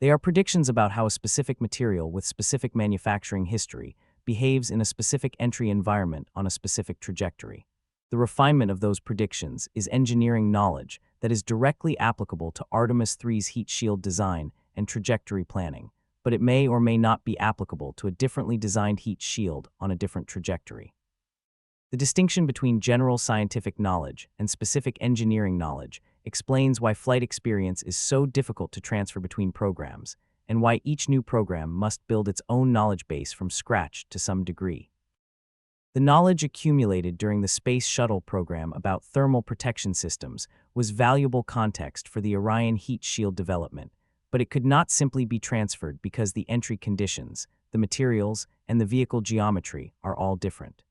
They are predictions about how a specific material with specific manufacturing history behaves in a specific entry environment on a specific trajectory. The refinement of those predictions is engineering knowledge that is directly applicable to Artemis III's heat shield design and trajectory planning, but it may or may not be applicable to a differently designed heat shield on a different trajectory. The distinction between general scientific knowledge and specific engineering knowledge explains why flight experience is so difficult to transfer between programs, and why each new program must build its own knowledge base from scratch to some degree. The knowledge accumulated during the Space Shuttle program about thermal protection systems was valuable context for the Orion heat shield development, but it could not simply be transferred because the entry conditions, the materials, and the vehicle geometry are all different.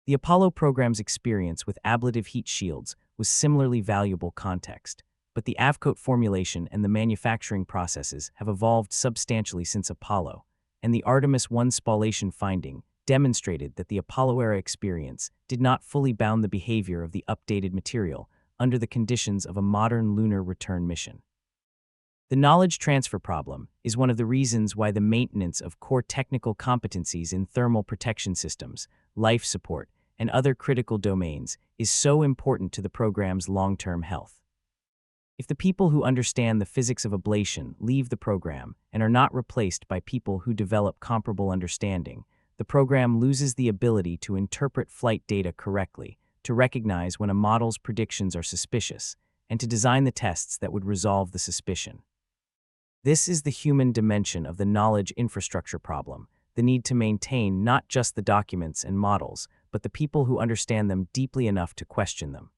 The Apollo program's experience with ablative heat shields was similarly valuable context, but the Avcoat formulation and the manufacturing processes have evolved substantially since Apollo, and the Artemis I spallation finding demonstrated that the Apollo-era experience did not fully bound the behavior of the updated material under the conditions of a modern lunar return mission. The knowledge transfer problem is one of the reasons why the maintenance of core technical competencies in thermal protection systems, life support, and other critical domains is so important to the program's long-term health. If the people who understand the physics of ablation leave the program and are not replaced by people who develop comparable understanding, the program loses the ability to interpret flight data correctly, to recognize when a model's predictions are suspicious, and to design the tests that would resolve the suspicion. This is the human dimension of the knowledge infrastructure problem, the need to maintain not just the documents and models, but the people who understand them deeply enough to question them.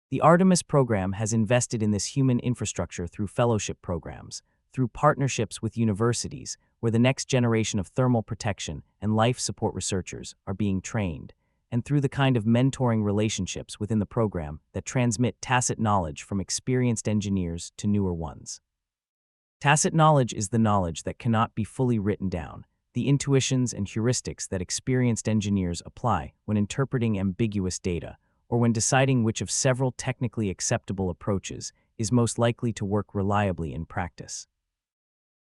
The Artemis program has invested in this human infrastructure through fellowship programs, through partnerships with universities where the next generation of thermal protection and life support researchers are being trained, and through the kind of mentoring relationships within the program that transmit tacit knowledge from experienced engineers to newer ones. Tacit knowledge is the knowledge that cannot be fully written down, the intuitions and heuristics that experienced engineers apply when interpreting ambiguous data, or when deciding which of several technically acceptable approaches is most likely to work reliably in practice.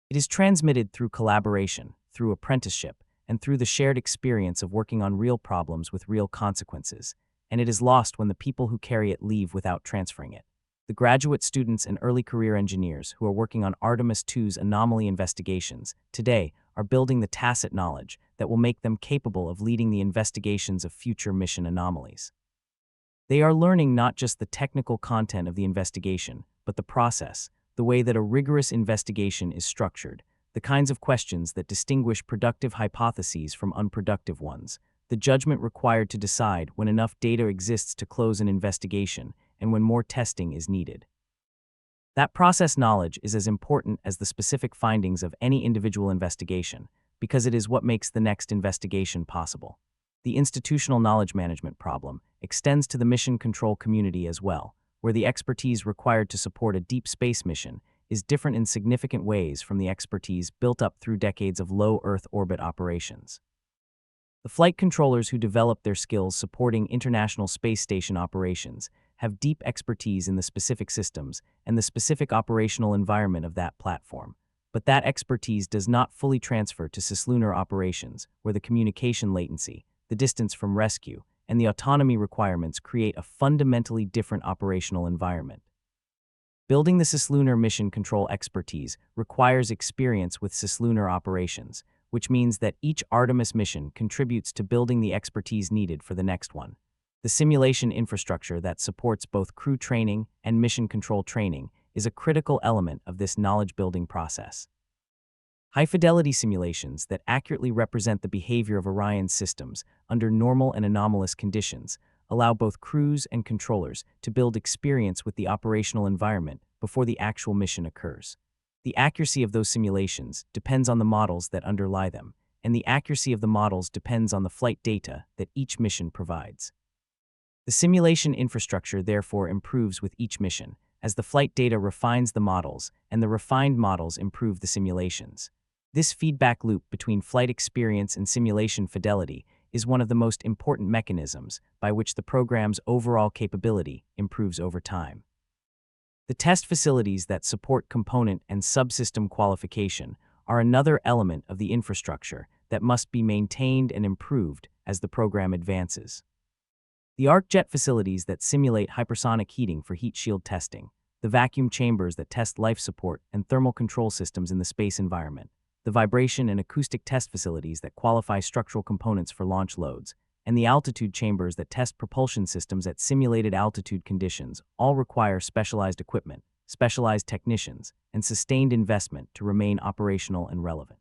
It is transmitted through collaboration, through apprenticeship, and through the shared experience of working on real problems with real consequences, and it is lost when the people who carry it leave without transferring it. The graduate students and early career engineers who are working on Artemis II's anomaly investigations today are building the tacit knowledge that will make them capable of leading the investigations of future mission anomalies. They are learning not just the technical content of the investigation, but the process, the way that a rigorous investigation is structured, the kinds of questions that distinguish productive hypotheses from unproductive ones, the judgment required to decide when enough data exists to close an investigation and when more testing is needed. That process knowledge is as important as the specific findings of any individual investigation, because it is what makes the next investigation possible. The institutional knowledge management problem extends to the mission control community as well, where the expertise required to support a deep space mission is different in significant ways from the expertise built up through decades of low Earth orbit operations. The flight controllers who develop their skills supporting International Space Station operations have deep expertise in the specific systems and the specific operational environment of that platform. But that expertise does not fully transfer to cislunar operations, where the communication latency, the distance from rescue, and the autonomy requirements create a fundamentally different operational environment. Building the cislunar mission control expertise requires experience with cislunar operations, which means that each Artemis mission contributes to building the expertise needed for the next one. The simulation infrastructure that supports both crew training and mission control training is a critical element of this knowledge-building process. High-fidelity simulations that accurately represent the behavior of Orion's systems under normal and anomalous conditions allow both crews and controllers to build experience with the operational environment before the actual mission occurs. The accuracy of those simulations depends on the models that underlie them, and the accuracy of the models depends on the flight data that each mission provides. The simulation infrastructure therefore improves with each mission, as the flight data refines the models and the refined models improve the simulations. This feedback loop between flight experience and simulation fidelity is one of the most important mechanisms by which the program's overall capability improves over time. The test facilities that support component and subsystem qualification are another element of the infrastructure that must be maintained and improved as the program advances. The arc jet facilities that simulate hypersonic heating for heat shield testing, the vacuum chambers that test life support and thermal control systems in the space environment, the vibration and acoustic test facilities that qualify structural components for launch loads, and the altitude chambers that test propulsion systems at simulated altitude conditions all require specialized equipment, specialized technicians, and sustained investment to remain operational and relevant.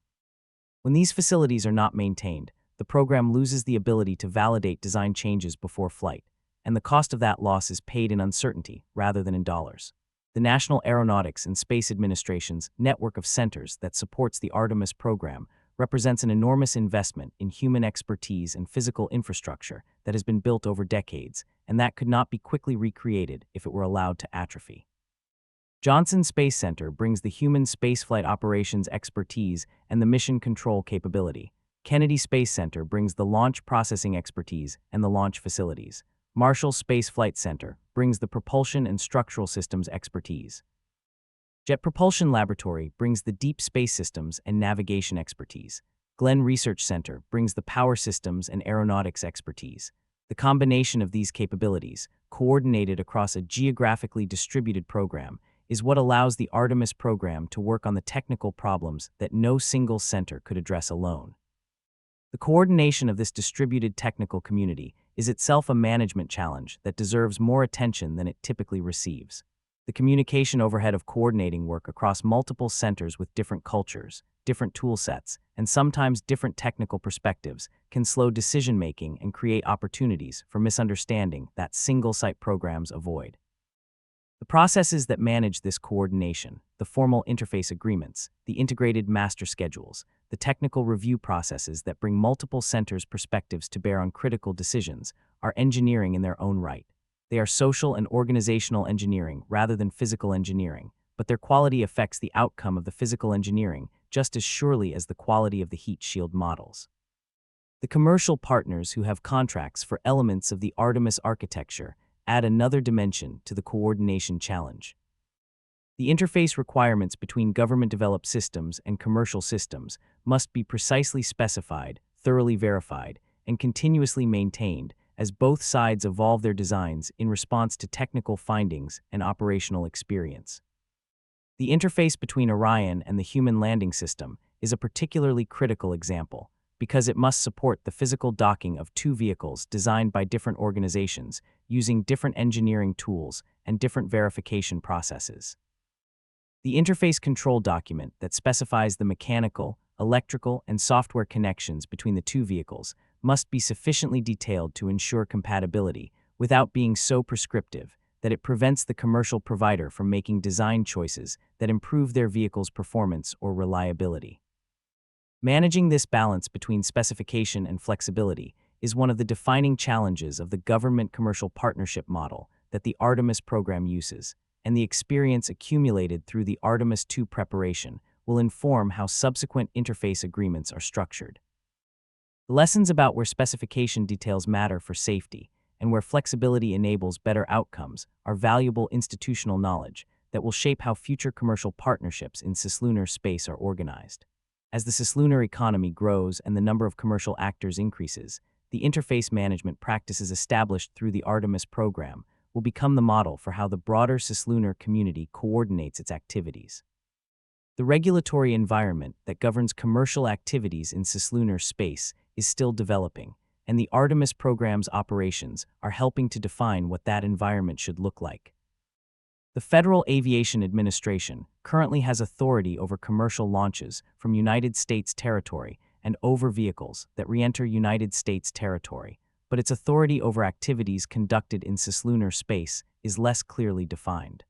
When these facilities are not maintained, the program loses the ability to validate design changes before flight, and the cost of that loss is paid in uncertainty rather than in dollars. The National Aeronautics and Space Administration's network of centers that supports the Artemis program represents an enormous investment in human expertise and physical infrastructure that has been built over decades, and that could not be quickly recreated if it were allowed to atrophy. Johnson Space Center brings the human spaceflight operations expertise and the mission control capability. Kennedy Space Center brings the launch processing expertise and the launch facilities. Marshall Space Flight Center brings the propulsion and structural systems expertise. Jet Propulsion Laboratory brings the deep space systems and navigation expertise. Glenn Research Center brings the power systems and aeronautics expertise. The combination of these capabilities, coordinated across a geographically distributed program, is what allows the Artemis program to work on the technical problems that no single center could address alone. The coordination of this distributed technical community is itself a management challenge that deserves more attention than it typically receives. The communication overhead of coordinating work across multiple centers with different cultures, different tool sets, and sometimes different technical perspectives can slow decision-making and create opportunities for misunderstanding that single-site programs avoid. The processes that manage this coordination, the formal interface agreements, the integrated master schedules, the technical review processes that bring multiple centers' perspectives to bear on critical decisions, are engineering in their own right. They are social and organizational engineering rather than physical engineering, but their quality affects the outcome of the physical engineering just as surely as the quality of the heat shield models. The commercial partners who have contracts for elements of the Artemis architecture add another dimension to the coordination challenge. The interface requirements between government-developed systems and commercial systems must be precisely specified, thoroughly verified, and continuously maintained as both sides evolve their designs in response to technical findings and operational experience. The interface between Orion and the Human Landing System is a particularly critical example, because it must support the physical docking of two vehicles designed by different organizations using different engineering tools and different verification processes. The interface control document that specifies the mechanical, electrical, and software connections between the two vehicles must be sufficiently detailed to ensure compatibility without being so prescriptive that it prevents the commercial provider from making design choices that improve their vehicle's performance or reliability. Managing this balance between specification and flexibility is one of the defining challenges of the government-commercial partnership model that the Artemis program uses, and the experience accumulated through the Artemis II preparation will inform how subsequent interface agreements are structured. The lessons about where specification details matter for safety and where flexibility enables better outcomes are valuable institutional knowledge that will shape how future commercial partnerships in cislunar space are organized. As the cislunar economy grows and the number of commercial actors increases, the interface management practices established through the Artemis program will become the model for how the broader cislunar community coordinates its activities. The regulatory environment that governs commercial activities in cislunar space is still developing, and the Artemis program's operations are helping to define what that environment should look like. The Federal Aviation Administration currently has authority over commercial launches from United States territory and over vehicles that re-enter United States territory, but its authority over activities conducted in cislunar space is less clearly defined.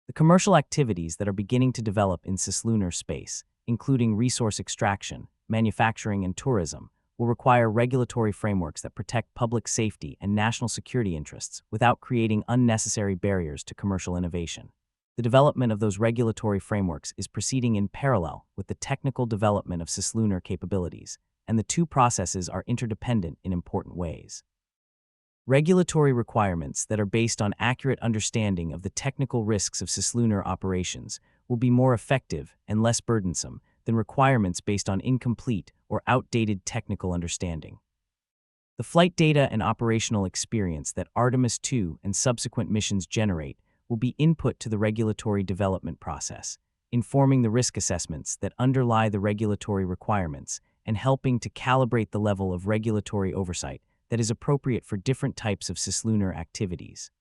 The commercial activities that are beginning to develop in cislunar space, including resource extraction, manufacturing, and tourism, will require regulatory frameworks that protect public safety and national security interests without creating unnecessary barriers to commercial innovation. The development of those regulatory frameworks is proceeding in parallel with the technical development of cislunar capabilities, and the two processes are interdependent in important ways. Regulatory requirements that are based on accurate understanding of the technical risks of cislunar operations will be more effective and less burdensome than requirements based on incomplete or outdated technical understanding. The flight data and operational experience that Artemis II and subsequent missions generate will be input to the regulatory development process, informing the risk assessments that underlie the regulatory requirements and helping to calibrate the level of regulatory oversight that is appropriate for different types of cislunar activities.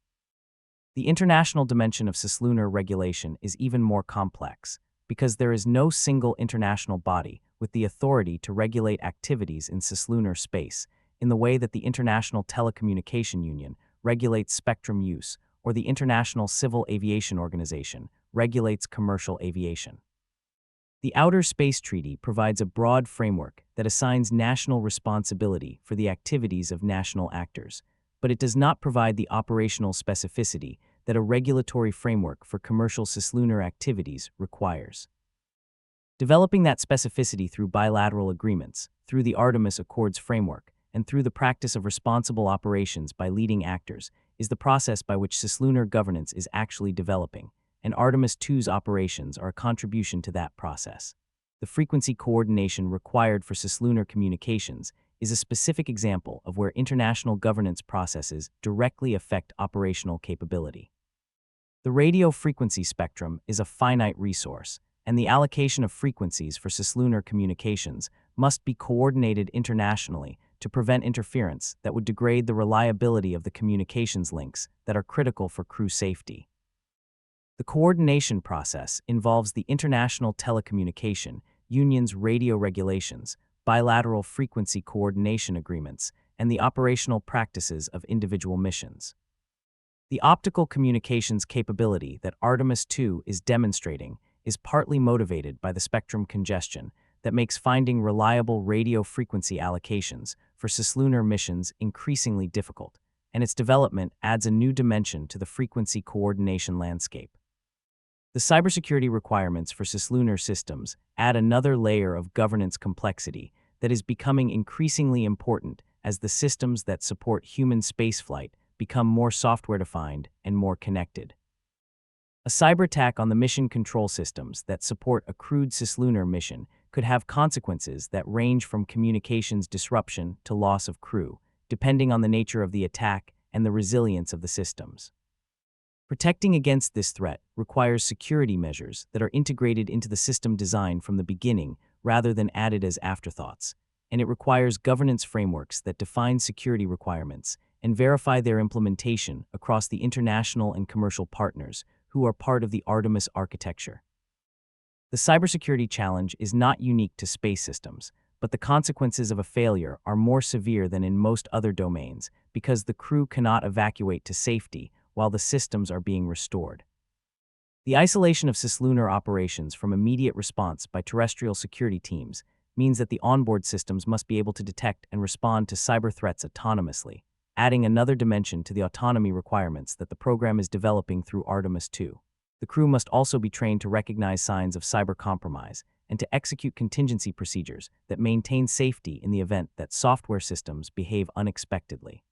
The international dimension of cislunar regulation is even more complex, because there is no single international body with the authority to regulate activities in cislunar space in the way that the International Telecommunication Union regulates spectrum use or the International Civil Aviation Organization regulates commercial aviation. The Outer Space Treaty provides a broad framework that assigns national responsibility for the activities of national actors, but it does not provide the operational specificity that a regulatory framework for commercial cislunar activities requires. Developing that specificity through bilateral agreements, through the Artemis Accords framework, and through the practice of responsible operations by leading actors is the process by which cislunar governance is actually developing, and Artemis II's operations are a contribution to that process. The frequency coordination required for cislunar communications is a specific example of where international governance processes directly affect operational capability. The radio frequency spectrum is a finite resource, and the allocation of frequencies for cislunar communications must be coordinated internationally to prevent interference that would degrade the reliability of the communications links that are critical for crew safety. The coordination process involves the International Telecommunication Union's radio regulations, bilateral frequency coordination agreements, and the operational practices of individual missions. The optical communications capability that Artemis II is demonstrating is partly motivated by the spectrum congestion that makes finding reliable radio frequency allocations for cislunar missions increasingly difficult, and its development adds a new dimension to the frequency coordination landscape. The cybersecurity requirements for cislunar systems add another layer of governance complexity that is becoming increasingly important as the systems that support human spaceflight become more software-defined and more connected. A cyber attack on the mission control systems that support a crewed cislunar mission could have consequences that range from communications disruption to loss of crew, depending on the nature of the attack and the resilience of the systems. Protecting against this threat requires security measures that are integrated into the system design from the beginning rather than added as afterthoughts, and it requires governance frameworks that define security requirements and verify their implementation across the international and commercial partners who are part of the Artemis architecture. The cybersecurity challenge is not unique to space systems, but the consequences of a failure are more severe than in most other domains because the crew cannot evacuate to safety while the systems are being restored. The isolation of cislunar operations from immediate response by terrestrial security teams means that the onboard systems must be able to detect and respond to cyber threats autonomously, adding another dimension to the autonomy requirements that the program is developing through Artemis II. The crew must also be trained to recognize signs of cyber compromise and to execute contingency procedures that maintain safety in the event that software systems behave unexpectedly.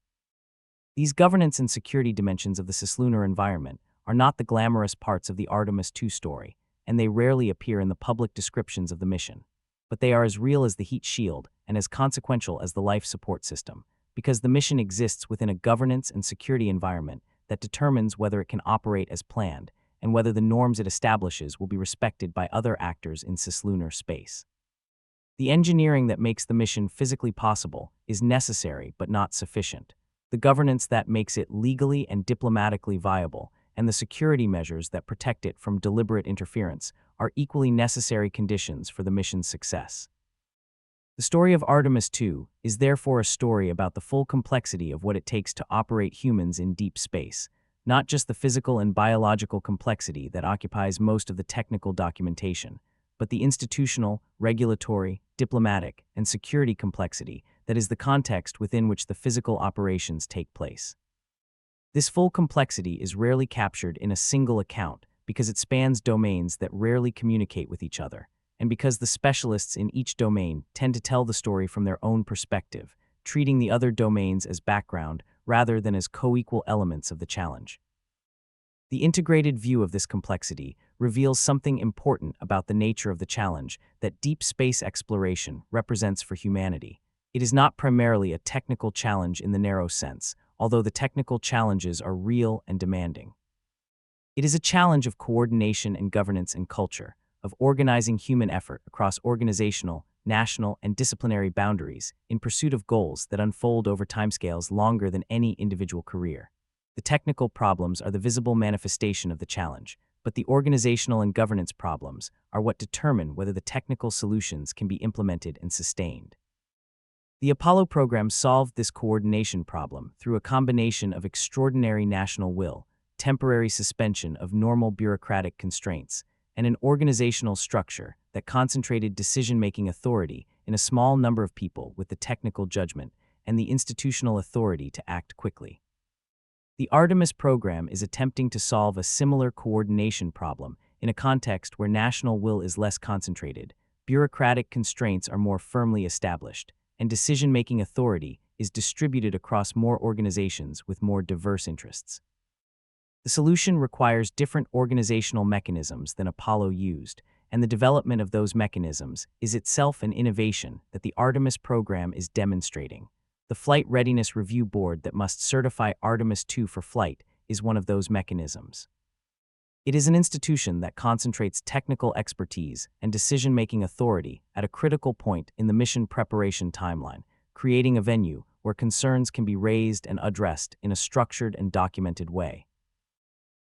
These governance and security dimensions of the cislunar environment are not the glamorous parts of the Artemis II story, and they rarely appear in the public descriptions of the mission. But they are as real as the heat shield and as consequential as the life support system, because the mission exists within a governance and security environment that determines whether it can operate as planned and whether the norms it establishes will be respected by other actors in cislunar space. The engineering that makes the mission physically possible is necessary but not sufficient. The governance that makes it legally and diplomatically viable, and the security measures that protect it from deliberate interference are equally necessary conditions for the mission's success. The story of Artemis II is therefore a story about the full complexity of what it takes to operate humans in deep space, not just the physical and biological complexity that occupies most of the technical documentation, but the institutional, regulatory, diplomatic, and security complexity that is the context within which the physical operations take place. This full complexity is rarely captured in a single account because it spans domains that rarely communicate with each other, and because the specialists in each domain tend to tell the story from their own perspective, treating the other domains as background rather than as co-equal elements of the challenge. The integrated view of this complexity reveals something important about the nature of the challenge that deep space exploration represents for humanity. It is not primarily a technical challenge in the narrow sense, although the technical challenges are real and demanding. It is a challenge of coordination and governance and culture, of organizing human effort across organizational, national, and disciplinary boundaries in pursuit of goals that unfold over timescales longer than any individual career. The technical problems are the visible manifestation of the challenge, but the organizational and governance problems are what determine whether the technical solutions can be implemented and sustained. The Apollo program solved this coordination problem through a combination of extraordinary national will, temporary suspension of normal bureaucratic constraints, and an organizational structure that concentrated decision-making authority in a small number of people with the technical judgment and the institutional authority to act quickly. The Artemis program is attempting to solve a similar coordination problem in a context where national will is less concentrated, bureaucratic constraints are more firmly established, and decision-making authority is distributed across more organizations with more diverse interests. The solution requires different organizational mechanisms than Apollo used, and the development of those mechanisms is itself an innovation that the Artemis program is demonstrating. The Flight Readiness Review Board that must certify Artemis II for flight is one of those mechanisms. It is an institution that concentrates technical expertise and decision-making authority at a critical point in the mission preparation timeline, creating a venue where concerns can be raised and addressed in a structured and documented way.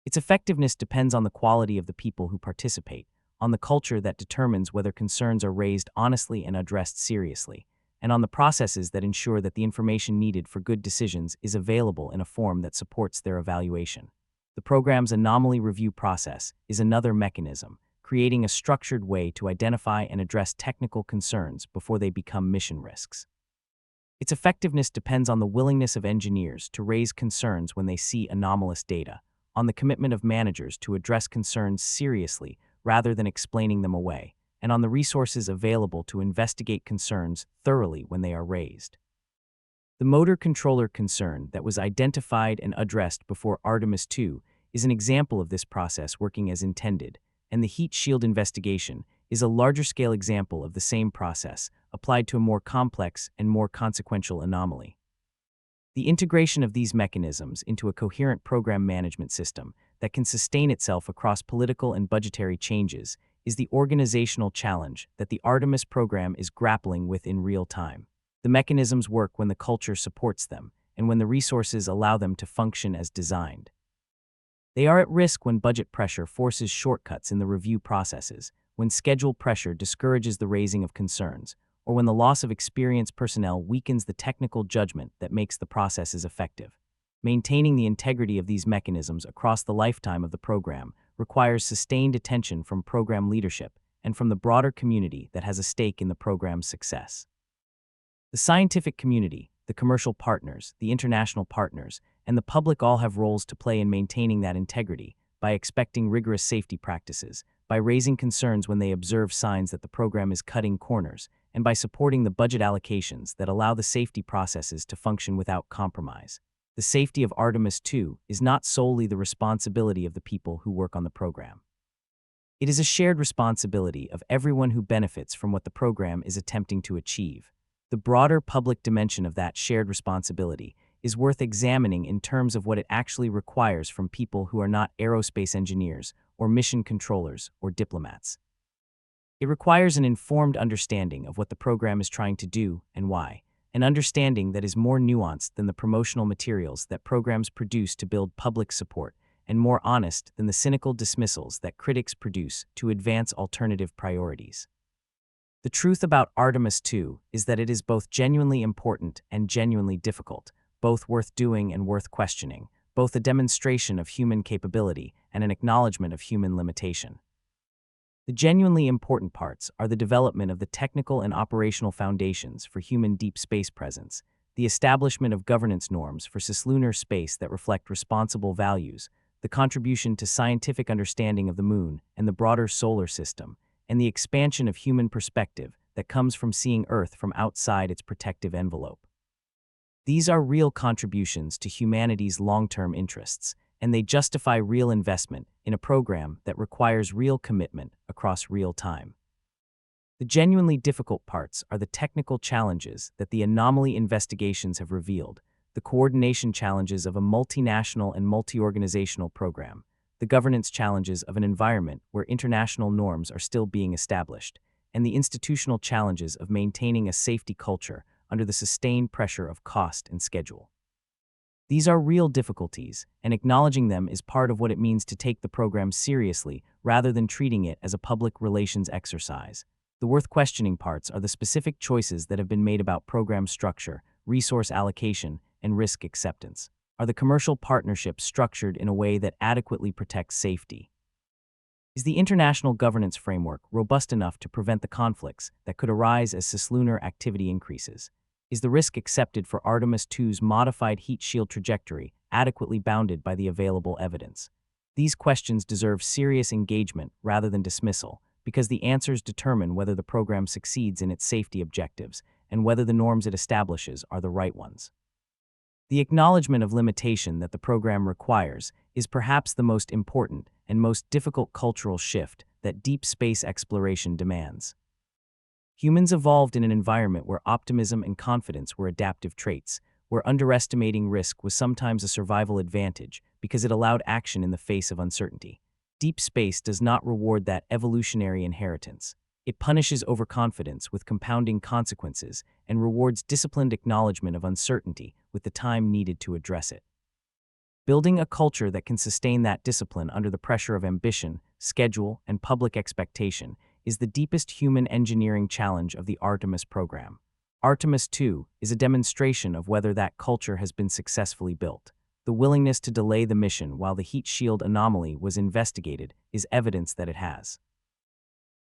Its effectiveness depends on the quality of the people who participate, on the culture that determines whether concerns are raised honestly and addressed seriously, and on the processes that ensure that the information needed for good decisions is available in a form that supports their evaluation. The program's anomaly review process is another mechanism, creating a structured way to identify and address technical concerns before they become mission risks. Its effectiveness depends on the willingness of engineers to raise concerns when they see anomalous data, on the commitment of managers to address concerns seriously rather than explaining them away, and on the resources available to investigate concerns thoroughly when they are raised. The motor controller concern that was identified and addressed before Artemis II is an example of this process working as intended, and the heat shield investigation is a larger-scale example of the same process applied to a more complex and more consequential anomaly. The integration of these mechanisms into a coherent program management system that can sustain itself across political and budgetary changes is the organizational challenge that the Artemis program is grappling with in real time. The mechanisms work when the culture supports them and when the resources allow them to function as designed. They are at risk when budget pressure forces shortcuts in the review processes, when schedule pressure discourages the raising of concerns, or when the loss of experienced personnel weakens the technical judgment that makes the processes effective. Maintaining the integrity of these mechanisms across the lifetime of the program requires sustained attention from program leadership and from the broader community that has a stake in the program's success. The scientific community, the commercial partners, the international partners, and the public all have roles to play in maintaining that integrity by expecting rigorous safety practices, by raising concerns when they observe signs that the program is cutting corners, and by supporting the budget allocations that allow the safety processes to function without compromise. The safety of Artemis II is not solely the responsibility of the people who work on the program. It is a shared responsibility of everyone who benefits from what the program is attempting to achieve. The broader public dimension of that shared responsibility is worth examining in terms of what it actually requires from people who are not aerospace engineers or mission controllers or diplomats. It requires an informed understanding of what the program is trying to do and why, an understanding that is more nuanced than the promotional materials that programs produce to build public support, and more honest than the cynical dismissals that critics produce to advance alternative priorities. The truth about Artemis II is that it is both genuinely important and genuinely difficult, both worth doing and worth questioning, both a demonstration of human capability and an acknowledgement of human limitation. The genuinely important parts are the development of the technical and operational foundations for human deep space presence, the establishment of governance norms for cislunar space that reflect responsible values, the contribution to scientific understanding of the Moon and the broader solar system, and the expansion of human perspective that comes from seeing Earth from outside its protective envelope. These are real contributions to humanity's long-term interests, and they justify real investment in a program that requires real commitment across real time. The genuinely difficult parts are the technical challenges that the anomaly investigations have revealed, the coordination challenges of a multinational and multi-organizational program, the governance challenges of an environment where international norms are still being established, and the institutional challenges of maintaining a safety culture under the sustained pressure of cost and schedule. These are real difficulties, and acknowledging them is part of what it means to take the program seriously rather than treating it as a public relations exercise. The worth questioning parts are the specific choices that have been made about program structure, resource allocation, and risk acceptance. Are the commercial partnerships structured in a way that adequately protects safety? Is the international governance framework robust enough to prevent the conflicts that could arise as cislunar activity increases? Is the risk accepted for Artemis II's modified heat shield trajectory adequately bounded by the available evidence? These questions deserve serious engagement rather than dismissal, because the answers determine whether the program succeeds in its safety objectives and whether the norms it establishes are the right ones. The acknowledgement of limitation that the program requires is perhaps the most important and most difficult cultural shift that deep space exploration demands. Humans evolved in an environment where optimism and confidence were adaptive traits, where underestimating risk was sometimes a survival advantage because it allowed action in the face of uncertainty. Deep space does not reward that evolutionary inheritance. It punishes overconfidence with compounding consequences and rewards disciplined acknowledgement of uncertainty with the time needed to address it. Building a culture that can sustain that discipline under the pressure of ambition, schedule, and public expectation is the deepest human engineering challenge of the Artemis program. Artemis II is a demonstration of whether that culture has been successfully built. The willingness to delay the mission while the heat shield anomaly was investigated is evidence that it has.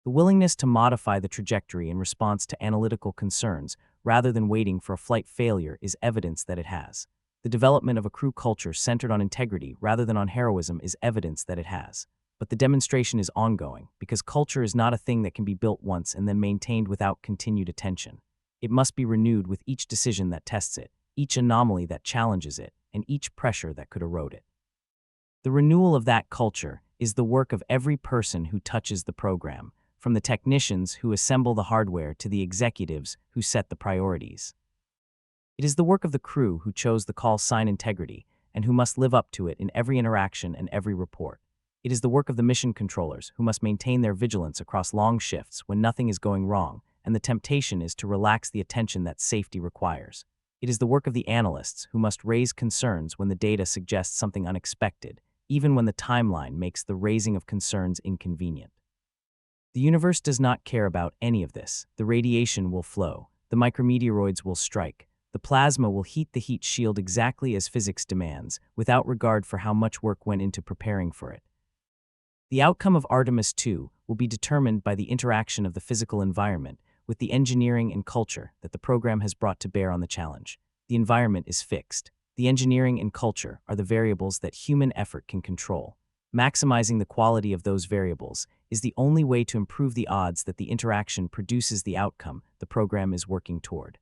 The willingness to modify the trajectory in response to analytical concerns rather than waiting for a flight failure is evidence that it has. The development of a crew culture centered on integrity rather than on heroism is evidence that it has. But the demonstration is ongoing because culture is not a thing that can be built once and then maintained without continued attention. It must be renewed with each decision that tests it, each anomaly that challenges it, and each pressure that could erode it. The renewal of that culture is the work of every person who touches the program, from the technicians who assemble the hardware to the executives who set the priorities. It is the work of the crew who chose the call sign integrity and who must live up to it in every interaction and every report. It is the work of the mission controllers who must maintain their vigilance across long shifts when nothing is going wrong and the temptation is to relax the attention that safety requires. It is the work of the analysts who must raise concerns when the data suggests something unexpected, even when the timeline makes the raising of concerns inconvenient. The universe does not care about any of this. The radiation will flow, the micrometeoroids will strike, the plasma will heat the heat shield exactly as physics demands, without regard for how much work went into preparing for it. The outcome of Artemis II will be determined by the interaction of the physical environment with the engineering and culture that the program has brought to bear on the challenge. The environment is fixed. The engineering and culture are the variables that human effort can control. Maximizing the quality of those variables is the only way to improve the odds that the interaction produces the outcome the program is working toward.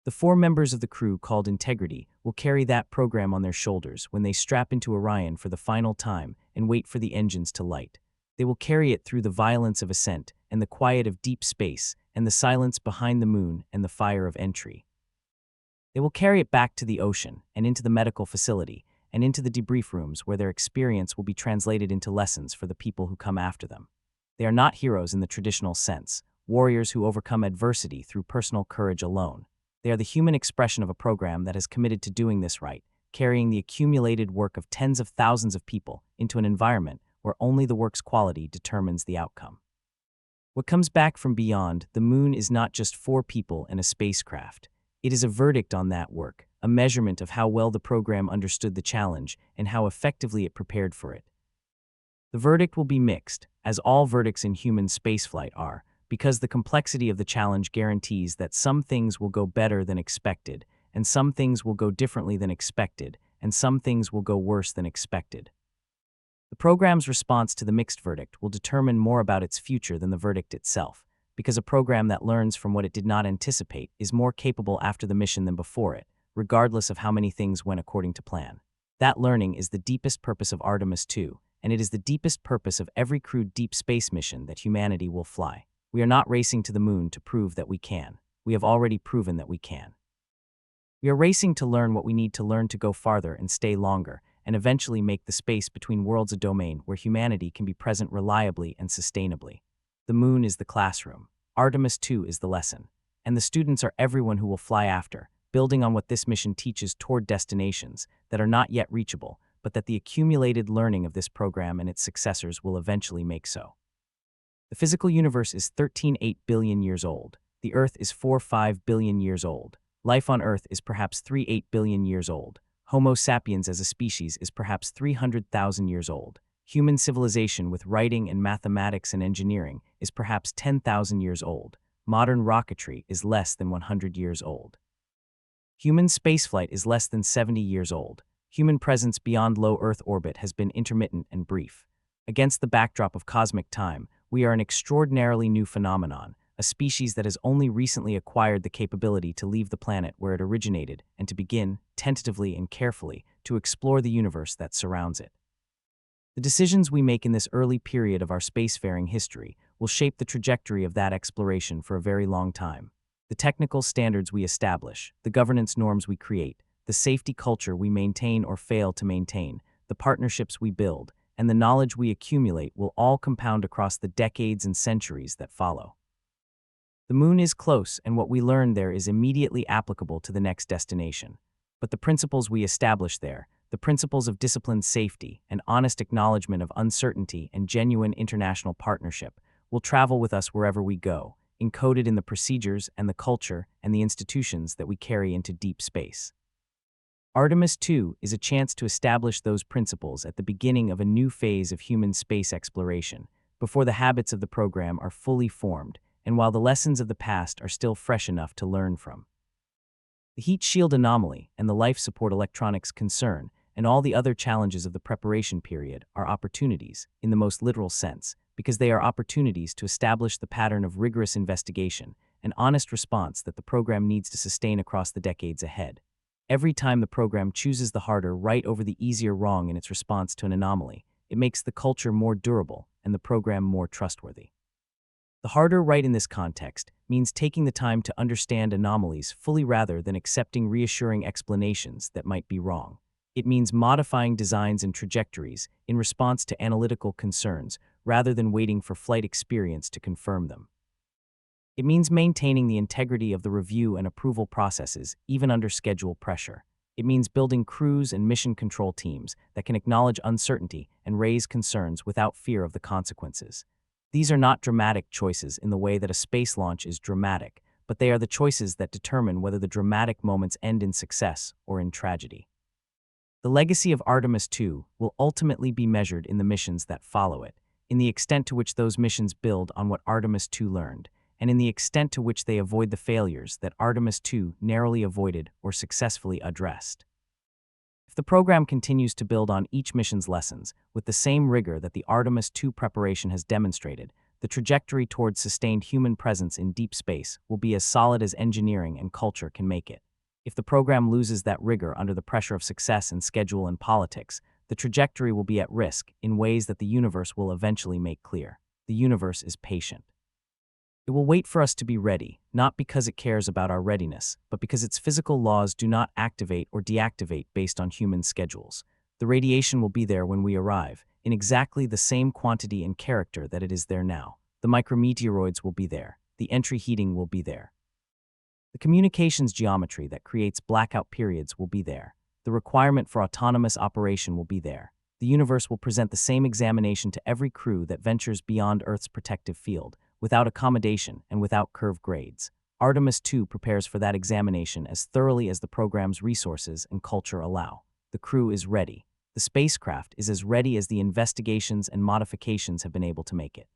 The 4 members of the crew called Integrity will carry that program on their shoulders when they strap into Orion for the final time and wait for the engines to light. They will carry it through the violence of ascent and the quiet of deep space and the silence behind the moon and the fire of entry. They will carry it back to the ocean and into the medical facility and into the debrief rooms where their experience will be translated into lessons for the people who come after them. They are not heroes in the traditional sense, warriors who overcome adversity through personal courage alone. They are the human expression of a program that has committed to doing this right, carrying the accumulated work of tens of thousands of people into an environment where only the work's quality determines the outcome. What comes back from beyond the moon is not just 4 people and a spacecraft. It is a verdict on that work, a measurement of how well the program understood the challenge and how effectively it prepared for it. The verdict will be mixed, as all verdicts in human spaceflight are, because the complexity of the challenge guarantees that some things will go better than expected, and some things will go differently than expected, and some things will go worse than expected. The program's response to the mixed verdict will determine more about its future than the verdict itself, because a program that learns from what it did not anticipate is more capable after the mission than before it, regardless of how many things went according to plan. That learning is the deepest purpose of Artemis II, and it is the deepest purpose of every crewed deep space mission that humanity will fly. We are not racing to the moon to prove that we can. We have already proven that we can. We are racing to learn what we need to learn to go farther and stay longer, and eventually make the space between worlds a domain where humanity can be present reliably and sustainably. The moon is the classroom. Artemis II is the lesson. And the students are everyone who will fly after, building on what this mission teaches toward destinations that are not yet reachable, but that the accumulated learning of this program and its successors will eventually make so. The physical universe is 13.8 billion years old. The Earth is 4.5 billion years old. Life on Earth is perhaps 3.8 billion years old. Homo sapiens as a species is perhaps 300,000 years old. Human civilization with writing and mathematics and engineering is perhaps 10,000 years old. Modern rocketry is less than 100 years old. Human spaceflight is less than 70 years old. Human presence beyond low Earth orbit has been intermittent and brief. Against the backdrop of cosmic time, we are an extraordinarily new phenomenon, a species that has only recently acquired the capability to leave the planet where it originated and to begin, tentatively and carefully, to explore the universe that surrounds it. The decisions we make in this early period of our spacefaring history will shape the trajectory of that exploration for a very long time. The technical standards we establish, the governance norms we create, the safety culture we maintain or fail to maintain, the partnerships we build, and the knowledge we accumulate will all compound across the decades and centuries that follow. The moon is close, and what we learn there is immediately applicable to the next destination. But the principles we establish there, the principles of disciplined safety and honest acknowledgement of uncertainty and genuine international partnership, will travel with us wherever we go, encoded in the procedures and the culture and the institutions that we carry into deep space. Artemis II is a chance to establish those principles at the beginning of a new phase of human space exploration, before the habits of the program are fully formed, and while the lessons of the past are still fresh enough to learn from. The heat shield anomaly and the life support electronics concern and all the other challenges of the preparation period are opportunities, in the most literal sense, because they are opportunities to establish the pattern of rigorous investigation and honest response that the program needs to sustain across the decades ahead. Every time the program chooses the harder right over the easier wrong in its response to an anomaly, it makes the culture more durable and the program more trustworthy. The harder right in this context means taking the time to understand anomalies fully rather than accepting reassuring explanations that might be wrong. It means modifying designs and trajectories in response to analytical concerns rather than waiting for flight experience to confirm them. It means maintaining the integrity of the review and approval processes even under schedule pressure. It means building crews and mission control teams that can acknowledge uncertainty and raise concerns without fear of the consequences. These are not dramatic choices in the way that a space launch is dramatic, but they are the choices that determine whether the dramatic moments end in success or in tragedy. The legacy of Artemis II will ultimately be measured in the missions that follow it, in the extent to which those missions build on what Artemis II learned, and in the extent to which they avoid the failures that Artemis II narrowly avoided or successfully addressed. If the program continues to build on each mission's lessons with the same rigor that the Artemis II preparation has demonstrated, the trajectory towards sustained human presence in deep space will be as solid as engineering and culture can make it. If the program loses that rigor under the pressure of success in schedule and politics, the trajectory will be at risk in ways that the universe will eventually make clear. The universe is patient. It will wait for us to be ready, not because it cares about our readiness, but because its physical laws do not activate or deactivate based on human schedules. The radiation will be there when we arrive, in exactly the same quantity and character that it is there now. The micrometeoroids will be there. The entry heating will be there. The communications geometry that creates blackout periods will be there. The requirement for autonomous operation will be there. The universe will present the same examination to every crew that ventures beyond Earth's protective field, without accommodation and without curve grades. Artemis II prepares for that examination as thoroughly as the program's resources and culture allow. The crew is ready. The spacecraft is as ready as the investigations and modifications have been able to make it.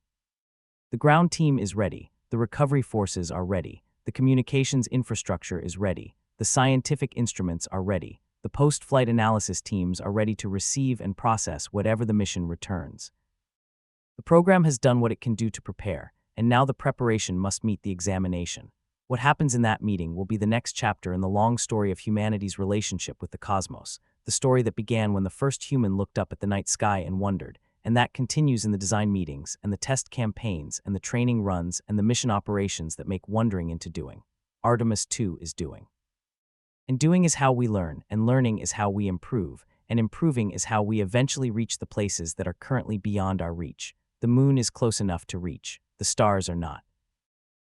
The ground team is ready. The recovery forces are ready. The communications infrastructure is ready. The scientific instruments are ready. The post-flight analysis teams are ready to receive and process whatever the mission returns. The program has done what it can do to prepare, and now the preparation must meet the examination. What happens in that meeting will be the next chapter in the long story of humanity's relationship with the cosmos, the story that began when the first human looked up at the night sky and wondered, and that continues in the design meetings and the test campaigns and the training runs and the mission operations that make wondering into doing. Artemis II is doing. And doing is how we learn, and learning is how we improve, and improving is how we eventually reach the places that are currently beyond our reach. The moon is close enough to reach. The stars are not.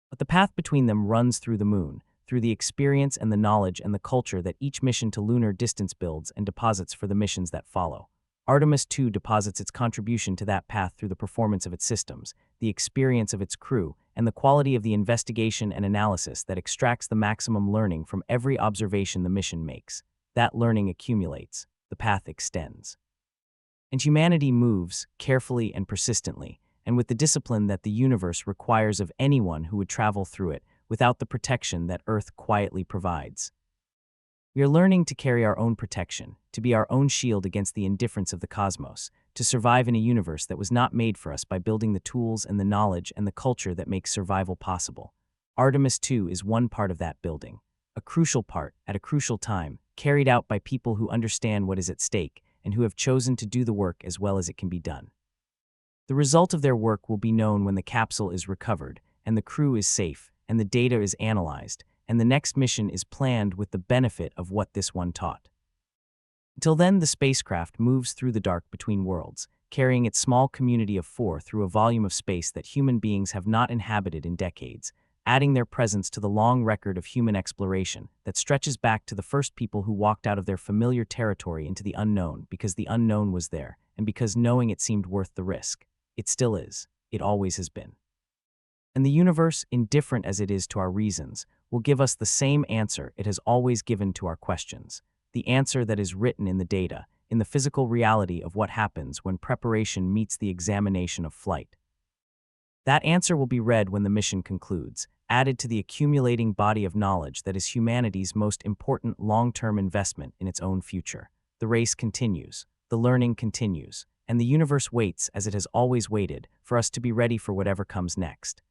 But the path between them runs through the moon, through the experience and the knowledge and the culture that each mission to lunar distance builds and deposits for the missions that follow. Artemis II deposits its contribution to that path through the performance of its systems, the experience of its crew, and the quality of the investigation and analysis that extracts the maximum learning from every observation the mission makes. That learning accumulates. The path extends. And humanity moves, carefully and persistently, and with the discipline that the universe requires of anyone who would travel through it without the protection that Earth quietly provides. We are learning to carry our own protection, to be our own shield against the indifference of the cosmos, to survive in a universe that was not made for us by building the tools and the knowledge and the culture that makes survival possible. Artemis II is one part of that building, a crucial part, at a crucial time, carried out by people who understand what is at stake and who have chosen to do the work as well as it can be done. The result of their work will be known when the capsule is recovered, and the crew is safe, and the data is analyzed, and the next mission is planned with the benefit of what this one taught. Until then, the spacecraft moves through the dark between worlds, carrying its small community of 4 through a volume of space that human beings have not inhabited in decades, adding their presence to the long record of human exploration that stretches back to the first people who walked out of their familiar territory into the unknown because the unknown was there, and because knowing it seemed worth the risk. It still is. It always has been. And the universe, indifferent as it is to our reasons, will give us the same answer it has always given to our questions, the answer that is written in the data, in the physical reality of what happens when preparation meets the examination of flight. That answer will be read when the mission concludes, added to the accumulating body of knowledge that is humanity's most important long-term investment in its own future. The race continues, the learning continues, and the universe waits, as it has always waited, for us to be ready for whatever comes next.